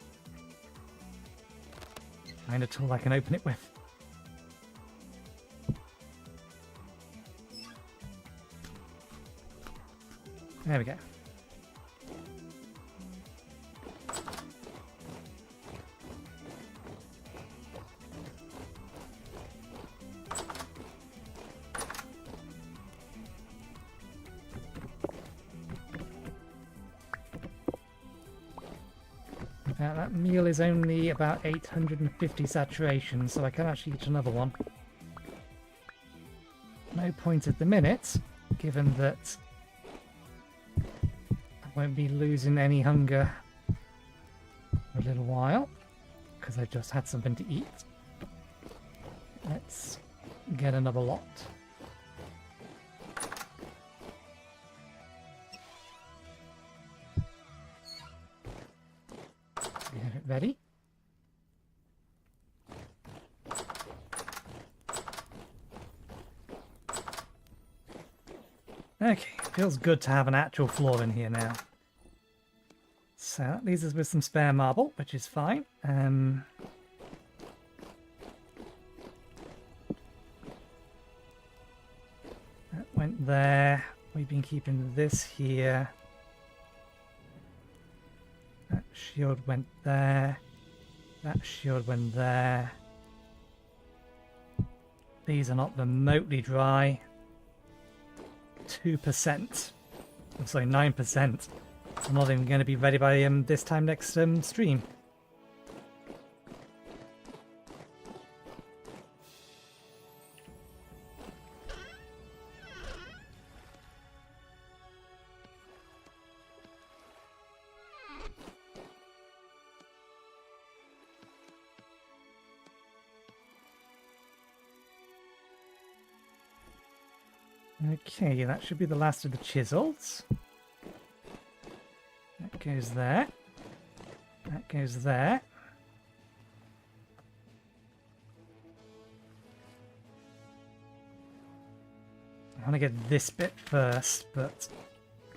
Find a tool I can open it with. There we go. That meal is only about 850 saturation, so I can actually eat another one. No point at the minute, given that I won't be losing any hunger for a little while, because I just had something to eat. Let's get another lot. Get it ready. Okay, feels good to have an actual floor in here now. So that leaves us with some spare marble, which is fine. That went there. We've been keeping this here. That shield went there. That shield went there. These are not remotely dry. 2%. I'm sorry, 9%. I'm not even going to be ready by this time next stream. Okay, that should be the last of the chisels. That goes there. That goes there. I want to get this bit first, but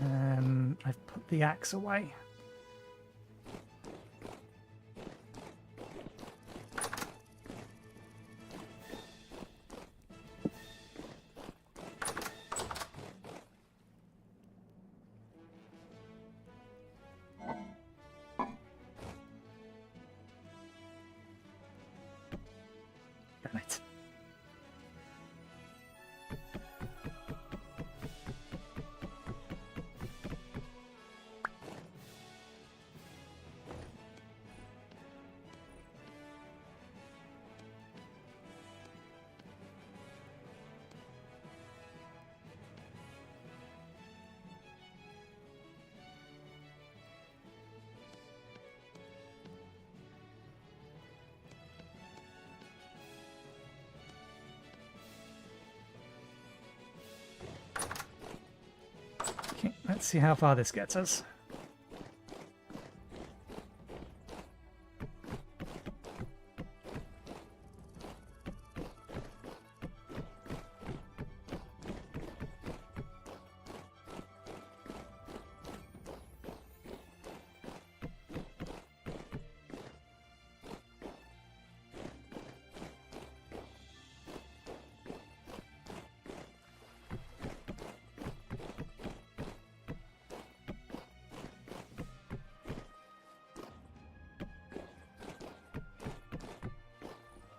I've put the axe away. Damn it. Okay, let's see how far this gets us.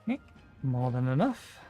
Okay, more than enough.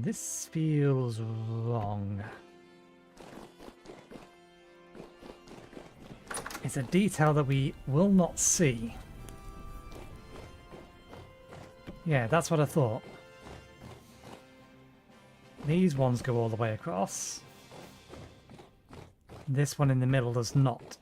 This feels wrong. It's a detail that we will not see. Yeah, that's what I thought. These ones go all the way across. This one in the middle does not.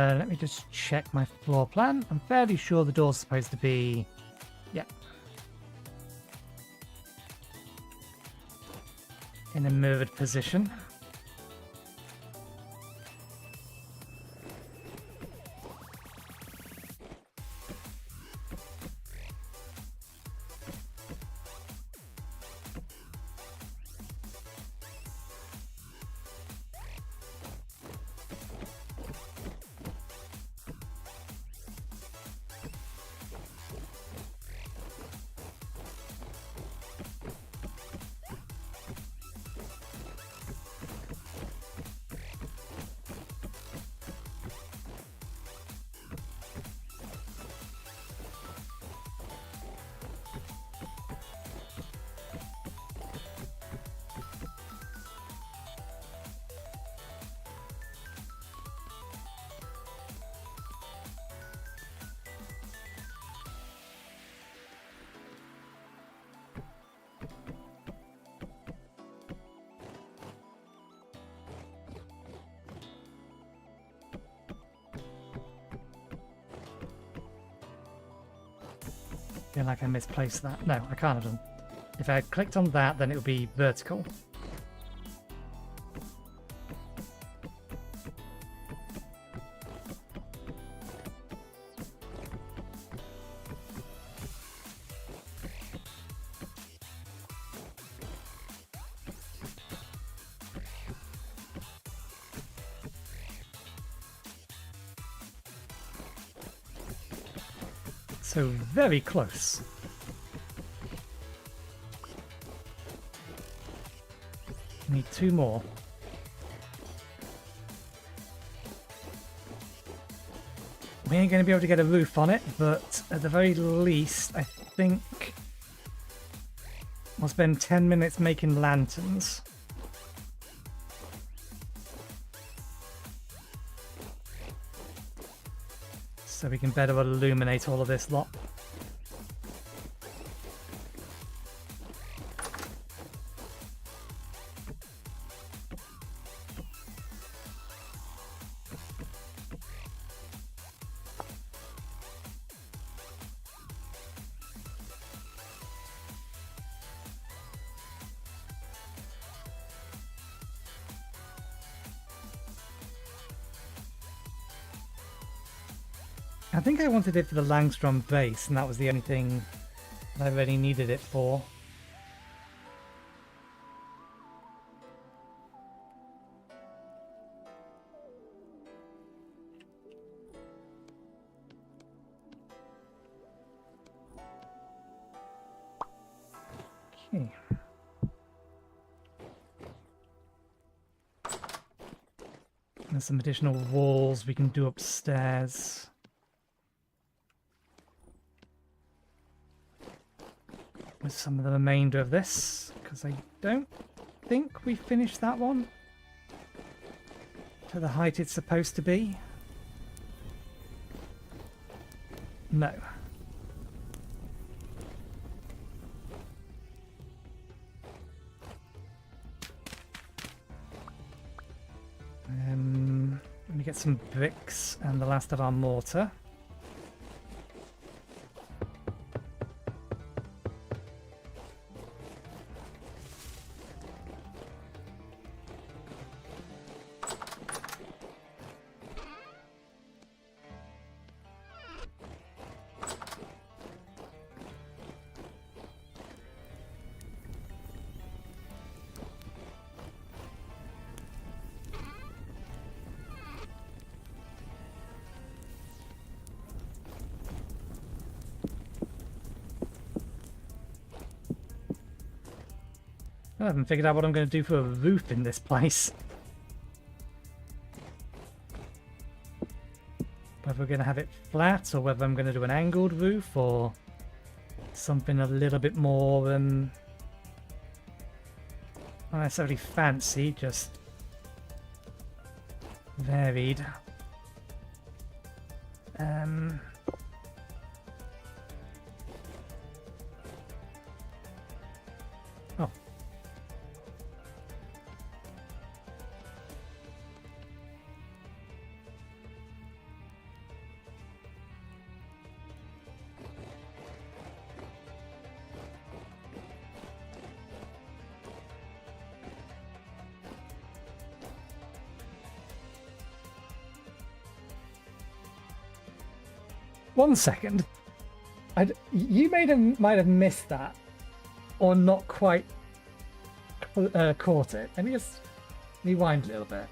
Let me just check my floor plan. I'm fairly sure the door's supposed to be... yeah. In a mirrored position. I feel like I misplaced that. No, I can't have done. If I had clicked on that, then it would be vertical. So very close. Need two more. We ain't going to be able to get a roof on it, but at the very least, I think we'll spend 10 minutes making lanterns. So we can better illuminate all of this lot. I think I wanted it for the Langstrom base, and that was the only thing that I really needed it for. Okay. There's some additional walls we can do upstairs. With some of the remainder of this, because I don't think we finished that one to the height it's supposed to be. No. Let me get some bricks and the last of our mortar. I haven't figured out what I'm going to do for a roof in this place. Whether we're going to have it flat, or whether I'm going to do an angled roof, or something a little bit more, not necessarily fancy, just varied. Oh. One second. You might have missed that, or not quite caught it. Let me just rewind a little bit.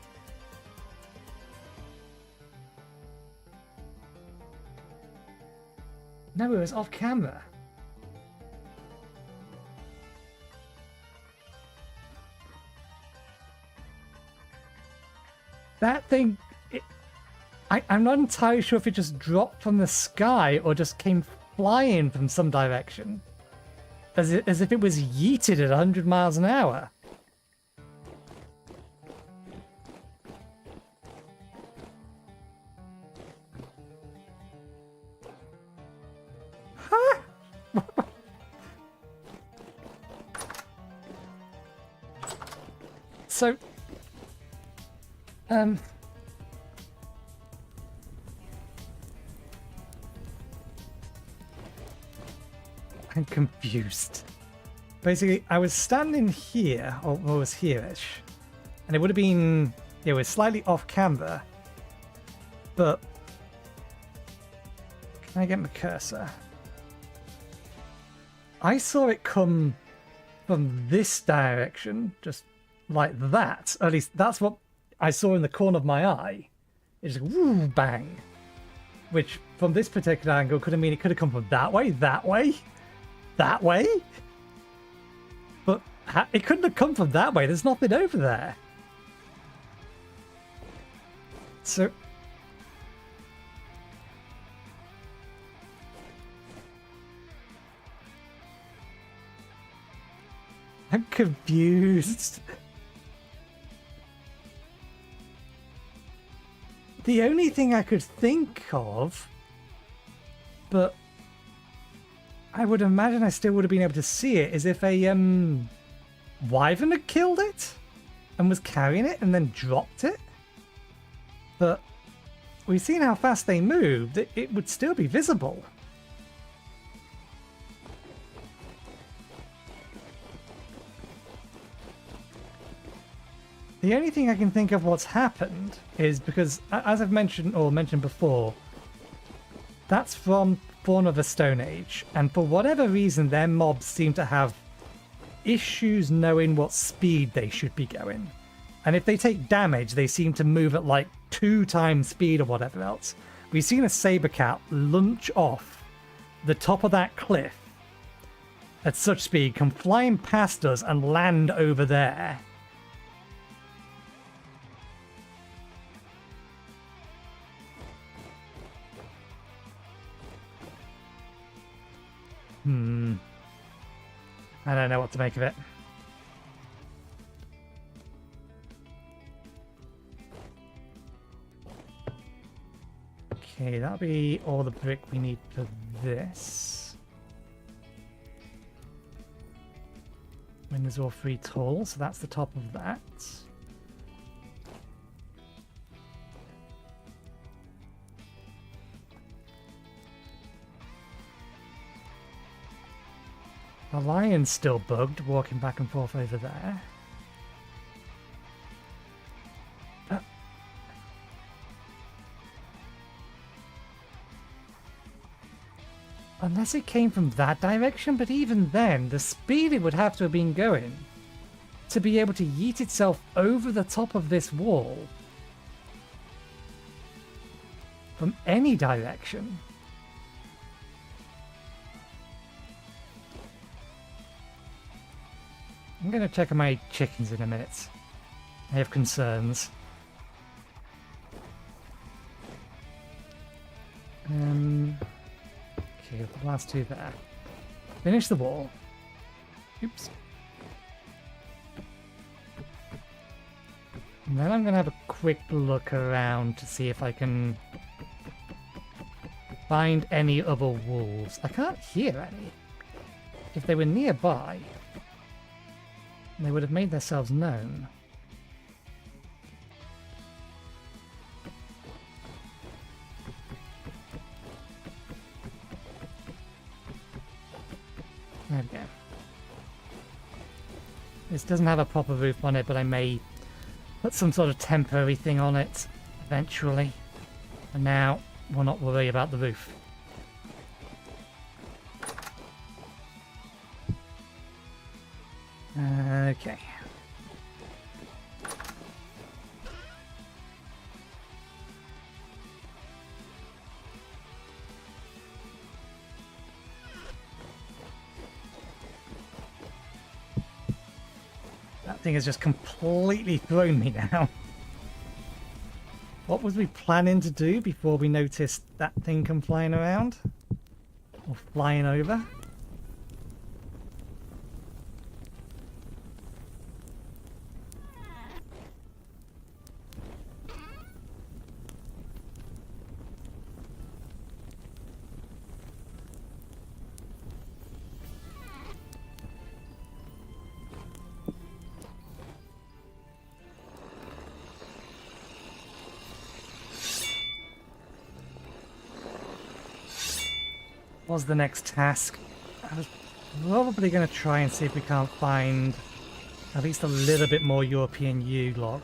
No, it was off camera. That thing... I'm not entirely sure if it just dropped from the sky or just came flying from some direction. As if it was yeeted at 100 miles an hour. Huh? So... I'm confused. Basically, I was standing here, or was here-ish, and it would have been... it was slightly off camera, but... Can I get my cursor? I saw it come from this direction, just like that. At least that's what I saw in the corner of my eye. It just woo, bang. Which, from this particular angle, could have mean it could have come from that way, that way. That way? But it couldn't have come from that way. There's nothing over there. So... I'm confused. The only thing I could think of... but... I would imagine I still would have been able to see it, is if a wyvern had killed it and was carrying it and then dropped it. But we've seen how fast they moved. It would still be visible. The only thing I can think of what's happened is because, as I've mentioned before, that's from Born of the Stone Age, and for whatever reason their mobs seem to have issues knowing what speed they should be going. And if they take damage, they seem to move at like 2 times speed or whatever else. We've seen a saber cat lunge off the top of that cliff at such speed, come flying past us and land over there. I don't know what to make of it. Okay, that'll be all the brick we need for this. Windows all 3 tall, so that's the top of that. The lion's still bugged, walking back and forth over there. Unless it came from that direction, but even then, the speed it would have to have been going to be able to yeet itself over the top of this wall from any direction. I'm going to check on my chickens in a minute. I have concerns. Okay, the last two there. Finish the wall. Oops. And then I'm going to have a quick look around to see if I can find any other wolves. I can't hear any. If they were nearby, they would have made themselves known. There we go. This doesn't have a proper roof on it, but I may put some sort of temporary thing on it eventually. And now we'll not worry about the roof. Okay. That thing has just completely thrown me now. What was we planning to do before we noticed that thing come flying around? Or flying over? What's the next task? I was probably going to try and see if we can't find at least a little bit more European yew log.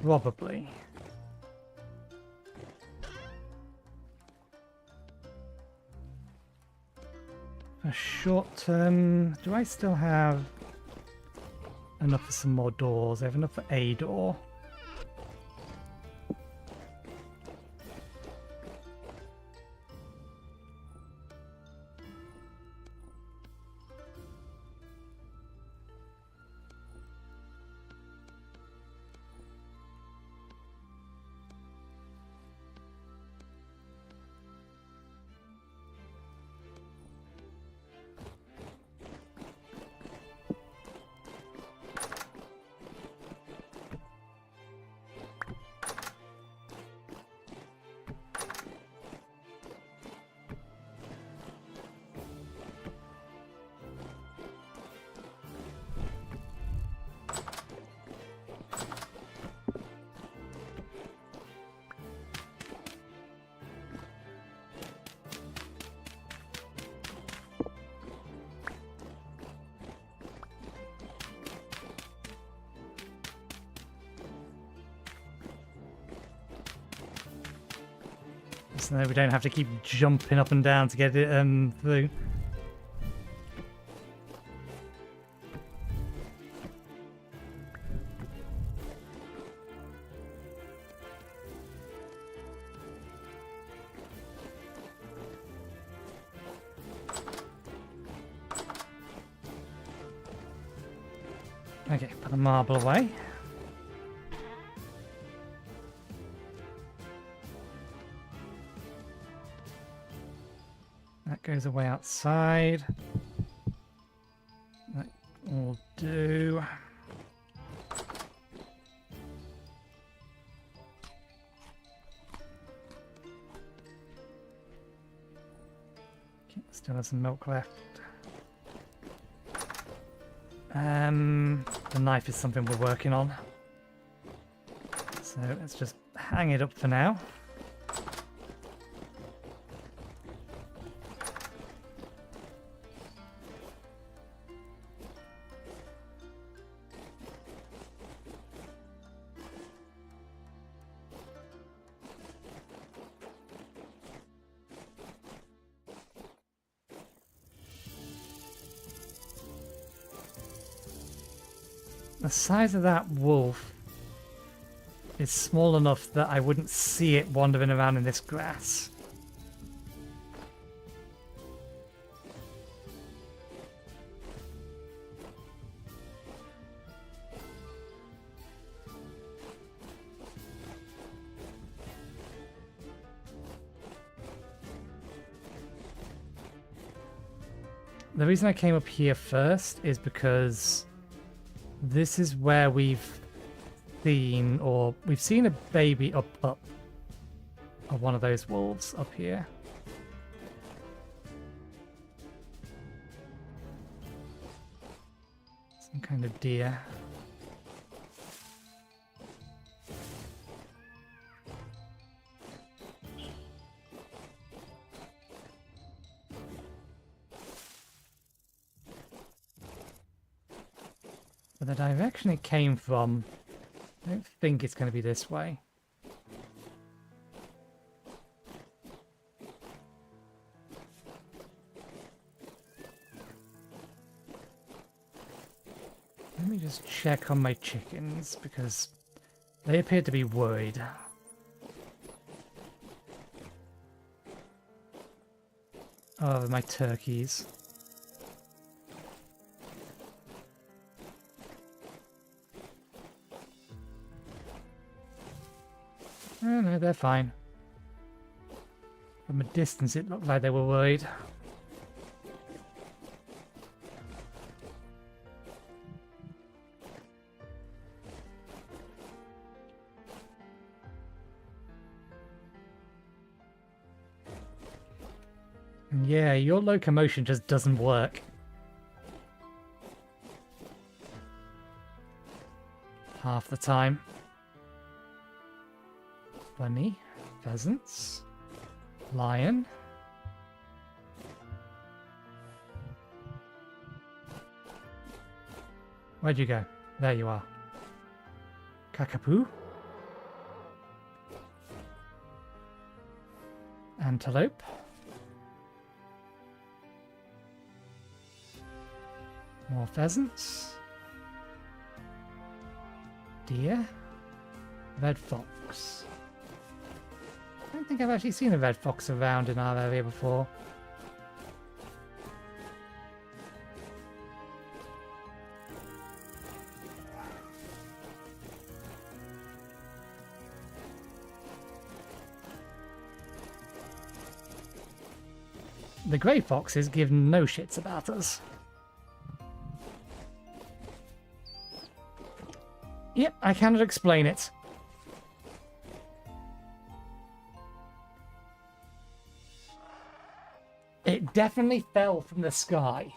Probably. A short term, do I still have enough for some more doors? I have enough for a door. So we don't have to keep jumping up and down to get it through. Okay, put the marble away. That goes away outside. That will do. Okay, still has some milk left. The knife is something we're working on. So let's just hang it up for now. The size of that wolf is small enough that I wouldn't see it wandering around in this grass. The reason I came up here first is because this is where we've seen a baby up of one of those wolves up here. Some kind of deer. But the direction it came from, I don't think it's going to be this way. Let me just check on my chickens because they appear to be worried. Oh, my turkeys. Oh, no, they're fine. From a distance, it looked like they were worried. And yeah, your locomotion just doesn't work. Half the time. Bunny, pheasants, lion. Where'd you go? There you are. Kakapoo. Antelope. More pheasants. Deer. Red fox. I don't think I've actually seen a red fox around in our area before. The grey foxes give no shits about us. Yep, I cannot explain it. It definitely fell from the sky.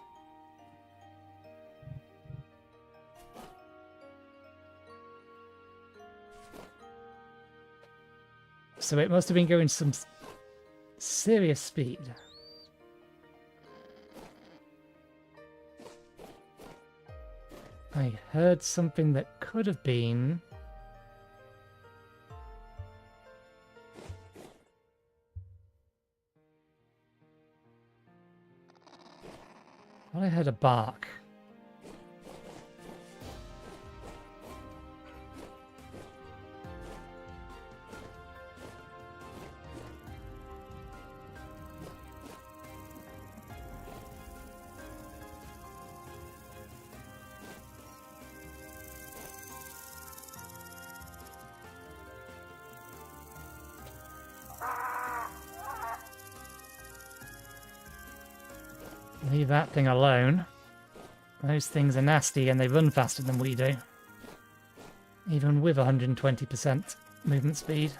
So it must have been going some serious speed. I heard something that could have been... I heard a bark. Leave that thing alone. Those things are nasty and they run faster than we do. Even with 120% movement speed.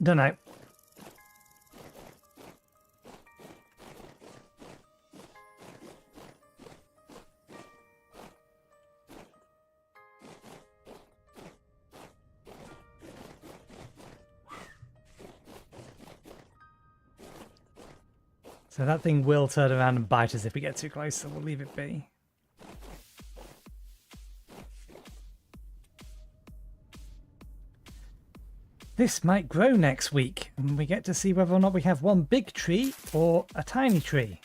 Don't know. So that thing will turn around and bite us if we get too close, so we'll leave it be. This might grow next week, and we get to see whether or not we have one big tree or a tiny tree.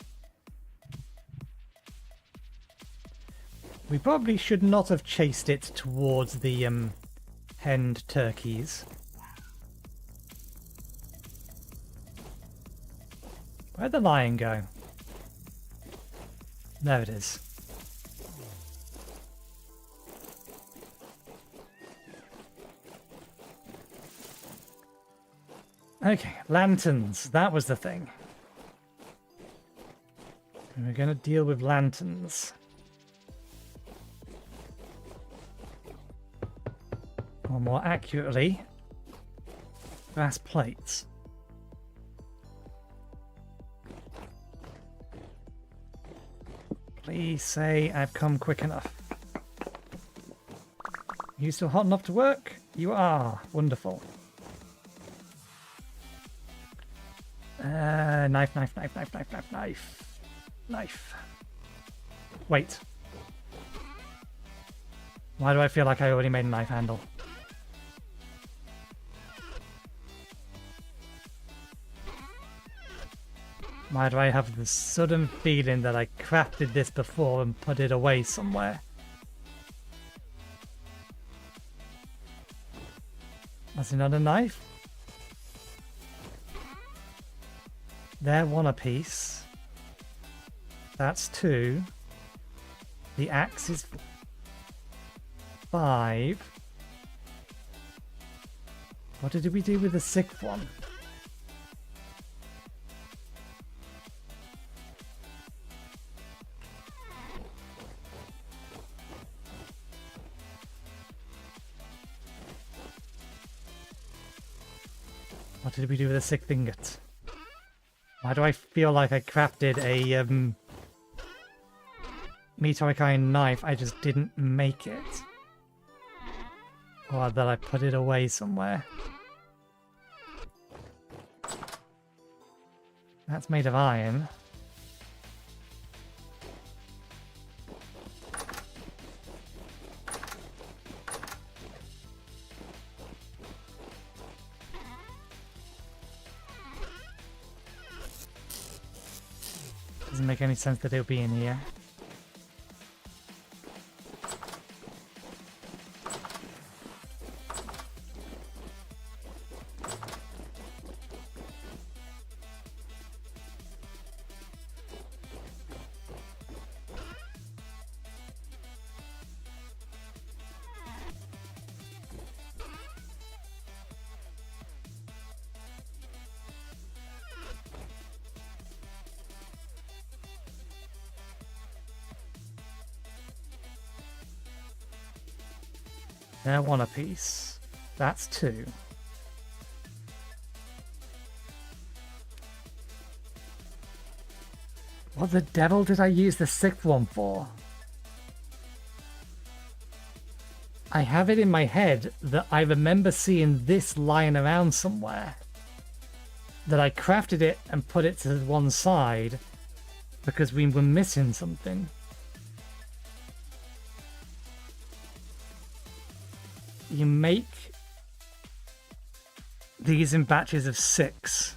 We probably should not have chased it towards the henned turkeys. Where'd the lion go? There it is. Okay, lanterns. That was the thing. And we're going to deal with lanterns. Or more accurately, brass plates. Please say I've come quick enough. You still hot enough to work? You are. Wonderful. Knife, knife, knife, knife, knife, knife, knife. Knife. Wait. Why do I feel like I already made a knife handle? Why do I have the sudden feeling that I crafted this before and put it away somewhere? That's another knife. They're one apiece. That's 2. The axe is 5. What did we do with the 6th one? What did we do with the 6th ingot? Why do I feel like I crafted a meteoric iron knife? I just didn't make it. Or that I put it away somewhere. That's made of iron. Doesn't make any sense that it'll be in here. They're one apiece. That's 2. What the devil did I use the 6th one for? I have it in my head that I remember seeing this lying around somewhere. That I crafted it and put it to one side because we were missing something. You make these in batches of 6.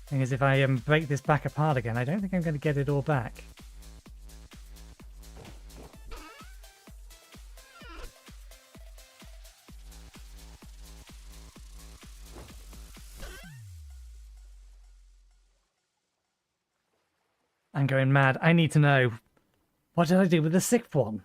Thing is, if I break this back apart again, I don't think I'm going to get it all back. I'm going mad. I need to know. What did I do with the 6th one?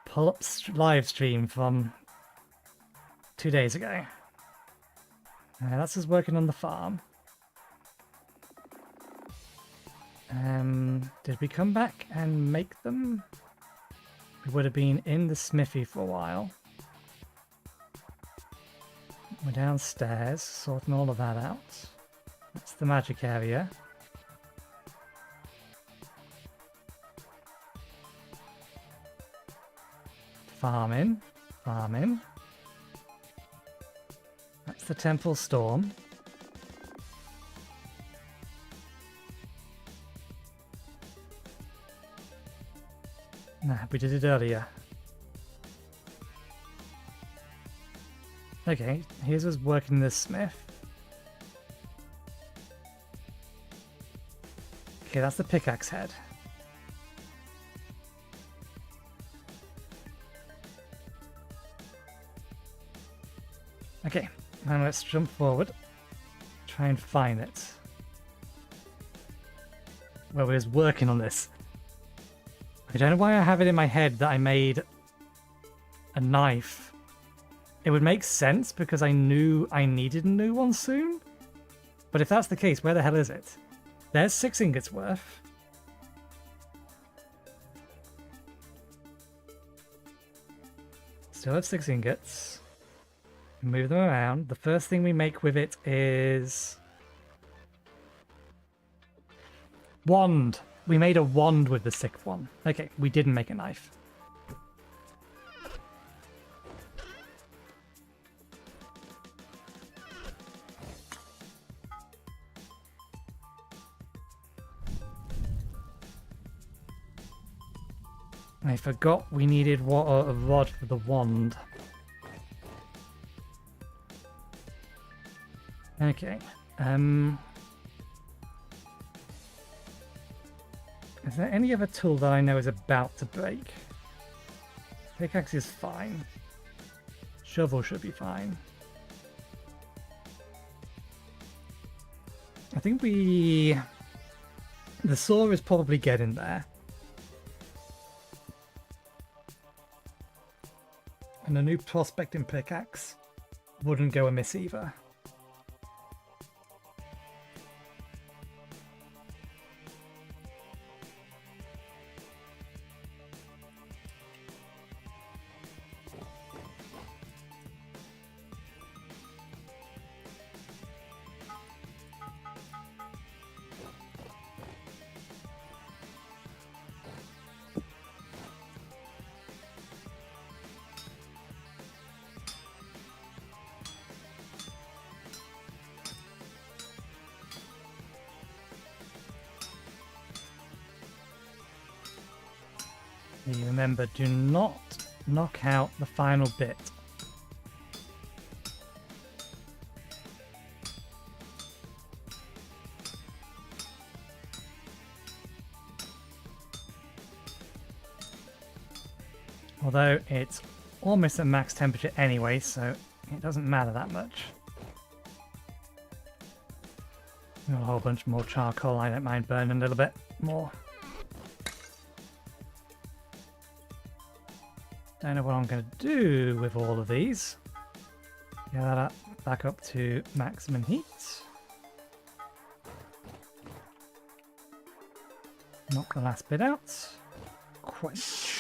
Pull up live stream from 2 days ago. That's us working on the farm. Did we come back and make them? We would have been in the smithy for a while. We're downstairs, sorting all of that out. That's the magic area. Farming. Farming. That's the Temple Storm. Nah, we did it earlier. Okay, here's us working this smith. Okay, that's the pickaxe head. Okay, now let's jump forward. Try and find it. Well, we're just working on this. I don't know why I have it in my head that I made a knife. It would make sense because I knew I needed a new one soon. But if that's the case, where the hell is it? There's 6 ingots worth. Still have 6 ingots. Move them around. The first thing we make with it is... wand. We made a wand with the 6th one. Okay, we didn't make a knife. I forgot we needed a rod for the wand. Okay. Is there any other tool that I know is about to break? Pickaxe is fine. Shovel should be fine. I think the saw is probably getting there. And a new prospecting pickaxe wouldn't go amiss either. Remember, do not knock out the final bit. Although it's almost at max temperature anyway, so it doesn't matter that much. Got a whole bunch more charcoal, I don't mind burning a little bit more. Don't know what I'm going to do with all of these. Get that up, back up to maximum heat. Knock the last bit out. Quench.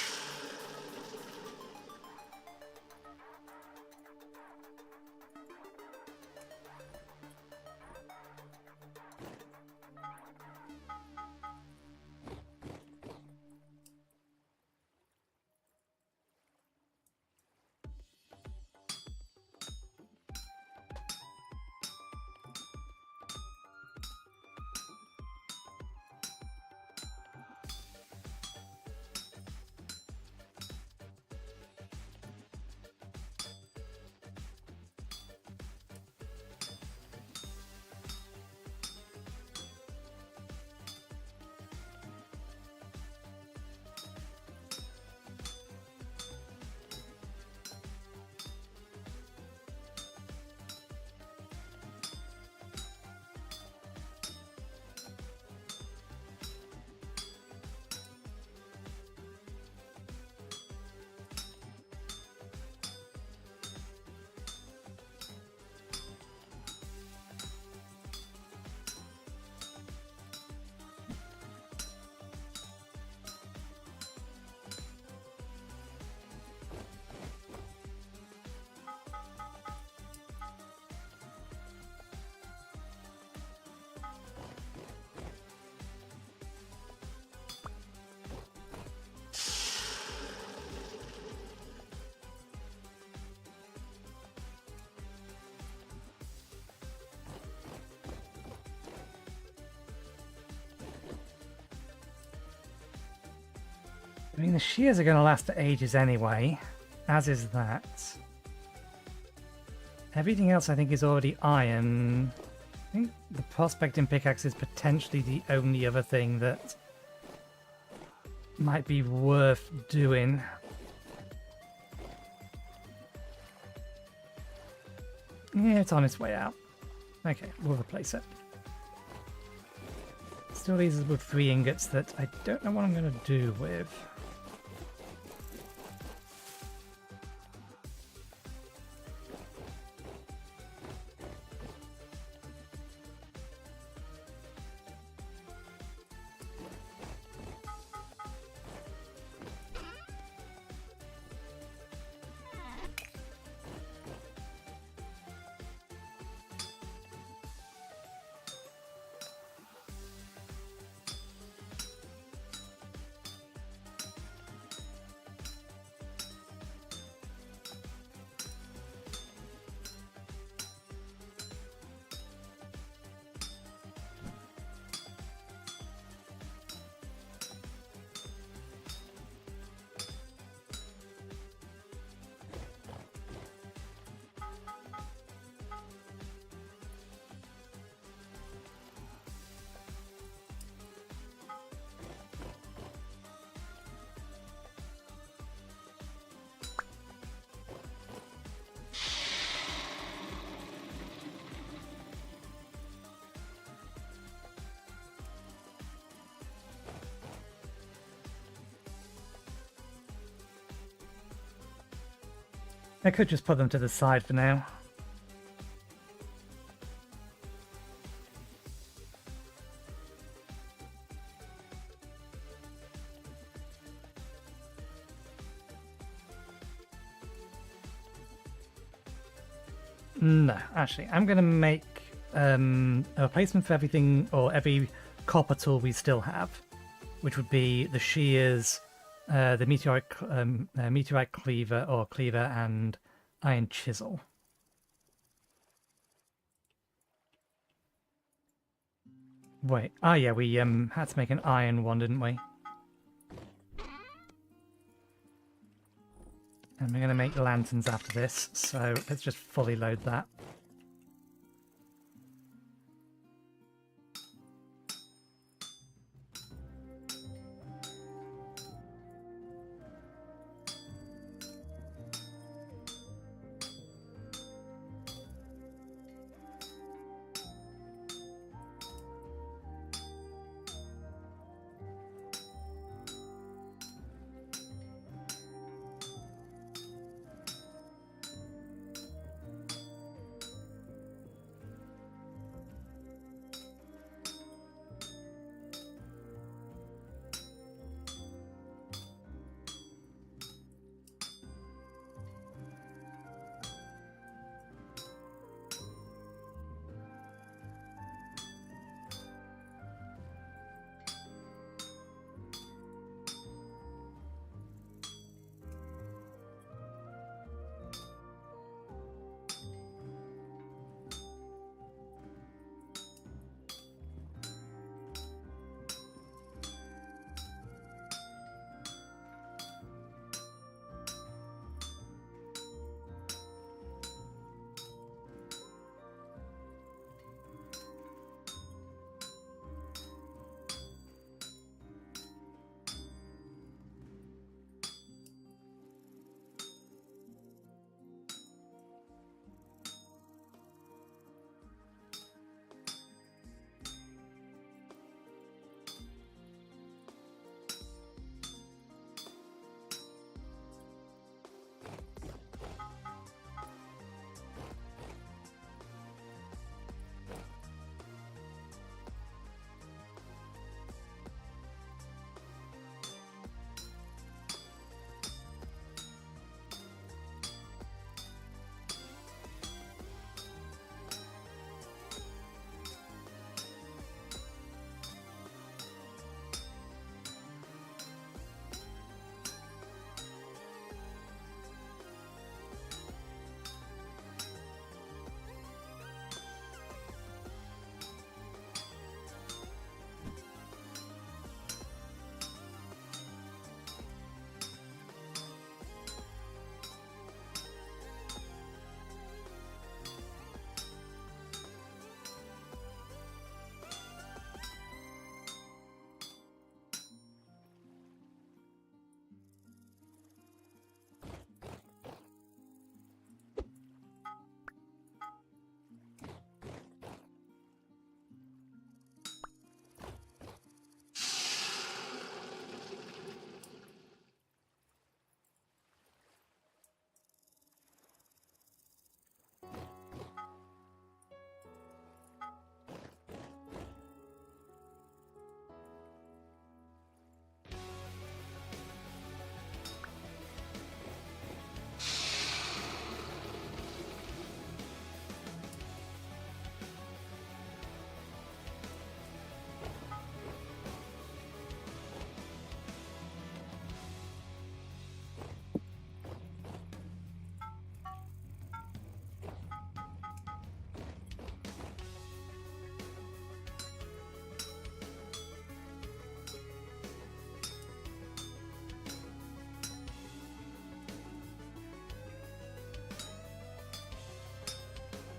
I mean, the shears are going to last for ages anyway, as is that. Everything else I think is already iron. I think the prospecting pickaxe is potentially the only other thing that might be worth doing. Yeah, it's on its way out. Okay, we'll replace it. Still leaves us with 3 ingots that I don't know what I'm going to do with. I could just put them to the side for now. No, actually, I'm going to make a replacement for everything, or every copper tool we still have, which would be the shears, the meteorite cleaver or cleaver, and iron chisel. Wait, yeah, we had to make an iron one, didn't we? And we're going to make lanterns after this, so let's just fully load that.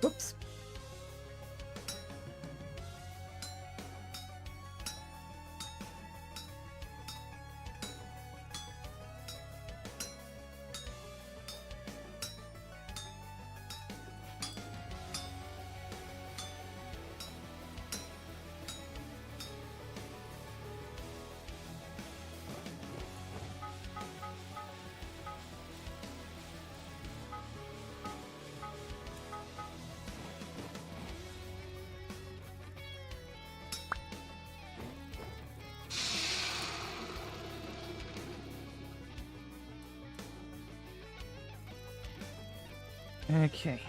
Whoops. Okay.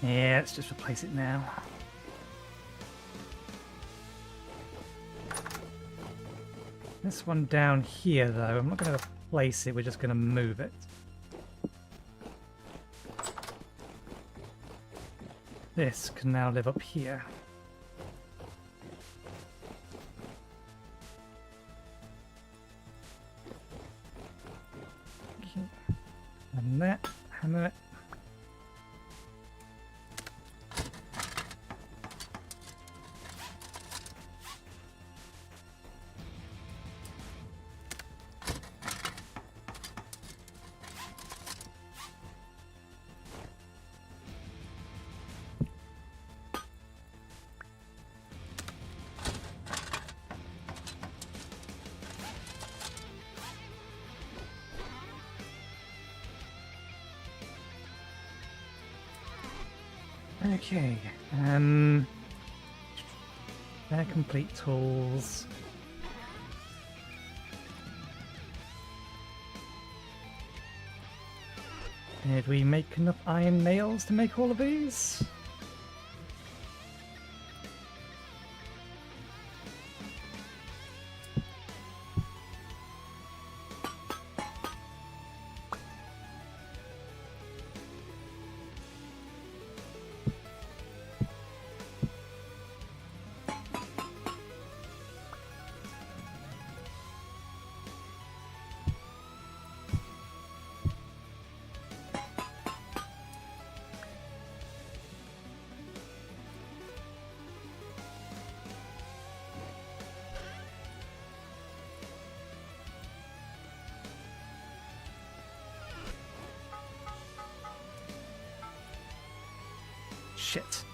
Yeah, let's just replace it now. This one down here, though, I'm not going to replace it, we're just going to move it. This can now live up here. Okay. And that, hammer it. Okay, they're complete tools. Did we make enough iron nails to make all of these? Shit.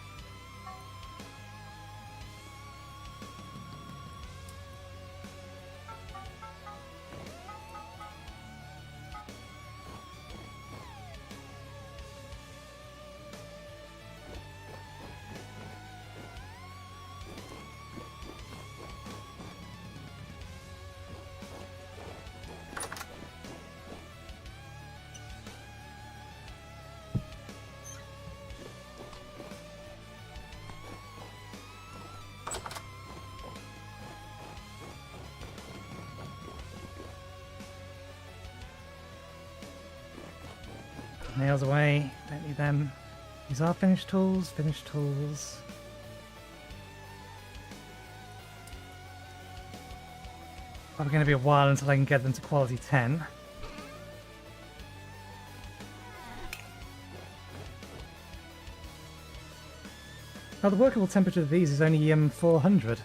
Nails away, don't need them. These are finished tools, finished tools. Probably going to be a while until I can get them to quality 10. Now the workable temperature of these is only 400.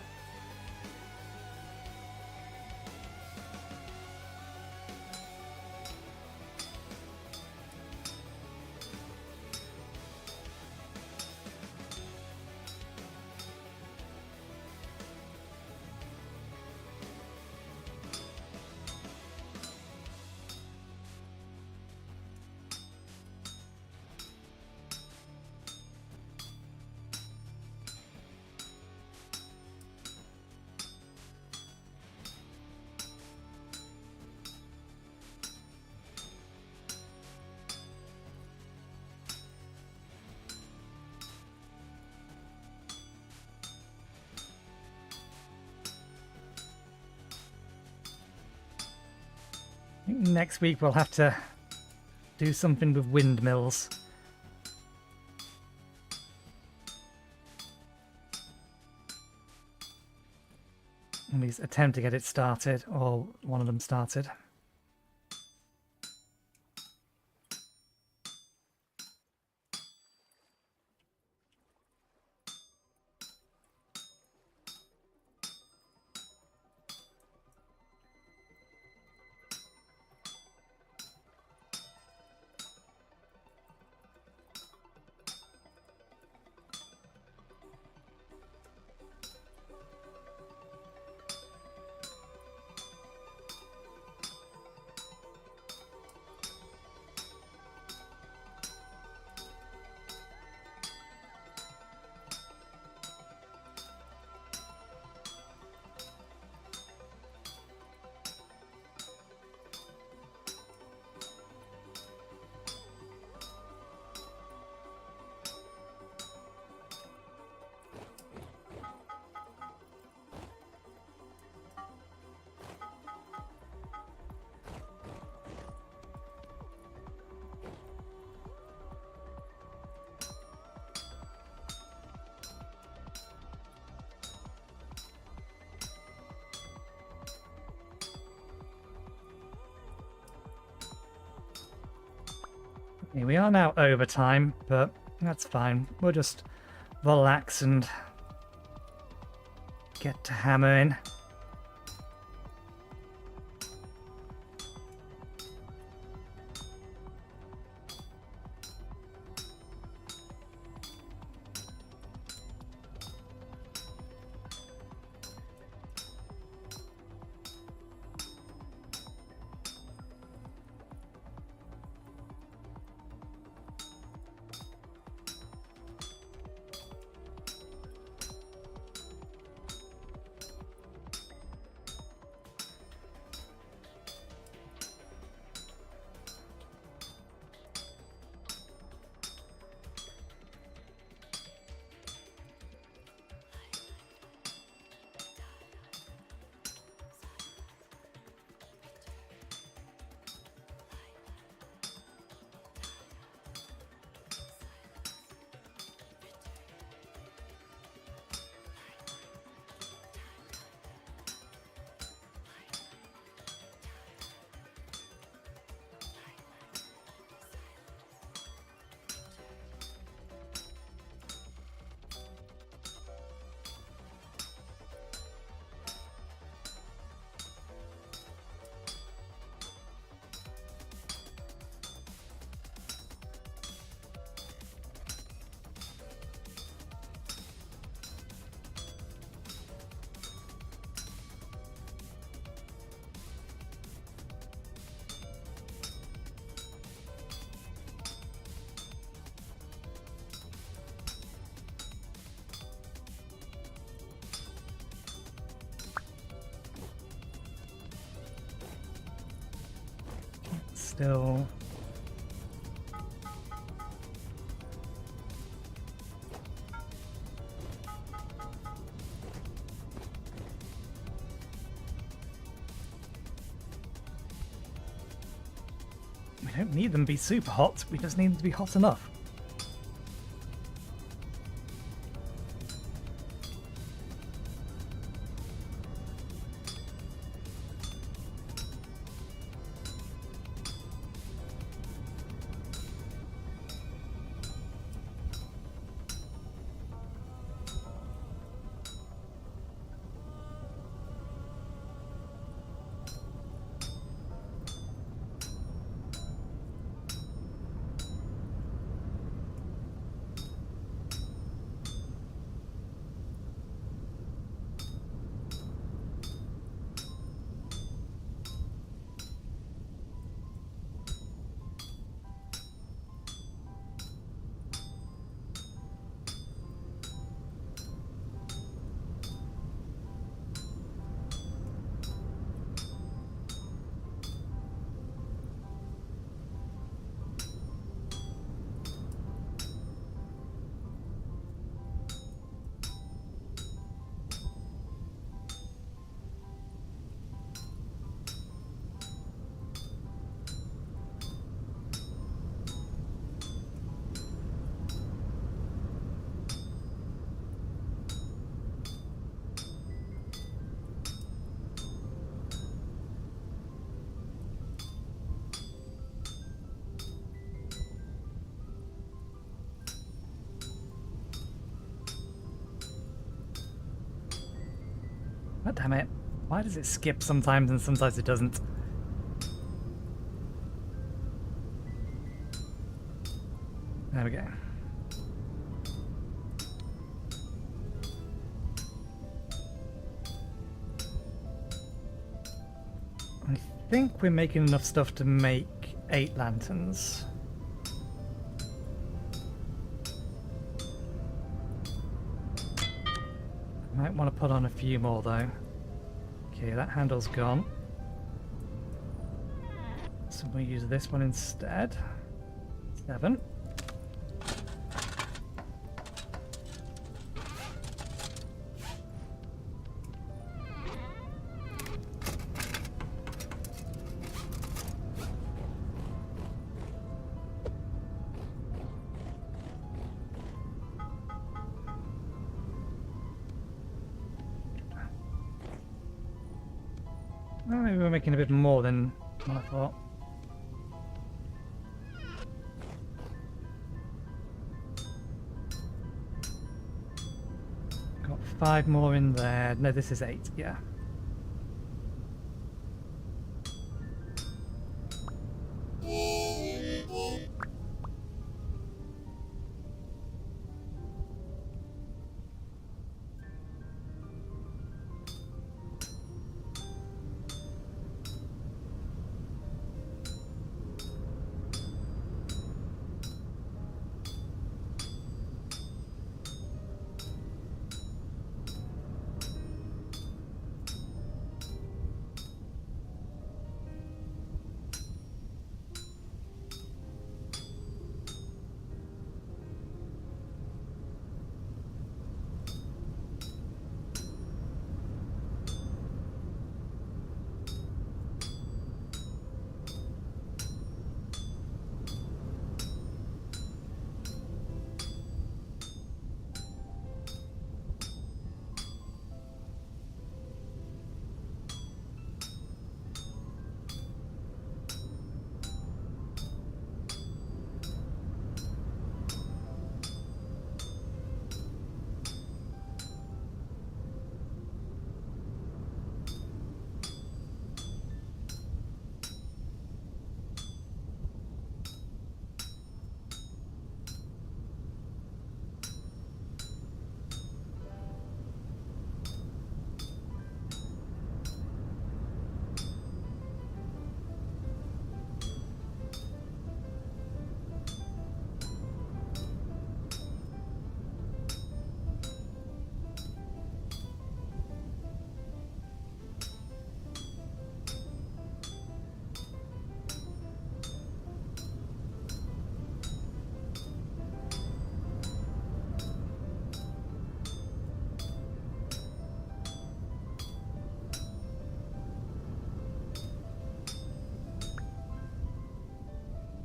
next week we'll have to do something with windmills. At least attempt to get it started, or one of them started. Okay, we are now over time, but that's fine. We'll just relax and get to hammering. Still. We don't need them to be super hot, we just need them to be hot enough. Damn it. Why does it skip sometimes and sometimes it doesn't? There we go. I think we're making enough stuff to make 8 lanterns. Might want to put on a few more though. Okay, that handle's gone. So we'll use this one instead. 7. Well, maybe we're making a bit more than what I thought. Got 5 more in there. No, this is 8, yeah.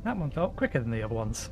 That one felt quicker than the other ones.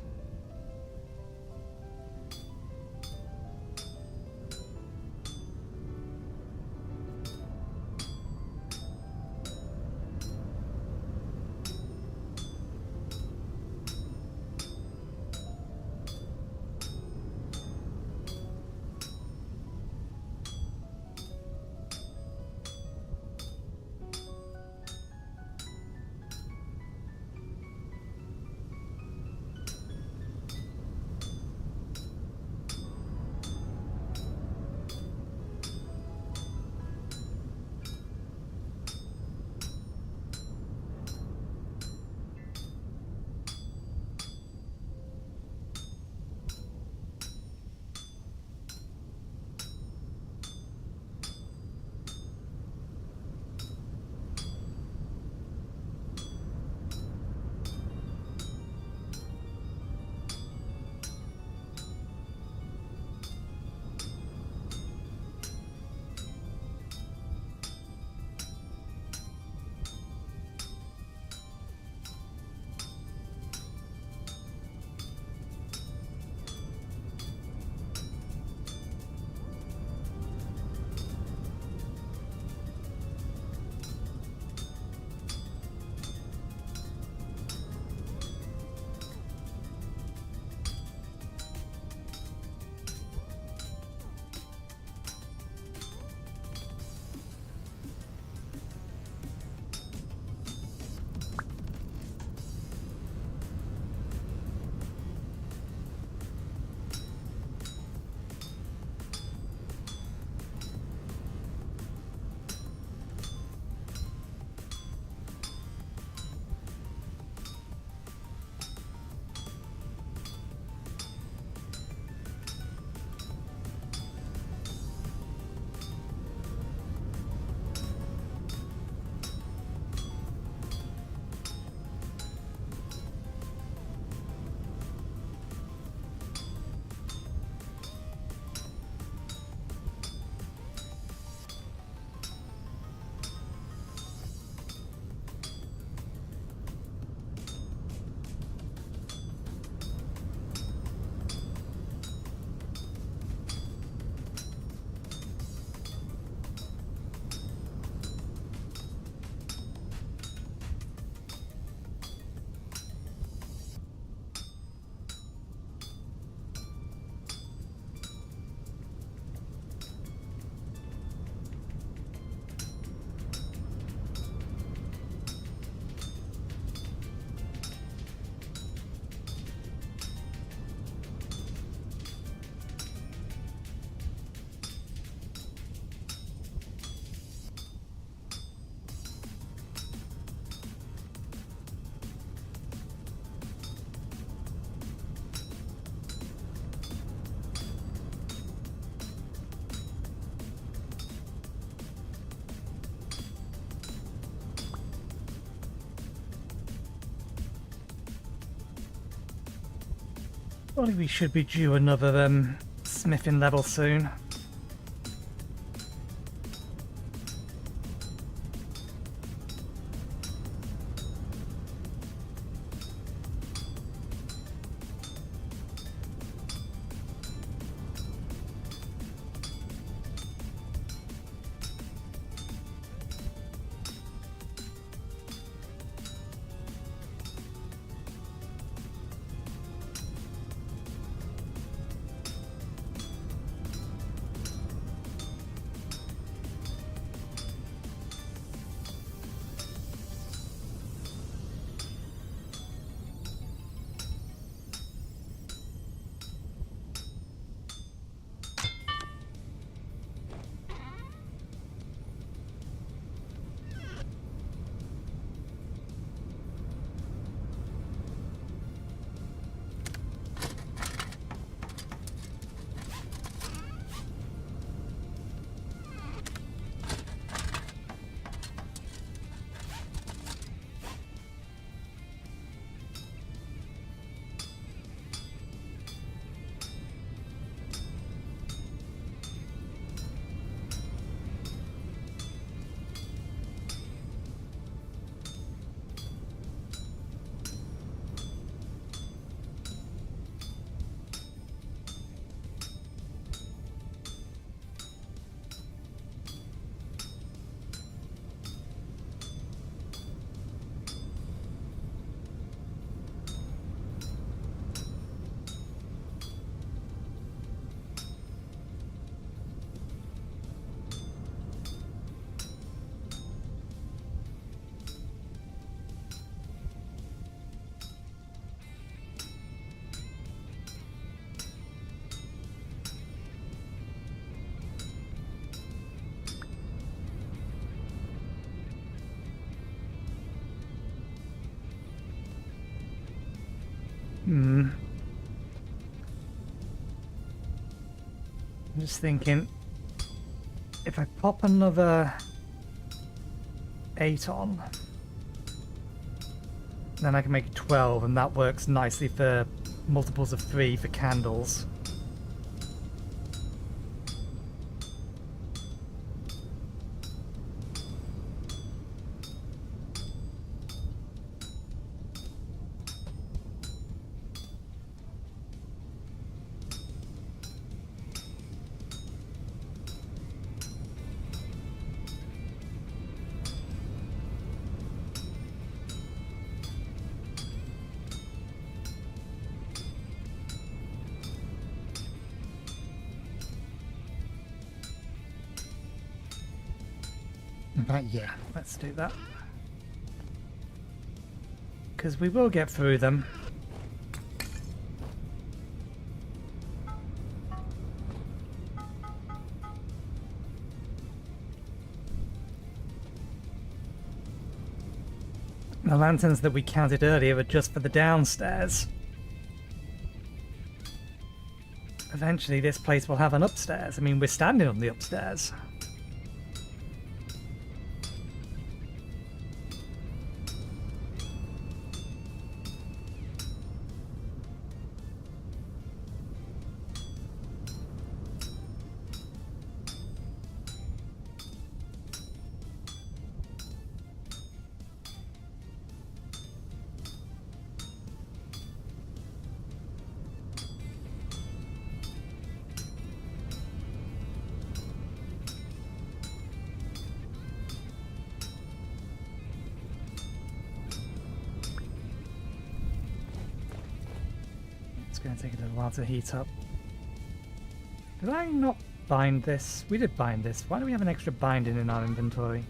Surely we should be due another smithing level soon. I'm just thinking, if I pop another 8 on, then I can make it 12, and that works nicely for multiples of 3 for candles. But yeah, let's do that. Because we will get through them. The lanterns that we counted earlier are just for the downstairs. Eventually this place will have an upstairs. I mean, we're standing on the upstairs. It's going to take a little while to heat up. Did I not bind this? We did bind this. Why do we have an extra binding in our inventory?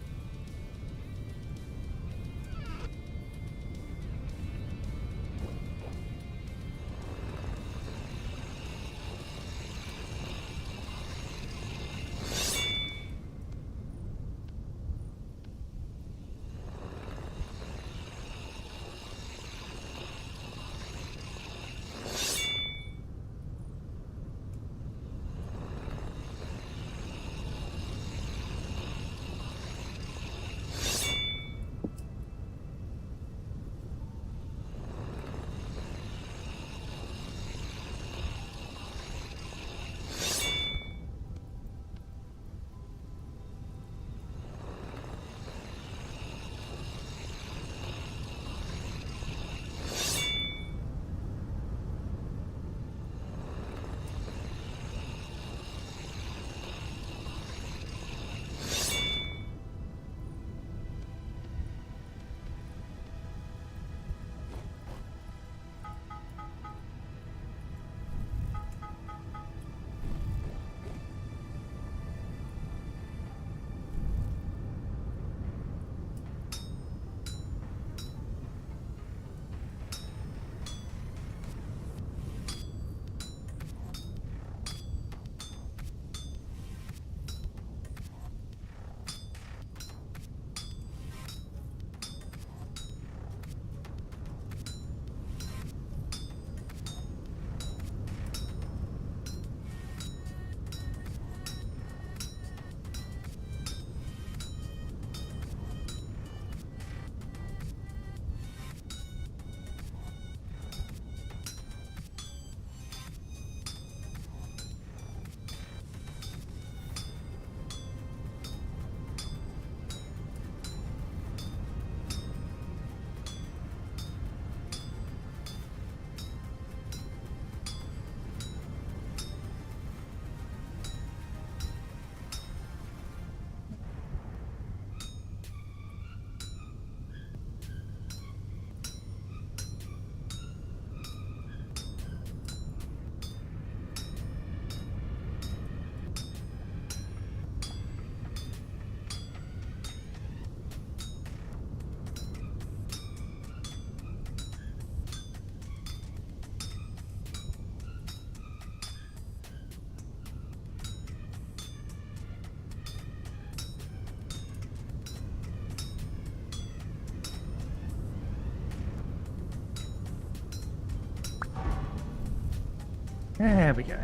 There we go.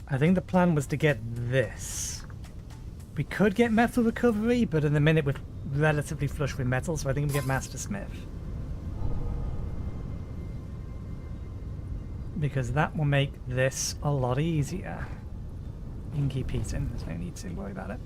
I think the plan was to get this. We could get metal recovery, but in the minute we're relatively flush with metal, so I think we get Master Smith. Because that will make this a lot easier. You can keep eating, there's no need to worry about it.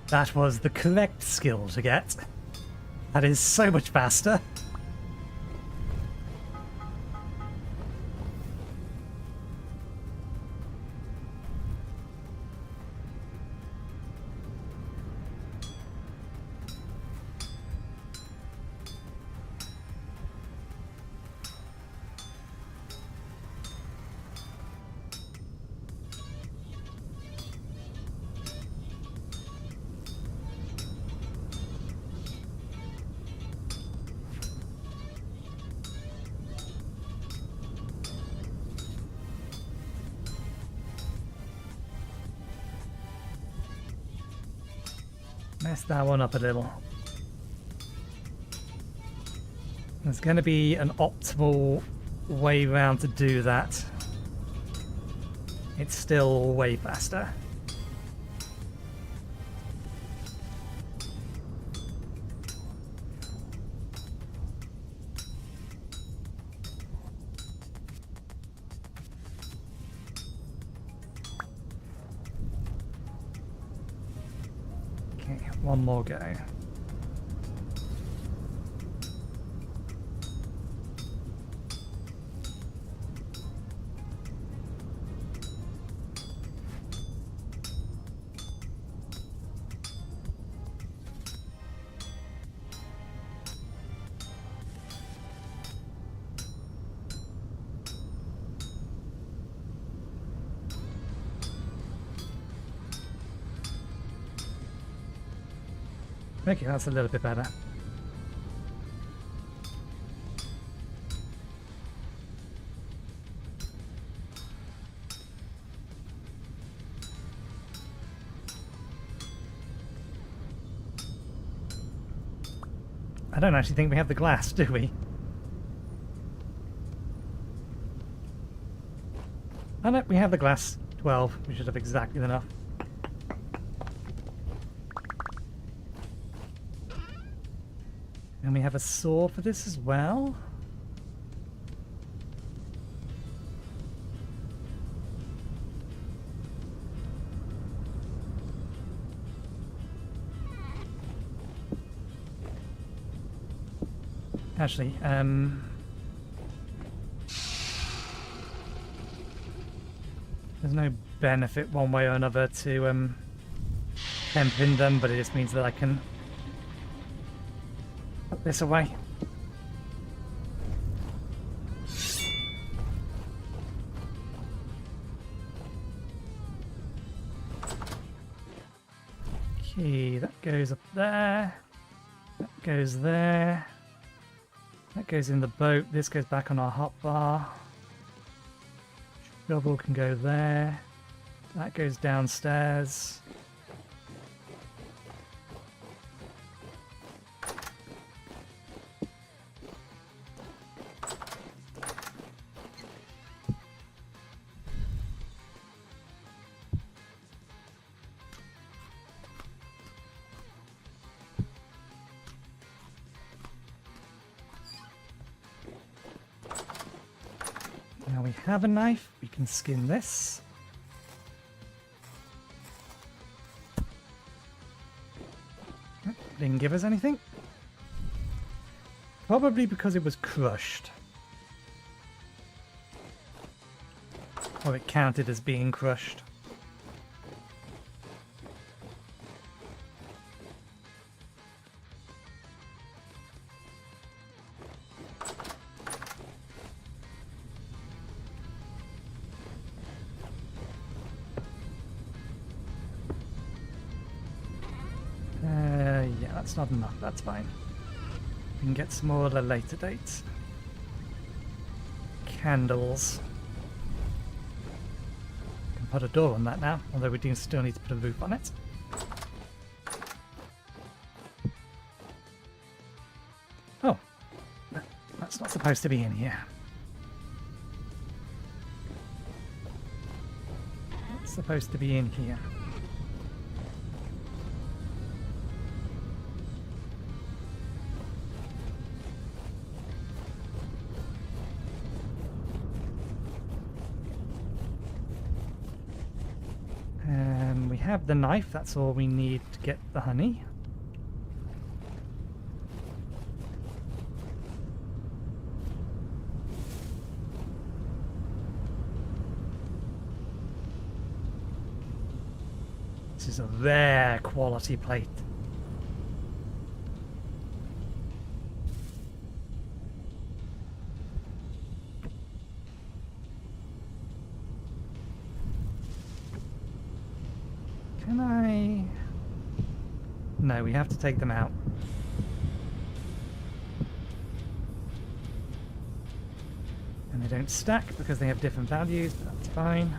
That was the correct skill to get. That is so much faster. Mess that one up a little. There's going to be an optimal way around to do that. It's still way faster. One more go. Okay, that's a little bit better. I don't actually think we have the glass, do we? Oh no, we have the glass. 12. We should have exactly enough. And we have a saw for this as well. Actually, there's no benefit one way or another to temp in them, but it just means that I can put this away. Okay, that goes up there. That goes there. That goes in the boat. This goes back on our hotbar. Shovel can go there. That goes downstairs. Now we have a knife, we can skin this. Didn't give us anything. Probably because it was crushed. Or it counted as being crushed. that's not enough. That's fine. We can get some more at a later date. Candles. Can put a door on that now, although we do still need to put a roof on it. Oh, that's not supposed to be in here. It's supposed to be in here. We have the knife, that's all we need to get the honey. This is a rare quality plate. Can I... No, we have to take them out. And they don't stack because they have different values, but that's fine.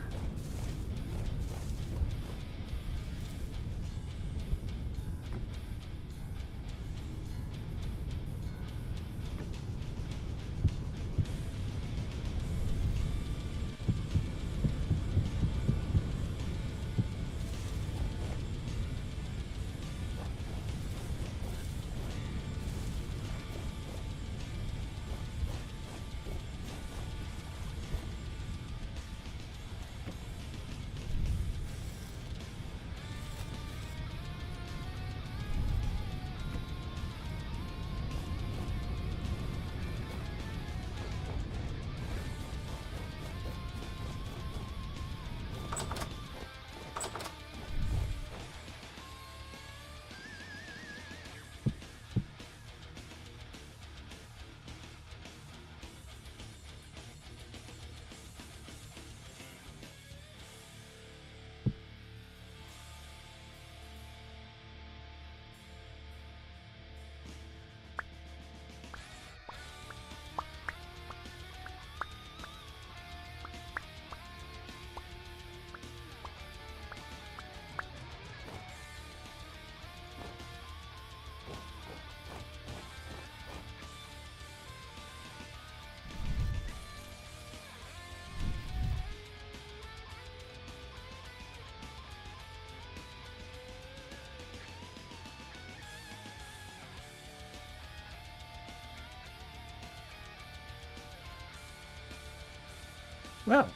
Well,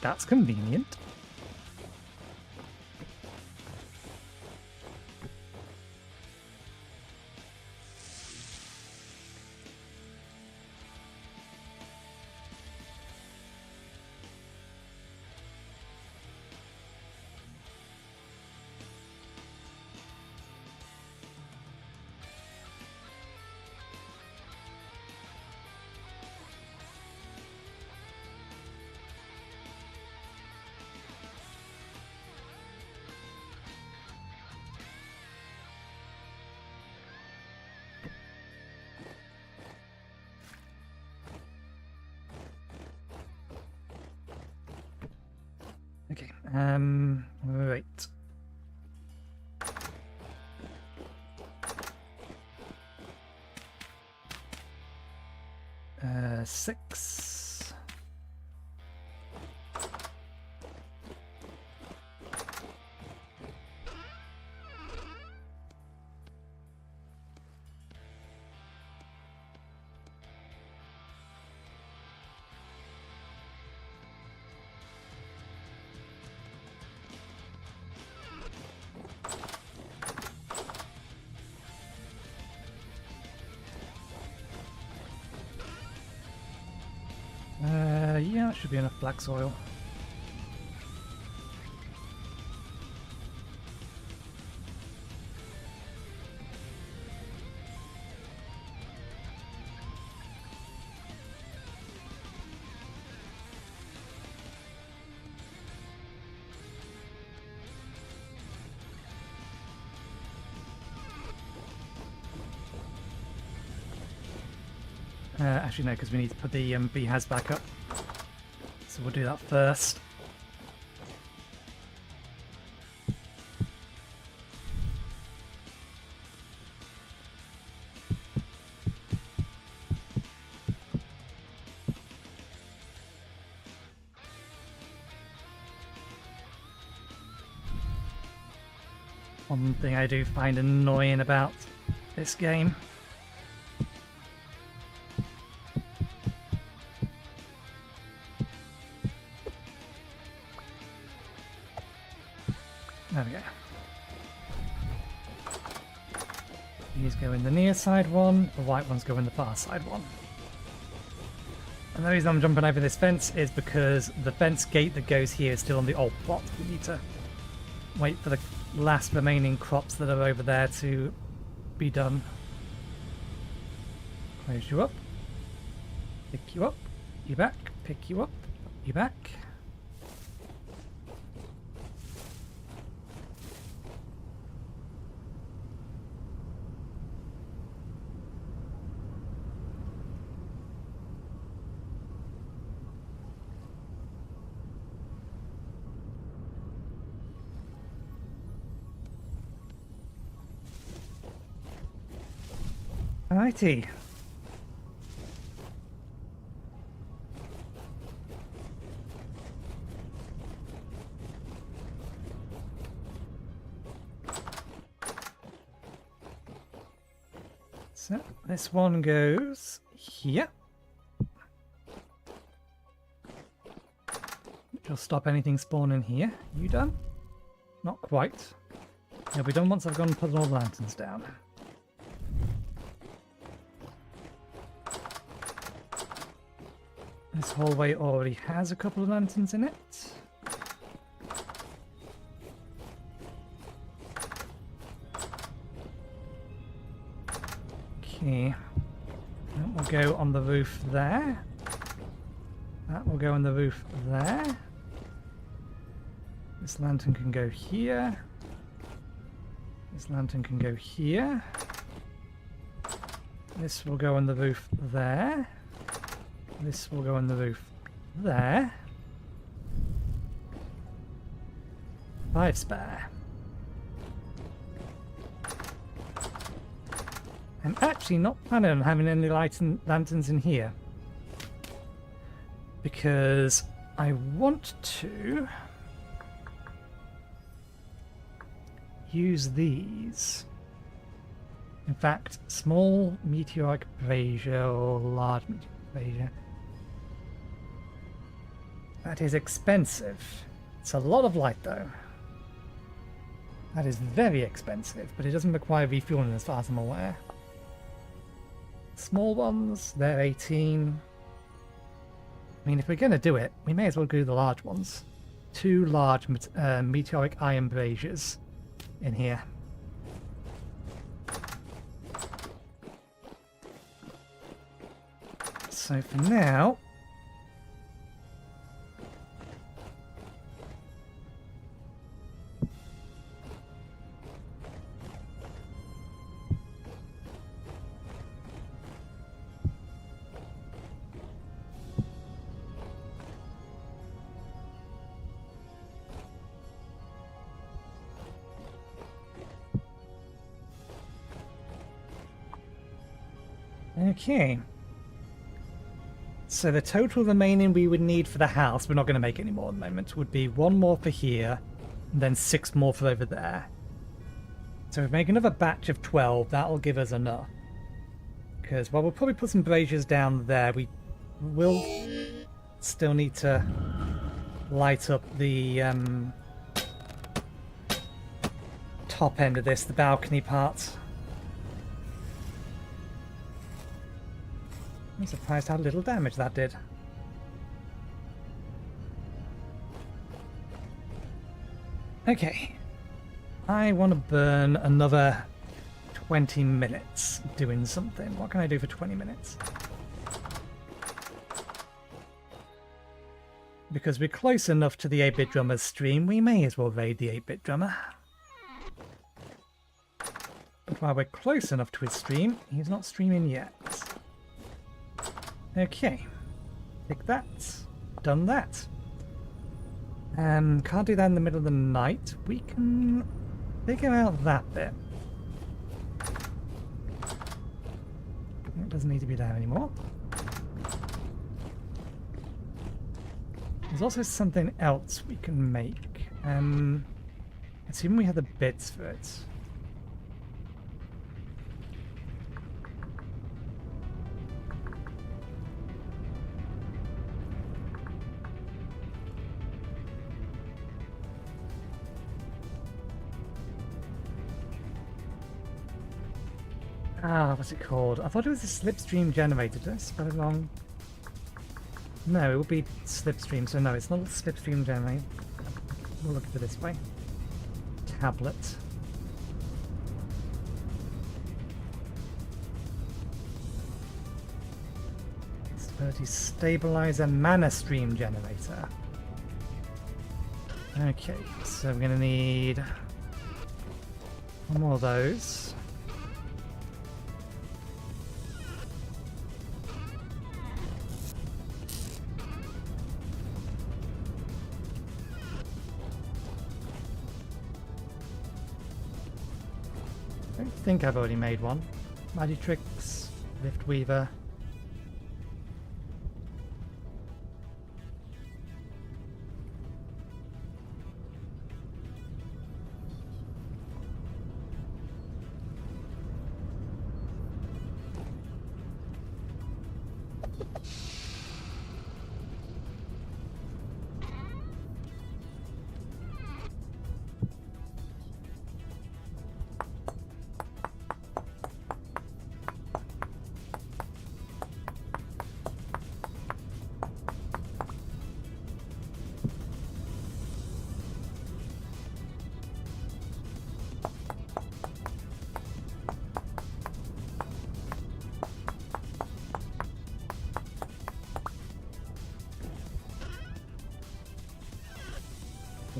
that's convenient. Okay, right. 6. Yeah, that should be enough black soil. Actually, no, because we need to put the BHAS back up. So we'll do that first. One thing I do find annoying about this game. There we go. These go in the near side one, the white ones go in the far side one. And the reason I'm jumping over this fence is because the fence gate that goes here is still on the old plot. We need to wait for the last remaining crops that are over there to be done. Close you up. Pick you up. You back. Pick you up. You back. Alrighty. So this one goes here. Which will stop anything spawning here. You done? Not quite. It'll be done once I've gone and put all the lanterns down. This hallway already has a couple of lanterns in it. Okay. That will go on the roof there. That will go on the roof there. This lantern can go here. This lantern can go here. This will go on the roof there. This will go on the roof there. 5 spare. I'm actually not planning on having any lanterns in here, because I want to use these. In fact, small meteoric brazier or large meteoric brazier. That is expensive. It's a lot of light though. That is very expensive, but it doesn't require refueling as far as I'm aware. Small ones, they're 18. I mean, if we're going to do it, we may as well do the large ones. 2 large meteoric iron braziers in here. So for now, okay. So the total remaining we would need for the house, we're not going to make any more at the moment, would be 1 more for here, and then 6 more for over there. So if we make another batch of 12, that'll give us enough. Because, well, we'll probably put some braziers down there. We will still need to light up the top end of this, the balcony part. I'm surprised how little damage that did. Okay. I want to burn another 20 minutes doing something. What can I do for 20 minutes? Because we're close enough to the 8-Bit Drummer's stream, we may as well raid the 8-Bit Drummer. But while we're close enough to his stream, he's not streaming yet. Okay. Take that. Done that. Can't do that in the middle of the night. We can figure out that bit. It doesn't need to be there anymore. There's also something else we can make. Assuming we have the bits for it. Ah, what's it called? I thought it was a slipstream generator. Did I spell it wrong? No, it would be slipstream, so no, it's not a slipstream generator. We'll look at it this way. Tablet. Stability stabilizer mana stream generator. Okay, so we're gonna need one more of those. I think I've already made one. Magitrix, Lift Weaver.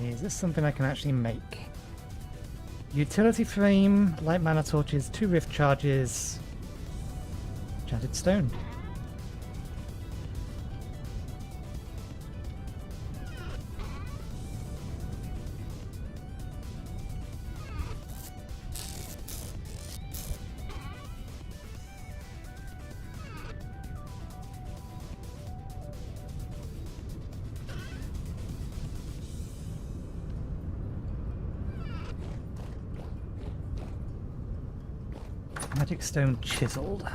Is this something I can actually make? Utility frame, light mana torches, 2 rift charges, enchanted stone. Magic stone chiseled.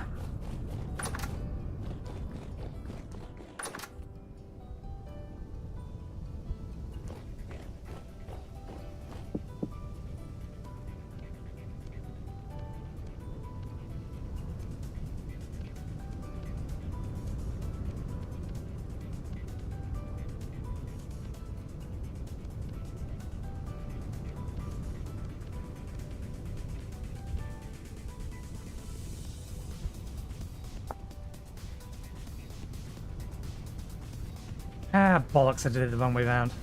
Ah, bollocks, I did it the wrong way round.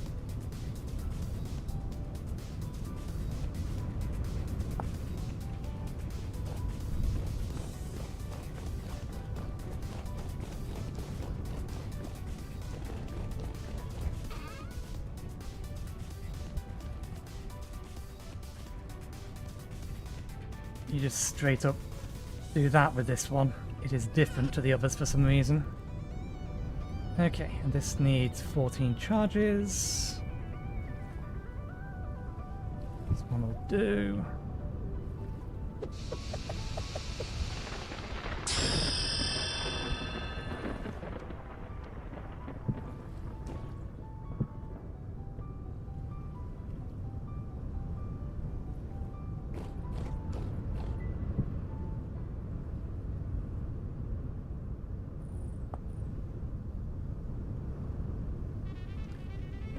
You just straight up do that with this one. It is different to the others for some reason. Okay, and this needs 14 charges. This one will do.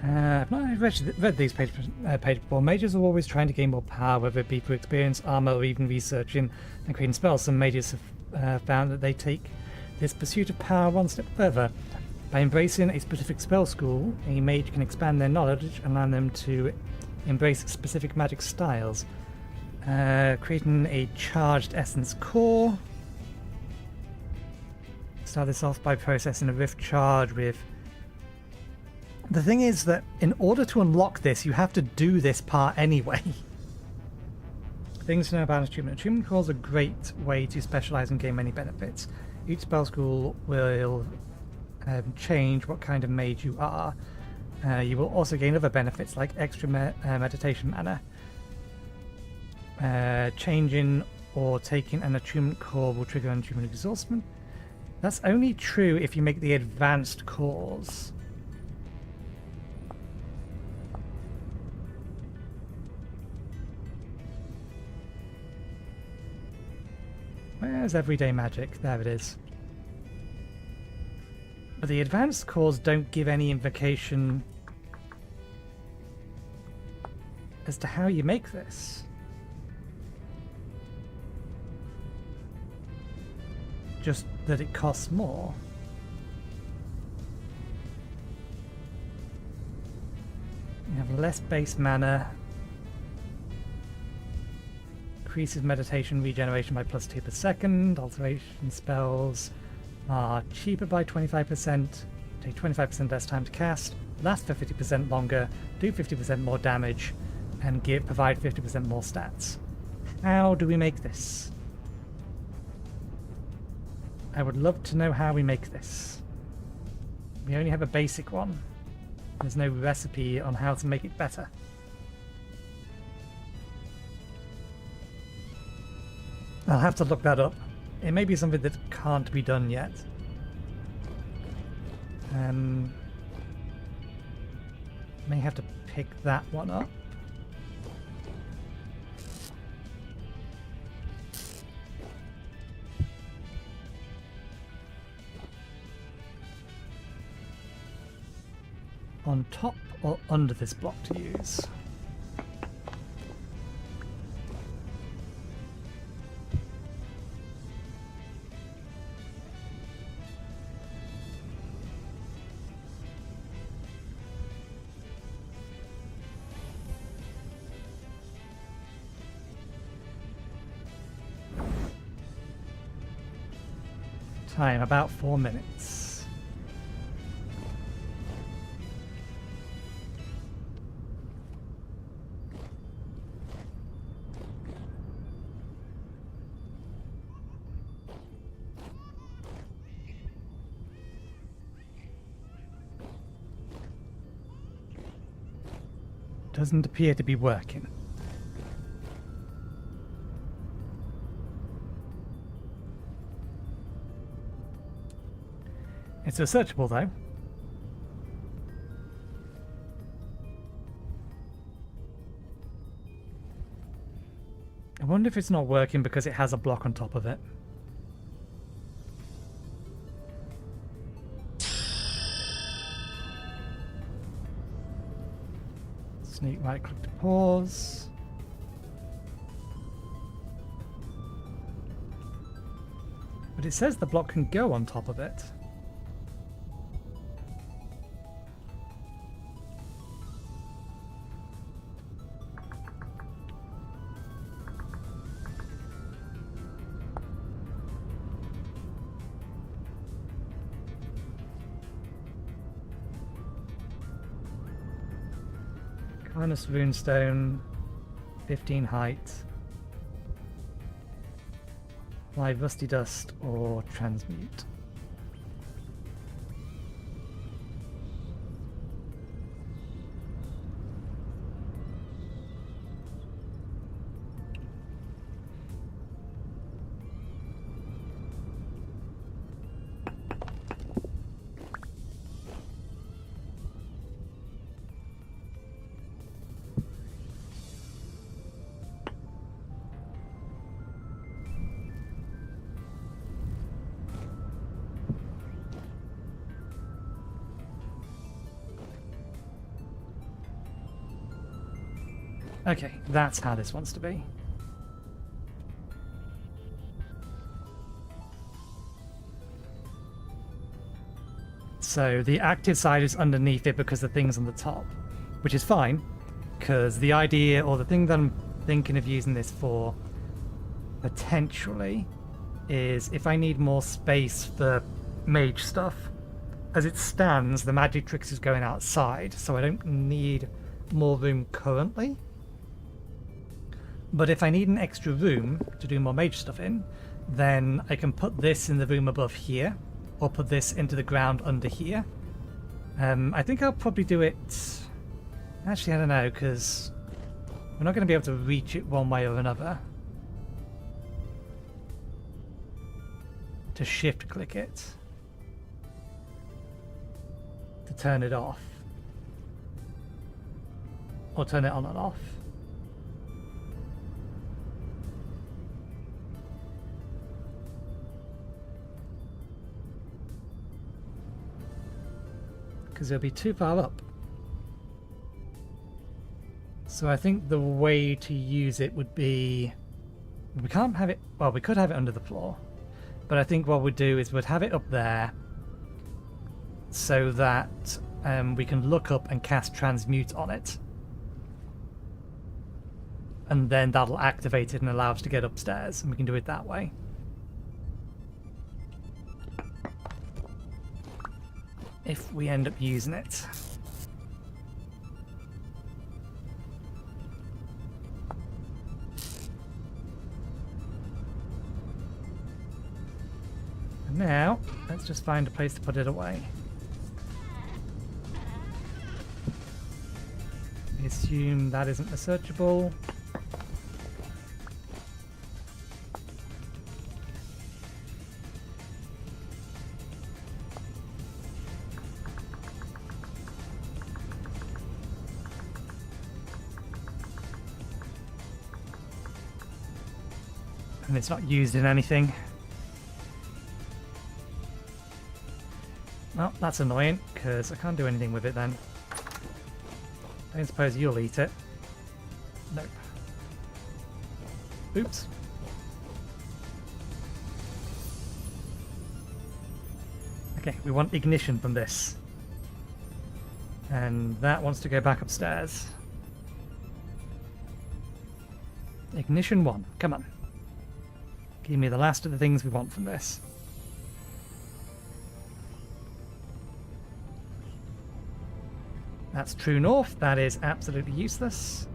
I've not read these pages before. Mages are always trying to gain more power, whether it be through experience, armor, or even researching and creating spells. Some mages have found that they take this pursuit of power one step further. By embracing a specific spell school, a mage can expand their knowledge, allowing them to embrace specific magic styles. Creating a charged essence core. Start this off by processing a rift charge with... The thing is that in order to unlock this, you have to do this part anyway. Things to know about attunement. Attunement cores are a great way to specialize and gain many benefits. Each spell school will change what kind of mage you are. You will also gain other benefits like extra meditation mana. Changing or taking an attunement core will trigger an attunement exhaustion. That's only true if you make the advanced cores. Where's everyday magic? There it is. But the advanced cores don't give any invocation as to how you make this. Just that it costs more. You have less base mana. Increases meditation regeneration by +2 per second. Alteration spells are cheaper by 25%. Take 25% less time to cast. Last for 50% longer. Do 50% more damage. And provide 50% more stats. How do we make this? I would love to know how we make this. We only have a basic one. There's no recipe on how to make it better. I'll have to look that up. It may be something that can't be done yet. May have to pick that one up. On top or under this block to use? Time, about 4 minutes. Doesn't appear to be working. It's searchable though. I wonder if it's not working because it has a block on top of it. Sneak right click to pause. But it says the block can go on top of it. Harness runestone, 15 height, apply rusty dust or transmute. Okay, that's how this wants to be. So the active side is underneath it because the thing's on the top, which is fine, because the idea, or the thing that I'm thinking of using this for, potentially, is if I need more space for mage stuff. As it stands, the magic tricks is going outside, so I don't need more room currently. But if I need an extra room to do more mage stuff in, then I can put this in the room above here, or put this into the ground under here. I think I'll probably do it... Actually, I don't know, because we're not going to be able to reach it one way or another. To shift click it. To turn it off. Or turn it on and off. Because it'll be too far up. So I think the way to use it would be... We can't have it... Well, we could have it under the floor. But I think what we'd do is we'd have it up there so that we can look up and cast Transmute on it. And then that'll activate it and allow us to get upstairs, and we can do it that way. If we end up using it. And now, let's just find a place to put it away. We assume that isn't a searchable. And it's not used in anything. Well, that's annoying, because I can't do anything with it then. I don't suppose you'll eat it. Nope. Oops. Okay, we want ignition from this. And that wants to go back upstairs. Ignition 1, come on. Give me the last of the things we want from this. That's true north. That is absolutely useless.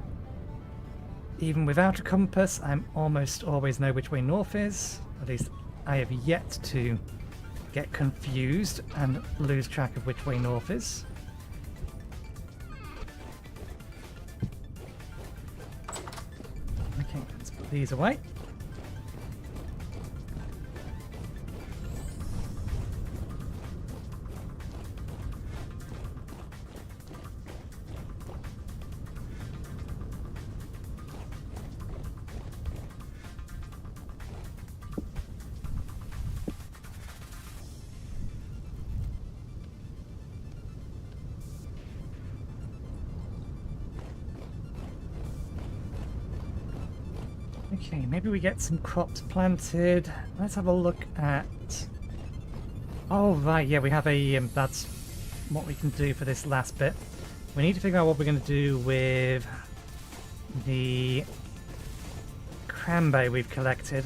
Even without a compass, I'm almost always know which way north is. At least I have yet to get confused and lose track of which way north is. Okay, let's put these away. Okay, maybe we get some crops planted. Let's have a look at... Oh, right, yeah, we have a... that's what we can do for this last bit. We need to figure out what we're going to do with the cranberry we've collected.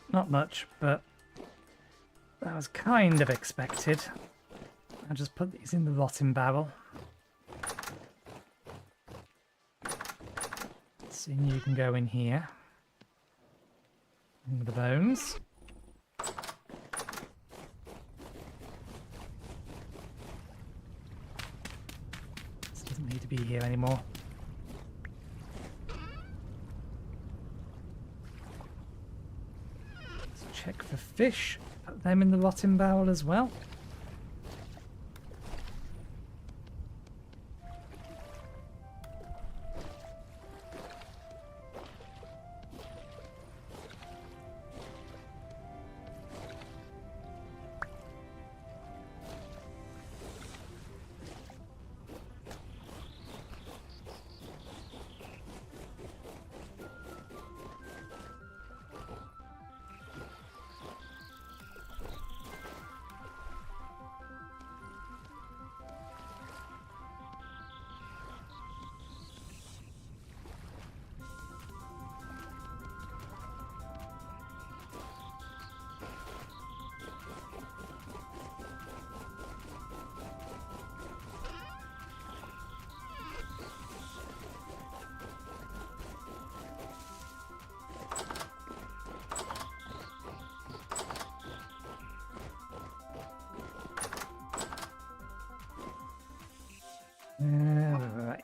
Not much, but that was kind of expected. I'll just put these in the rotting barrel. Seeing you can go in here. In with the bones. This doesn't need to be here anymore. Let's check for fish. Put them in the rotting barrel as well. Right.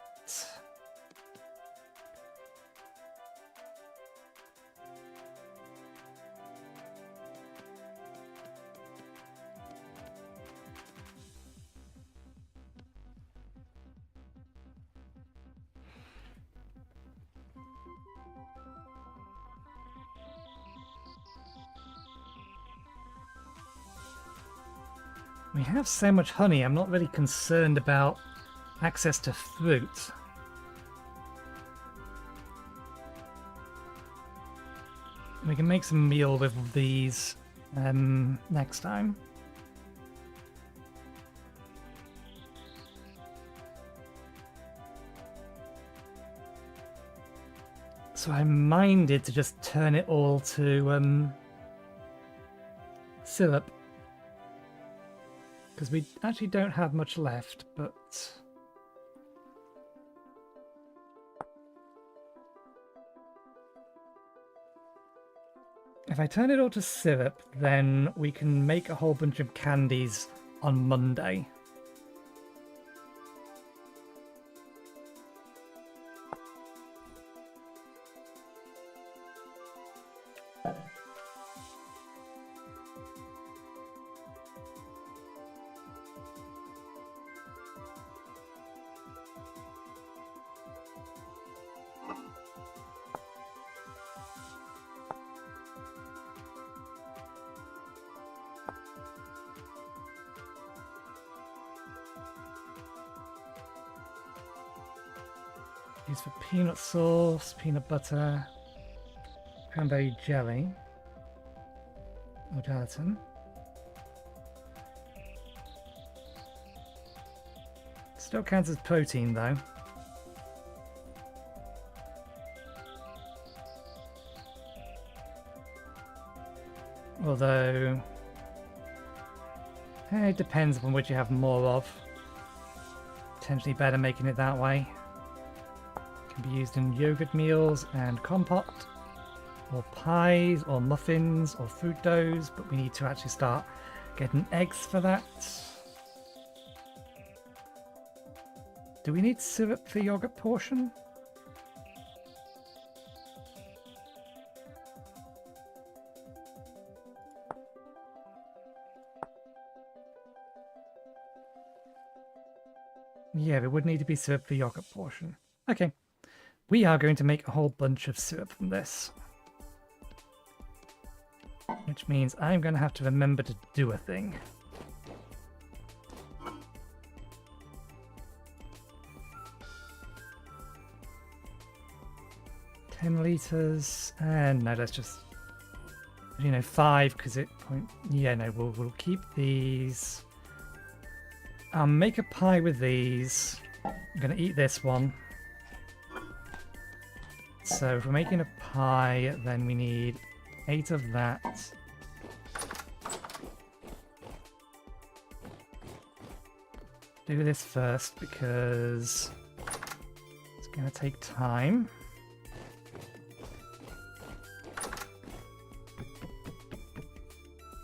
We have so much honey, I'm not really concerned about access to fruit. We can make some meal with these next time. So I minded to just turn it all to syrup. Because we actually don't have much left, but... if I turn it all to syrup, then we can make a whole bunch of candies on Monday. Use for peanut sauce, peanut butter, cranberry jelly, or gelatin. Still counts as protein though. Although, it depends on which you have more of. Potentially better making it that way. Can be used in yogurt meals and compote, or pies, or muffins, or fruit doughs, but we need to actually start getting eggs for that. Do we need syrup for yogurt portion? Yeah, there would need to be syrup for yogurt portion. Okay. We are going to make a whole bunch of syrup from this. Which means I'm going to have to remember to do a thing. $10 and no, let's just 5 because we'll keep these. I'll make a pie with these. I'm gonna eat this one. So if we're making a pie, then we need 8 of that. Do this first because it's gonna take time.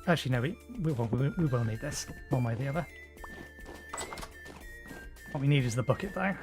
Actually, no, we will need this one way or the other. What we need is the bucket, though.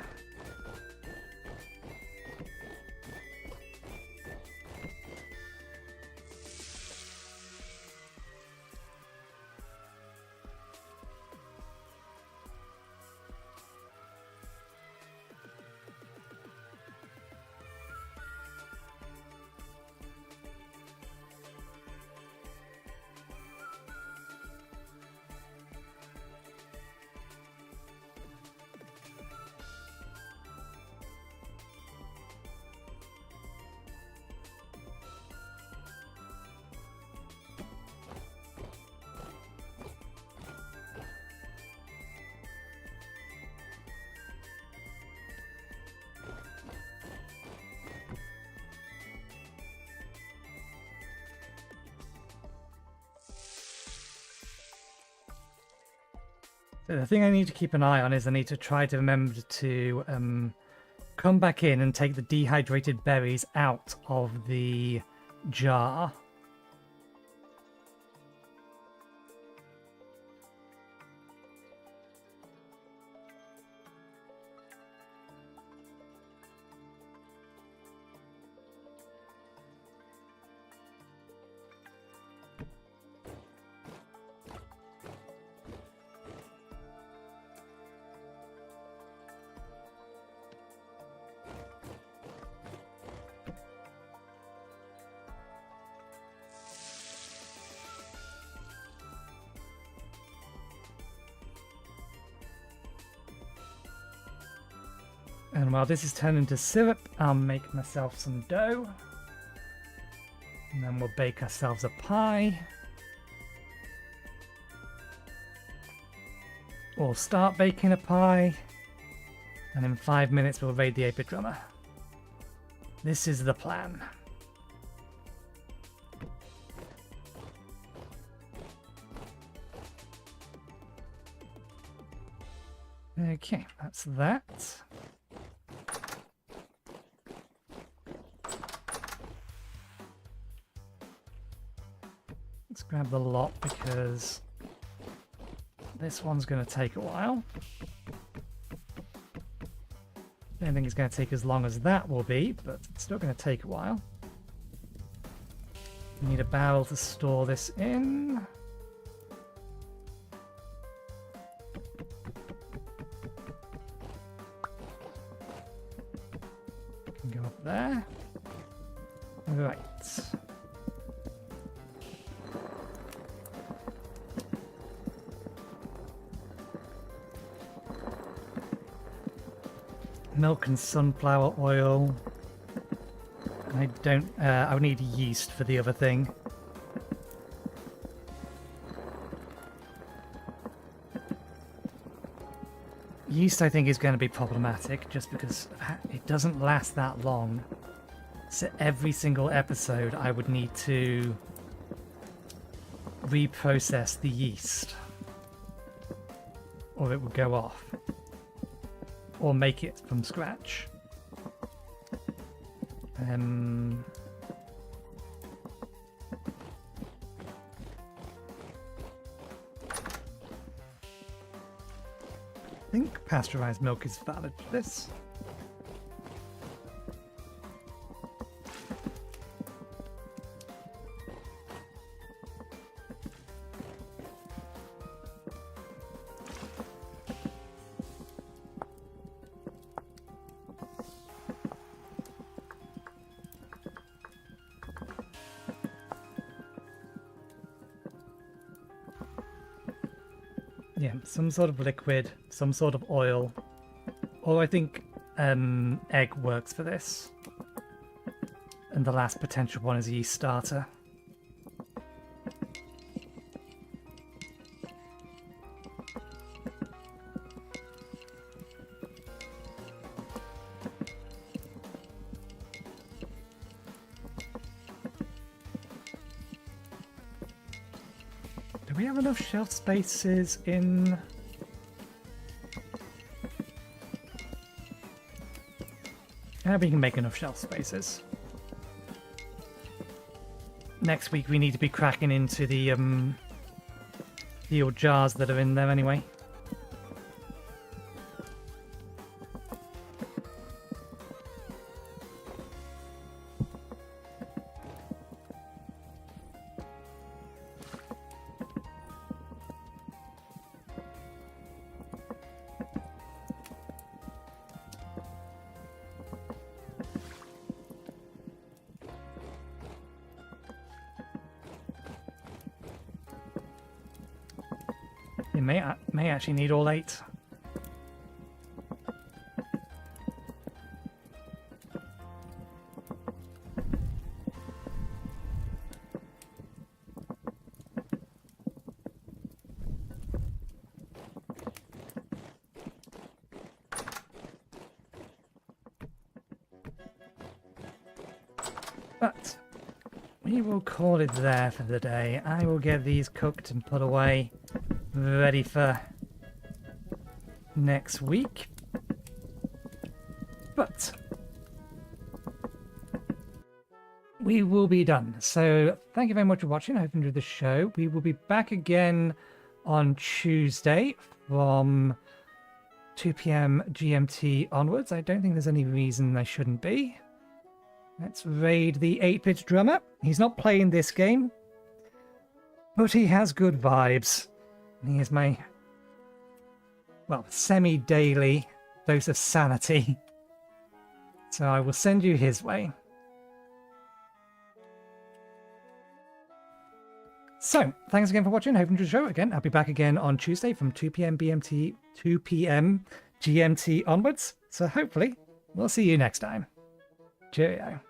So the thing I need to keep an eye on is I need to try to remember to come back in and take the dehydrated berries out of the jar. And while this is turned into syrup, I'll make myself some dough. And then we'll bake ourselves a pie. Or start baking a pie. And in 5 minutes we'll raid the Ape Drummer. This is the plan. Okay, that's that. Let's grab the lot because this one's going to take a while. I don't think it's going to take as long as that will be, but it's still going to take a while. We need a barrel to store this in. Can go up there. Right. Milk and sunflower oil. I don't. I would need yeast for the other thing. Yeast, I think, is going to be problematic just because it doesn't last that long. So every single episode, I would need to reprocess the yeast, or it would go off. Or make it from scratch. I think pasteurized milk is valid for this. Yeah, some sort of liquid, some sort of oil. Or I think egg works for this. And the last potential one is a yeast starter. Do we have enough shelf spaces in... Yeah, we can make enough shelf spaces. Next week we need to be cracking into the steel jars that are in there anyway. You may actually need all 8. But we will call it there for the day. I will get these cooked and put away, ready for next week. But we will be done. So thank you very much for watching. I hope you enjoyed the show. We will be back again on Tuesday from 2 p.m. GMT onwards. I don't think there's any reason I shouldn't be. Let's raid the 8-bit drummer. He's not playing this game, but he has good vibes. He is my, well, semi-daily dose of sanity. So I will send you his way. So, thanks again for watching. Hope you enjoyed the show. Again, I'll be back again on Tuesday from 2 p.m. BMT, 2 p.m. GMT onwards. So hopefully, we'll see you next time. Cheerio.